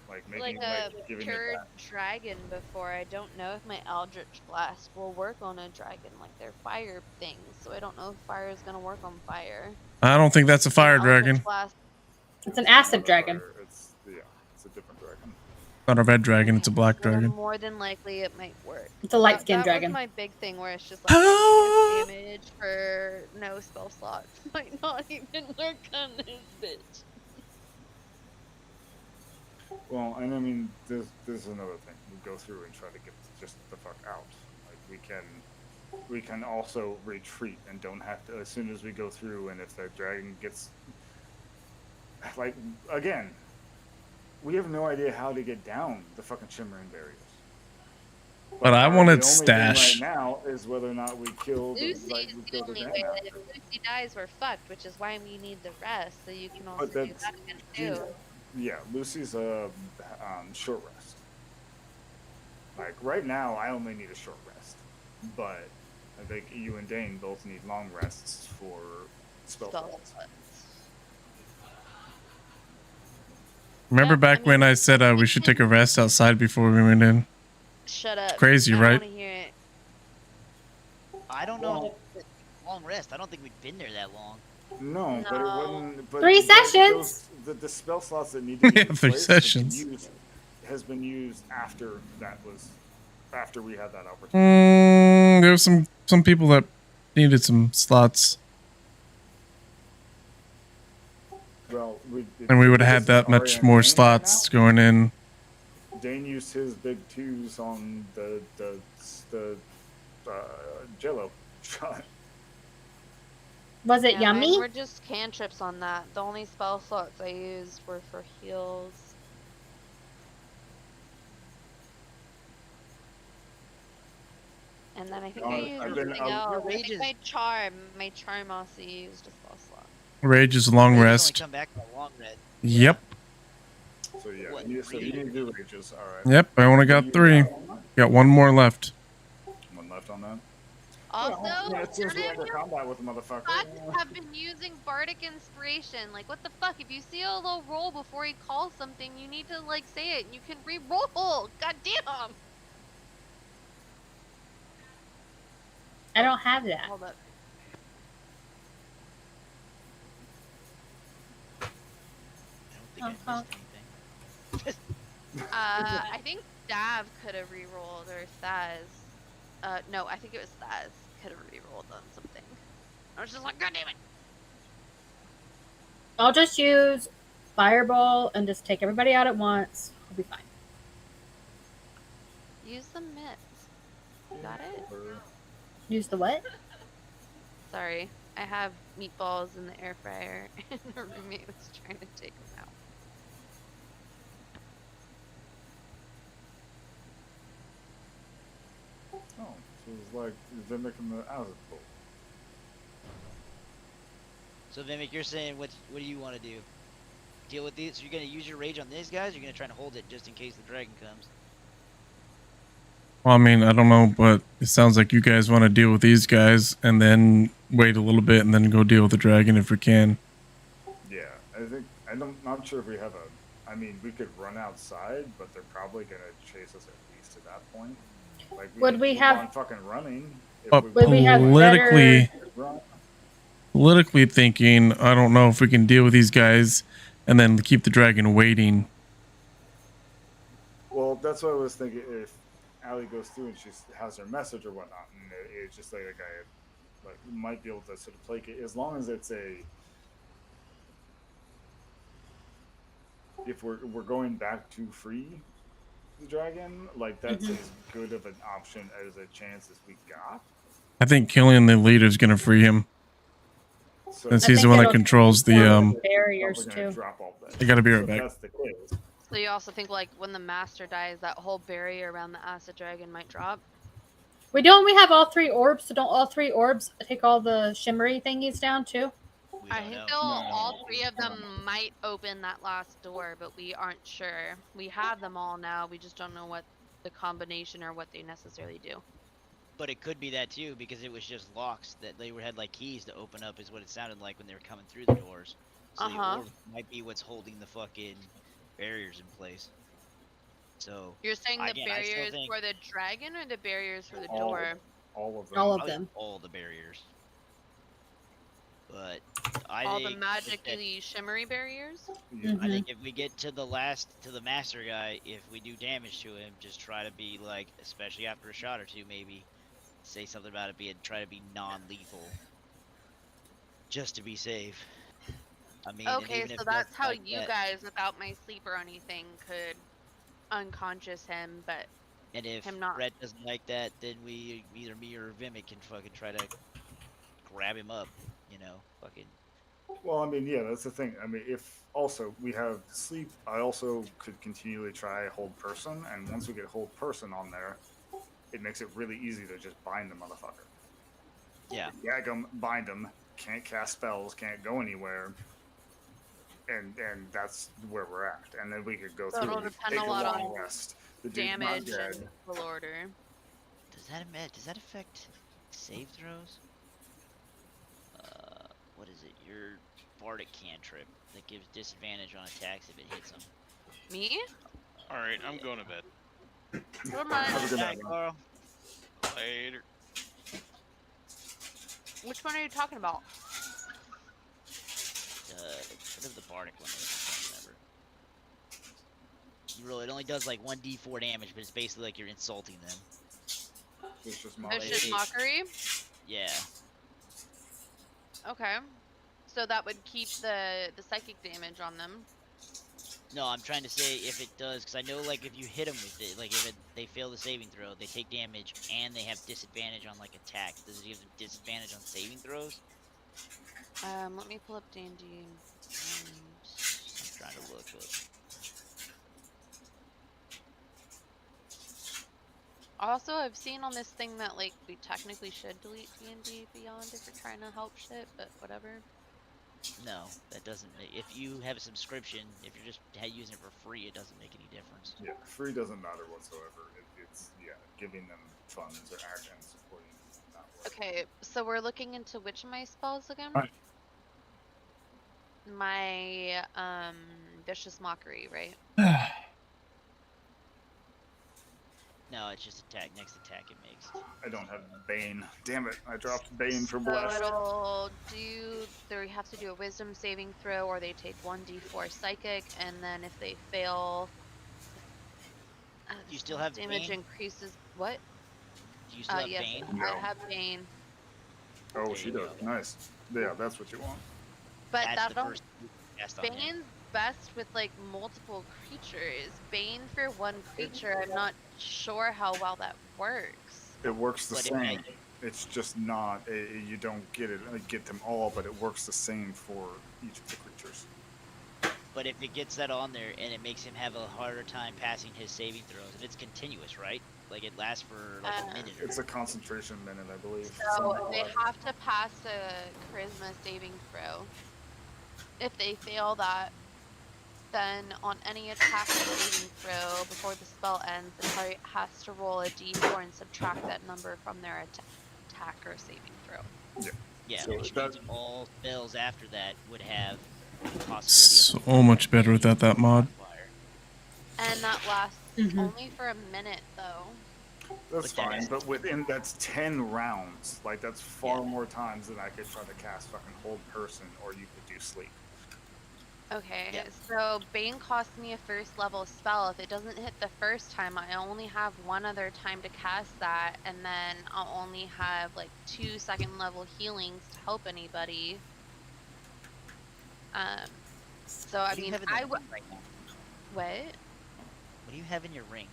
like like making, a like giving it pure back. dragon before. I don't know if my Eldritch Blast will work on a dragon. Like they're fire things, so I don't know if fire is gonna work on fire. I don't think that's a fire And Eldritch dragon. Blast. it's an acid dragon. It's it's a different dragon. Not a red dragon. It's a black So then dragon. more than likely it might work. It's a light skinned That dragon. was my big thing where it's just like I take damage for no spell slots. Might not even work on this bitch. Well, and I mean, this is another thing. We go through and try to get just the fuck out. Like we can also retreat and don't have to as soon as we go through. And if the dragon gets, like, again, we have no idea how to get down the fucking shimmering barriers. But I the wanted only stash. thing right now is whether or not we kill the, Lucy like, is we the kill the only dragon way that after. if Lucy dies, we're fucked, which is why we need the rest, so you can also But do that's that again too. yeah. Lucy's a short rest. Like right now, I only need a short rest, but I think you and Dane both need long rests for spell slots. Remember Yeah, back I when mean, I said we should take a rest outside before we went in? Shut up. Crazy, I right? don't wanna hear it. I don't know. Long rest. I don't think we'd been there that long. No, but it wouldn't. But 3 those, sessions. the spell slots that need to be Yeah, in 3 place sessions. has been used after we had that opportunity. There was some people that needed some slots, Well, and we would have had that much more slots going in. Dane used his big twos on the Jello shot. Was it Yeah, mine yummy? were just cantrips on that. The only spell slots I used were for heals. And then I think I used something else. I think my charm also used a spell slot. Rage is a long Rages rest. Only come back from a long rest. Yep. So yeah, What, you need to do rages. All right. Yep. I only got 3. Got 1 more left. One left on that. Also, Yeah, it seems like a combat with the motherfucker. I have been using bardic inspiration. Like, what the fuck? If you see a little roll before he calls something, you need to like say it. And you can re-roll. God damn. I don't have that. Hold up. I don't think I missed anything. I think Dav could have re-rolled, or Thaz. No, I think it was Thaz could have re-rolled on something. I was just like, God damn it. I'll just use Fireball and just take everybody out at once. I'll be fine. Use the mitts. Got it? Use the what? Sorry. I have meatballs in the air fryer, and her roommate was trying to take them out. Oh, so it's like Vimic in the acid bowl. So Vimic, you're saying what do you want to do? Deal with these? So you're gonna use your rage on these guys? Or you're gonna try to hold it just in case the dragon comes? Well, I mean, I don't know, but it sounds like you guys want to deal with these guys and then wait a little bit and then go deal with the dragon if we can. Yeah, I'm not sure if we have a. I mean, we could run outside, but they're probably gonna chase us at least to that point. Like, Would we keep have- on fucking running? If But Would we have politically thinking, I don't know if we can deal with these guys and then keep the dragon waiting. Well, that's what I was thinking. If Allie goes through and she has her message or whatnot, and it's just like a guy, like, might be able to sort of placate as long as it's a. If we're going back to free the dragon, like that's as good of an option as a chance as we got. I think killing the leader is going to free him. So Since he's the one that controls the barriers too. I gotta be right So back. That's the case. So you also think like when the master dies, that whole barrier around the acid dragon might drop? We have all 3 orbs, so don't all 3 orbs take all the shimmery thingies down too? We I don't think know. all No, three of no. them might open that last door, but we aren't sure. We have them all now. We just don't know what the combination or what they necessarily do. But it could be that too, because it was just locks that they had like keys to open up, is what it sounded like when they were coming through the doors. So the Uh-huh. orb might be what's holding the fucking barriers in place. So You're saying the again, I still barriers think for the dragon or the barriers for the All, door? all of them. All of probably them. all the barriers. But I All the think magically shimmery barriers? Yeah. I think if we get to the master guy, if we do damage to him, just try to be like, especially after a shot or two, maybe say something about it being try to be non-lethal, just to be safe. I mean, and Okay, even if so he doesn't that's how like you that, guys, without my sleep or anything, could unconscious him, but and if him not. Brett doesn't like that, then we either me or Vimic can fucking try to grab him up, fucking. Well, I mean, yeah, that's the thing. I mean, if also we have sleep, I also could continually try hold person, and once we get hold person on there, it makes it really easy to just bind the motherfucker. Yeah. Gag him, bind him, can't cast spells, can't go anywhere, and that's where we're at. And then we could go So through, it'll we depend take a a lot long on rest. The dude's not damage dead. and full order. Does that affect save throws? What is it? Your bardic cantrip that gives disadvantage on attacks if it hits them. Me? All right, I'm going to bed. Good night. Have a good Night, night, man. Carl. Later. Which one are you talking about? Whatever the bardic one is, I can't remember. It only does like 1d4 damage, but it's basically like you're insulting them. Vicious Vicious mockery? Yeah. Okay. So that would keep the psychic damage on them. No, I'm trying to say if it does, because I know like if you hit them with it, like if they fail the saving throw, they take damage and they have disadvantage on like attacks. Does it give them disadvantage on saving throws? Let me pull up D&D. I'm trying to look up. Also, I've seen on this thing that like we technically should delete D&D Beyond if we're trying to help shit, but whatever. No, that doesn't. If you have a subscription, if you're just using it for free, it doesn't make any difference. Yeah, free doesn't matter whatsoever. It's giving them funds or actions supporting that work. Okay, so we're looking into which of my spells again? Right. My vicious mockery, right? No, it's just next attack it makes. I don't have Bane. Damn it! I dropped Bane for So blessed. it'll do. They have to do a Wisdom saving throw, or they take 1d4 psychic, and then if they fail, You still have damage Bane? increases. What? Do you still have Yes, Bane? No. I have Bane, Oh, There she you does. go. Nice. Yeah, that's what you want. but That's that the don't. first cast on him. Bane's best with like multiple creatures. Bane for one creature, I'm not sure how well that works. It works the But if same. It's just not. You don't get them all, but it works the same for each of the creatures. But if it gets that on there and it makes him have a harder time passing his saving throws, and it's continuous, right? Like it lasts for like a minute. It's a concentration minute, I believe. So they have to pass a charisma saving throw. If they fail that, then on any attack or saving throw before the spell ends, the target has to roll a d4 and subtract that number from their attack or saving throw. Yeah, So which that- means all spells after that would have the possibility So much better without that mod. modifier. And that lasts Mhm. only for a minute, though. That's But fine, that's- but that's 10 rounds. Like that's far more times than I could try to cast fucking hold person, or you could do sleep. Okay, Yeah. so Bane costs me a first level spell. If it doesn't hit the first time, I only have one other time to cast that, and then I'll only have like 2 second level healings to help anybody. So I What do you mean, have in the ring right now? what? What do you have in your ring?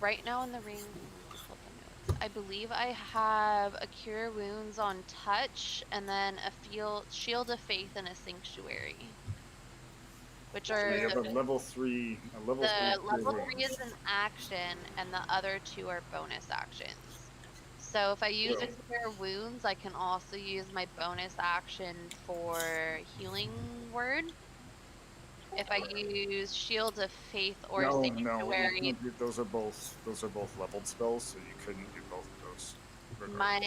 Right now in the ring, let me pull up the notes. I believe I have a Cure Wounds on Touch, and then a Shield of Faith and a Sanctuary. Which are You have a level 3. A level 3. the level Cure 3 is an action, and the other 2 are bonus actions. So if I use Well- Cure Wounds, I can also use my bonus action for Healing Word. If I use Shield of Faith or No, Sanctuary, you can't do, those are both leveled spells, so you couldn't do both of those. my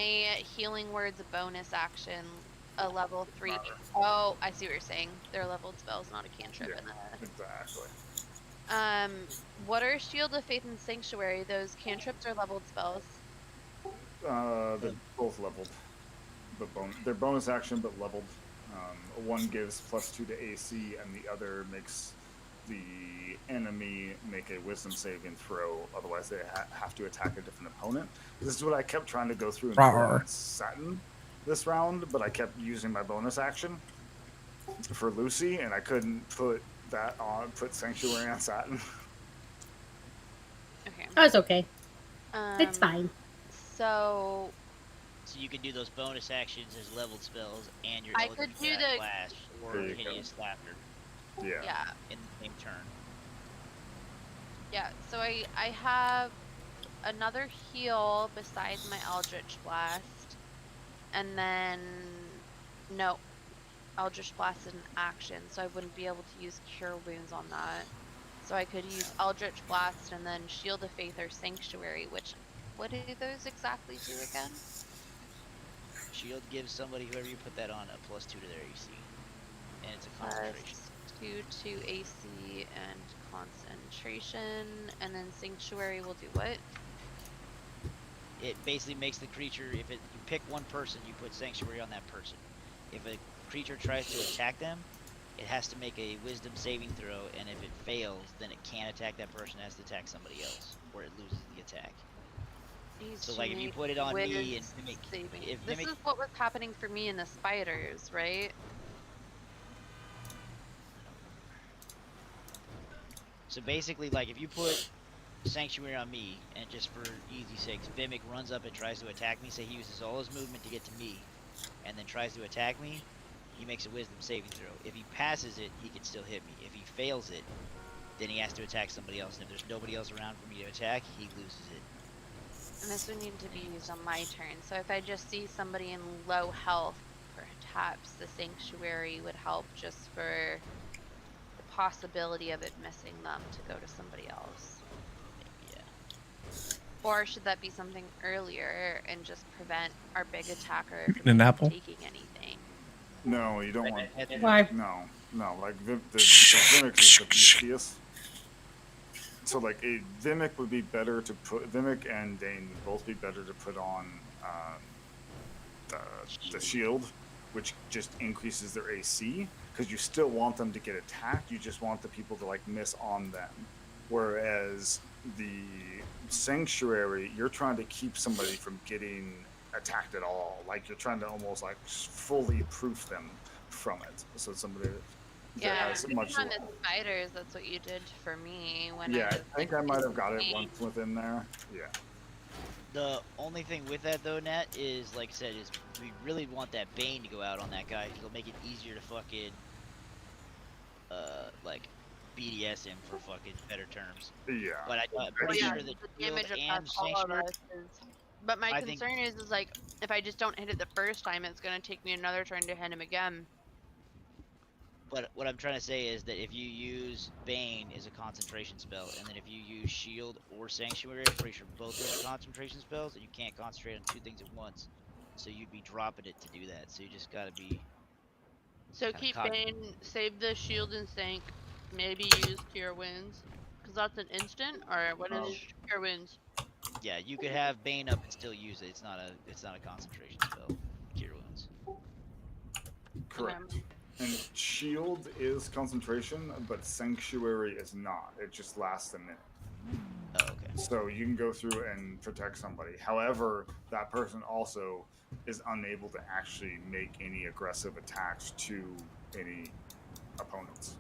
Healing Word's a bonus action, a level 3. Matter. Oh, I see what you're saying. They're leveled spells, not a cantrip. Yeah, exactly. What are Shield of Faith and Sanctuary? Those cantrips are leveled spells. They're both leveled, but they're bonus action but leveled. One gives +2 to AC, and the other makes the enemy make a Wisdom saving throw. Otherwise, they have to attack a different opponent. This is what I kept trying to go through and put on Satin this round, but I kept using my bonus action for Lucy, and I couldn't put that on. Put Sanctuary on Satin. Okay. Oh, it's okay. It's fine. So So you can do those bonus actions as leveled spells, and your I Eldritch could do the- Blast or There you go. Hideous Laughter yeah. in the same turn. Yeah, so I have another heal besides my Eldritch Blast. And then no. Eldritch Blast is an action, so I wouldn't be able to use Cure Wounds on that. So I could use Eldritch Blast and then Shield of Faith or Sanctuary, which what do those exactly do again? Shield gives somebody, whoever you put that on, a +2 to their AC. And it's a concentration. +2 to AC and concentration. And then Sanctuary will do what? It basically makes the creature, if you pick one person, you put Sanctuary on that person. If a creature tries to attack them, it has to make a Wisdom saving throw, and if it fails, then it can't attack that person, it has to attack somebody else, or it loses the attack. So like if you put it on me and Mimic, This is what was happening for me in the spiders, right? So basically, like if you put Sanctuary on me, and just for easy sakes, Vimic runs up and tries to attack me, say he uses all his movement to get to me, and then tries to attack me, he makes a Wisdom saving throw. If he passes it, he can still hit me. If he fails it, then he has to attack somebody else, and if there's nobody else around for me to attack, he loses it. And this would need to be used on my turn. So if I just see somebody in low health, perhaps the Sanctuary would help just for the possibility of it missing them to go to somebody else. Yeah. Or should that be something earlier and just prevent our big attacker An from apple? taking anything? No, you don't want. Why? No. Like the Vimic is the beefiest. So like Vimic would be better to put. Vimic and Dane would both be better to put on the shield, which just increases their AC, because you still want them to get attacked. You just want the people to like miss on them. Whereas the Sanctuary, you're trying to keep somebody from getting attacked at all. Like you're trying to almost like fully proof them from it. So somebody that Yeah, has even much. on the spiders, that's what you did for me when Yeah, I was I think I might have got it once within there. Yeah. The only thing with that though, Nat, is like I said, is we really want that Bane to go out on that guy, because it'll make it easier to fucking like BDS him for fucking better terms. Yeah. But I'm pretty sure that the Shield damage and across all of Sanctuary. us is. But my I think- concern is like if I just don't hit it the first time, it's gonna take me another turn to hit him again. But what I'm trying to say is that if you use Bane as a concentration spell, and then if you use Shield or Sanctuary, I'm pretty sure both of those are concentration spells, and you can't concentrate on two things at once. So you'd be dropping it to do that. So you just gotta be. So Kinda keep cog- Bane, save the shield and sank. Maybe use Cure Wounds, because that's an instant. Or what is Cure Wounds? Yeah, you could have Bane up and still use it. It's not a concentration spell. Cure Wounds. Correct. And Shield is concentration, but Sanctuary is not. It just lasts a minute. Oh, okay. So you can go through and protect somebody. However, that person also is unable to actually make any aggressive attacks to any opponents.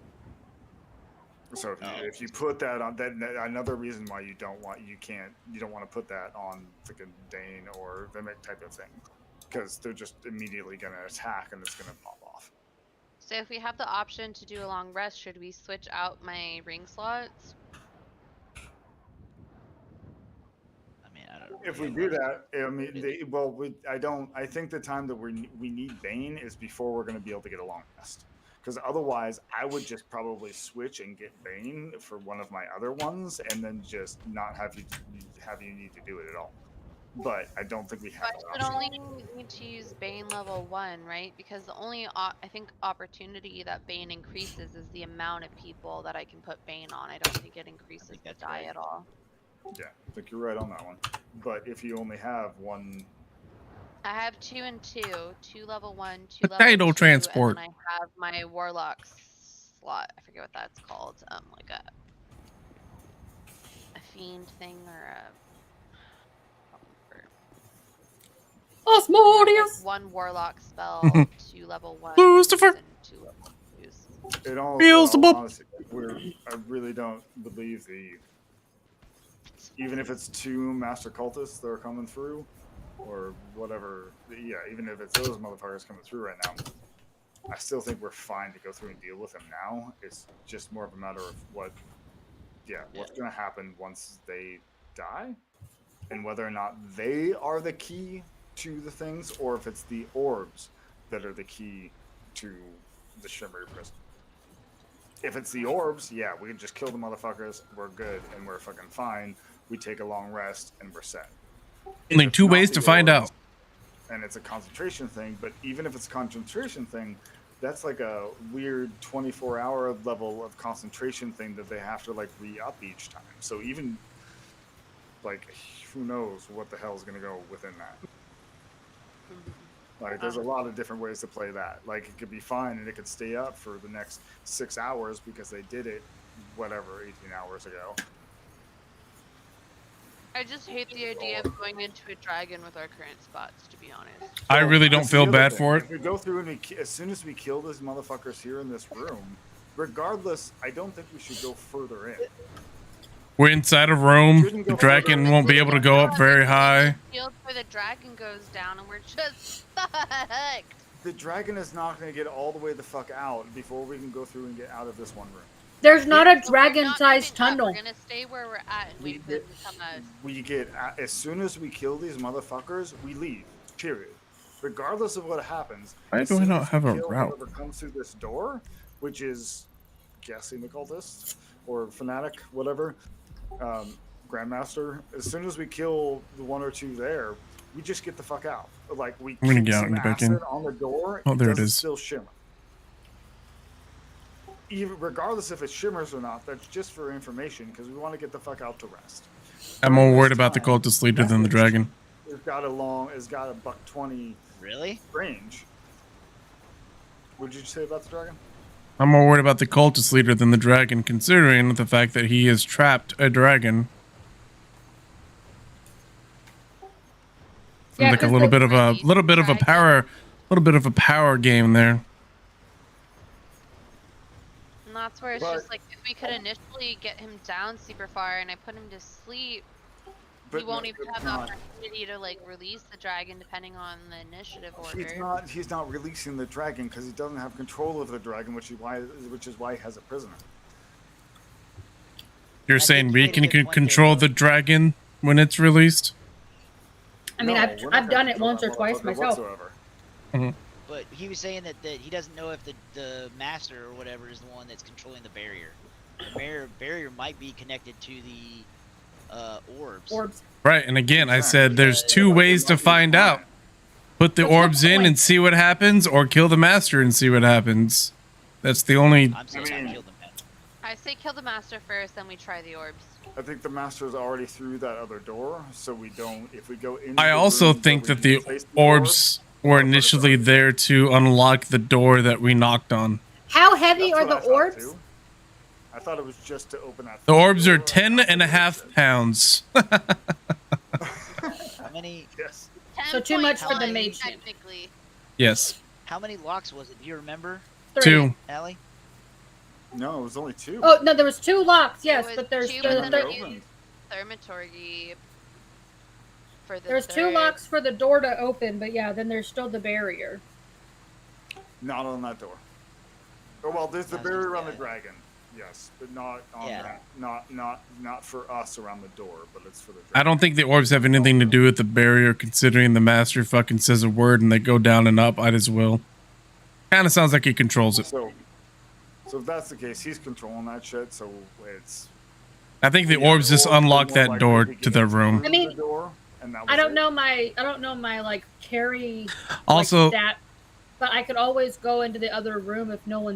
So if you put that on, that another reason why you don't want to put that on freaking Dane or Vimic type of thing, because they're just immediately going to attack and it's going to pop off. So if we have the option to do a long rest, should we switch out my ring slots? I mean, I don't If we do that, I mean, I think the time that we need Bane is before we're going to be able to get a long rest. Because otherwise, I would just probably switch and get Bane for one of my other ones, and then just not have you need to do it at all. But I don't think we have I that should option. only need to use Bane level 1, right? Because the only I think opportunity that Bane increases is the amount of people that I can put Bane on. I don't think it increases the die at all. Yeah, I think you're right on that one. But if you only have one, I have 2 and 2, 2 level 1, 2 level Potato 2, transport. and then I have my warlock slot. I forget what that's called. Like a fiend thing or a Osmodeus. one warlock spell, 2 level 1, Lucifer. and 2 level 2s. in all Beelzebub. honesty, I really don't believe even if it's 2 master cultists that are coming through, or whatever. Yeah, even if it's those motherfuckers coming through right now, I still think we're fine to go through and deal with them now. It's just more of a matter of what's going to happen once they die, and whether or not they are the key to the things, or if it's the orbs that are the key to the Shimmery Prison. If it's the orbs, yeah, we can just kill the motherfuckers, we're good, and we're fucking fine. We take a long rest, and we're set. Only 2 ways to find out. And it's a concentration thing, but even if it's a concentration thing, that's like a weird 24-hour level of concentration thing that they have to like re-up each time. So even like who knows what the hell is going to go within that. Like there's a lot of different ways to play that. Like it could be fine and it could stay up for the next 6 hours because they did it 18 hours ago. I just hate the idea of going into a dragon with our current spots, to be honest. I really don't feel bad for it. If we go through and as soon as we kill these motherfuckers here in this room, regardless, I don't think we should go further in. We're inside a room. The dragon won't be able to go up very high. Shield for the dragon goes down, and we're just fucked. The dragon is not going to get all the way the fuck out before we can go through and get out of this one room. There's not a dragon-sized tunnel. We're gonna stay where we're at and wait for them to come out. We get as soon as we kill these motherfuckers, we leave. Period. Regardless of what happens. Why do I not have a route? Whoever comes through this door, which is guessing the cultist or fanatic, whatever, grandmaster. As soon as we kill the 1 or 2 there, we just get the fuck out. Like we I'm gonna keep get out some and get back in. acid on the door. Oh, there it doesn't is. Still shimmer. Even regardless if it shimmers or not, that's just for information because we want to get the fuck out to rest. I'm more worried about the cultist leader than the dragon. It's got a $120 Really? range. What did you say about the dragon? I'm more worried about the cultist leader than the dragon, considering the fact that he has trapped a dragon. Yeah, like a 'cause little the- bit of a power game there. And that's where it's just like, if we could initially get him down super far and I put him to sleep, he won't even have the opportunity to like release the dragon depending on the initiative order. He's not releasing the dragon because he doesn't have control of the dragon, which is why he has a prisoner. You're saying we can control the dragon when it's released? I mean, I've done it once or twice myself. Mm-hmm. But he was saying that he doesn't know if the master or whatever is the one that's controlling the barrier. The barrier might be connected to the orbs. Right, and again, I said there's 2 ways to find out. Put the orbs in and see what happens, or kill the master and see what happens. That's the only... I'm saying kill the master. I say kill the master first, then we try the orbs. I think the master's already through that other door, so we don't. If we go in, I also think that the orbs were initially there to unlock the door that we knocked on. How heavy are the orbs? I thought it was just to open that. The orbs are 10.5 pounds. How many? Yes. So too much for the mage. Technically. Yes. How many locks was it? Do you remember? 2. Allie? No, it was only 2. Oh no, there was 2 locks. Yes, It was but there's 2 still and then we used Thermatory for the there's 2 third. locks for the door to open, but yeah, then there's still the barrier. Not on that door. Oh well, there's the barrier around the dragon. Yes, but not on Yeah. that. Not for us around the door, but it's for the. I don't think the orbs have anything to do with the barrier, considering the master fucking says a word and they go down and up at his will. Kind of sounds like he controls it. So if that's the case, he's controlling that shit. So it's. I think the Yeah, orbs just orbs are unlock more that likely door to to their get room. through I mean, the door, and that was I don't it. know my like carry Also- like, stat, but I could always go into the other room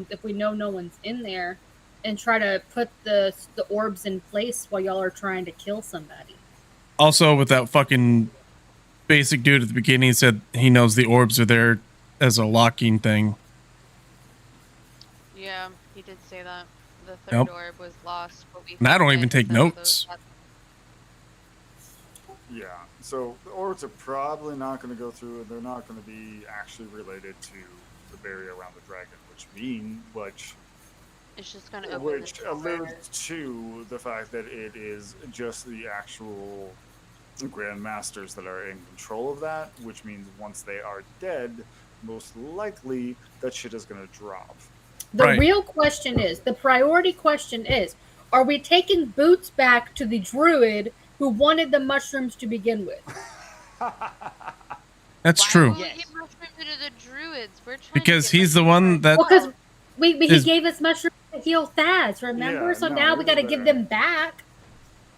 if we know no one's in there, and try to put the orbs in place while y'all are trying to kill somebody. Also, with that fucking basic dude at the beginning, he said he knows the orbs are there as a locking thing. Yeah, he did say that. The Yep. third orb was lost, but we And I found don't it, even take so notes. Yeah, so the orbs are probably not going to go through. They're not going to be actually related to the barrier around the dragon, which It's just gonna open which the door. alludes to the fact that it is just the actual grandmasters that are in control of that, which means once they are dead, most likely that shit is going to drop. The Right. real question is, the priority question is, are we taking Boots back to the druid who wanted the mushrooms to begin with? That's Why true. would we Yes. give mushrooms to the druids? We're trying Because to get he's the mushrooms one that Because ourselves. he Is- gave us mushrooms to heal Thaz, remember? Yeah, so no, now we we got to were give there. them back.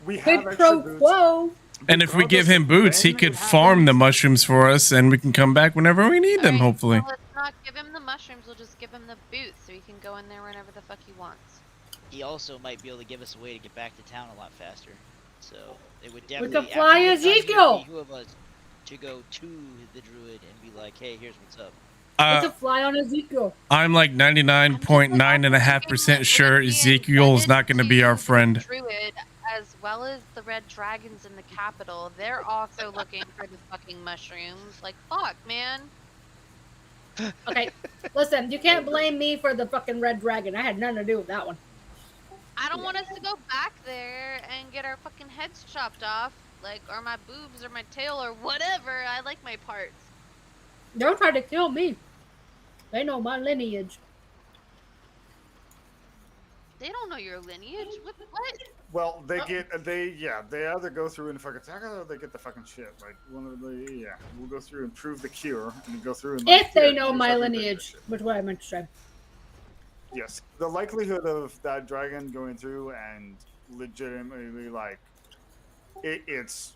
We Quid have pro extra boots. quo. And if we give Regardless him of boots, he when could it farm the happens. mushrooms for us, and we can come back whenever we need them. Alright, Hopefully. well, let's not give him the mushrooms. We'll just give him the boots, so he can go in there whenever the fuck he wants. He also might be able to give us a way to get back to town a lot faster. So it would could definitely fly after we get done, Ezekiel! he would behoove us to go to the druid and be like, hey, here's what's up. It's a fly on Ezekiel. I'm like 99.9.5% sure Ezekiel is not going to be our friend. Druid, as well as the red dragons in the capital, they're also looking for the fucking mushrooms. Like, fuck, man. Okay, listen, you can't blame me for the fucking red dragon. I had nothing to do with that one. I don't want us to go back there and get our fucking heads chopped off, like, or my boobs or my tail or whatever. I like my parts. They'll try to kill me. They know my lineage. They don't know your lineage. What? Well, they either go through and fucking attack us or they get the fucking shit. Like one of the we'll go through and prove the cure and go through and If they yeah, know you my fucking bring lineage, this shit. which is what I meant to say. Yes, the likelihood of that dragon going through and legitimately like it's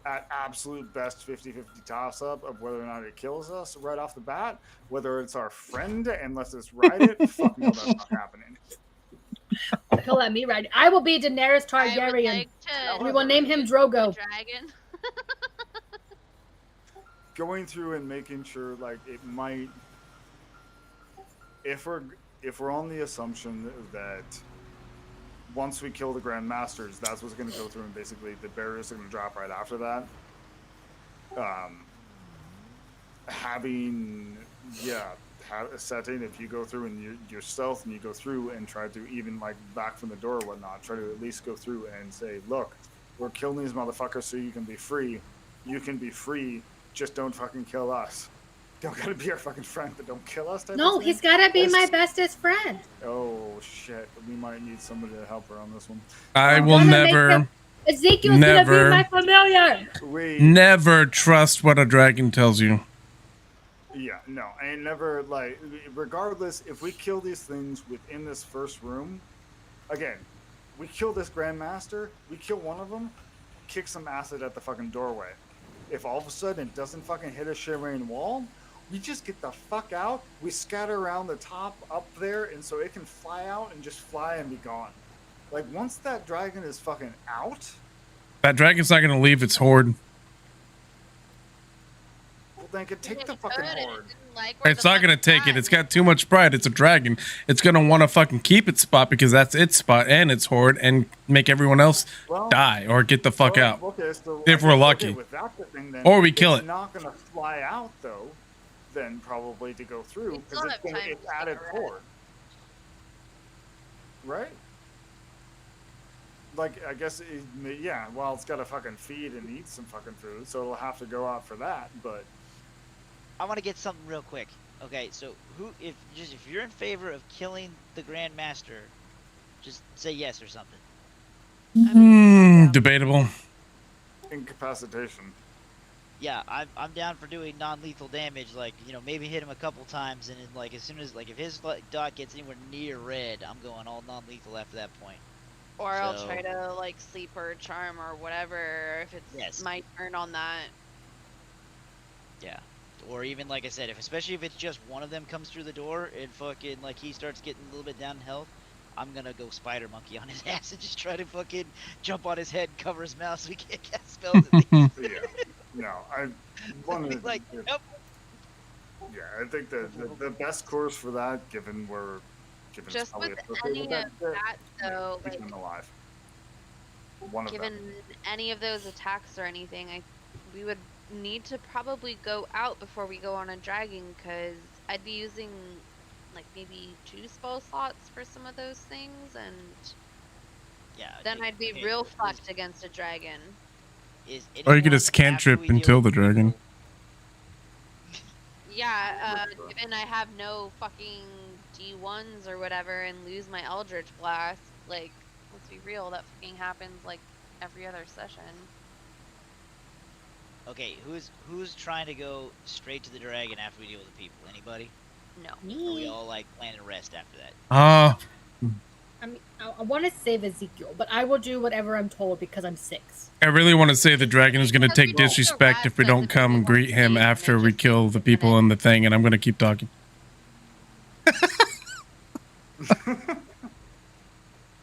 at absolute best 50-50 toss up of whether or not it kills us right off the bat, whether it's our friend and lets us ride it. Fuck no, that's not happening. He'll let me ride. I will be Daenerys I would Targaryen. like to We will name him use Drogo. the dragon. Going through and making sure like it might if we're on the assumption that once we kill the Grand Masters, that's what's going to go through and basically the barriers are going to drop right after that. Having a setting, if you go through and you're stealth and you go through and try to even like back from the door or whatnot, try to at least go through and say, look, we're killing these motherfuckers so you can be free. You can be free. Just don't fucking kill us. Don't gotta be our fucking friend, but don't kill us. Type No, of thing. he's gotta be my It's- bestest friend. Oh shit, we might need somebody to help her on this one. I I'm will gonna make never, him- Ezekiel's never- gonna be my familiar. We never trust what a dragon tells you. Yeah, no, I ain't never like. Regardless, if we kill these things within this first room, again, we kill this Grandmaster, we kill one of them, kick some acid at the fucking doorway. If all of a sudden it doesn't fucking hit a shimmering wall, we just get the fuck out. We scatter around the top up there, and so it can fly out and just fly and be gone. Like once that dragon is fucking out, That dragon's not going to leave its horde. well then could take the It fucking could, and it horde. didn't like where It's the not going to fuck take it. at. It's got too much pride. It's a dragon. It's going to want to fucking keep its spot because that's its spot and its horde and make everyone else Well, die or get the fuck well, out. Okay, so If I we're guess, lucky. okay, with that thing, then, Or we kill it's it. not going to fly out though. Then probably to go through We because still it's, have time it's to added stick around. forward, right? Like I guess well it's got to fucking feed and eat some fucking food, so it'll have to go out for that. But I want to get something real quick. Okay, so if you're in favor of killing the Grand Master, Just say yes or something. Debatable. Incapacitation. Yeah, I'm down for doing non-lethal damage. Like, you know, maybe hit him a couple times, and then, like, as soon as, like, if his dot gets anywhere near red, I'm going all non-lethal after that point. Or I'll try to, like, sleep or charm or whatever if it's my turn on that. Yeah. Or even, like I said, especially if it's just one of them comes through the door and fucking, like, he starts getting a little bit down in health, I'm gonna go spider monkey on his ass and just try to fucking jump on his head and cover his mouth so he can't cast spells at least. Yeah. No, I wanted like, nope. Yeah, I think the best course for that, given just probably with associated any of that, though, keep like, him alive. One of them. given any of those attacks or anything, we would need to probably go out before we go on a dragon, because I'd be using like maybe 2 spell slots for some of those things, and then I'd be real fucked against a dragon. Or you could just cantrip and kill the dragon. Yeah, given I have no fucking D1s or whatever and lose my Eldritch Blast, like, let's be real, that fucking happens like every other session. Okay, who's trying to go straight to the dragon after we deal with the people? Anybody? No. Or we all like plan to rest after that? I mean, I want to save Ezekiel, but I will do whatever I'm told because I'm 6. I really want to say the dragon is going to take disrespect if we don't come and greet him after we kill the people in the thing, and I'm going to keep talking.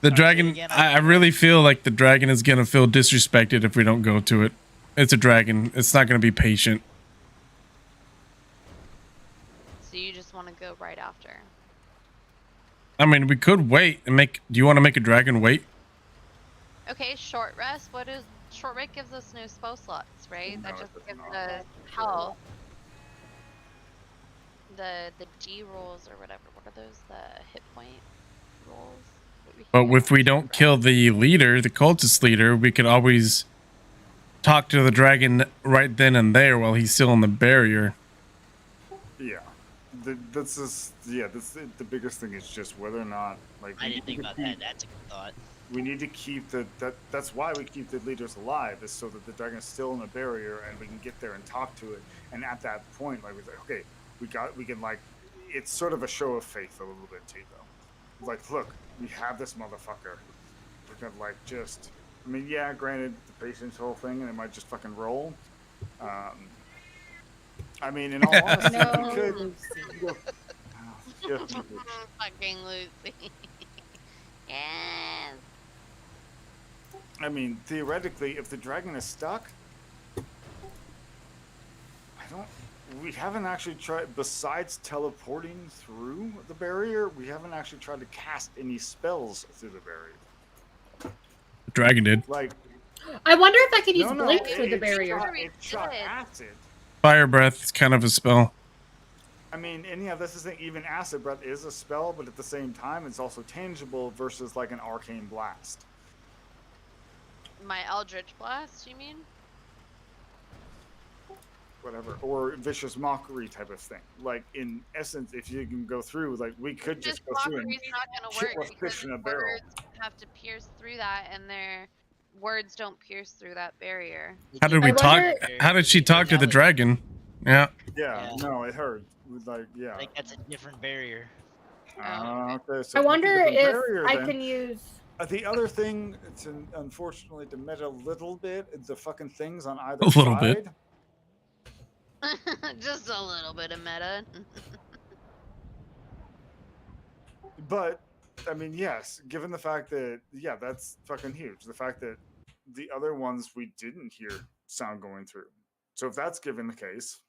The dragon, I really feel like the dragon is going to feel disrespected if we don't go to it. It's a dragon. It's not going to be patient. So you just want to go right after? I mean, we could wait and make... Do you want to make a dragon wait? Okay, short rest. What is... Short rest gives us no spell slots, right? That just gives us health. The G rolls or whatever. What are those? The hit point rolls? But if we don't kill the leader, the cultist leader, we could always talk to the dragon right then and there while he's still in the barrier. Yeah. That's just, yeah, that's the biggest thing is just whether or not, like, I didn't think about that. That's a good thought. We need to keep that's why we keep the leaders alive, is so that the dragon is still in the barrier and we can get there and talk to it. And at that point, like, we're like, okay, we can, like, it's sort of a show of faith a little bit too, though. Like, look, we have this motherfucker. We're gonna, like, just, I mean, yeah, granted, the patience whole thing, and it might just fucking roll. I mean, in all honesty, we could. Fucking Lucy. Yes. I mean, theoretically, if the dragon is stuck, we haven't actually tried, besides teleporting through the barrier, we haven't actually tried to cast any spells through the barrier. The dragon did. Like, I wonder if I could use blink through the barrier. It shot acid. Fire breath is kind of a spell. I mean, and yeah, this isn't even acid breath is a spell, but at the same time, it's also tangible versus like an arcane blast. My Eldritch Blast, you mean? Whatever, or vicious mockery type of thing. Like, in essence, if you can go through, like, we could just go through and not gonna kill work a fish in a barrel. Words have to pierce through that, and their words don't pierce through that barrier. How did we talk? How did she talk to the dragon? Yeah. Yeah, no, it hurt. Like, yeah. I think that's a different barrier. Okay, so I wonder if I then. can use... The other thing, to, unfortunately, to meta a little bit, the fucking things on either A little side. bit. Just a little bit of meta. But, I mean, yes, given the fact that, yeah, that's fucking huge. The fact that the other ones we didn't hear sound going through. So if that's given the case,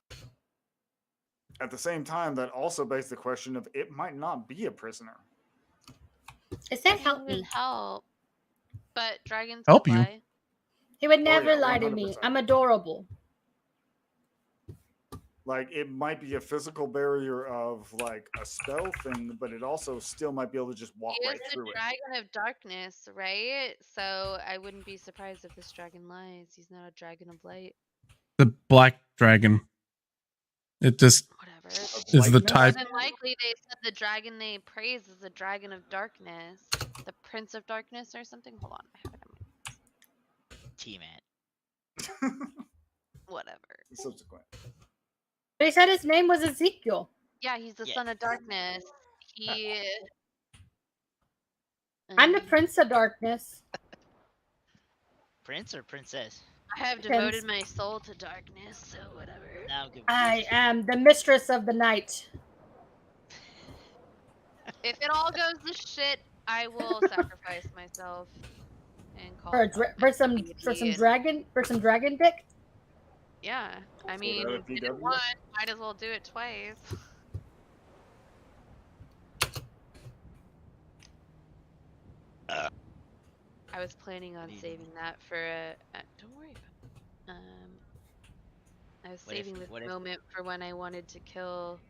at the same time, that also begs the question of it might not be a prisoner. It said help me. Help. But dragons help will you. lie. He would never yeah, lie to me. I'm adorable. Like, it might be a physical barrier of, like, a spell thing, but it also still might be able to just walk He right is the through it. dragon of darkness, right? So I wouldn't be surprised if this dragon lies. He's not a dragon of light. The black dragon. It just is the type. More than likely, they said the dragon they praise is the dragon of darkness. The Prince of Darkness or something? Hold on, I have it on T-Man. whatever. Subsequent. They said his name was Ezekiel. Yeah, he's the Yeah. son of darkness. He. I'm the Prince of Darkness. Prince or princess? I have Depends. devoted my soul to darkness, so whatever. Now I'm confused. I am the mistress of the night. If it all goes to shit, I will sacrifice myself and call For, it out my some deity and- dragon dick. Yeah, I So mean, that a did it PW? once, might as well do it twice. I was planning on saving that for a. Don't worry about it. I was What if- saving this what if- moment for when I wanted to kill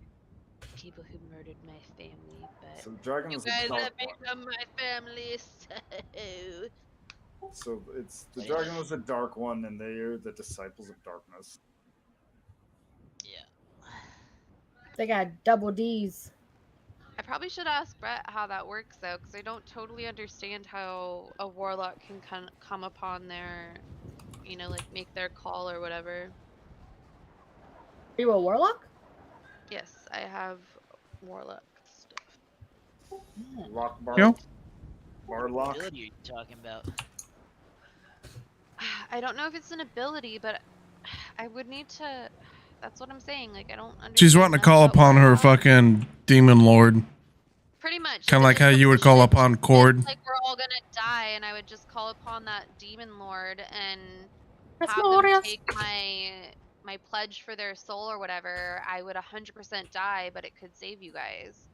people who murdered my family, but So the dragon you is a guys dark have one. become my family, so. So it's the What dragon if- was a dark one, and they are the disciples of darkness. Yeah. They got double D's. I probably should ask Brett how that works though, because I don't totally understand how a warlock can come upon their, like make their call or whatever. Are you a warlock? Yes, I have warlock stuff. Lock bar. Yo. Bar What lock. ability are you talking about? I don't know if it's an ability, but I would need to. That's what I'm saying. Like I don't understand. She's wanting to enough call about upon her warlock. fucking demon lord. Pretty much. Kind of if like it's how just you would call bullshit, upon it's Cord. like we're all gonna die, and I would just call upon that demon lord and That's have them glorious. take my pledge for their soul or whatever. I would 100% die, but it could save you guys.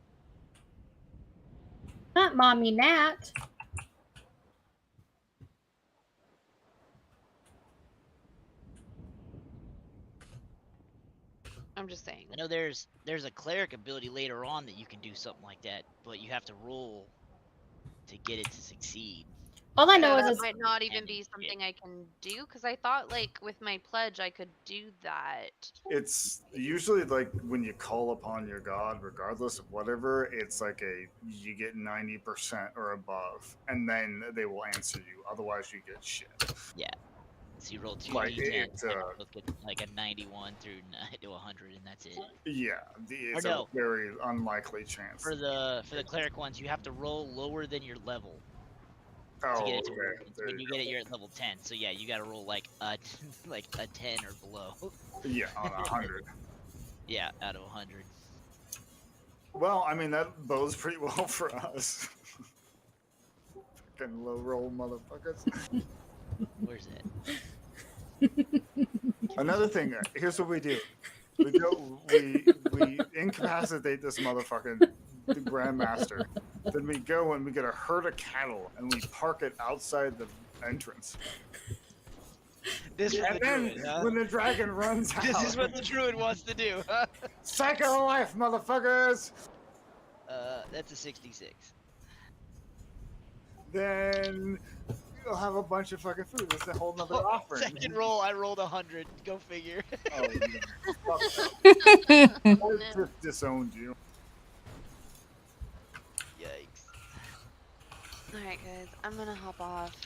Not mommy Nat. I'm just saying. I know there's a cleric ability later on that you can do something like that, but you have to roll to get it to succeed. All I know So is that it's, might not even and be it- something I can do, because I thought like with my pledge I could do that. It's usually like when you call upon your god, regardless of whatever, it's like you get 90% or above, and then they will answer you. Otherwise, you get shit. Yeah. So you roll two Like, d10s, it's, and both get like a 91 through to 100, and that's it. Yeah, it's no. a very unlikely chance. For the cleric ones, you have to roll lower than your level to Oh, get it to okay. work. There When you you get it, you're at level 10. So yeah, you got to roll like a 10 or below. Yeah, on 100. Yeah, out of 100. Well, I mean, that bodes pretty well for us. Fucking low roll motherfuckers. Where's that? Another thing, here's what we do. We incapacitate this motherfucking the Grandmaster. Then we go and we get a herd of cattle and we park it outside the entrance. This is And the then druid, huh? when the dragon runs out, This is what the druid wants to do, huh? Psycho life, motherfuckers! That's a 66. Then you'll have a bunch of fucking food. It's a whole nother offering. Second roll, I rolled 100. Go figure. Oh, yeah. Fuck that. I just disowned you. Yikes. Alright guys, I'm gonna hop off.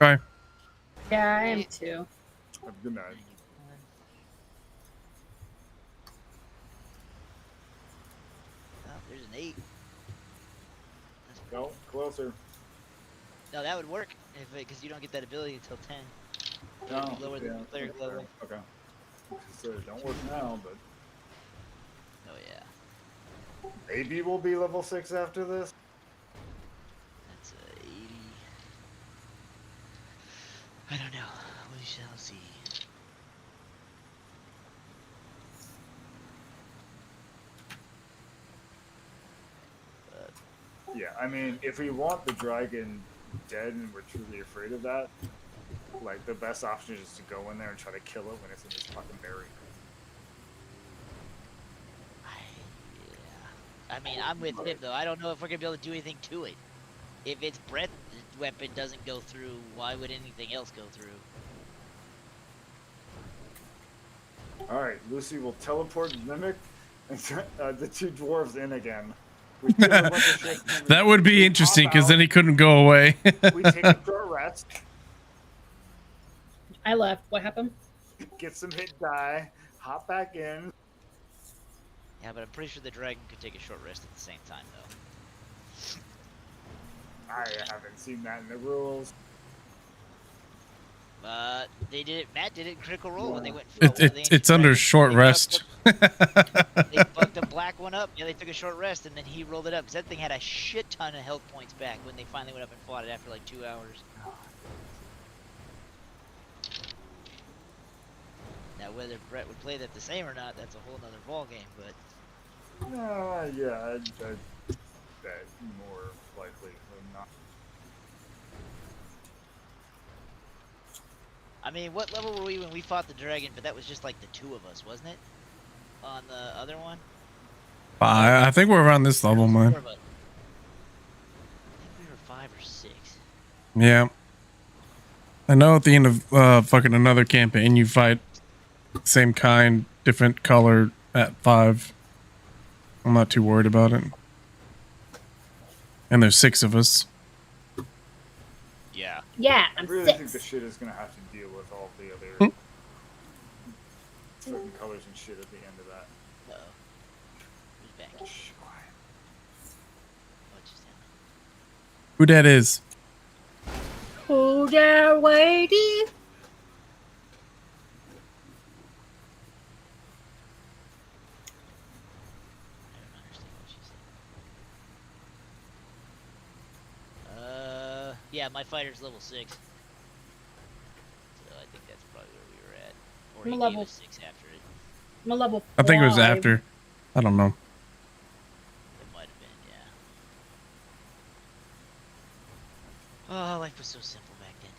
Right. yeah, I am Right. too. Have a good night. Oh, there's an 8. No, closer. No, that would work because you don't get that ability until 10. No, Lower than the cleric level. Okay. So it don't work now, but Oh yeah. maybe we'll be level 6 after this. That's 80. I don't know. We shall see. Yeah, I mean, if we want the dragon dead and we're truly afraid of that, like the best option is to go in there and try to kill it when it's in this fucking barrier. Yeah. I mean, I'm with him though. I don't know if we're gonna be able to do anything to it. If its breath weapon doesn't go through, why would anything else go through? All right, Lucy will teleport Mimic and the two dwarves in again. We give a bunch of shit. and That would be we interesting pop because then out, he couldn't go away. we take a short rest, I left. What happened? get some hit die, hop back in. Yeah, but I'm pretty sure the dragon could take a short rest at the same time, though. I haven't seen that in the rules. They did it. Matt did it in Critical Role when they went. It's under short rest. They fucked a black one up. Yeah, they took a short rest, and then he rolled it up because that thing had a shit ton of health points back when they finally went up and fought it after like 2 hours. Now, whether Brett would play that the same or not, that's a whole nother ball game. But Yeah, that more likely than not. I mean, what level were we when we fought the dragon? But that was just like the 2 of us, wasn't it? On the other one. I think we're around this level, man. 4 of us. I think we were 5 or 6. Yeah. I know at the end of fucking another campaign, you fight same kind, different color at 5. I'm not too worried about it. And there's 6 of us. Yeah. Yeah, I I'm really 6. think the shit is gonna have to deal with all the other certain colors and shit at the end of that. Uh-oh. Who's back? Shh, quiet. Oh, just down. Who that is? Who there waiting? I don't understand what she said. Yeah, my fighter's level 6. So I think that's probably where we were at. Or I'm he a gave level- us 6 after it. I'm a level 5. I think it was after. I don't know. It might have been, yeah. Oh, life was so simple back then.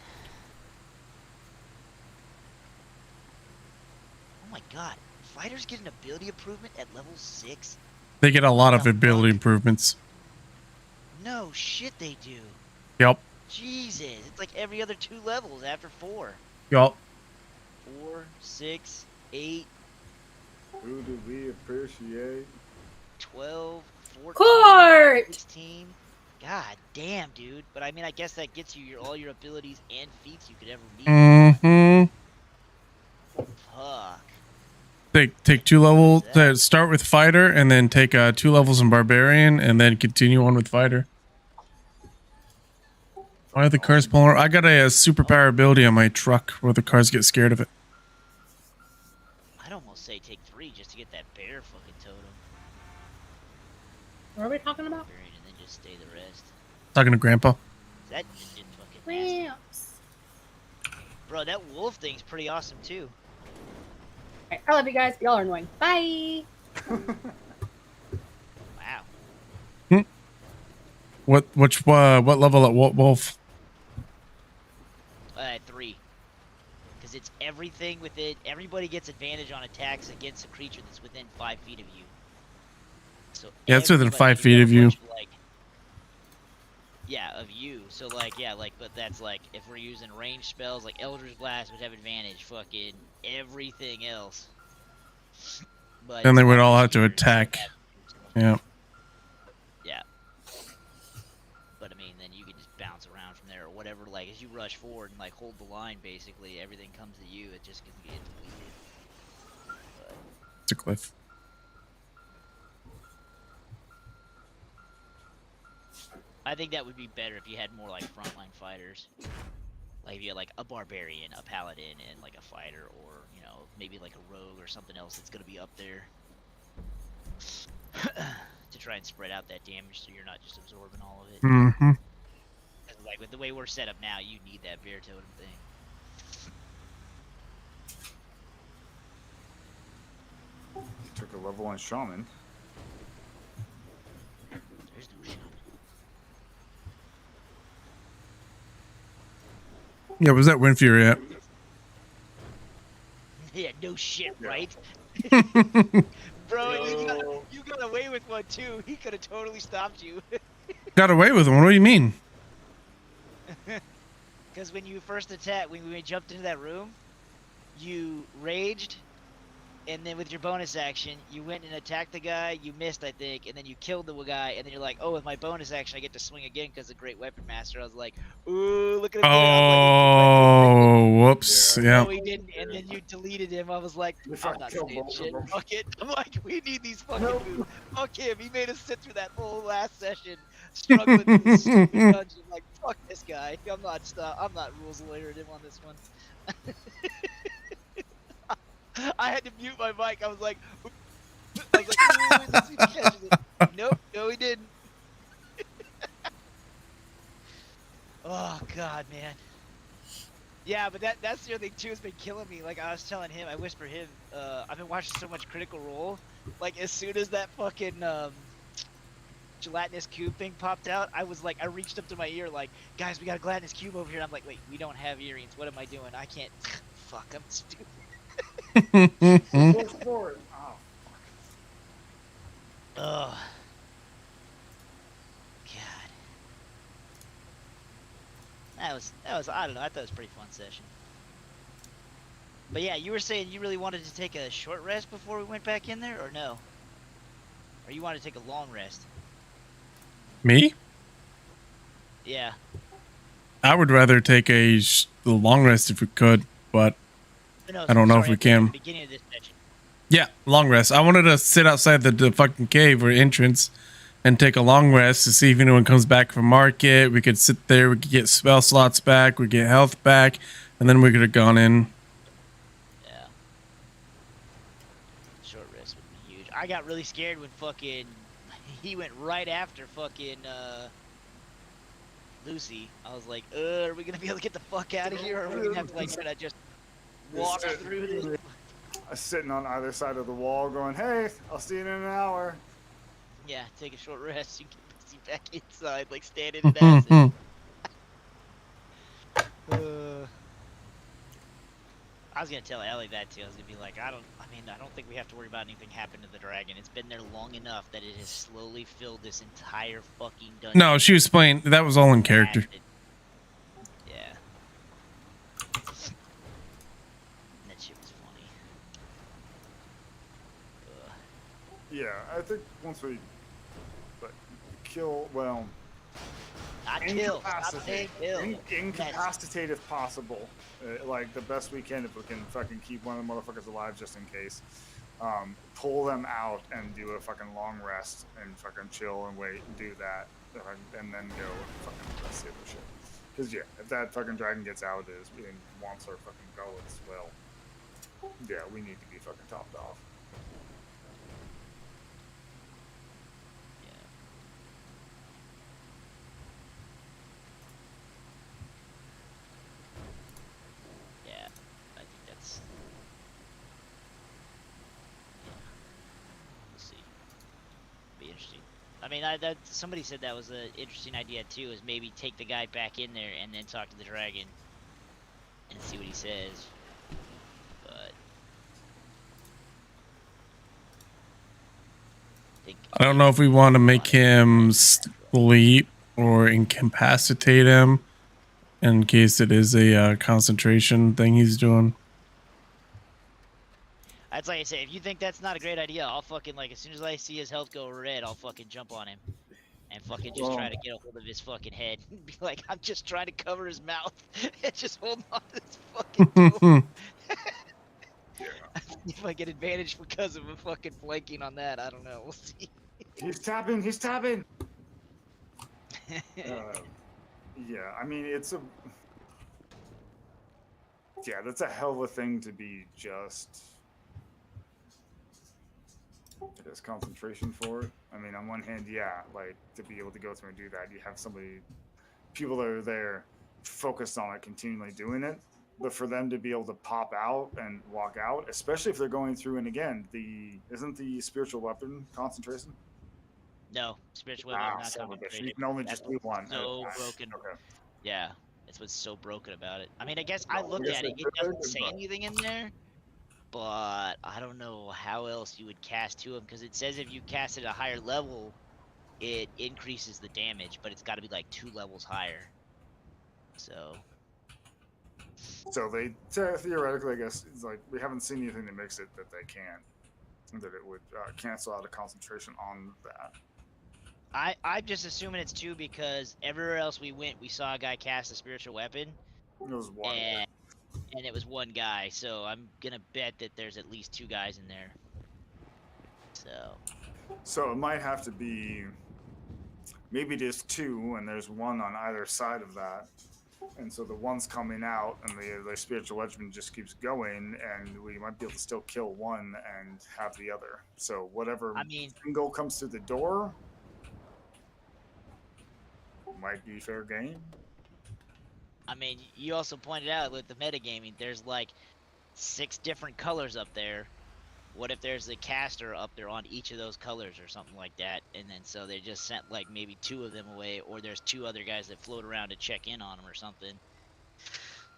Oh my god. Fighters get an ability improvement at level 6? They get a lot of The ability fuck? improvements. No shit they do. Yup. Jesus. It's like every other 2 levels after 4. Yup. 4, 6, 8, Who do we appreciate? 12, 14, Court! 16. God damn, dude. But I mean, I guess that gets you all your abilities and feats you could ever need. Mm-hmm. Fuck. Take 2 levels. Start with fighter and then take 2 levels in barbarian and then continue on with fighter. Why are the cars pulling? I got a superpower ability on my truck where the cars get scared of it. I'd almost say take 3 just to get that bear fucking totem. What are we talking about? Buried and then just stay the rest. Talking to Grandpa. That just did fucking nasty. Ramps. Bro, that wolf thing's pretty awesome too. Alright, I love you guys. Y'all are annoying. Bye. Wow. What level at Wolf? 3. Because it's everything within. Everybody gets advantage on attacks against a creature that's within 5 feet of you. So Yeah, it's within everybody 5 feet of you. Yeah, of you. So like, yeah, like, but that's like if we're using ranged spells like Eldritch Blast would have advantage. Fucking everything else. But And they would all it's have to weird. attack. Yeah. Yeah. But I mean, then you can just bounce around from there or whatever. Like as you rush forward and like hold the line, basically everything comes to you. It just gets deleted. But It's a cliff. I think that would be better if you had more like frontline fighters. Like if you had like a barbarian, a paladin, and like a fighter, or you know maybe like a rogue or something else that's gonna be up there to try and spread out that damage so you're not just absorbing all of it. Mm-hmm. 'Cause, like with the way we're set up now, you need that bear totem thing. Took a level on shaman. There's no shaman. Yeah, was that Windfury at? Yeah, no shit, Yeah. right? Bro, you got away with one too. He could have totally stopped you. Got away with one. What do you mean? Because when you first attacked, when we jumped into that room, you raged, and then with your bonus action, you went and attacked the guy. You missed, I think, and then you killed the guy. And then you're like, "Oh, with my bonus action, I get to swing again because of Great Weapon Master." I was like, "Ooh, look at him get it!" I'm like, Oh, whoops. Yeah. "No, he didn't." And then you deleted him. I was like, We "I'm fucking not killed saying both of shit. them. Fuck it." I'm like, "We need these fucking Nope. moves. Fuck him. He made us sit through that whole last session, struggling through this stupid dungeon. Like, fuck this guy. I'm not rules lawyering him on this one." I had to mute my mic. I was like, "Ooh," let's see if he catches it. Nope, no, he didn't. Oh god, man. Yeah, but that's the other thing too. Has been killing me. Like I was telling him, I whispered him. I've been watching so much Critical Role. Like as soon as that fucking gelatinous cube thing popped out, I was like, I reached up to my ear, like, guys, we got a gelatinous cube over here. And I'm like, wait, we don't have earrings. What am I doing? I can't. Fuck, I'm stupid. Go for it. Oh, Ugh. God. That was I don't know. I thought it was a pretty fun session. But yeah, you were saying you really wanted to take a short rest before we went back in there, or no? Or you wanted to take a long rest? Me? Yeah. I would rather take a long rest if we could, but No, I don't know sorry, if we I'm thinking can. the beginning of this session. Yeah, long rest. I wanted to sit outside the fucking cave or entrance and take a long rest to see if anyone comes back from market. We could sit there, we could get spell slots back, we get health back, and then we could have gone in. Yeah. Short rest would be huge. I got really scared when fucking he went right after fucking Lucy. I was like, are we gonna be able to get the fuck out of here, or are we gonna have to like try to just walk through this? Sitting on either side of the wall, going, "Hey, I'll see you in an hour." Yeah, take a short rest. You get Lucy back inside, like standing in acid. I was gonna tell Ellie that too. I was gonna be like, I don't think we have to worry about anything happening to the dragon. It's been there long enough that it has slowly filled this entire fucking dungeon. No, she was playing. That was all in character. Yeah. That shit was funny. Yeah, I think once we kill, well, not kill, stop saying kill. Incapacitate if possible, like the best we can if we can fucking keep one of the motherfuckers alive just in case. Pull them out and do a fucking long rest and fucking chill and wait and do that, and then go and fucking rest the other shit. Because yeah, if that fucking dragon gets out and wants our fucking gullets, well, yeah, we need to be fucking topped off. Yeah, I think that's. Yeah. We'll see. Be interesting. I mean, somebody said that was an interesting idea too. Is maybe take the guy back in there and then talk to the dragon and see what he says. But I don't know if we want to make him sleep or incapacitate him in case it is a concentration thing he's doing. that's like I say, if you think that's not a great idea, I'll fucking, like, as soon as I see his health go red, I'll fucking jump on him and fucking just try to get a hold of his fucking head and be like, I'm just trying to cover his mouth and just hold on to this fucking door. If I get advantage because of a fucking flanking on that, I don't know. We'll see. He's tapping. He's tapping. Yeah, I mean, it's a. Yeah, that's a hell of a thing to be just. I guess concentration for it. I mean, on one hand, yeah, like to be able to go through and do that, you have people that are there focused on it, continually doing it. But for them to be able to pop out and walk out, especially if they're going through, and again, isn't the spiritual weapon concentration? No, spiritual weapon not concentrated. You can only just do one. So broken. Okay. Yeah, that's what's so broken about it. I mean, I guess I looked at it. It doesn't say anything in there, but I don't know how else you would cast to him, because it says if you cast it at a higher level, it increases the damage, but it's got to be like 2 levels higher. So So they theoretically, I guess, it's like we haven't seen anything to mix it that they can't, that it would cancel out a concentration on that. I'm just assuming it's 2 because everywhere else we went, we saw a guy cast a spiritual weapon, It was one. and it was one guy. So I'm gonna bet that there's at least 2 guys in there. So it might have to be maybe there's 2 and there's one on either side of that. And so the one's coming out and the spiritual weapon just keeps going, and we might be able to still kill one and have the other. So whatever single comes through the door might be fair game. I mean, you also pointed out with the metagaming, there's like 6 different colors up there. What if there's a caster up there on each of those colors or something like that? And then so they just sent like maybe 2 of them away, or there's 2 other guys that float around to check in on them or something.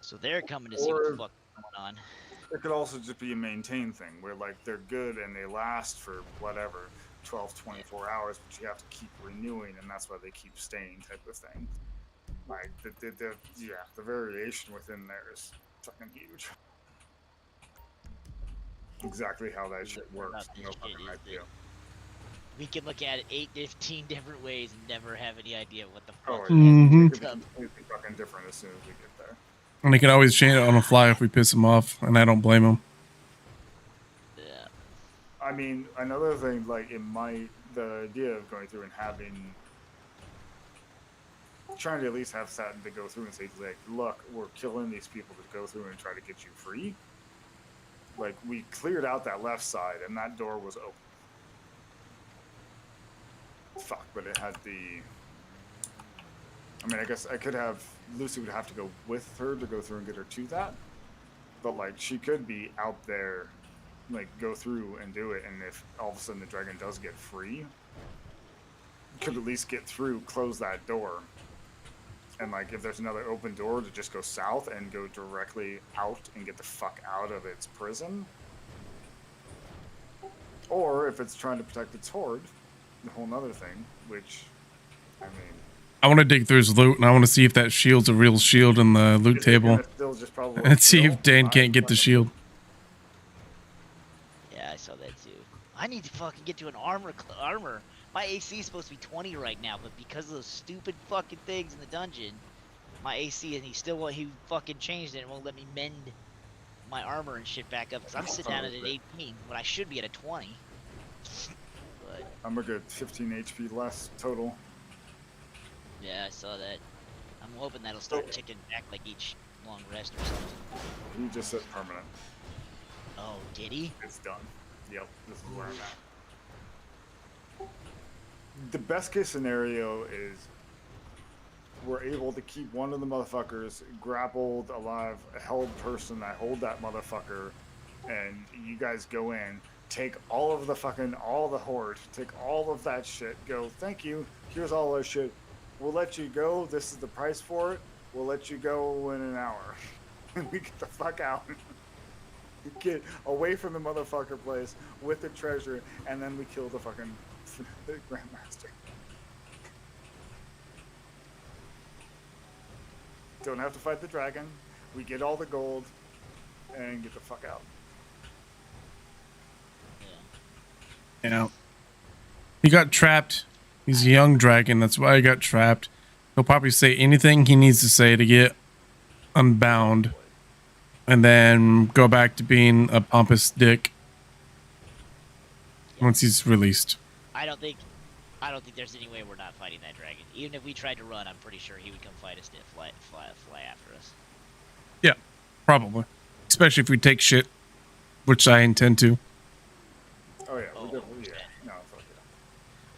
So they're coming to see what the fuck's going on. It could also just be a maintain thing where like they're good and they last for whatever 12, 24 hours, but you have to keep renewing, and that's why they keep staying type of thing. Like the variation within there is fucking huge. Exactly how that shit works. No fucking idea. We can look at it 15 different ways and never have any idea what the Oh, fuck. Mhm. it could be completely fucking different as soon as we get there. And they can always change it on the fly if we piss them off, and I don't blame them. Yeah. I mean, another thing, like the idea of going through and trying to at least have Satin to go through and say, like, look, we're killing these people to go through and try to get you free. Like, we cleared out that left side, and that door was open. Fuck, but it had I mean, I guess I could have... Lucy would have to go with her to go through and get her to that. But, like, she could be out there, like, go through and do it, and if all of a sudden the dragon does get free, could at least get through, close that door. And, like, if there's another open door, to just go south and go directly out and get the fuck out of its prison. Or, if it's trying to protect its horde, a whole nother thing, which, I mean... I want to dig through his loot, and I want to see if that shield's a real shield in the loot table. And see if Dan can't get the shield. Yeah, I saw that too. I need to fucking get to an armor. My AC is supposed to be 20 right now, but because of those stupid fucking things in the dungeon, my AC, and he fucking changed it and won't let me mend my armor and shit back up, because I'm sitting down at an 18 when I should be at a 20. But I'm a good 15 HP less total. yeah, I saw that. I'm hoping that'll start ticking back like each long rest or something. He just said permanent. Oh, did he? It's done. Yep, this is where I'm at. The best case scenario is we're able to keep one of the motherfuckers grappled, alive, a held person. I hold that motherfucker, and you guys go in, take all of the horde, take all of that shit, go, thank you, here's all our shit. We'll let you go, this is the price for it, we'll let you go in an hour. And we get the fuck out. Get away from the motherfucker place with the treasure, and then we kill the fucking Grandmaster. Don't have to fight the dragon. We get all the gold, and get the fuck out. Yeah. He got trapped. He's a young dragon. That's why he got trapped. He'll probably say anything he needs to say to get unbound. And then go back to being a pompous dick once he's released. I don't think there's any way we're not fighting that dragon. Even if we tried to run, I'm pretty sure he would come fight us and fly after us. Yeah, probably. Especially if we take shit, which I intend to. Oh yeah, we definitely, yeah. No, fuck yeah.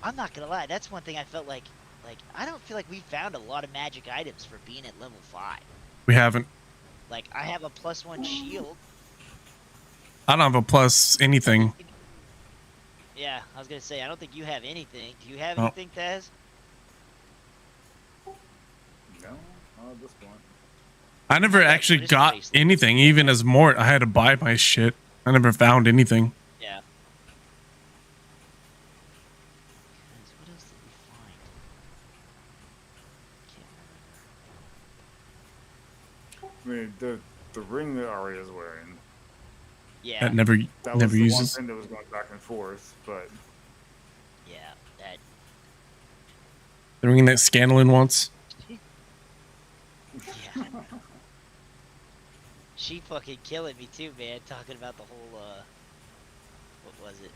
I'm not gonna lie, that's one thing I felt like I don't feel like we found a lot of magic items for being at level 5. We haven't. Like, I have a +1 shield. I don't have a plus anything. Yeah, I was gonna say, I don't think you have anything. Do you have anything, Taz? No, not at this point. I never actually got anything, even as Mort. I had to buy my shit. I never found anything. Yeah. What else did we find? I mean, the ring that Arya's wearing. Yeah. That never That never was the one uses. thing that was going back and forth, but Yeah. That. The ring that Scanlan wants. Yeah. She fucking killing me too, man. Talking about the whole what was it?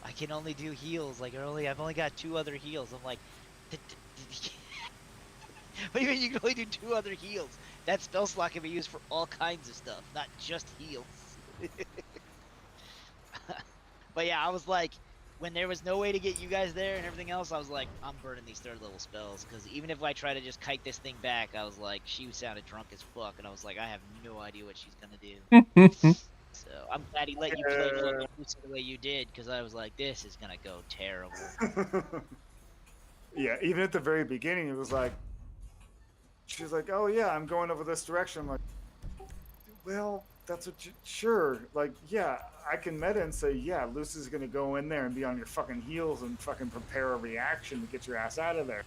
I can only do heals. Like I've only got 2 other heals. I'm like, what do you mean you can only do 2 other heals? That spell slot can be used for all kinds of stuff, not just heals. But yeah, I was like, when there was no way to get you guys there and everything else, I was like, I'm burning these 3rd level spells, because even if I try to just kite this thing back, I was like, she sounded drunk as fuck, and I was like, I have no idea what she's gonna do. So I'm glad he let you play fucking Lucy the way you did, because I was like, this is gonna go terrible. yeah, even at the very beginning, it was like, she was like, "Oh yeah, I'm going over this direction." I'm like, well, that's what you, sure. Like, yeah, I can meta and say, yeah, Lucy's gonna go in there and be on your fucking heels and fucking prepare a reaction to get your ass out of there.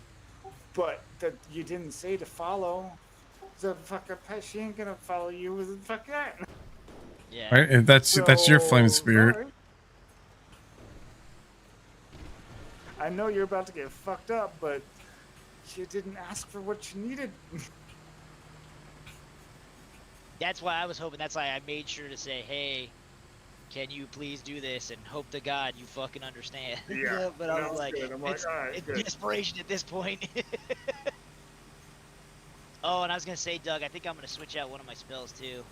But that you didn't say to follow. The fuck up, she ain't gonna follow you with the fuck that. Yeah. Right? And that's your flame So, spirit. sorry. I know you're about to get fucked up, but you didn't ask for what you needed. That's why I was hoping. That's why I made sure to say, hey, can you please do this, and hope to God you fucking understand. Yeah, But I was like, I'm like, it's, all right, it's good. desperation at this point. Oh, and I was gonna say, Doug, I think I'm gonna switch out one of my spells too.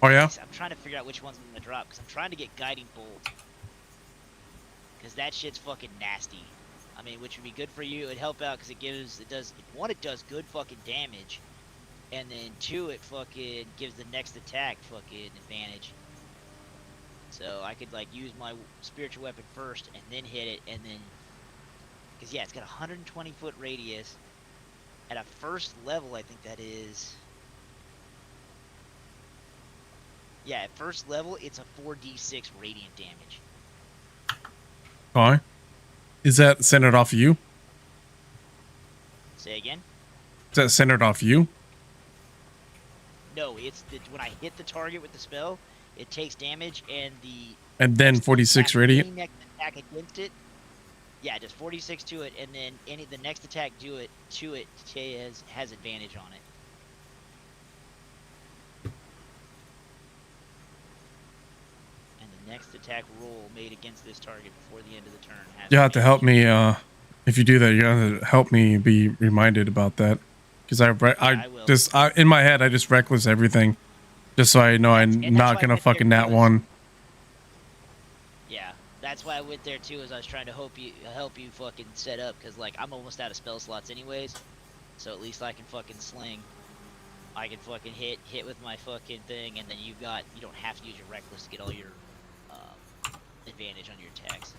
Oh yeah. I'm trying to figure out which one's gonna drop, because I'm trying to get Guiding Bolt, because that shit's fucking nasty. I mean, which would be good for you. It'd help out because it does good fucking damage, and then 2, it fucking gives the next attack fucking advantage. So I could like use my spiritual weapon first and then hit it, and then, because yeah, it's got a 120-foot radius at a 1st level. I think that is, yeah, at 1st level it's a 4d6 radiant damage. Why? Is that centered off of you? Say again? Is that centered off you? No, it's when I hit the target with the spell, it takes damage, and And then 46 radiant. next attack against it, yeah, just 46 to it, and then the next attack to it has advantage on it. And the next attack roll made against this target before the end of the turn has You have to help advantage. me. If you do that, you have to help me be reminded about that. Because I will. just in my head I just reckless everything, just so I know I'm not gonna fucking nat one. Yeah, that's why I went there too. Is I was trying to help you fucking set up, because like I'm almost out of spell slots anyways, so at least I can fucking sling. I can fucking hit with my fucking thing, and then you don't have to use your reckless to get all your advantage on your attacks.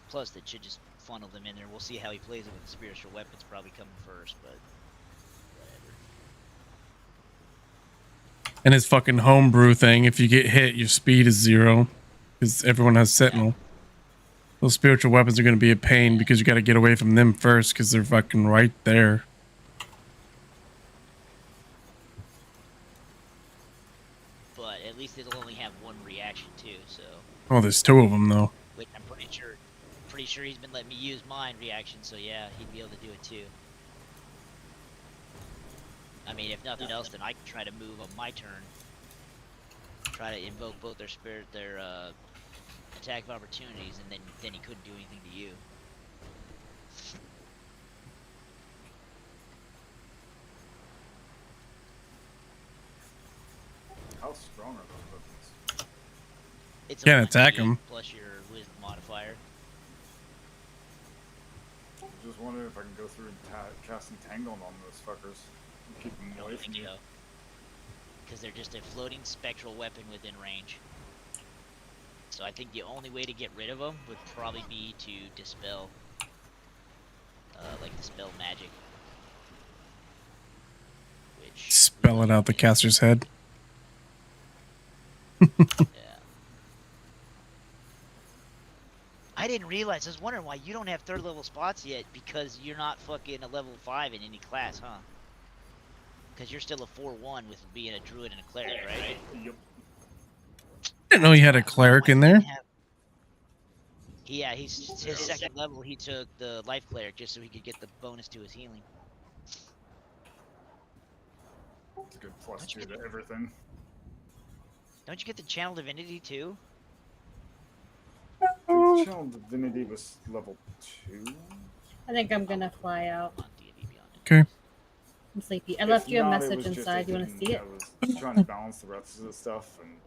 Plus, that should just funnel them in there. We'll see how he plays it with the spiritual weapons probably coming first, but whatever. And his fucking homebrew thing, if you get hit, your speed is 0. Because everyone has Sentinel. Yeah. Those spiritual weapons are going to be a pain because you got to get away from them first because they're fucking right there. But at least it'll only have 1 reaction too, so. Oh, there's 2 of them though. Which I'm pretty sure he's been letting me use mine reaction, so yeah, he'd be able to do it too. I mean, if nothing else, then I can try to move on my turn. Try to invoke both their attack of opportunities, and then he couldn't do anything to you. How strong are those weapons? It's can't attack him. Plus your wisdom modifier. I'm just wondering if I can go through and cast Entangle on those fuckers. Keep them away from you. Because they're just a floating spectral weapon within range. So I think the only way to get rid of them would probably be to dispel. Like dispel magic. Which spell it out the caster's head. Yeah. I didn't realize. I was wondering why you don't have 3rd level spots yet, because you're not fucking a level 5 in any class, huh? Because you're still a 4-1 with being a druid and a cleric, right? Yep. I didn't know you had a cleric in there. Yeah, his second level. He took the life cleric just so he could get the bonus to his healing. It's a good +2 to everything. Don't you get the channel divinity too? The channel divinity was level 2. I think I'm gonna fly out. Okay. I'm sleepy. I left you a If not, it message was just inside. You want to see it? I was just trying to balance the rest of the stuff, and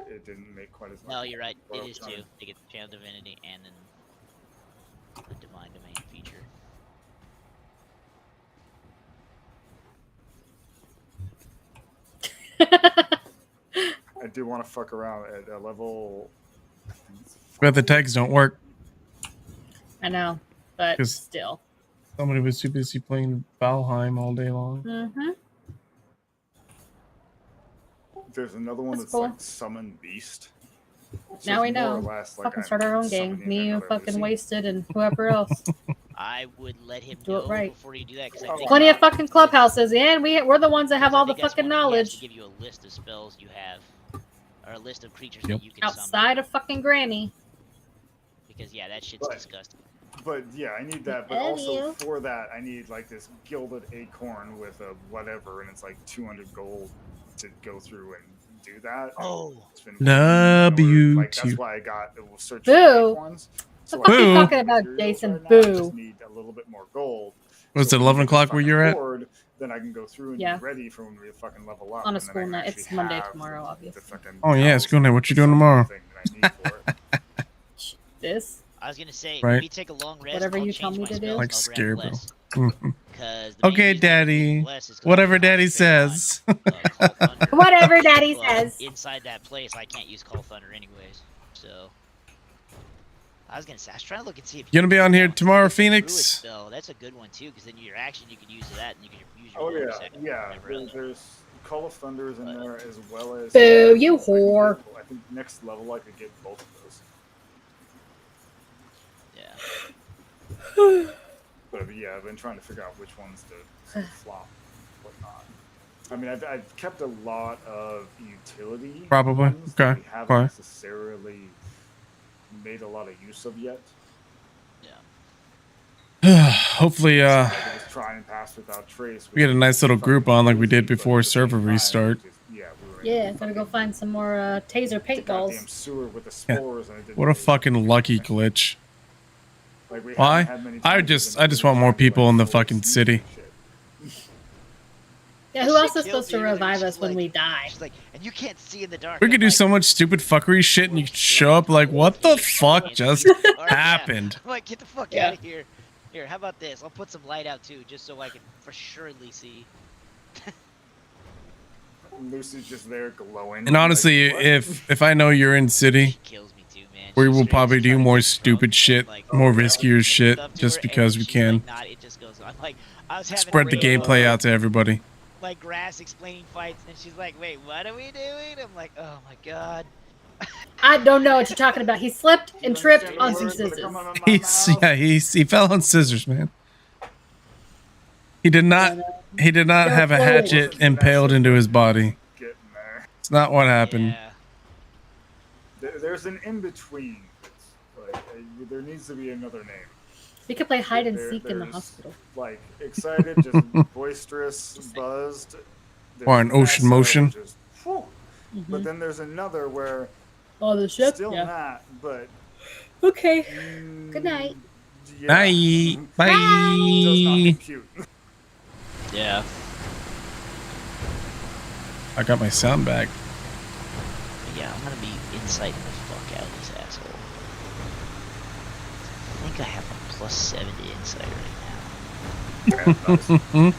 it didn't make quite as much. No, you're right. Well, It is 2 to get the channel divinity and then the divine domain feature. I do want to fuck around at a level. But the tags don't work. I know, but 'Cause still. Somebody was too busy playing Valheim all day long. Mm-hmm. There's another one That's that's cool. like Summon Beast. It's Now just we more or know. less like Fucking I'm start our own game. summoning Me, you, another fucking Lucy. Wasted, and whoever else. I would let him Do it know right. before you do that, because I think Plenty of fucking clubhouses, and we're the ones that have I all the think that's fucking one that he has to knowledge. give you a list of spells you have, or a list of creatures Yep. that you can summon. Outside of fucking Granny. Because yeah, that shit's disgusting. But yeah, I need that. But Love also you. for that, I need like this gilded acorn with a whatever, and it's like 200 gold to go through and do that. Oh, it's been Love you like, that's too. why I got it will search Boo. for acorns. What the So fuck are you Boo. talking about, materials Jason? right now, I just Boo. need a little bit more gold. Was So it when 11 we get o'clock where fucking you're at? board, then I can go through and Yeah. be ready for when we fucking level up. On a and then I school can night. actually It's Monday have tomorrow, the obviously. fucking Oh yeah, it's house good night. and What you the doing tomorrow? thing that I need for it. This? I was gonna say, Right. when we take a long rest, Whatever I'll you tell change me my to do. spells, Like I'll grab scare, bro. bless. Mhm. 'Cause the main Okay, reason I picked Daddy. bless is 'cause Whatever I can Daddy concentrate on, says. Call Thunder, Whatever Daddy but says. inside that place, I can't use Call Thunder anyways. So I was gonna say, I was trying to look and see if You gonna be on here know, tomorrow, it's a druid Phoenix? spell. That's a good one too, because then your action you can use that, and you can use your Oh bonus yeah, action yeah. whenever else. There's Call of Thunders in there as well as. Boo, you I can whore. get- I think next level I could get both of those. Yeah. But yeah, I've been trying to figure out which ones to flop, whatnot. I mean, I've kept a lot of utility. Probably. ones that Okay, we haven't okay. necessarily made a lot of use of yet. Hopefully, Like it was try and pass without trace. we get a nice little group on like we did But at before the same server time, restart. just- yeah, we were in Yeah, the gotta go fucking- find some more taser the goddamn paintballs. sewer with the Yeah. spores, and it didn't What a really- fucking lucky glitch. Like, we Why? haven't had many I times just we've been want more trying to, like, people in the fully fucking sneak city. and shit. Yeah, That who shit else is kills supposed to me, really. revive She's us when like- we die? She's like, and you can't see in the dark. We I'm could do like, so much stupid fuckery shit and you could show up like, what the fuck just Or, yeah. happened? I'm like, get the fuck Yeah. out of here. Here, how about this? I'll put some light out too, just so I can for surely see. Lucy's just there glowing. And honestly, like, what? if I know you're in city, She kills me too, man. we She will straight probably just do tries to more get drunk stupid and, shit, like, more and riskier shit, stuff to just her, because and we she's can. Like, nah, it just goes. I'm like, I was having Spread the a rage gameplay over, out to everybody. like Grass explaining fights, and she's like, wait, what are we doing? I'm like, oh my god. I don't know what you're talking about. He slipped and tripped Understand on the some words that are scissors. coming out of my mouth? He fell on scissors, man. He did not have a hatchet impaled into his body. Getting there. It's not what happened. Yeah. There's an in between. Like, there needs to be another name. We could play hide and There- seek in the there's, hospital. Like excited, just boisterous, buzzed. Or an There's ocean that, motion. which is, whew. But then there's another where Oh, the ship? still Yeah. not, but Okay. mm, Good night. yeah, Bye. does not Bye. compute. Yeah. I got my sound back. But yeah, I'm gonna be inciting the fuck out of this asshole. I think I have a +7 to insight right now. Yeah, nice.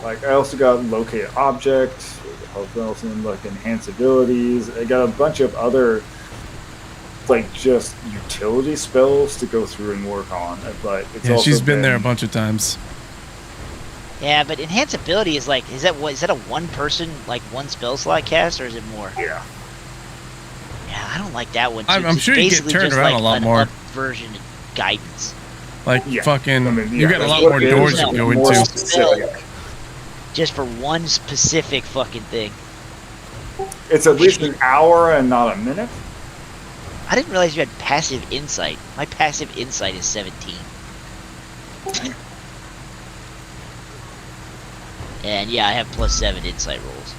Like I also got locate object, health medicine, like enhance abilities. I got a bunch of other like just utility spells to go through and work on. But it's Yeah, also she's been there a bunch of times. Yeah, but enhance ability is like, is that a one person, like one spell slot cast, or is it more? Yeah. Yeah, I don't like that one. Too, I'm 'cause it's sure you get basically turned just around like a lot an more. up version of guidance. Like Yeah. fucking, I mean, you yeah, got a that's lot what more it is. doors Yeah, to go more into. specific. just for one specific fucking thing. It's at least an hour and not a minute. I didn't realize you had passive insight. My passive insight is 17. And yeah, I have +7 insight rolls.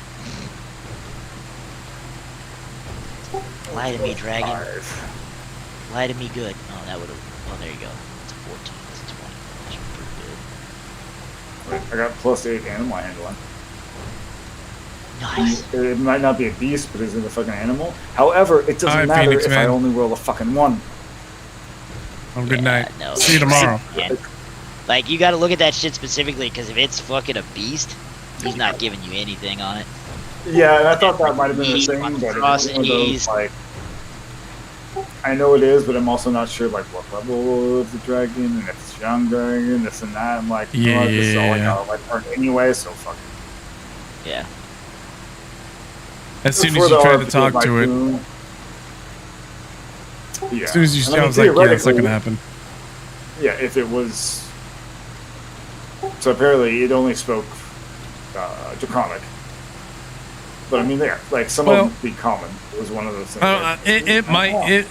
Lie to me, dragon. 5. Lie to me good. Oh, that would have... Oh, there you go. It's a 14. It's a 20. That's pretty good. Wait, I got +8 animal handling. Nice. It might not be a beast, but it's in the fucking animal. However, it doesn't Alright, matter Phoenix, if I man. only roll a fucking 1. Oh, good night. No. See you tomorrow. Yeah. Like, you gotta look at that shit specifically, because if it's fucking a beast, he's not giving you anything on it. Yeah, and I thought that might have been the He's thing, but it's crossing one of those, these. like, I know it is, but I'm also not sure, like, what level of the dragon, and if it's young dragon, this and that. I'm like, you know what, this is all I got my part anyway, so fuck it. Yeah. As soon For as you the try to RPG talk of my to it, goon. Yeah. as soon as you And say, I was like, yeah, that's not gonna happen. Yeah, if it was... So apparently it only spoke Draconic. But I mean, there, like, some of them be common. It was one of those things. It might...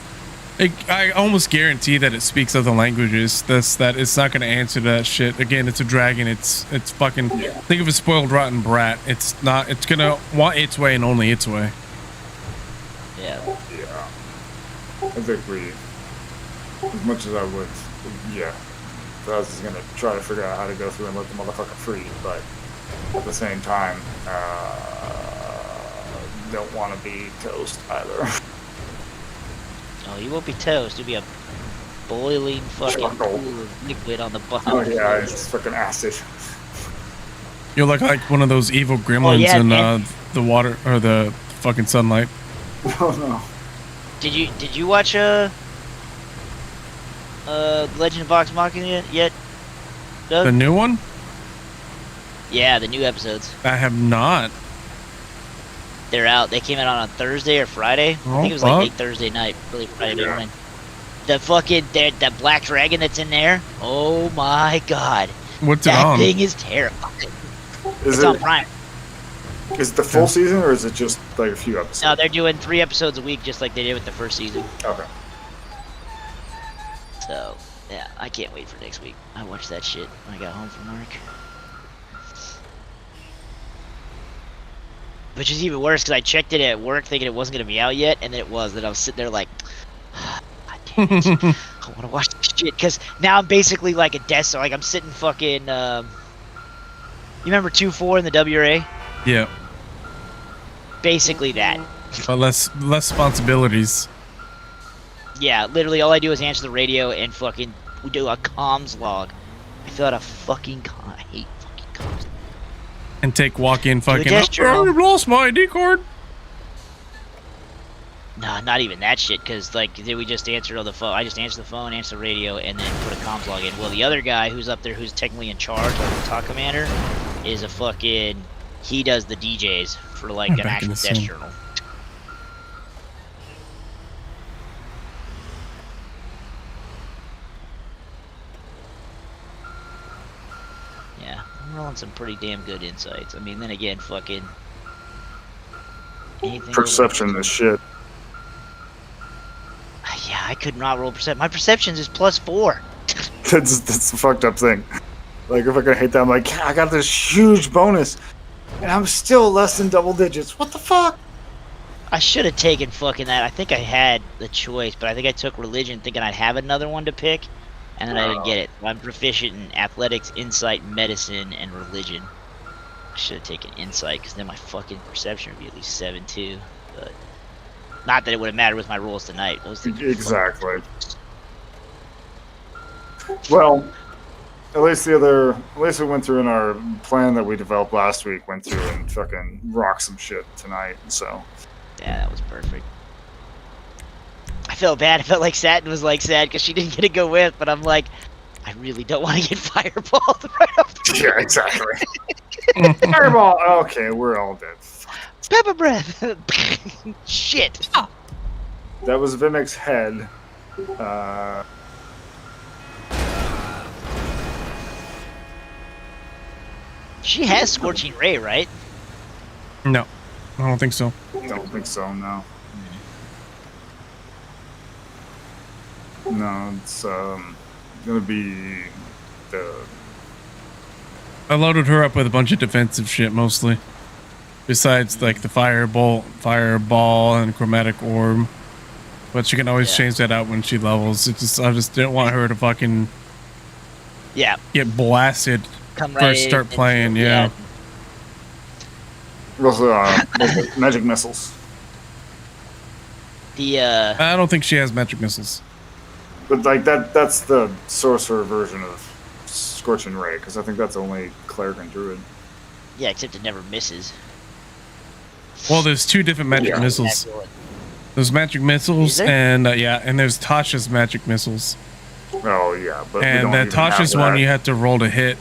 I almost guarantee that it speaks other languages. That it's not going to answer that shit. Again, it's a dragon. It's fucking. Think of a spoiled rotten brat. It's not. It's gonna want its way and only its way. Yeah. Yeah. I agree. As much as I would, yeah. I was just gonna try to figure out how to go through and let the motherfucker free, but at the same time, don't want to be toast either. Oh, you won't be toast. You'll be a boiling fucking Charcoal. pool of liquid on the bottom. Oh yeah, it's fucking acid. You're like one of those evil gremlins yeah, in man. the water or the fucking sunlight. Oh no. Did you watch Legend of Vox Machina yet? Doug? The new one? Yeah, the new episodes. I have not. They're out. They came out on a Thursday or Friday. I think it was like late Thursday night, really Friday morning. The fucking that black dragon that's in there. Oh my god. What's it that on? thing is terrifying. Is It's it on Prime. Is it the full season or is it just like a few episodes? No, they're doing 3 episodes a week, just like they did with the first season. Okay. So yeah, I can't wait for next week. I watched that shit when I got home from work. Which is even worse because I checked it at work thinking it wasn't going to be out yet, and then it was. Then I was sitting there like, God damn it. I want to watch this shit because now I'm basically like a desk. Like I'm sitting fucking. You remember 2-4 in the WRA? Yeah. Basically that. But less responsibilities. Yeah, literally all I do is answer the radio and fucking do a comms log. I fill out a fucking I hate fucking comms. And take walk-in fucking. desk Oh, journal. I've lost my ID card. Nah, not even that shit, because, like, did we just answer the phone? I just answer the phone, answer the radio, and then put a comms log in. Well, the other guy who's up there, who's technically in charge, like the talk commander, is a fucking... He does the DJs for, like, an Back in actual the desk scene. journal. Yeah, I'm rolling some pretty damn good insights. I mean, then again, fucking... Anything Perception is shit. Yeah, I could not roll perception. My perception is +4. That's the fucked up thing. Like, if I could hate that, I'm like, I got this huge bonus, and I'm still less than double digits. What the fuck? I should have taken fucking that. I think I had the choice, but I think I took religion thinking I'd have another one to pick, and then I didn't get it. I'm proficient in athletics, insight, medicine, and religion. I should have taken insight, because then my fucking perception would be at least 7 too. But not that it would have mattered with my rolls tonight. Those things are Exactly. Well, at least we went through in our plan that we developed last week, went through and fucking rocked some shit tonight, so. Yeah, that was perfect. I felt bad. I felt like Satin was like sad because she didn't get to go with, but I'm like, I really don't want to get fireballed right off the Yeah, exactly. Fireball! Okay, we're all dead. Pepper breath! Shit! That was Vimic's head. She has Scorching Ray, right? No, I don't think so. I don't think so. No. No, it's gonna be the. I loaded her up with a bunch of defensive shit mostly. Besides like the fireball, and chromatic orb. But she can always change that out when she levels. I just didn't want her to fucking get blasted first start playing. Yeah. Also, magic missiles. I don't think she has magic missiles. But like that's the sorcerer version of Scorching Ray, because I think that's only cleric and druid. Yeah, except it never misses. Well, there's two different magic missiles. There's magic missiles, and and there's Tasha's magic missiles. Oh yeah, but and the Tasha's one you have to roll to hit,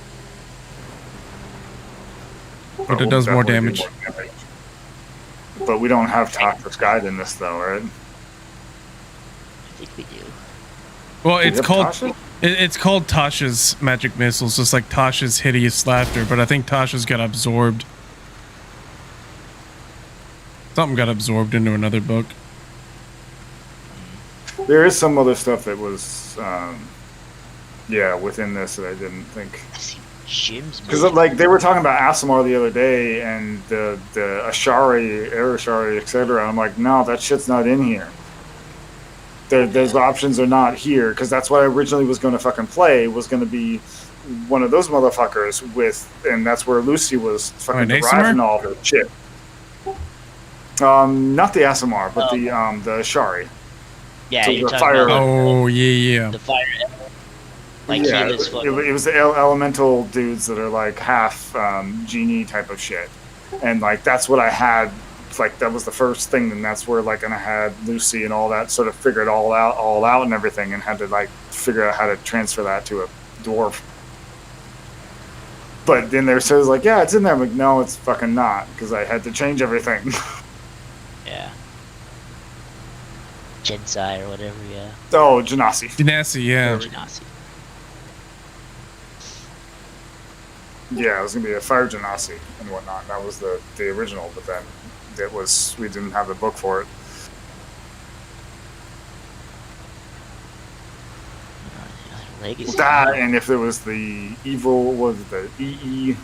but it does more damage. But we don't have Tasha's guide in this, though, right? I think we do. Well, it's called Tasha's magic missiles, just like Tasha's hideous laughter. But I think Tasha's got absorbed. Something got absorbed into another book. There is some other stuff that was, within this that I didn't think. Because like they were talking about Aasimar the other day and the Ashari, Air Ashari, etc. And I'm like, no, that shit's not in here. Those options are not here, because that's what I originally was going to fucking play. Was going to be one of those motherfuckers and that's where Lucy was fucking deriving all her shit. Not the Aasimar, but the Ashari. Yeah, so you're the talking fire. about Oh yeah. The fire. Like yeah, he was fucking... it was the elemental dudes that are like half genie type of shit, and like that's what I had. Like that was the first thing, and that's where like, and I had Lucy and all that sort of figured all out and everything, and had to like figure out how to transfer that to a dwarf. But then there says like, yeah, it's in there. I'm like, no, it's fucking not, because I had to change everything. Yeah. Gensai or whatever, yeah. Oh, Genasi. Genasi, yeah. Genasi. Yeah, it was gonna be a fire Genasi and whatnot. That was the original, but then we didn't have the book for it. Legacy. That, and if there was the evil, was the EE,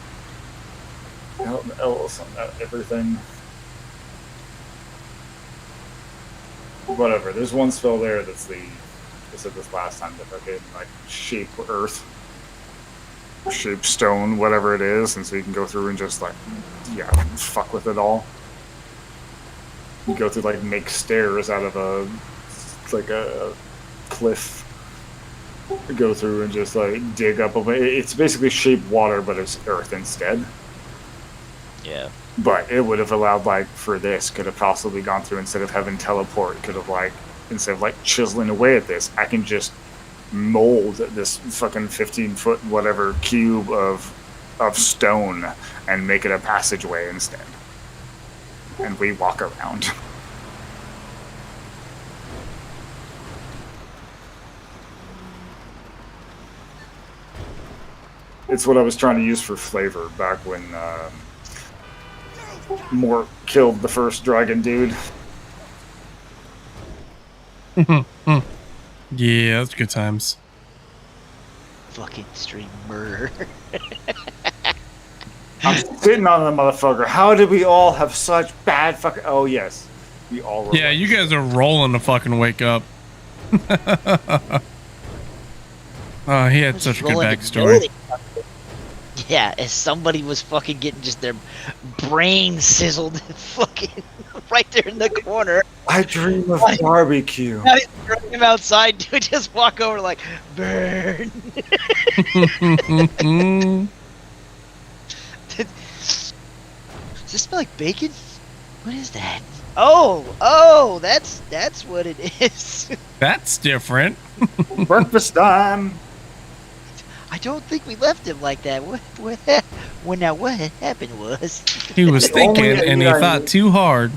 everything. Whatever. There's one spell there that's I said this last time, that fucking like shape earth, shape stone, whatever it is, and so you can go through and just like, fuck with it all. You go through like make stairs out of a cliff. Go through and just like dig up. It's basically shape water, but it's earth instead. Yeah. But it would have allowed, like, for this, could have possibly gone through, instead of having teleport, could have, like, instead of, like, chiseling away at this, I can just mold this fucking 15-foot whatever cube of stone and make it a passageway instead. And we walk around. It's what I was trying to use for flavor back when Mort killed the first dragon dude. Yeah, that's good times. Fucking stream murder. I'm sitting on the motherfucker. How did we all have such bad fucking... Oh, yes. We all were. Yeah, you guys are rolling to fucking wake up. Oh, he had such a good backstory. Yeah, as somebody was fucking getting just their brain sizzled fucking right there in the corner. I dream of barbecue. I throw him outside, dude, just walk over like, burn. Does this smell like bacon? What is that? Oh, that's what it is. That's different. Breakfast time. I don't think we left him like that. What happened was... He was thinking, and he thought too hard.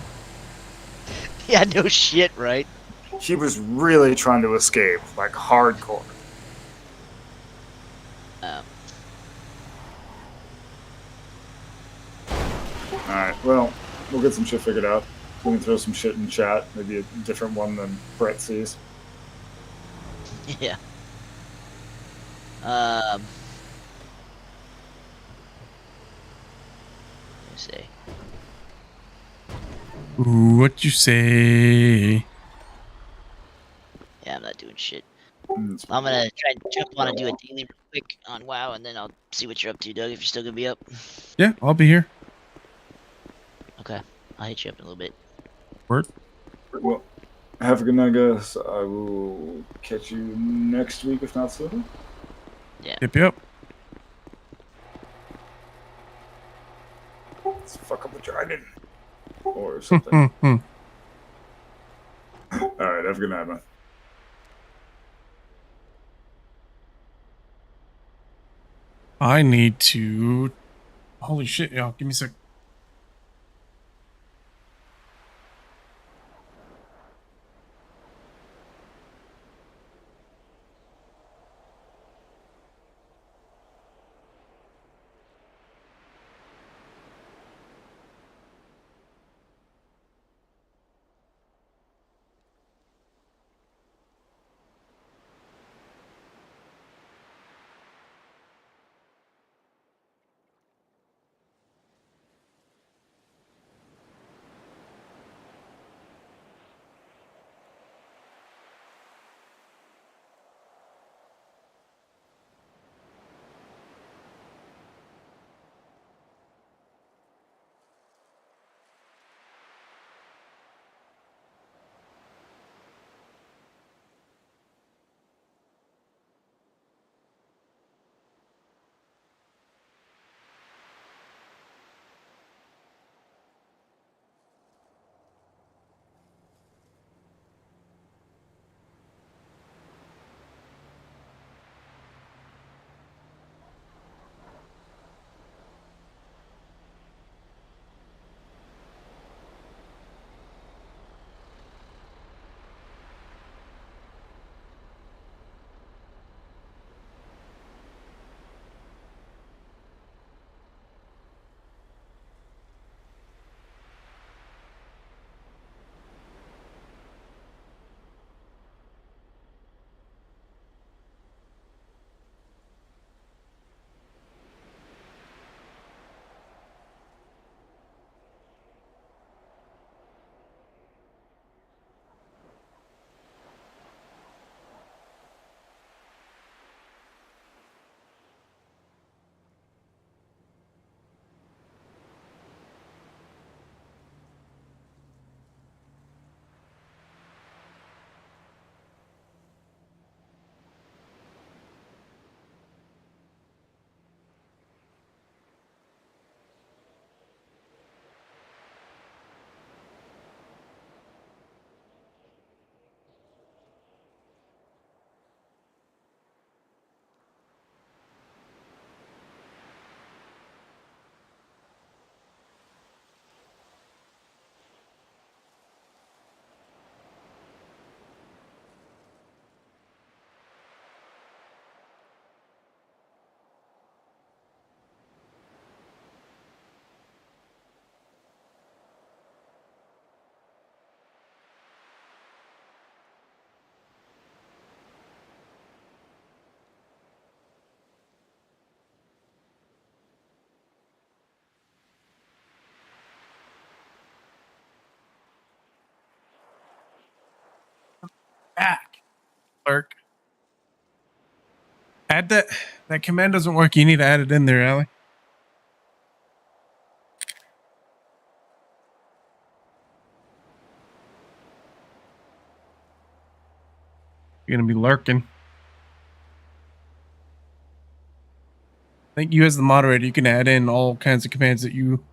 Yeah, no shit, right? He was really trying to escape, like hardcore. Alright, well, we'll get some shit figured out. We can throw some shit in chat, maybe a different one than Brett sees. Yeah. Let me see. Ooh, what you say? Yeah, I'm not doing shit. Mm, I'm gonna try and jump on and do a daily real quick on WoW, and then I'll see what you're up to, Doug. If you're still gonna be up. Yeah, I'll be here. Okay, I'll hit you up in a little bit. Word. Well, have a good night, guys. I will catch you next week, if not sooner. Yeah. Yep. Let's fuck up the dragon. Or something. Alright, have a good night, man. I need to. Holy shit, y'all. Give me a sec. Back. Clerk. Add that. That command doesn't work. You need to add it in there, Allie. You're gonna be lurking. I think you, as the moderator, you can add in all kinds of commands that you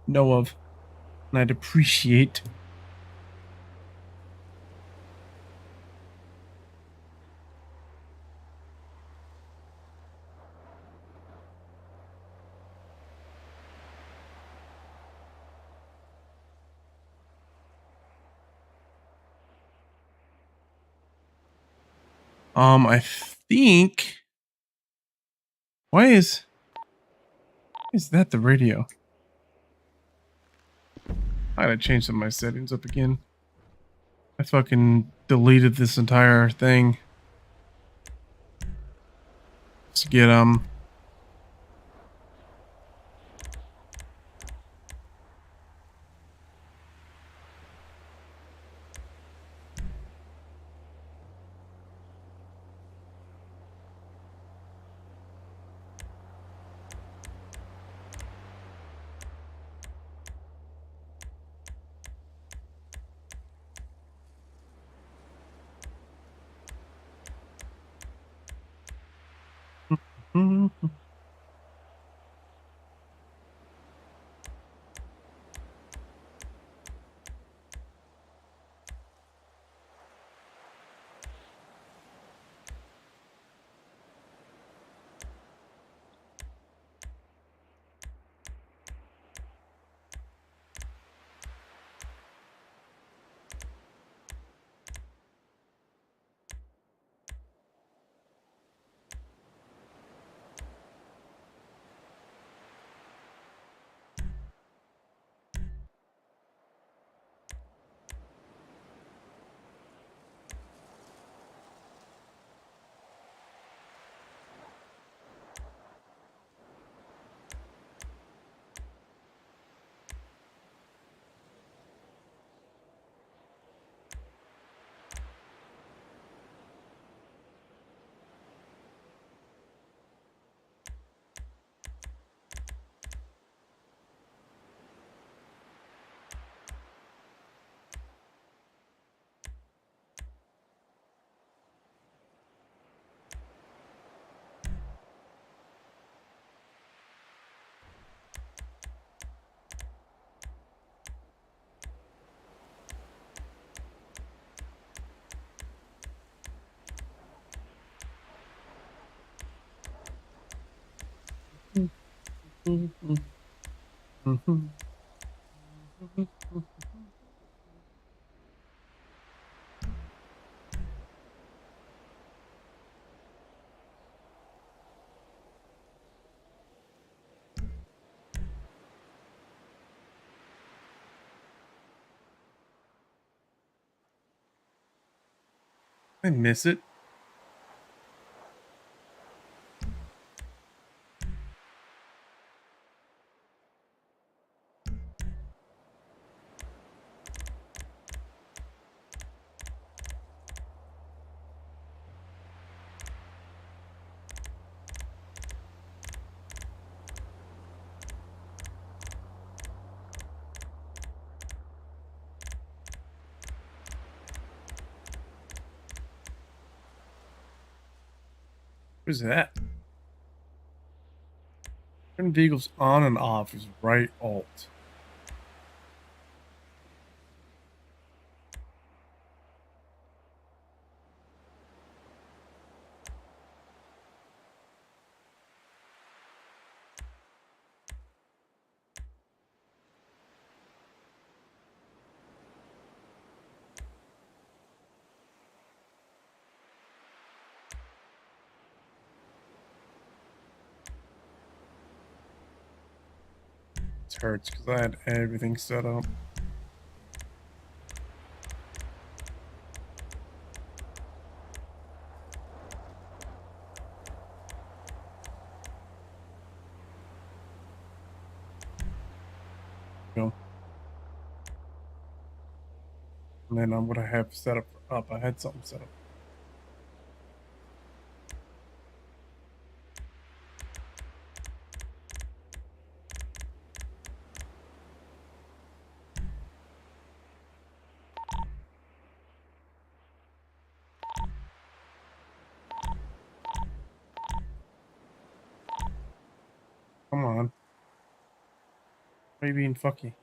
know of, and I'd appreciate. I think. Why is that the radio? I gotta change some of my settings up again. I fucking deleted this entire thing. Just to get I miss it. Who's that? Turn vehicles on and off is right alt. It hurts because I had everything set up. Go. And then I'm gonna have set up for up. I had something set up. Come on. Why are you being fucky?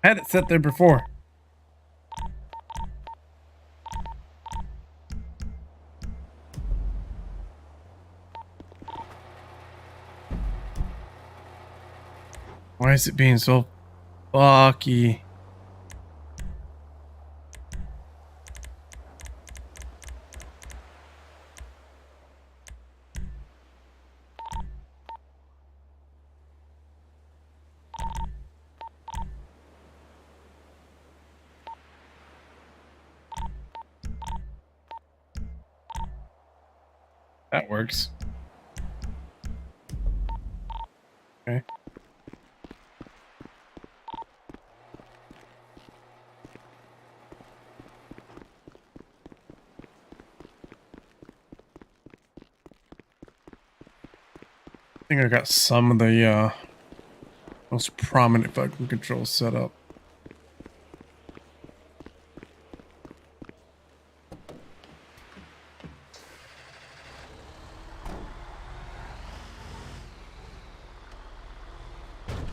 Had it set there before. Why is it being so fucky? That works. Okay. I think I got some of the most prominent fucking controls set up.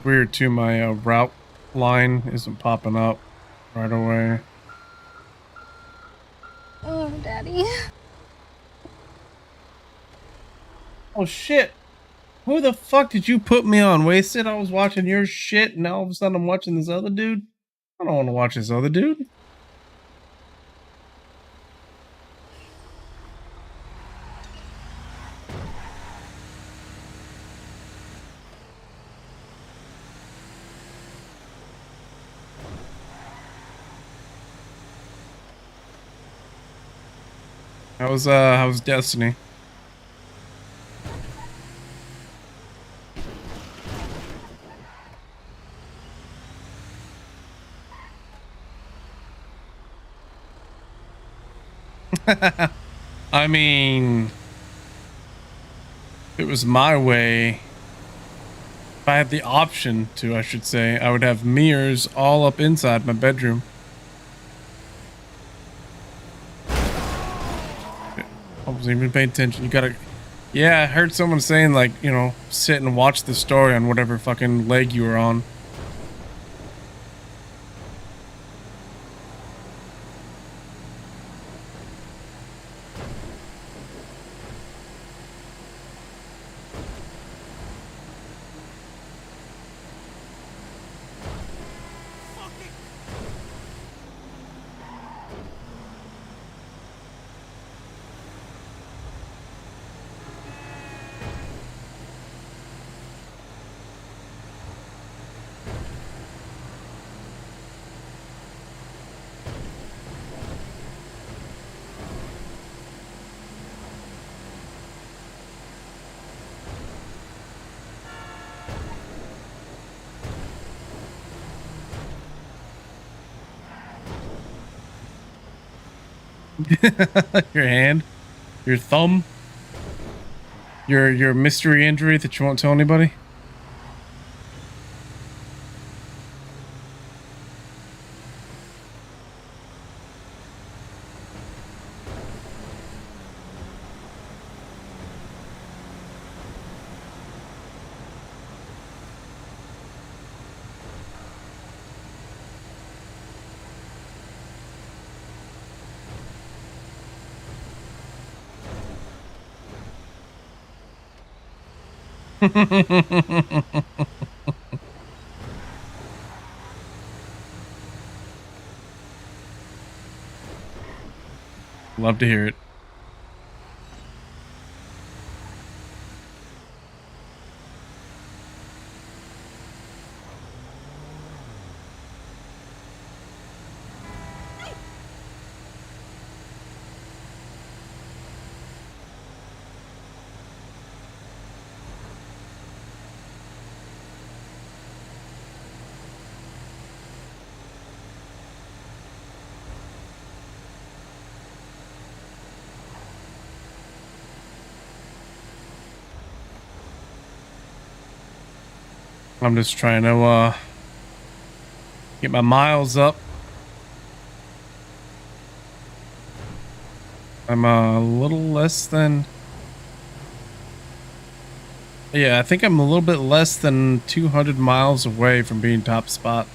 Weird too, my route line isn't popping up right away. Oh, Daddy. Oh shit! Who the fuck did you put me on, Wasted? I was watching your shit, and now all of a sudden I'm watching this other dude. I don't want to watch this other dude. How's Destiny? I mean, if it was my way, if I had the option to, I should say, I would have mirrors all up inside my bedroom. I wasn't even paying attention. You gotta... Yeah, I heard someone saying, like, you know, sit and watch the story on whatever fucking leg you were on. Your hand, your thumb, your mystery injury that you won't tell anybody. Love to hear it. I'm just trying to get my miles up. I'm a little less than... Yeah, I think I'm a little bit less than 200 miles away from being top spot.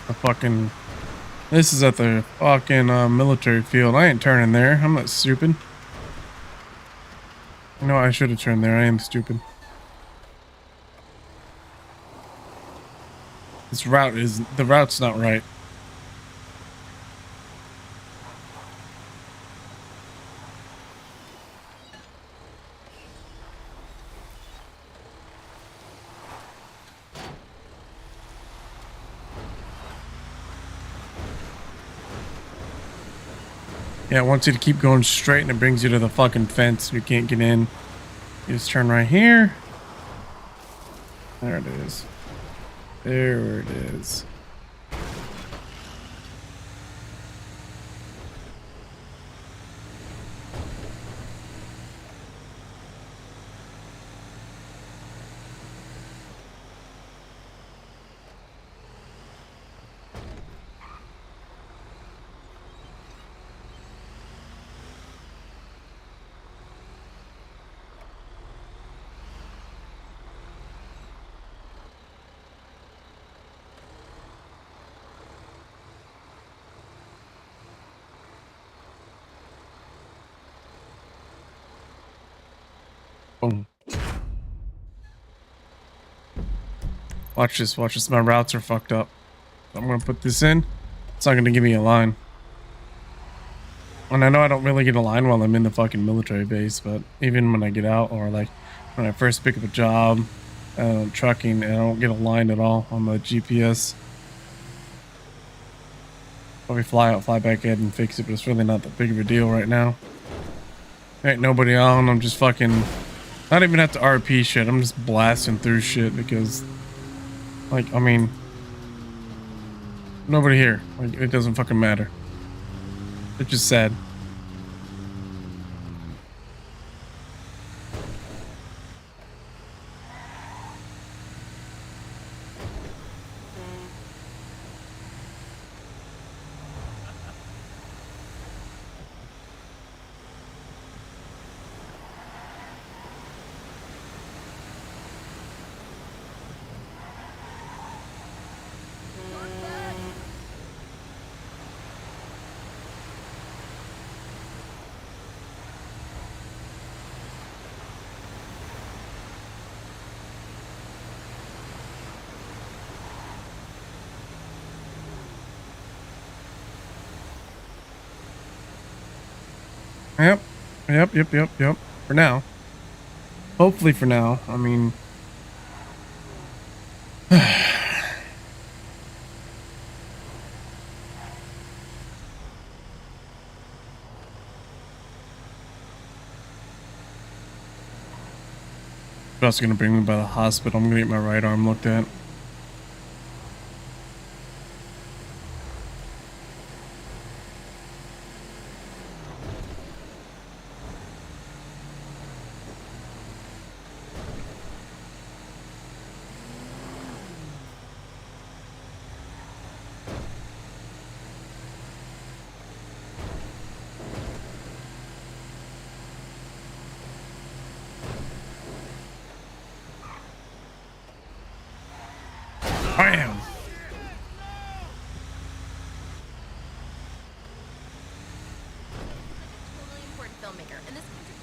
the fucking. This is at the fucking military field. I ain't turning there. I'm not stupid. You know, I should have turned there. I am stupid. This route is the route's not right. Yeah, it wants you to keep going straight and it brings you to the fucking fence. You can't get in. You just turn right here. There it is. There it is. Boom. Watch this. Watch this. My routes are fucked up. I'm gonna put this in. It's not gonna give me a line. And I know I don't really get a line while I'm in the fucking military base, but even when I get out or like when I first pick up a job, trucking, and I don't get a line at all on the GPS. Probably fly out, fly back in and fix it, but it's really not that big of a deal right now. Ain't nobody on. I'm just fucking not even at the RP shit. I'm just blasting through shit because, like, I mean, nobody here. Like, it doesn't fucking matter. It's just sad. Yep. For now. Hopefully for now. I mean... That's gonna bring me by the hospital. I'm gonna get my right arm looked at. Bam! Totally important filmmaker in this country.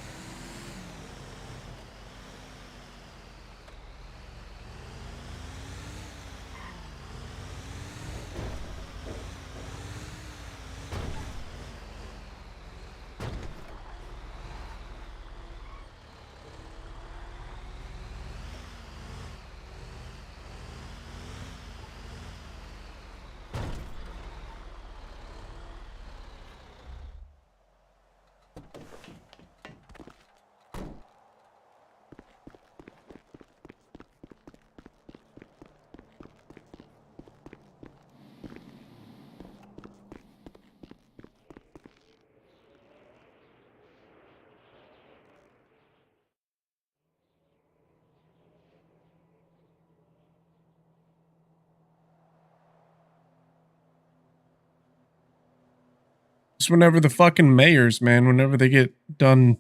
Just whenever the fucking mayors, man, whenever they get done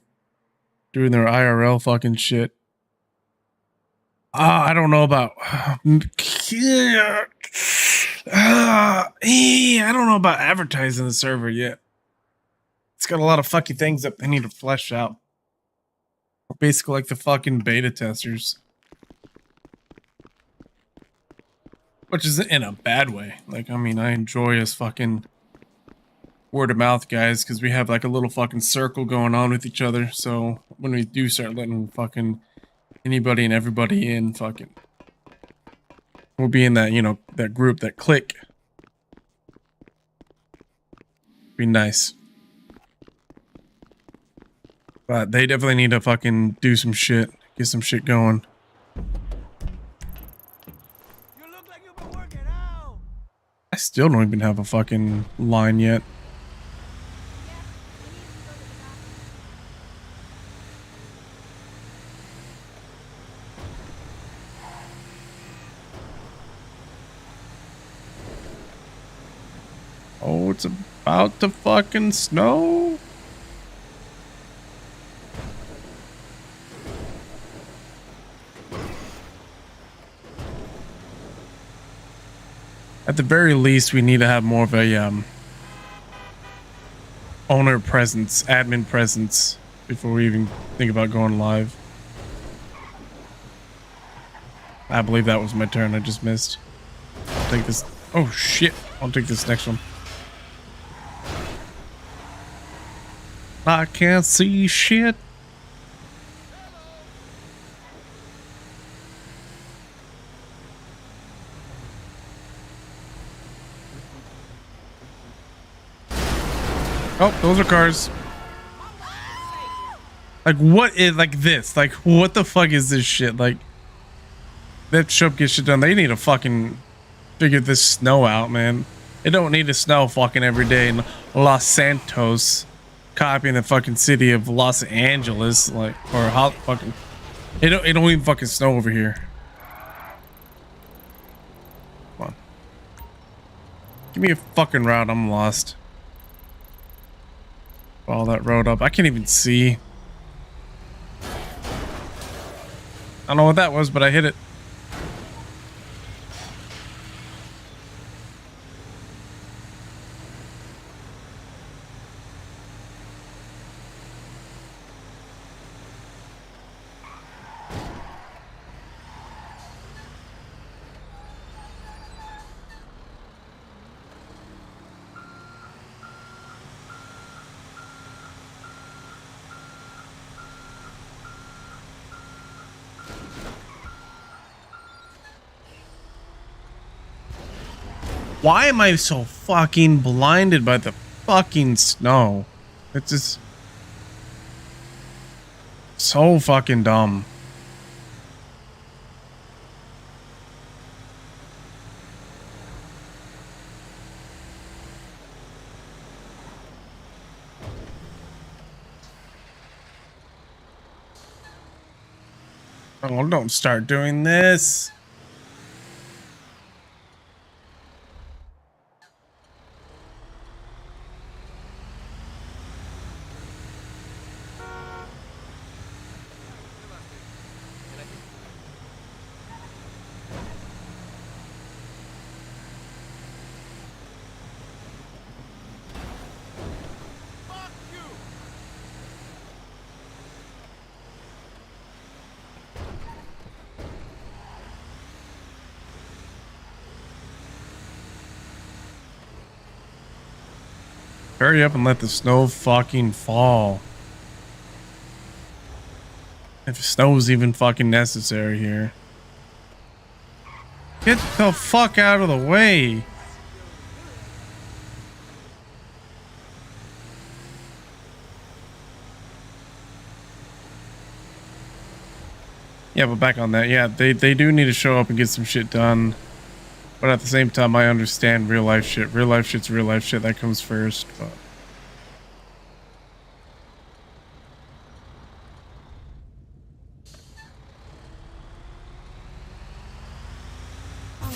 doing their IRL fucking shit. I don't know about... I don't know about advertising the server yet. It's got a lot of fucking things that they need to flesh out. Basically like the fucking beta testers. Which is in a bad way. Like, I mean, I enjoy us fucking word of mouth guys because we have like a little fucking circle going on with each other. So when we do start letting fucking anybody and everybody in, fucking we'll be in that, you know, that group, that clique. Be nice. But they definitely need to fucking do some shit. Get some shit going. I still don't even have a fucking line yet. Oh, it's about to fucking snow. At the very least, we need to have more of a owner presence, admin presence, before we even think about going live. I believe that was my turn. I just missed. I'll take this. Oh shit! I'll take this next one. I can't see shit. Oh, those are cars. Like, what is, like, this? Like, what the fuck is this shit? Like, that shop gets shit done. They need to fucking figure this snow out, man. It don't need to snow fucking every day in Los Santos, copying the fucking city of Los Angeles, like, or how fucking. It don't even fucking snow over here. Come on. Give me a fucking route. I'm lost. Follow that road up. I can't even see. I don't know what that was, but I hit it. Why am I so fucking blinded by the fucking snow? It's just so fucking dumb. Oh, don't start doing this. Hurry up and let the snow fucking fall. If snow is even fucking necessary here. Get the fuck out of the way. Yeah, but back on that. Yeah, they do need to show up and get some shit done. But at the same time, I understand real life shit. Real life shit's real life shit. That comes first. But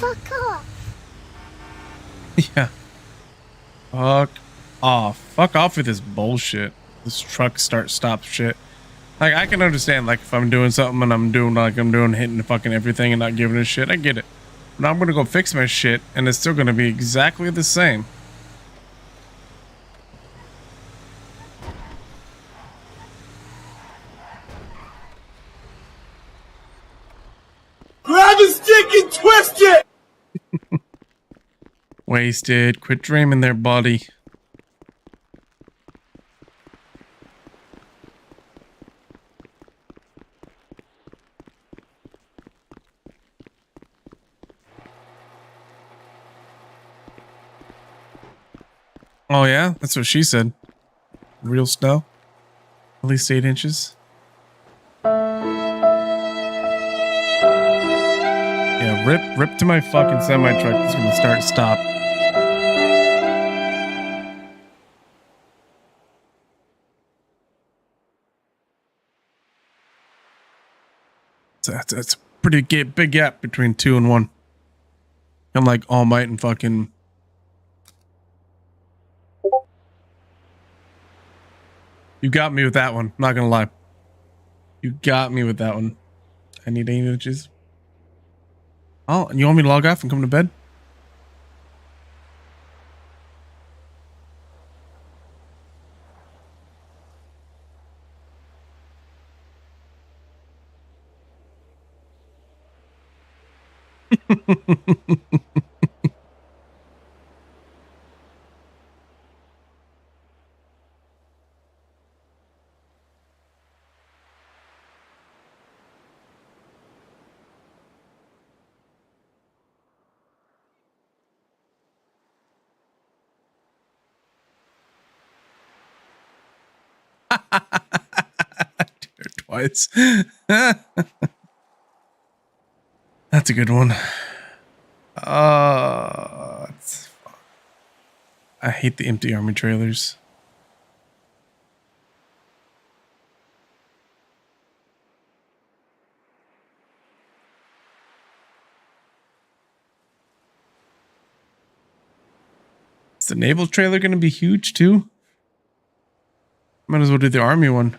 Fuck off. yeah. Fuck off. Fuck off with this bullshit. This truck stop shit. Like, I can understand, like, if I'm doing something and I'm doing hitting fucking everything and not giving a shit. I get it. Now I'm gonna go fix my shit, and it's still gonna be exactly the same. Grab a stick and twist it! Wasted. Quit dreaming there, buddy. Oh yeah, that's what she said. Real snow. At least 8 inches. Yeah, rip to my fucking semi truck that's gonna start stop. That's a pretty big gap between 2 and 1. I'm like All Might and fucking. You got me with that one. Not gonna lie. You got me with that one. I need 8 inches. Oh, and you want me to log off and come to bed? Twice. That's a good one. I hate the empty army trailers. Is the naval trailer going to be huge too? Might as well do the army one.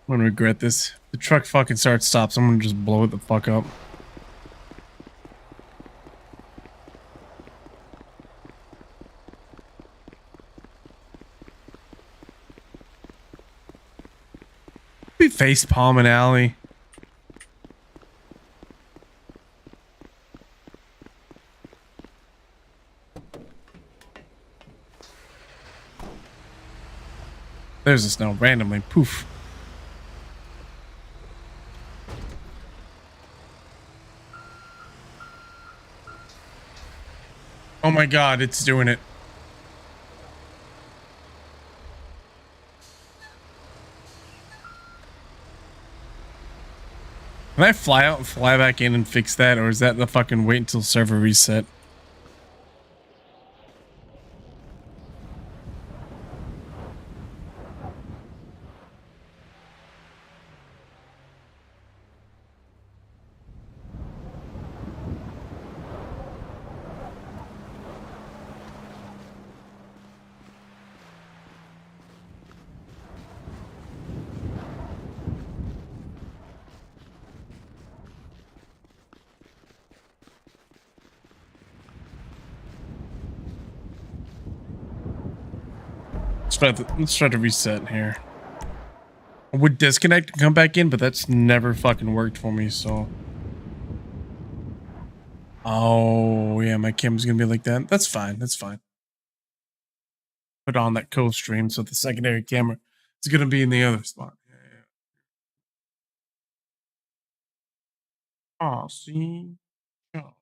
I'm gonna regret this. The truck fucking starts stops. I'm gonna just blow it the fuck up. Be face palming alley. There's the snow randomly. Poof. Oh my god, it's doing it. Can I fly out and fly back in and fix that, or is that the fucking wait until server reset? Let's try to reset here. I would disconnect and come back in, but that's never fucking worked for me, so. Oh, yeah, my camera's gonna be like that. That's fine, that's fine. Put on that co-stream, so the secondary camera is gonna be in the other spot. Oh, see? Oh.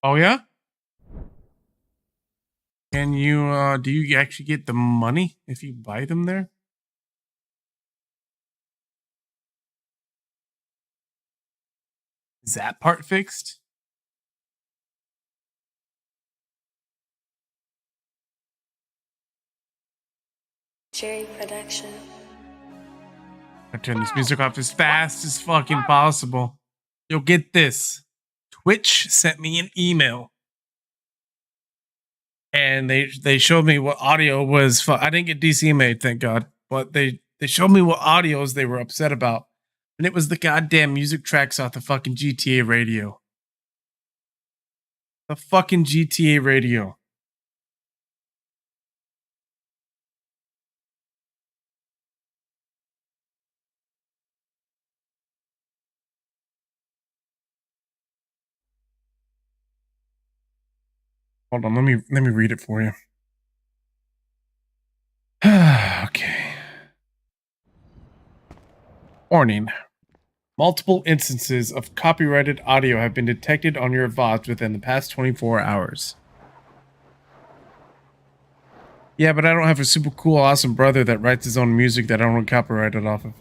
Oh, yeah? Can you, do you actually get the money if you buy them there? Is that part fixed? Cherry production. I turn this music off as fast as fucking possible. You'll get this. Twitch sent me an email. And they showed me what audio was. I didn't get DC made, thank God. But they showed me what audios they were upset about. And it was the goddamn music tracks off the fucking GTA radio. The fucking GTA radio. Hold on, let me read it for you. Okay. Warning. Multiple instances of copyrighted audio have been detected on your VODs within the past 24 hours. Yeah, but I don't have a super cool, awesome brother that writes his own music that I don't copyright it off of.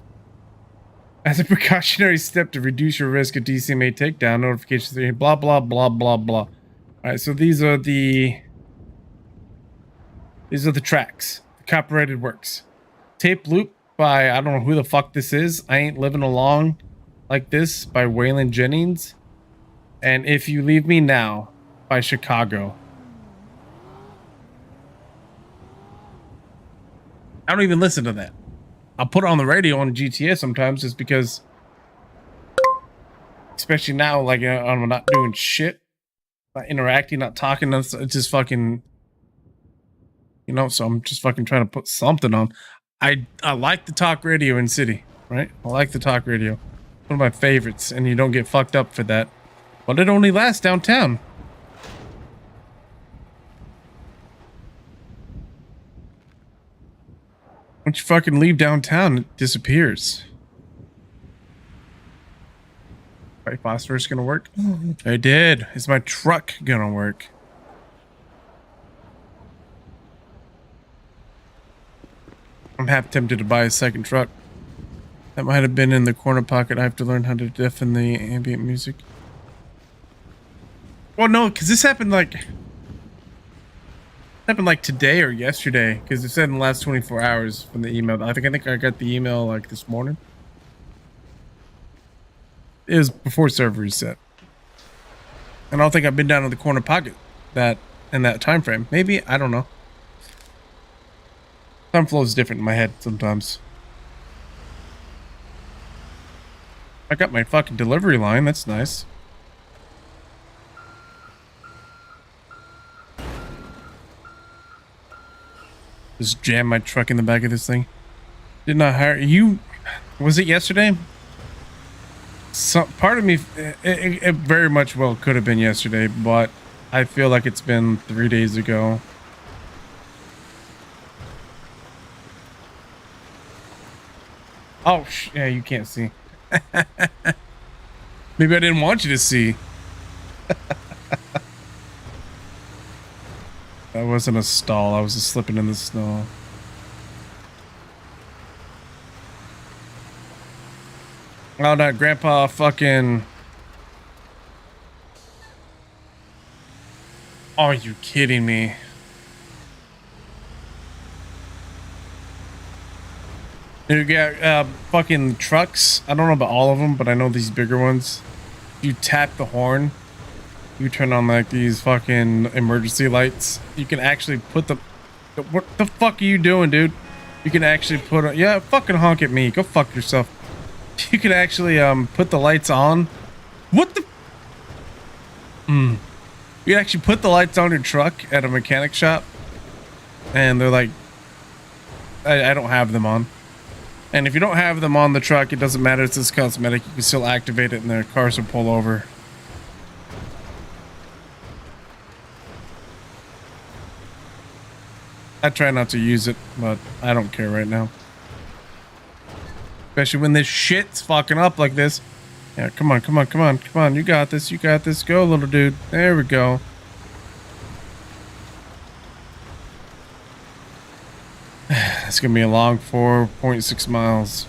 As a precautionary step to reduce your risk of DCMA takedown, notifications, blah, blah, blah, blah, blah. Alright, so these are the tracks. The copyrighted works. Tape Loop by, I don't know who the fuck this is. I Ain't Living Along Like This by Waylon Jennings. And If You Leave Me Now by Chicago. I don't even listen to that. I'll put it on the radio on GTA sometimes just because, especially now, like I'm not doing shit, not interacting, not talking, it's just fucking, you know, so I'm just fucking trying to put something on. I like the talk radio in city, right? I like the talk radio. One of my favorites, and you don't get fucked up for that. But it only lasts downtown. Once you fucking leave downtown, it disappears. Right, phosphorus gonna work? I did. Is my truck gonna work? I'm half tempted to buy a second truck. That might have been in the corner pocket. I have to learn how to deafen the ambient music. Well, no, because this happened like today or yesterday. Because it said in the last 24 hours from the email. I think I got the email like this morning. It was before server reset. And I don't think I've been down in the corner pocket in that time frame. Maybe, I don't know. Time flow is different in my head sometimes. I got my fucking delivery line. That's nice. Just jam my truck in the back of this thing. Did not hire you. Was it yesterday? Some part of me, it very much well could have been yesterday, but I feel like it's been 3 days ago. Oh, yeah, you can't see. Maybe I didn't want you to see. That wasn't a stall. I was just slipping in the snow. Oh, no, Grandpa fucking... Oh, are you kidding me? You got fucking trucks. I don't know about all of them, but I know these bigger ones. You tap the horn. You turn on like these fucking emergency lights. You can actually put the... What the fuck are you doing, dude? You can actually put... Yeah, fucking honk at me. Go fuck yourself. You can actually put the lights on. What the... You can actually put the lights on your truck at a mechanic shop. And they're like... I don't have them on. And if you don't have them on the truck, it doesn't matter. It's just cosmetic. You can still activate it and the cars will pull over. I try not to use it, but I don't care right now. Especially when this shit's fucking up like this. Yeah, come on, come on, come on, come on. You got this, you got this. Go, little dude. There we go. It's gonna be a long 4.6 miles.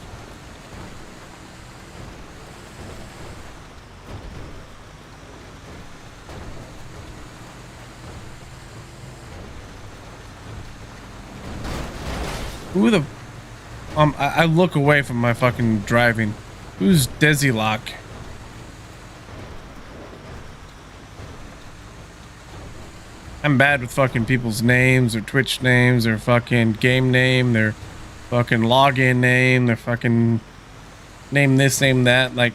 Who the... I look away from my fucking driving. Who's Desi Lock? I'm bad with fucking people's names, or Twitch names, or fucking game name, their fucking login name, their fucking name this, name that. Like,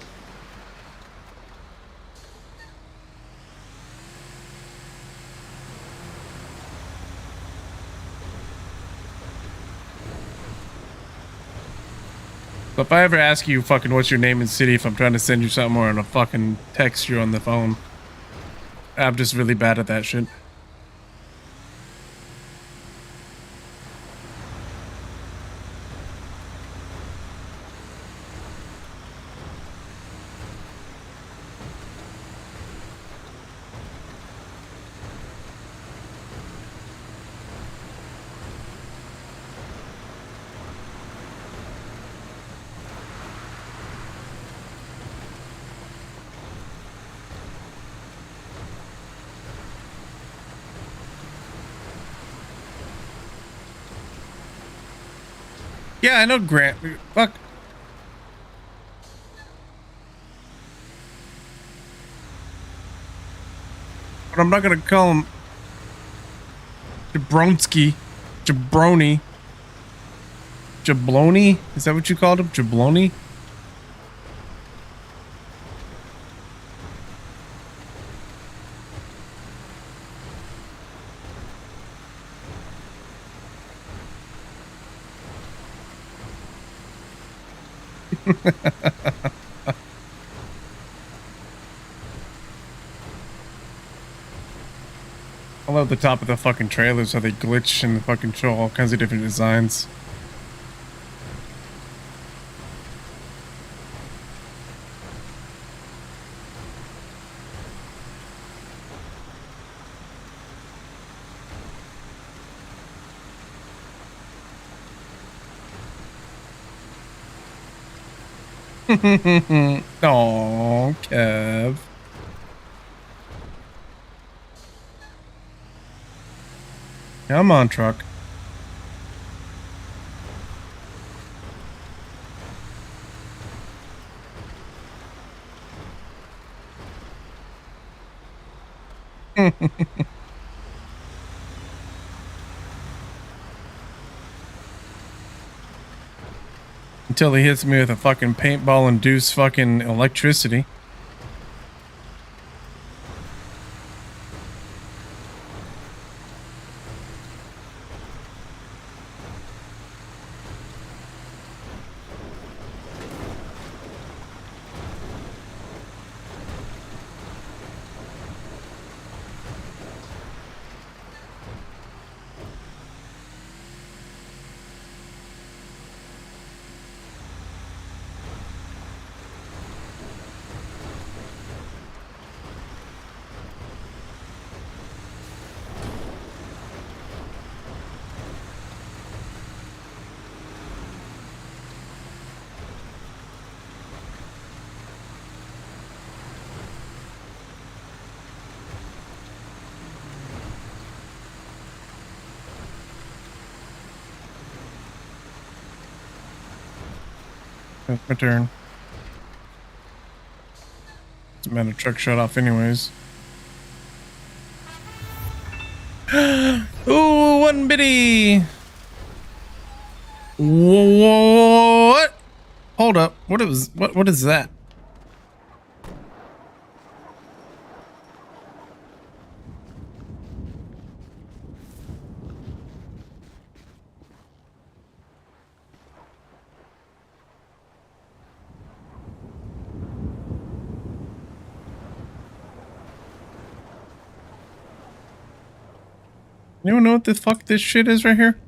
so if I ever ask you fucking what's your name and city, if I'm trying to send you something or on a fucking text you on the phone, I'm just really bad at that shit. Yeah, I know Grant. Fuck. But I'm not gonna call him Jabronsky. Jabroni. Jabloni? Is that what you called him? Jabloni? I love the top of the fucking trailers, how they glitch and fucking show all kinds of different designs. Oh, Kev. Come on, truck. Until he hits me with a fucking paintball induced fucking electricity. That's my turn. Doesn't matter, truck shut off anyways. Ooh, one bitty. What? Hold up. What is that? Anyone know what the fuck this shit is right here?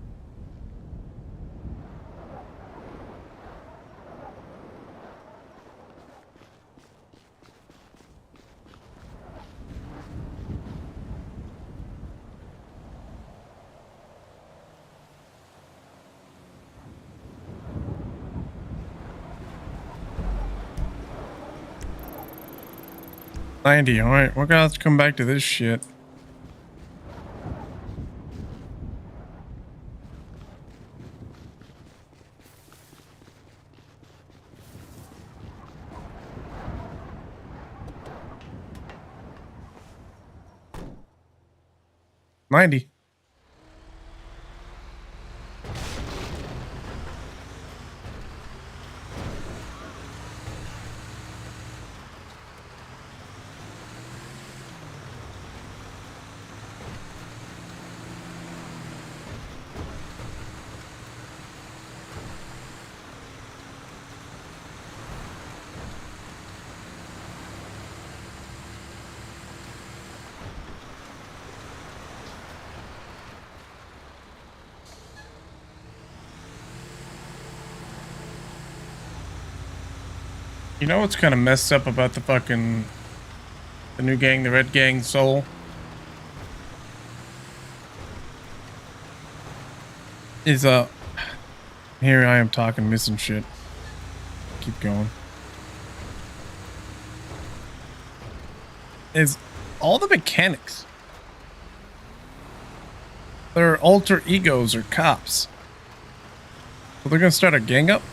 $90. All right, we're gonna have to come back to this shit. 90. You know what's kind of messed up about the new gang, the Red Gang Soul? Is here I am talking, missing shit. Keep going. Is all the mechanics. Their alter egos are cops. So they're gonna start a gang up?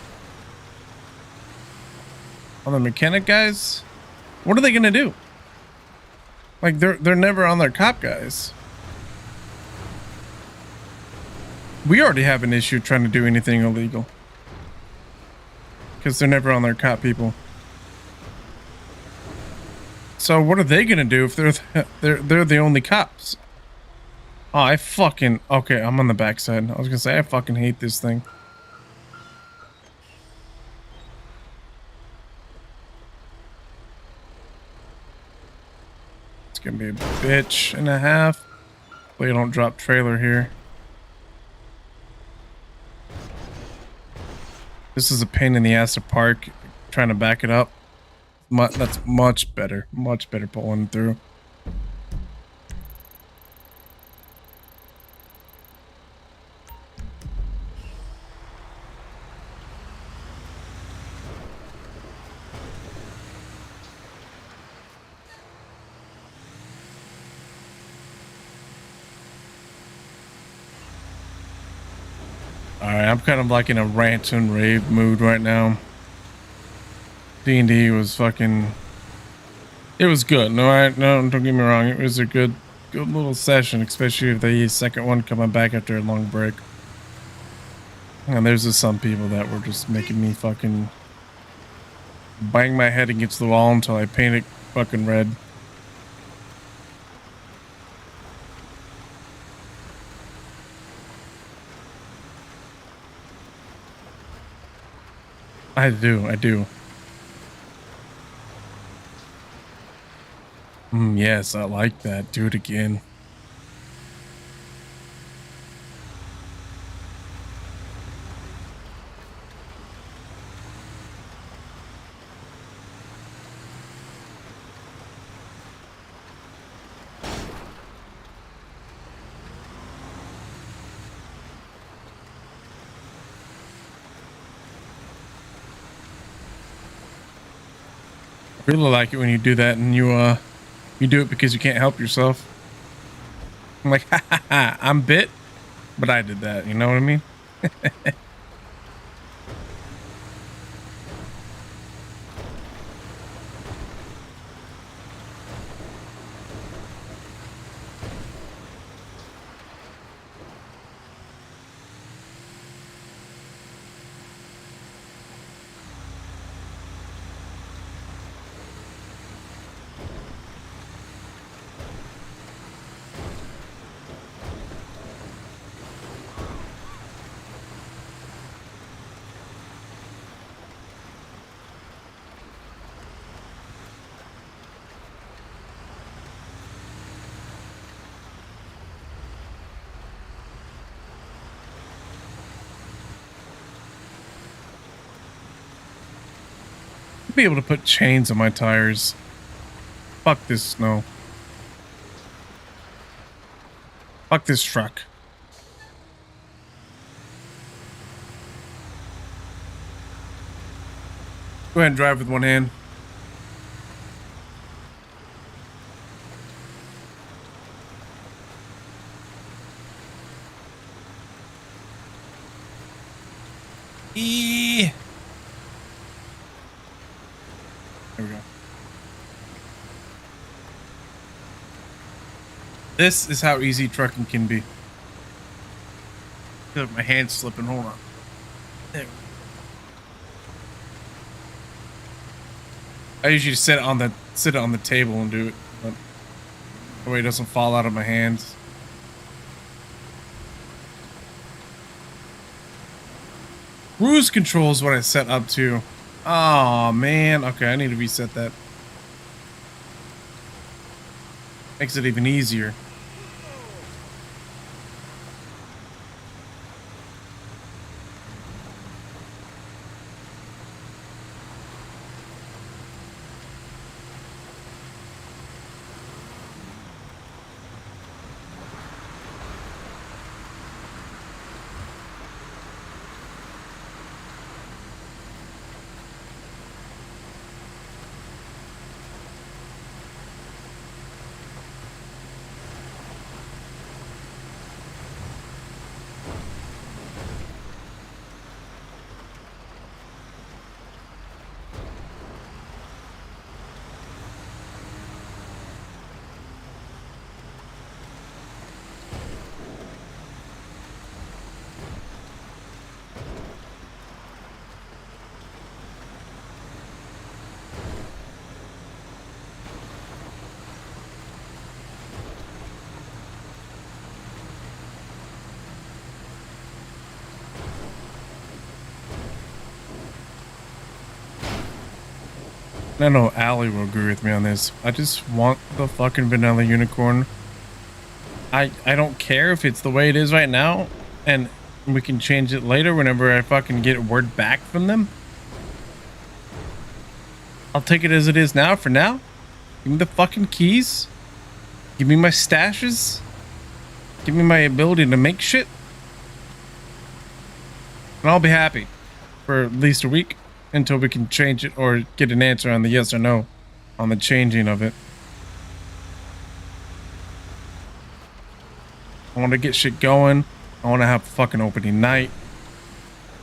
On the mechanic guys? What are they gonna do? Like they're never on their cop guys. We already have an issue trying to do anything illegal. Because they're never on their cop people. So what are they gonna do if they're the only cops? Oh, okay, I'm on the backside. I was gonna say I fucking hate this thing. It's gonna be a bitch and a half. Hopefully I don't drop trailer here. This is a pain in the ass to park. Trying to back it up. That's much better. Much better pulling through. Alright, I'm kind of like in a rant and rave mood right now. D&D was fucking... It was good. No, don't get me wrong. It was a good little session, especially if the second one coming back after a long break. And there's just some people that were just making me fucking bang my head against the wall until I paint it fucking red. I do. Yes, I like that. Do it again. I really like it when you do that and you do it because you can't help yourself. I'm like, ha ha ha, I'm bit, but I did that. You know what I mean? Be able to put chains on my tires. Fuck this snow. Fuck this truck. Go ahead and drive with one hand. There we go. This is how easy trucking can be. Look, my hand's slipping. Hold on. There. I usually sit it on the table and do it, but that way it doesn't fall out of my hands. Cruise control is what I set up to. Oh man. Okay, I need to reset that. Makes it even easier. I know Allie will agree with me on this. I just want the fucking vanilla unicorn. I don't care if it's the way it is right now, and we can change it later whenever I fucking get word back from them. I'll take it as it is now for now. Give me the fucking keys. Give me my stashes. Give me my ability to make shit. And I'll be happy for at least a week until we can change it or get an answer on the yes or no on the changing of it. I want to get shit going. I want to have a fucking opening night.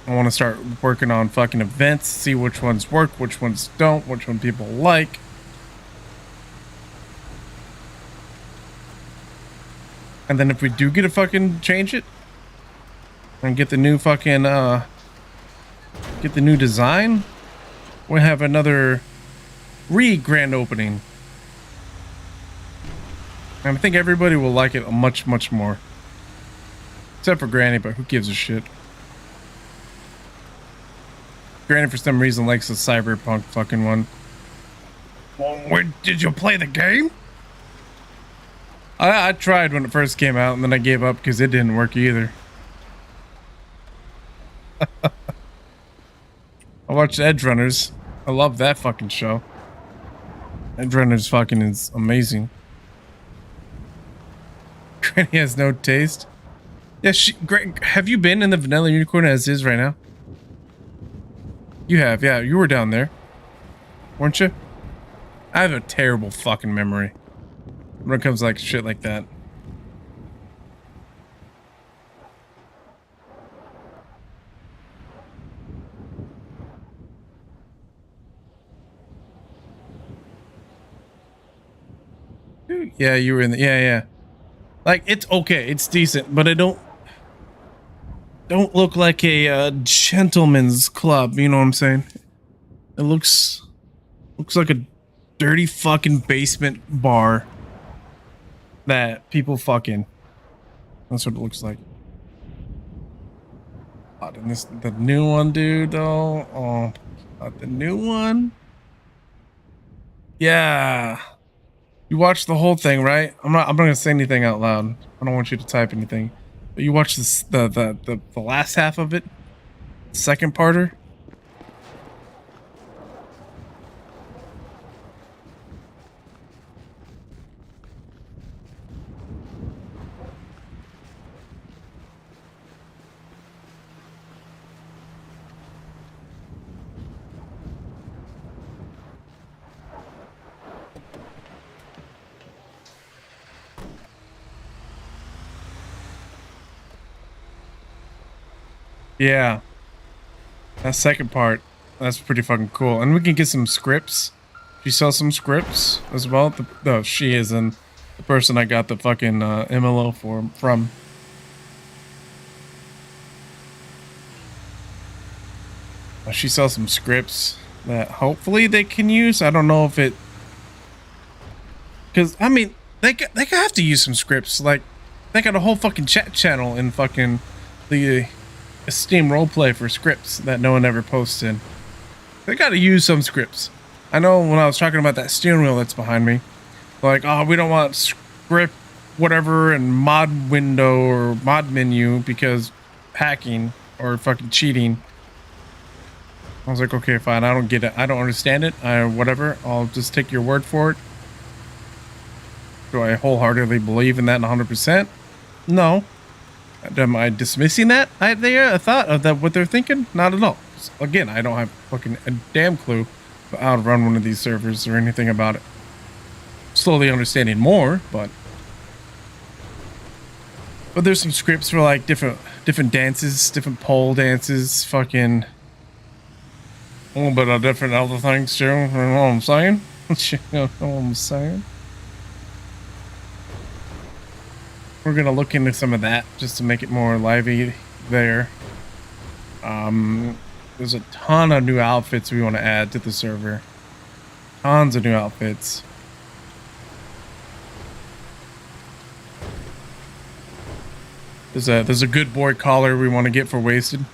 I want to start working on fucking events, see which ones work, which ones don't, which one people like. And then if we do get to fucking change it and get the new fucking get the new design, we'll have another grand opening. And I think everybody will like it much more. Except for Granny, but who gives a shit? Granny for some reason likes the cyberpunk fucking one. Well, where did you play the game? I tried when it first came out, and then I gave up because it didn't work either. I watched Edge Runners. I love that fucking show. Edge Runners fucking is amazing. Granny has no taste. Yeah, have you been in the Vanilla Unicorn as is right now? You have, yeah. You were down there, weren't you? I have a terrible fucking memory when it comes to like shit like that. Yeah, you were in the, yeah. Like, it's okay, it's decent, but it don't look like a gentleman's club, you know what I'm saying? It looks like a dirty fucking basement bar that people fucking. That's what it looks like. God, and the new one, dude, though. Oh, God, the new one. Yeah. You watched the whole thing, right? I'm not gonna say anything out loud. I don't want you to type anything. But you watched this, the last half of it? Second parter? Yeah. That second part, that's pretty fucking cool. And we can get some scripts. She sells some scripts as well. She is in The person I got the fucking MLO from. She sells some scripts that hopefully they can use. I don't know if it, because I mean they have to use some scripts. Like they got a whole fucking chat channel in fucking the Steam roleplay for scripts that no one ever posted. They got to use some scripts. I know when I was talking about that steering wheel that's behind me, like, oh, we don't want script whatever and mod window or mod menu because hacking or fucking cheating. I was like, okay, fine. I don't get it. I don't understand it. Whatever. I'll just take your word for it. Do I wholeheartedly believe in that 100%? No. Am I dismissing that? I thought of that. What they're thinking? Not at all. Again, I don't have fucking a damn clue how to run one of these servers or anything about it. Slowly understanding more, but there's some scripts for like different dances, different pole dances, fucking. A little bit of different other things too. You know what I'm saying? You know what I'm saying? We're gonna look into some of that just to make it more lively there. There's a ton of new outfits we want to add to the server. Tons of new outfits. There's a good boy collar we want to get for Wasted.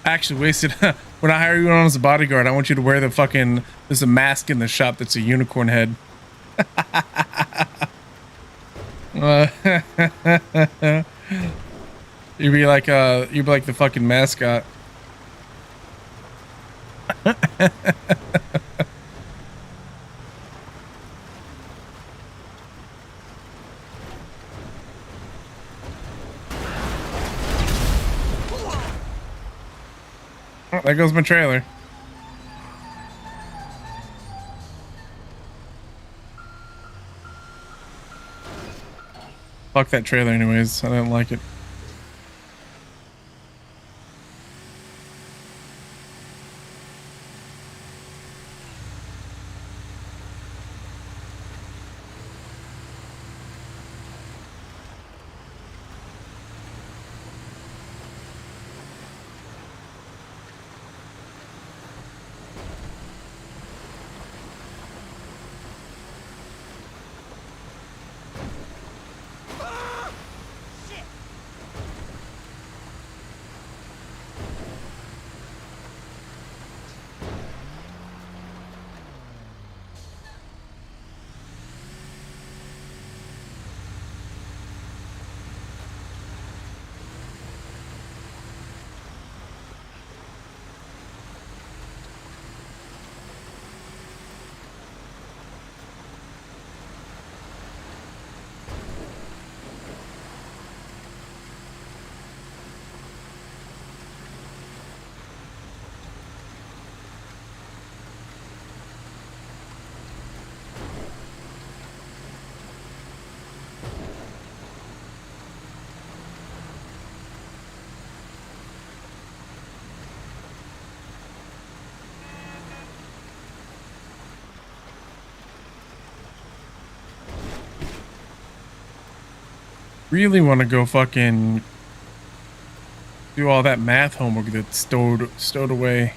Actually, Wasted, when I hire you on as a bodyguard, I want you to wear the fucking, there's a mask in the shop that's a unicorn head. You'd be like the fucking mascot. Oh, there goes my trailer. Fuck that trailer anyways. I don't like it. Really want to go fucking do all that math homework that's stowed away.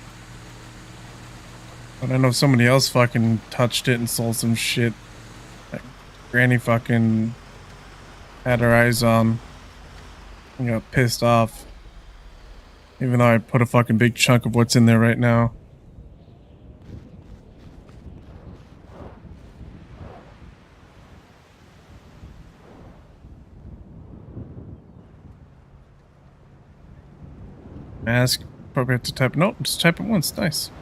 But I know somebody else fucking touched it and sold some shit. Like Granny fucking had her eyes on. And got pissed off. Even though I put a fucking big chunk of what's in there right now. Ask, probably have to type. Nope, just type it once. Nice.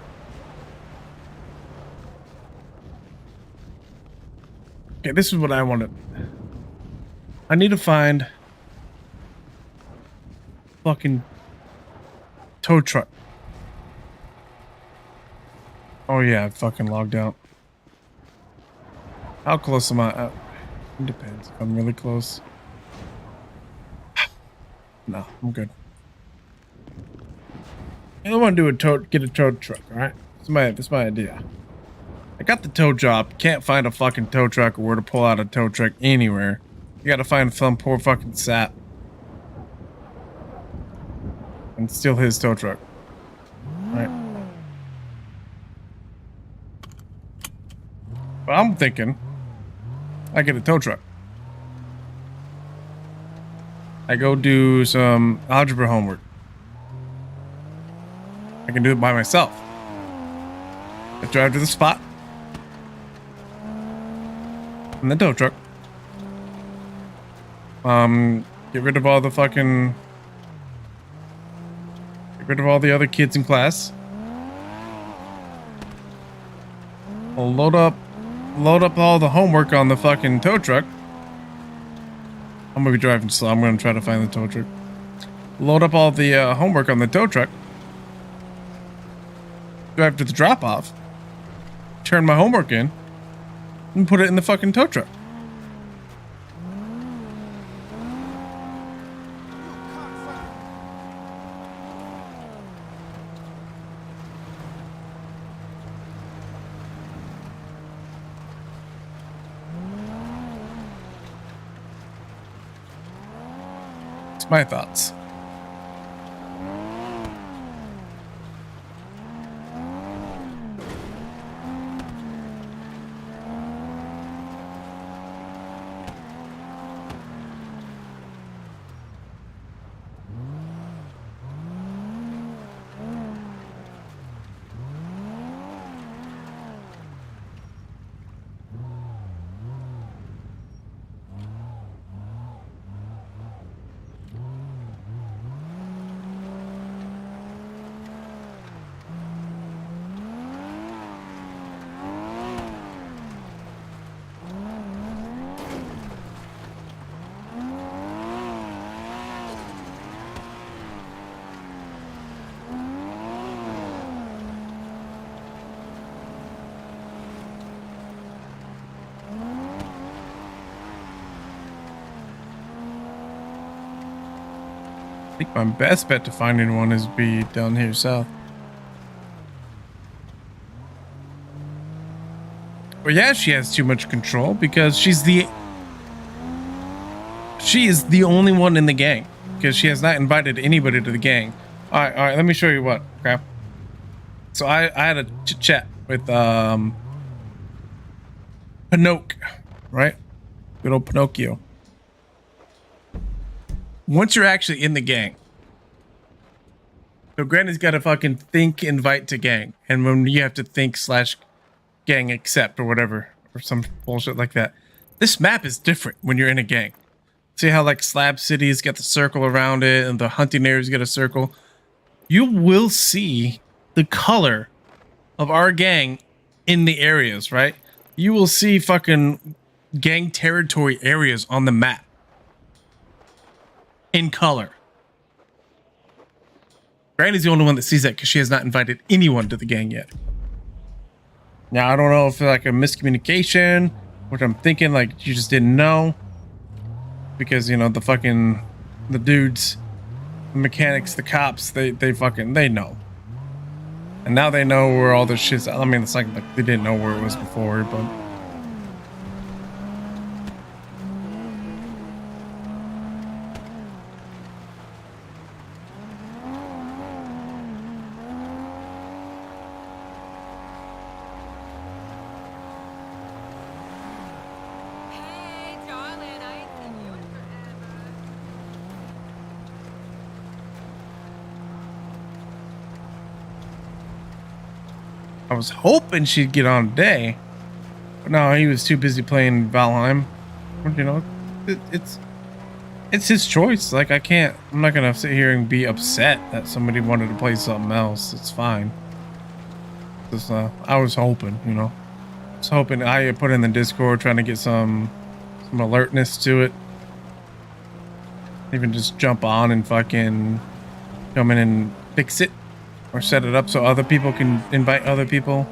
Okay, this is what I wanted. I need to find fucking tow truck. Oh yeah, I fucking logged out. How close am I? It depends. If I'm really close. No, I'm good. I don't want to do get a tow truck, alright? That's my idea. I got the tow job, can't find a fucking tow truck or where to pull out a tow truck anywhere. You gotta find some poor fucking sap. And steal his tow truck. Right. But I'm thinking I get a tow truck. I go do some algebra homework. I can do it by myself. I drive to the spot. In the tow truck. Get rid of all the fucking... Get rid of all the other kids in class. I'll load up all the homework on the fucking tow truck. I'm gonna be driving slow. I'm gonna try to find the tow truck. Load up all the homework on the tow truck. Drive to the drop off. Turn my homework in. And put it in the fucking tow truck. It's my thoughts. I think my best bet to finding one is be down here south. But yeah, she has too much control because she is the only one in the gang because she has not invited anybody to the gang. All right, let me show you what. Okay. So I had a chat with Pinocchio, right? Good old Pinocchio. Once you're actually in the gang, so Granny's got to fucking think invite to gang, and when you have to think / gang accept or whatever, or some bullshit like that. This map is different when you're in a gang. See how like Slab City's got the circle around it, and the hunting area's got a circle. You will see the color of our gang in the areas, right? You will see fucking gang territory areas on the map. In color. Granny's the only one that sees that because she has not invited anyone to the gang yet. Now, I don't know if it's like a miscommunication, which I'm thinking like you just didn't know. Because, you know, the dudes, the mechanics, the cops, they know. And now they know where all this shit's, I mean, it's like they didn't know where it was before, but... I was hoping she'd get on today, but no, he was too busy playing Valheim. You know, it's his choice. Like I'm not gonna sit here and be upset that somebody wanted to play something else. It's fine. Just, I was hoping, you know, I put in the Discord trying to get some alertness to it. Even just jump on and fucking come in and fix it. Or set it up so other people can invite other people.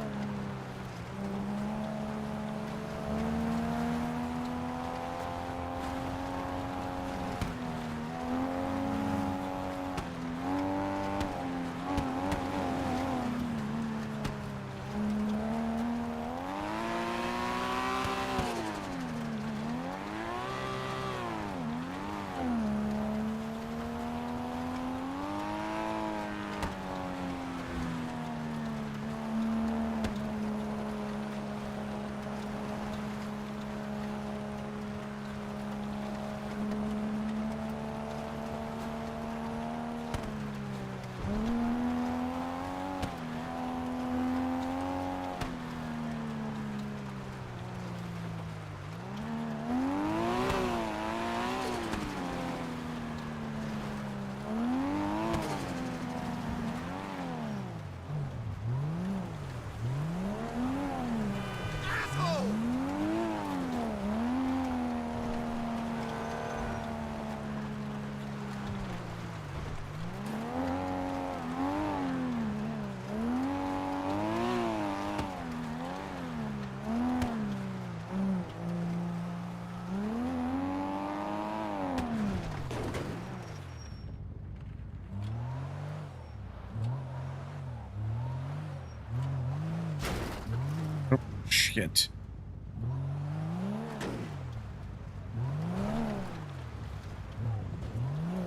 Shit.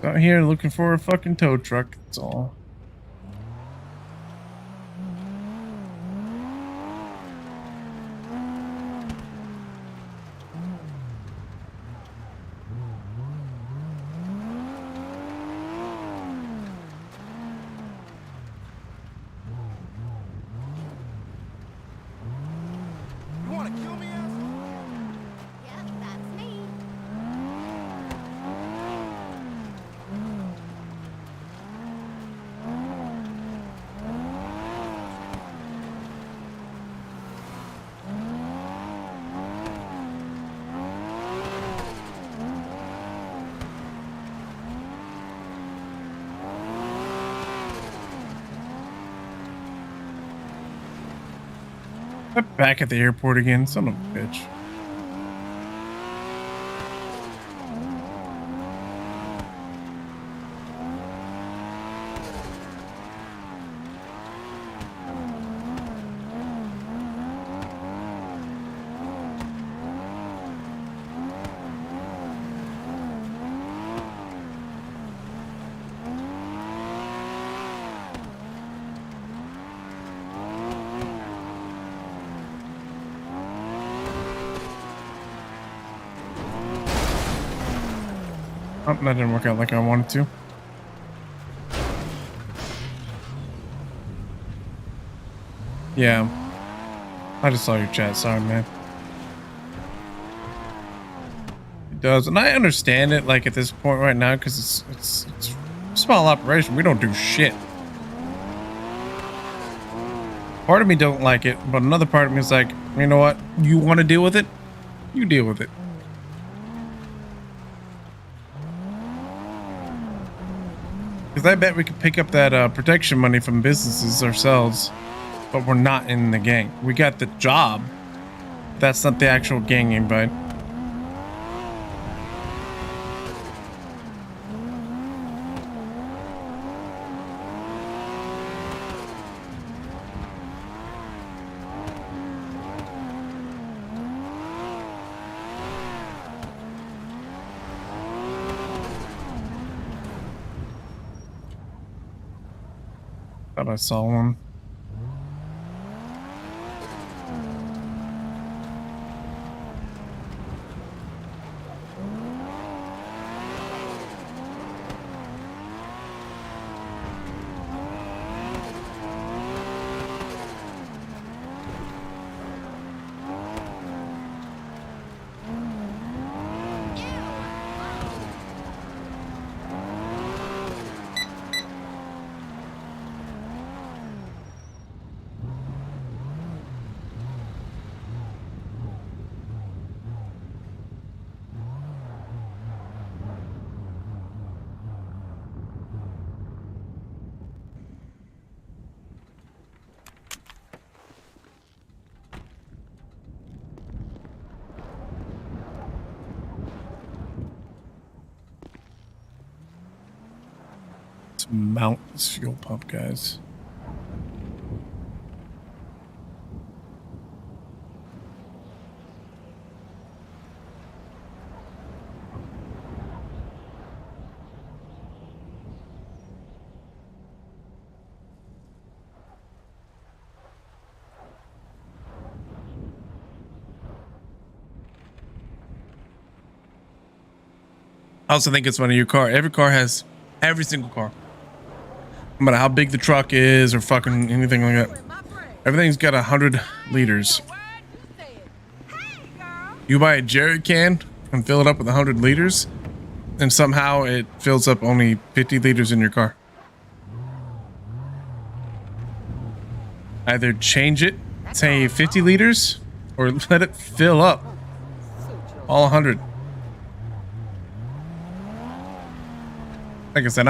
Out here looking for a fucking tow truck. That's all. You wanna kill me, asshole? Yep, that's me. I'm back at the airport again, son of a bitch. Oh, that didn't work out like I wanted to. Yeah. I just saw your chat. Sorry, man. It does. And I understand it, like, at this point right now, because it's a small operation. We don't do shit. Part of me don't like it, but another part of me is like, you know what? You want to deal with it? You deal with it. Because I bet we could pick up that protection money from businesses ourselves, but we're not in the gang. We got the job. That's not the actual gang invite. Thought I saw one. Mount this fuel pump, guys. I also think it's funny, your car, every single car, no matter how big the truck is or fucking anything like that, everything's got 100 liters. You buy a jerry can and fill it up with 100 liters, and somehow it fills up only 50 liters in your car. Either change it, say 50 liters, or let it fill up all 100. Like I said,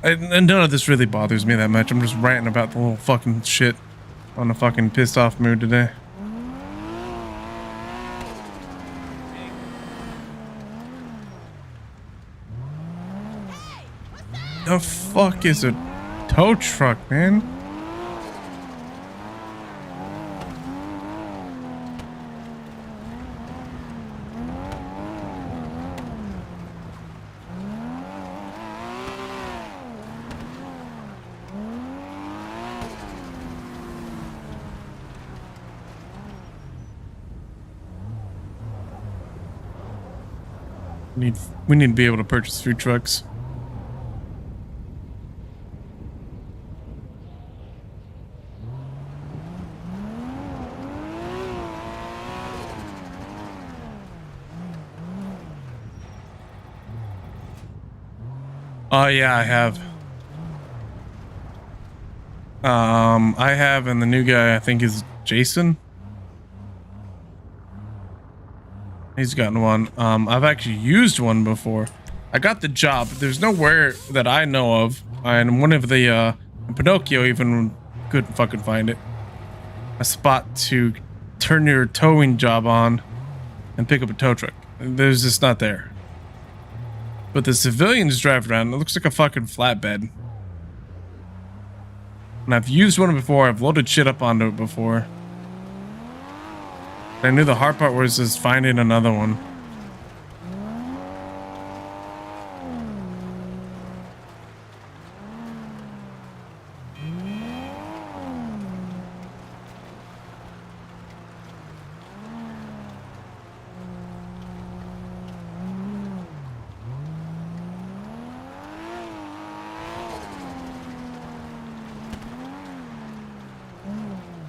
and none of this really bothers me that much. I'm just ranting about the little fucking shit on a fucking pissed off mood today. The fuck is a tow truck, man? We need to be able to purchase food trucks. Oh yeah, I have. I have, and the new guy I think is Jason. He's gotten one. I've actually used one before. I got the job. There's nowhere that I know of, and one of the Pinocchio even couldn't fucking find it. A spot to turn your towing job on and pick up a tow truck. There's just not there. But the civilians drive around. It looks like a fucking flatbed. And I've used one before. I've loaded shit up onto it before. I knew the hard part was just finding another one.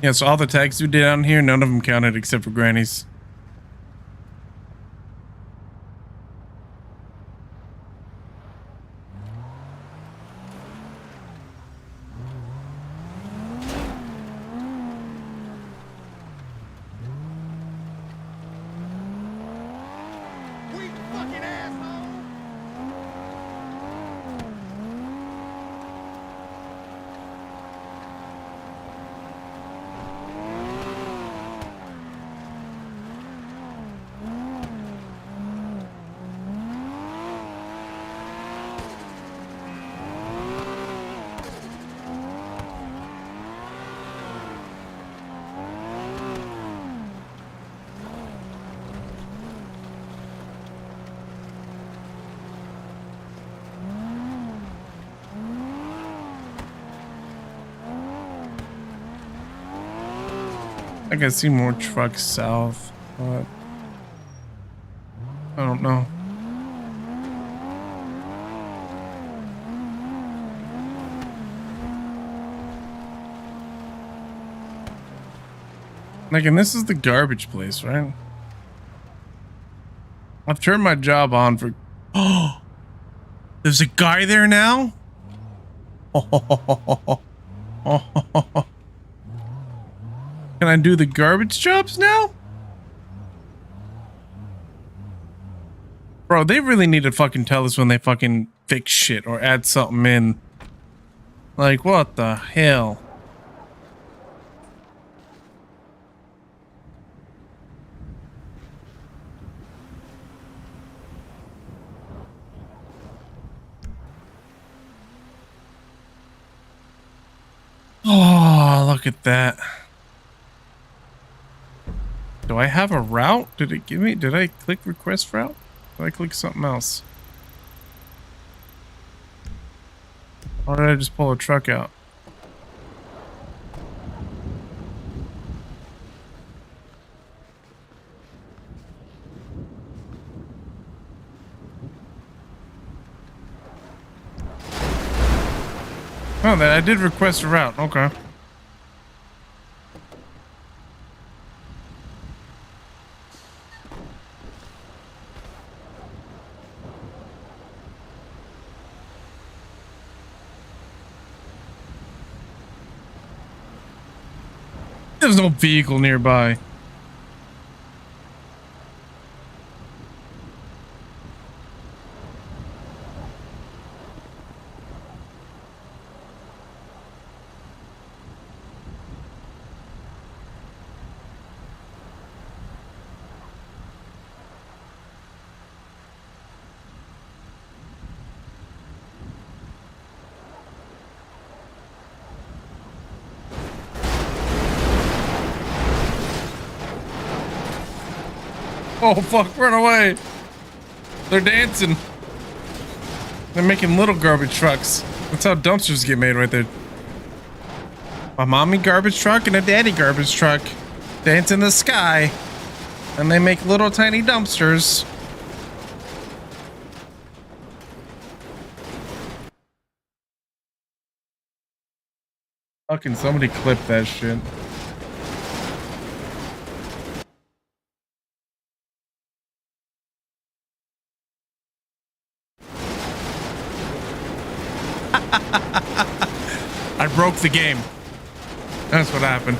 Yeah, so all the tags we did down here, none of them counted except for Granny's. I can see more trucks south, but I don't know. Like, and this is the garbage place, right? I've turned my job on for... Oh! There's a guy there now? Can I do the garbage jobs now? Bro, they really need to fucking tell us when they fucking fix shit or add something in. Like, what the hell? Oh, look at that. Do I have a route? Did it give me? Did I click request route? Did I click something else? Or did I just pull a truck out? Oh, that I did request a route. Okay. There's no vehicle nearby. Oh fuck, run away. They're dancing. They're making little garbage trucks. That's how dumpsters get made right there. A mommy garbage truck and a daddy garbage truck dance in the sky. And they make little tiny dumpsters. Fucking somebody clip that shit. I broke the game. That's what happened.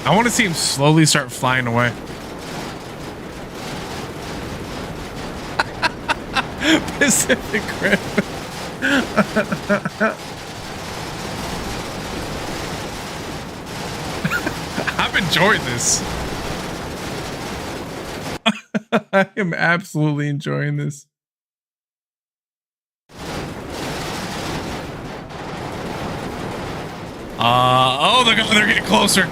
I want to see him slowly start flying away. Pacific Rim. I'm enjoying this. I am absolutely enjoying this. Oh, they're getting closer.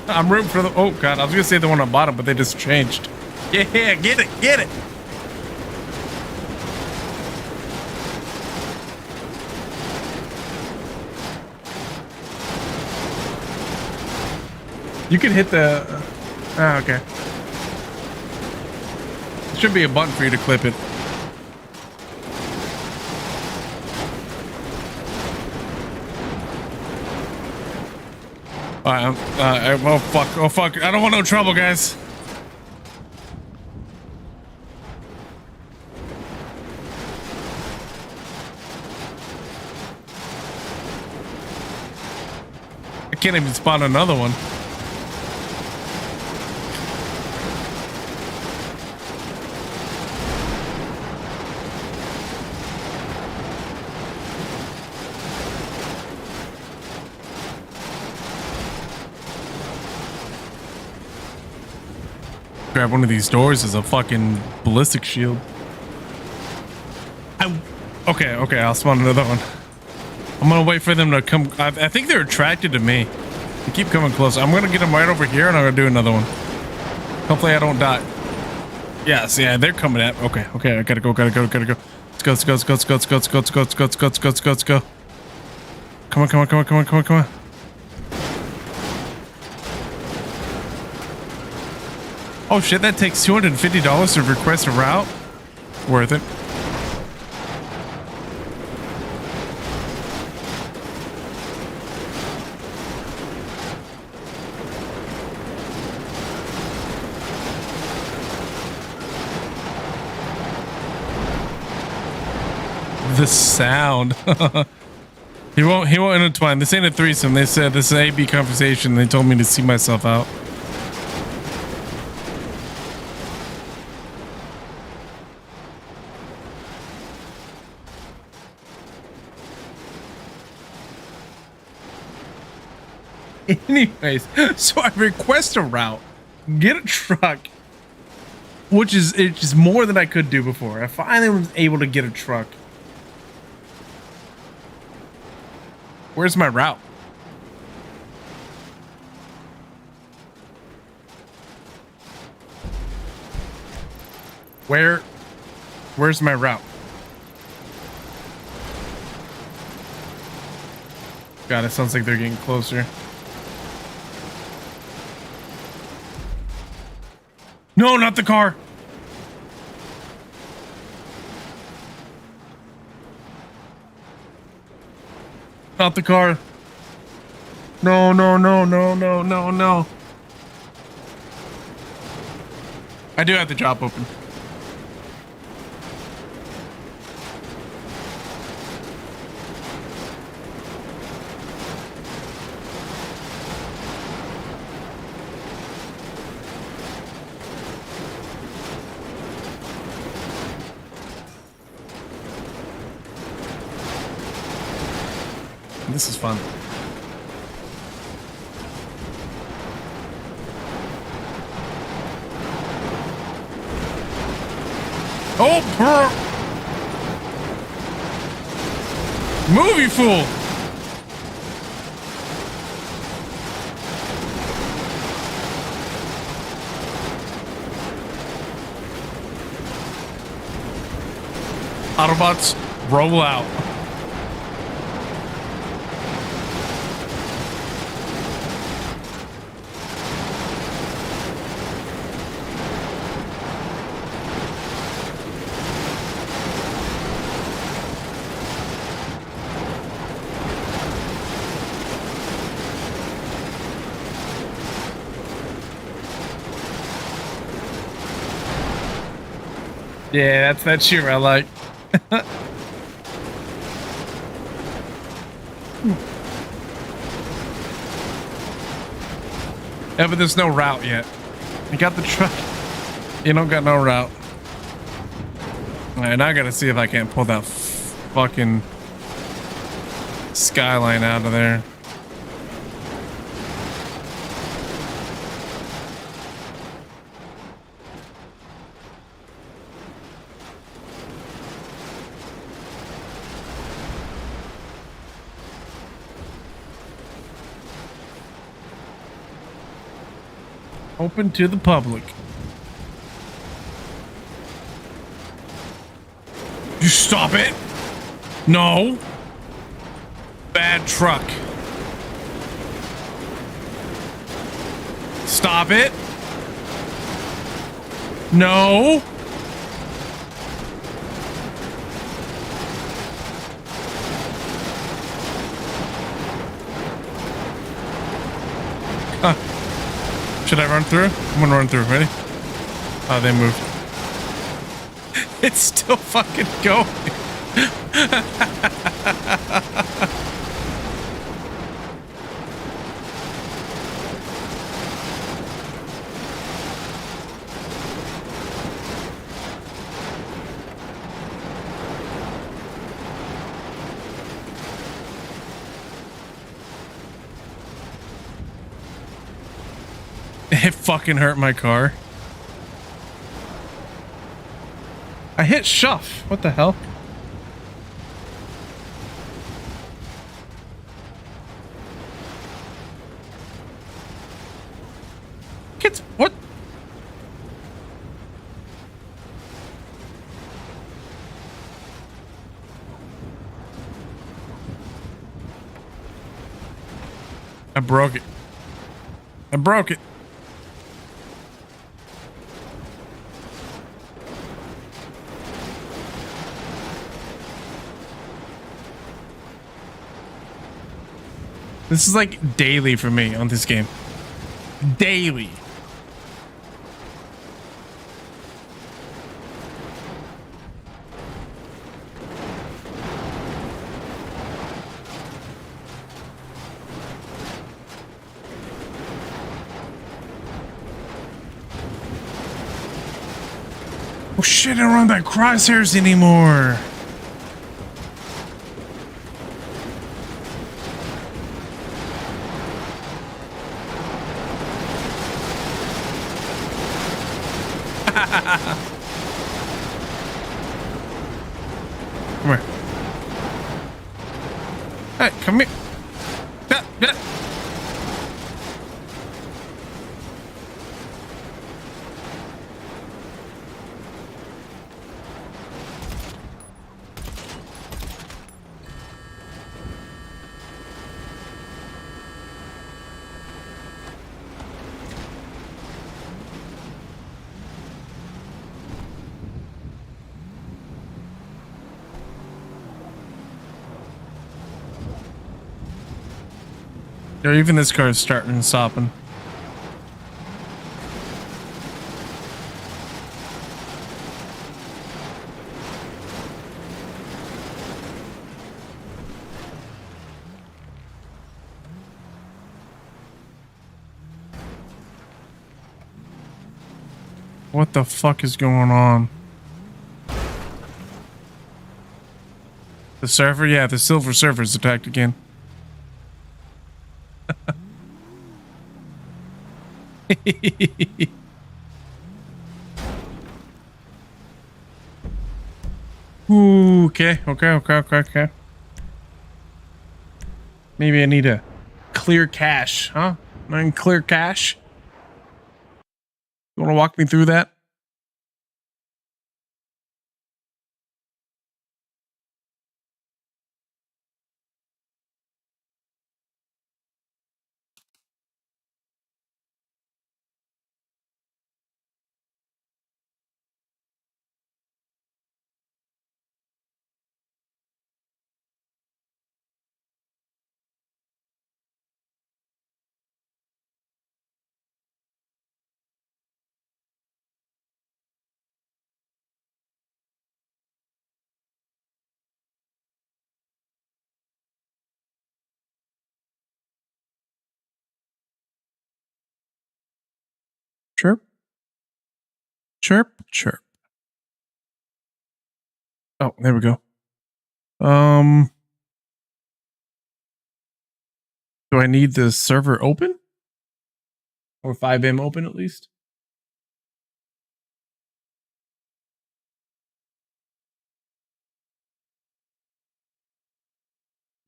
I'm rooting for the. Oh god, I was gonna say the one on bottom, but they just changed. Yeah, get it, get it. You can hit the. Okay. There should be a button for you to clip it. Oh fuck! Oh fuck! I don't want no trouble, guys. I can't even spawn another one. Grab one of these doors as a fucking ballistic shield. Okay, I'll spawn another one. I'm gonna wait for them to come. I think they're attracted to me. They keep coming close. I'm gonna get them right over here, and I'm gonna do another one. Hopefully, I don't die. Yes, yeah, they're coming at. Okay, I gotta go. Let's go. Come on. Oh shit, that takes $250 to request a route? Worth it. The sound. He won't intertwine. This ain't a threesome. They said this is an AB conversation. They told me to see myself out. Anyways, so I request a route, get a truck, which is more than I could do before. I finally was able to get a truck. Where's my route? Where's my route? God, it sounds like they're getting closer. No, not the car. Not the car. No. I do have the drop open. This is fun. Oh, movie fool. Autobots, roll out. Yeah, that's that shit I like. Yeah, but there's no route yet. You got the truck. You don't got no route. Alright, now I gotta see if I can't pull that fucking skyline out of there. Open to the public. You stop it. No. Bad truck. Stop it. No. Huh. Should I run through? I'm gonna run through. Ready? Oh, they moved. It's still fucking going. It fucking hurt my car. I hit shuff. What the hell? Kids, what? I broke it. I broke it. This is like daily for me on this game. Daily. Oh shit, I don't run that crosshairs anymore. Come here. Hey, come here. Yeah, yeah. Or even this car is starting and stopping. What the fuck is going on? The server? Yeah, the silver server's attacked again. Ooh, okay. Maybe I need a clear cache, huh? Nine clear cache? You want to walk me through that? Chirp. Chirp, chirp. Oh, there we go. Do I need the server open? Or 5M open at least?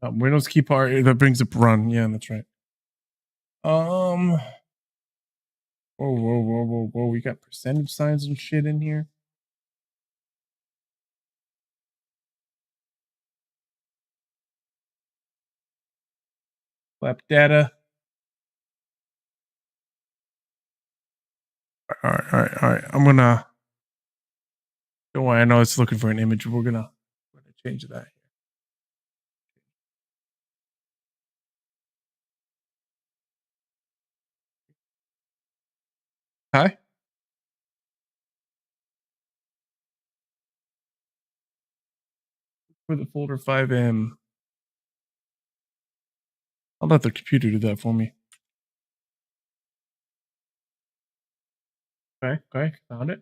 Windows key part that brings up run. Yeah, that's right. Whoa, whoa, whoa, whoa, whoa. We got percentage signs and shit in here. Lap data. All right. I'm gonna. Don't worry, I know it's looking for an image. We're gonna change that. Hi. For the folder 5M. I'll let the computer do that for me. Okay. Found it.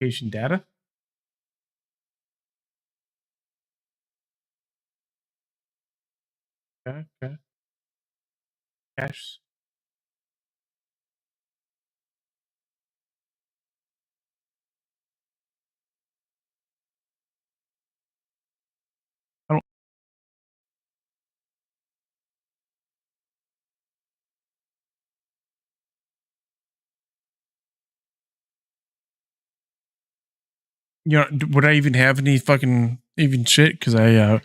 Patient data. Okay. Cache. I don't. You know, would I even have any fucking even shit? Because I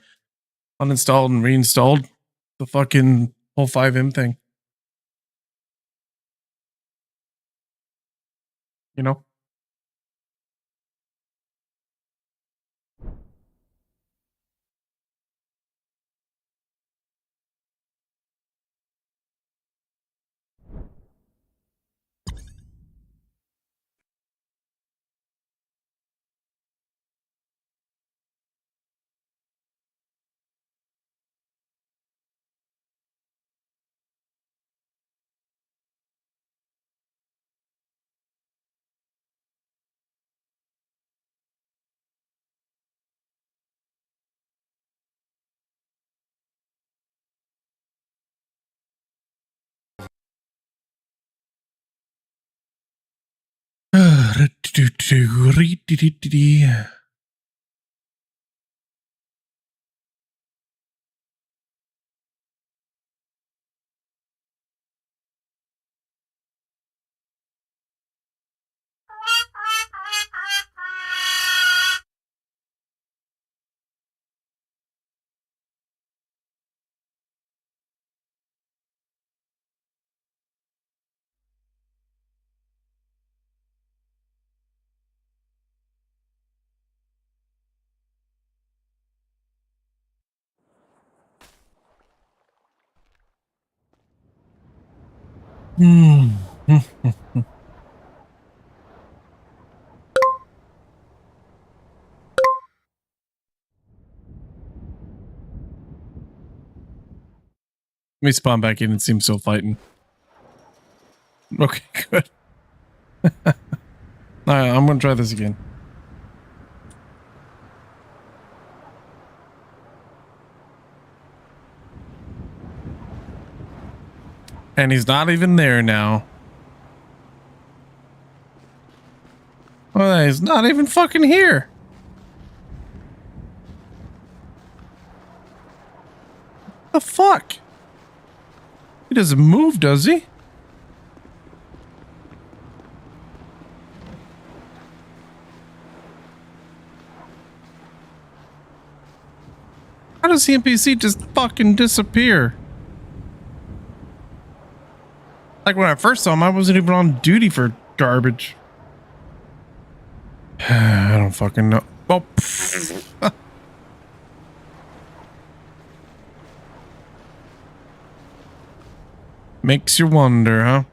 uninstalled and reinstalled the fucking whole 5M thing. You know? Let me spawn back in and see him still fighting. Okay, good. Alright, I'm gonna try this again. And he's not even there now. Well, he's not even fucking here. The fuck? He doesn't move, does he? How does the NPC just fucking disappear? Like when I first saw him, I wasn't even on duty for garbage. I don't fucking know. Oh, makes you wonder, huh?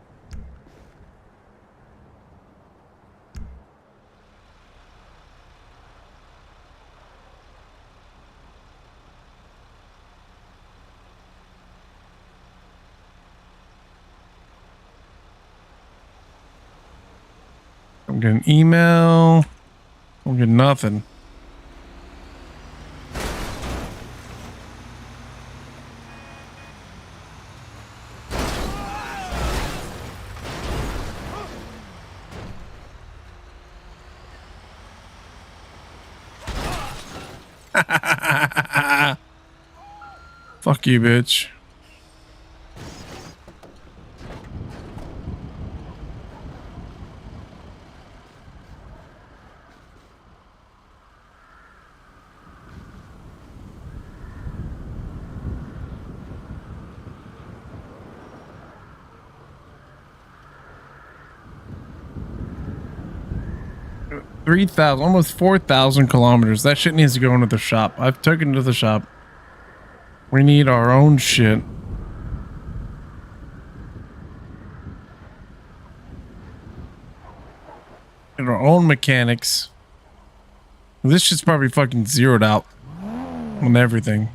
Don't get an email. Don't get nothing. Fuck you, bitch. Almost 4,000 kilometers. That shit needs to go into the shop. I've taken it to the shop. We need our own shit. And our own mechanics. This shit's probably fucking zeroed out on everything.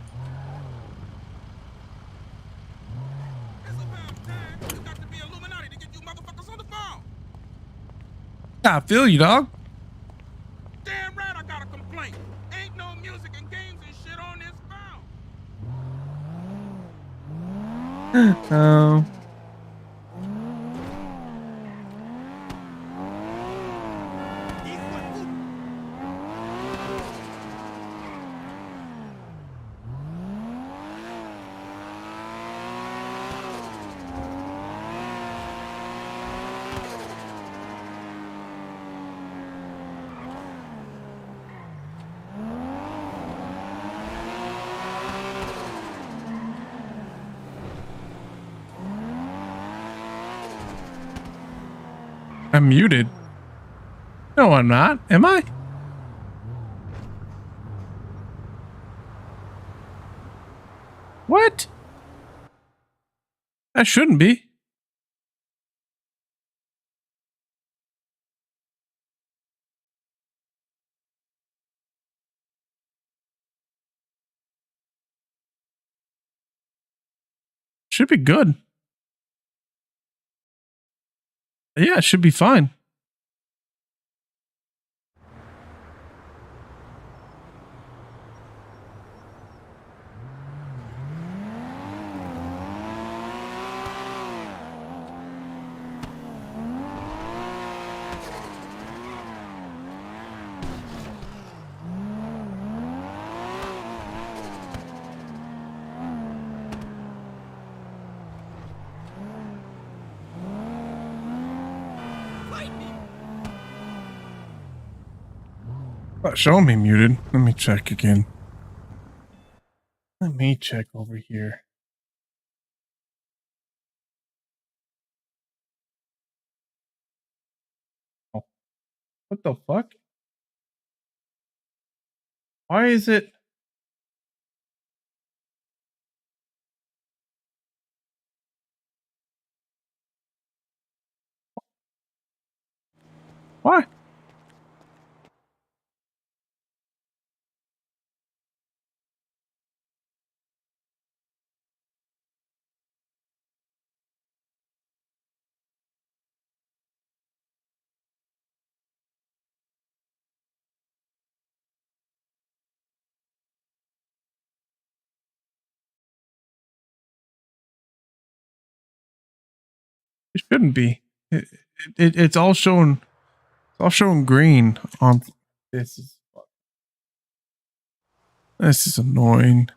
I feel you, dog. Damn right I got a complaint. Ain't no music and games and shit on this phone. Oh. I'm muted. No, I'm not. Am I? What? I shouldn't be. Should be good. Yeah, it should be fine. Not showing me muted. Let me check again. Let me check over here. Oh, what the fuck? Why is it? Why? It shouldn't be. It's all showing. It's all showing green on. This is annoying.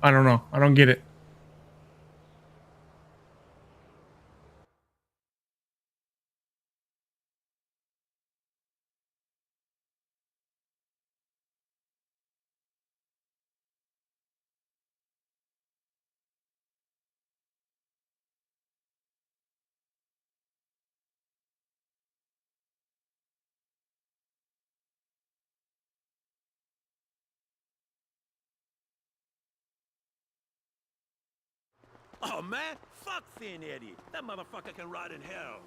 I don't know. I don't get it. Oh man, fuck Thin Eddie. That motherfucker can rot in hell.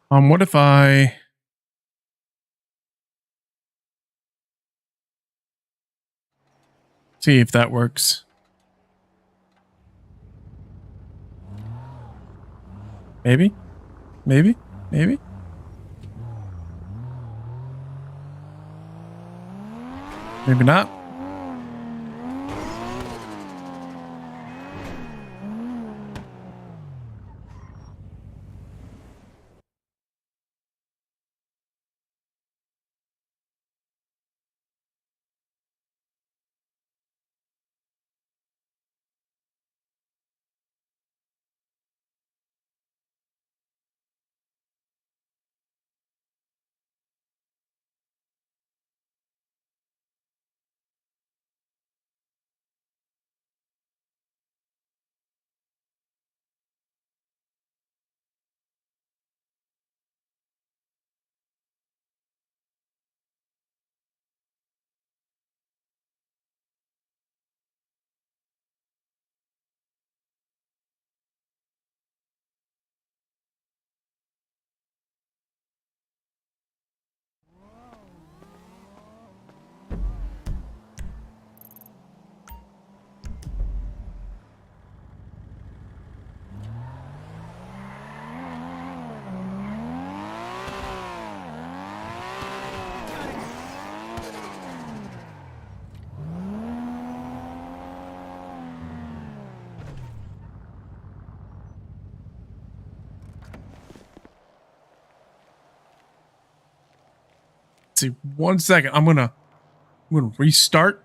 What if I... See if that works. Maybe? Maybe? Maybe? Maybe not. See, 1 second. I'm gonna restart.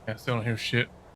Yeah, still don't hear shit.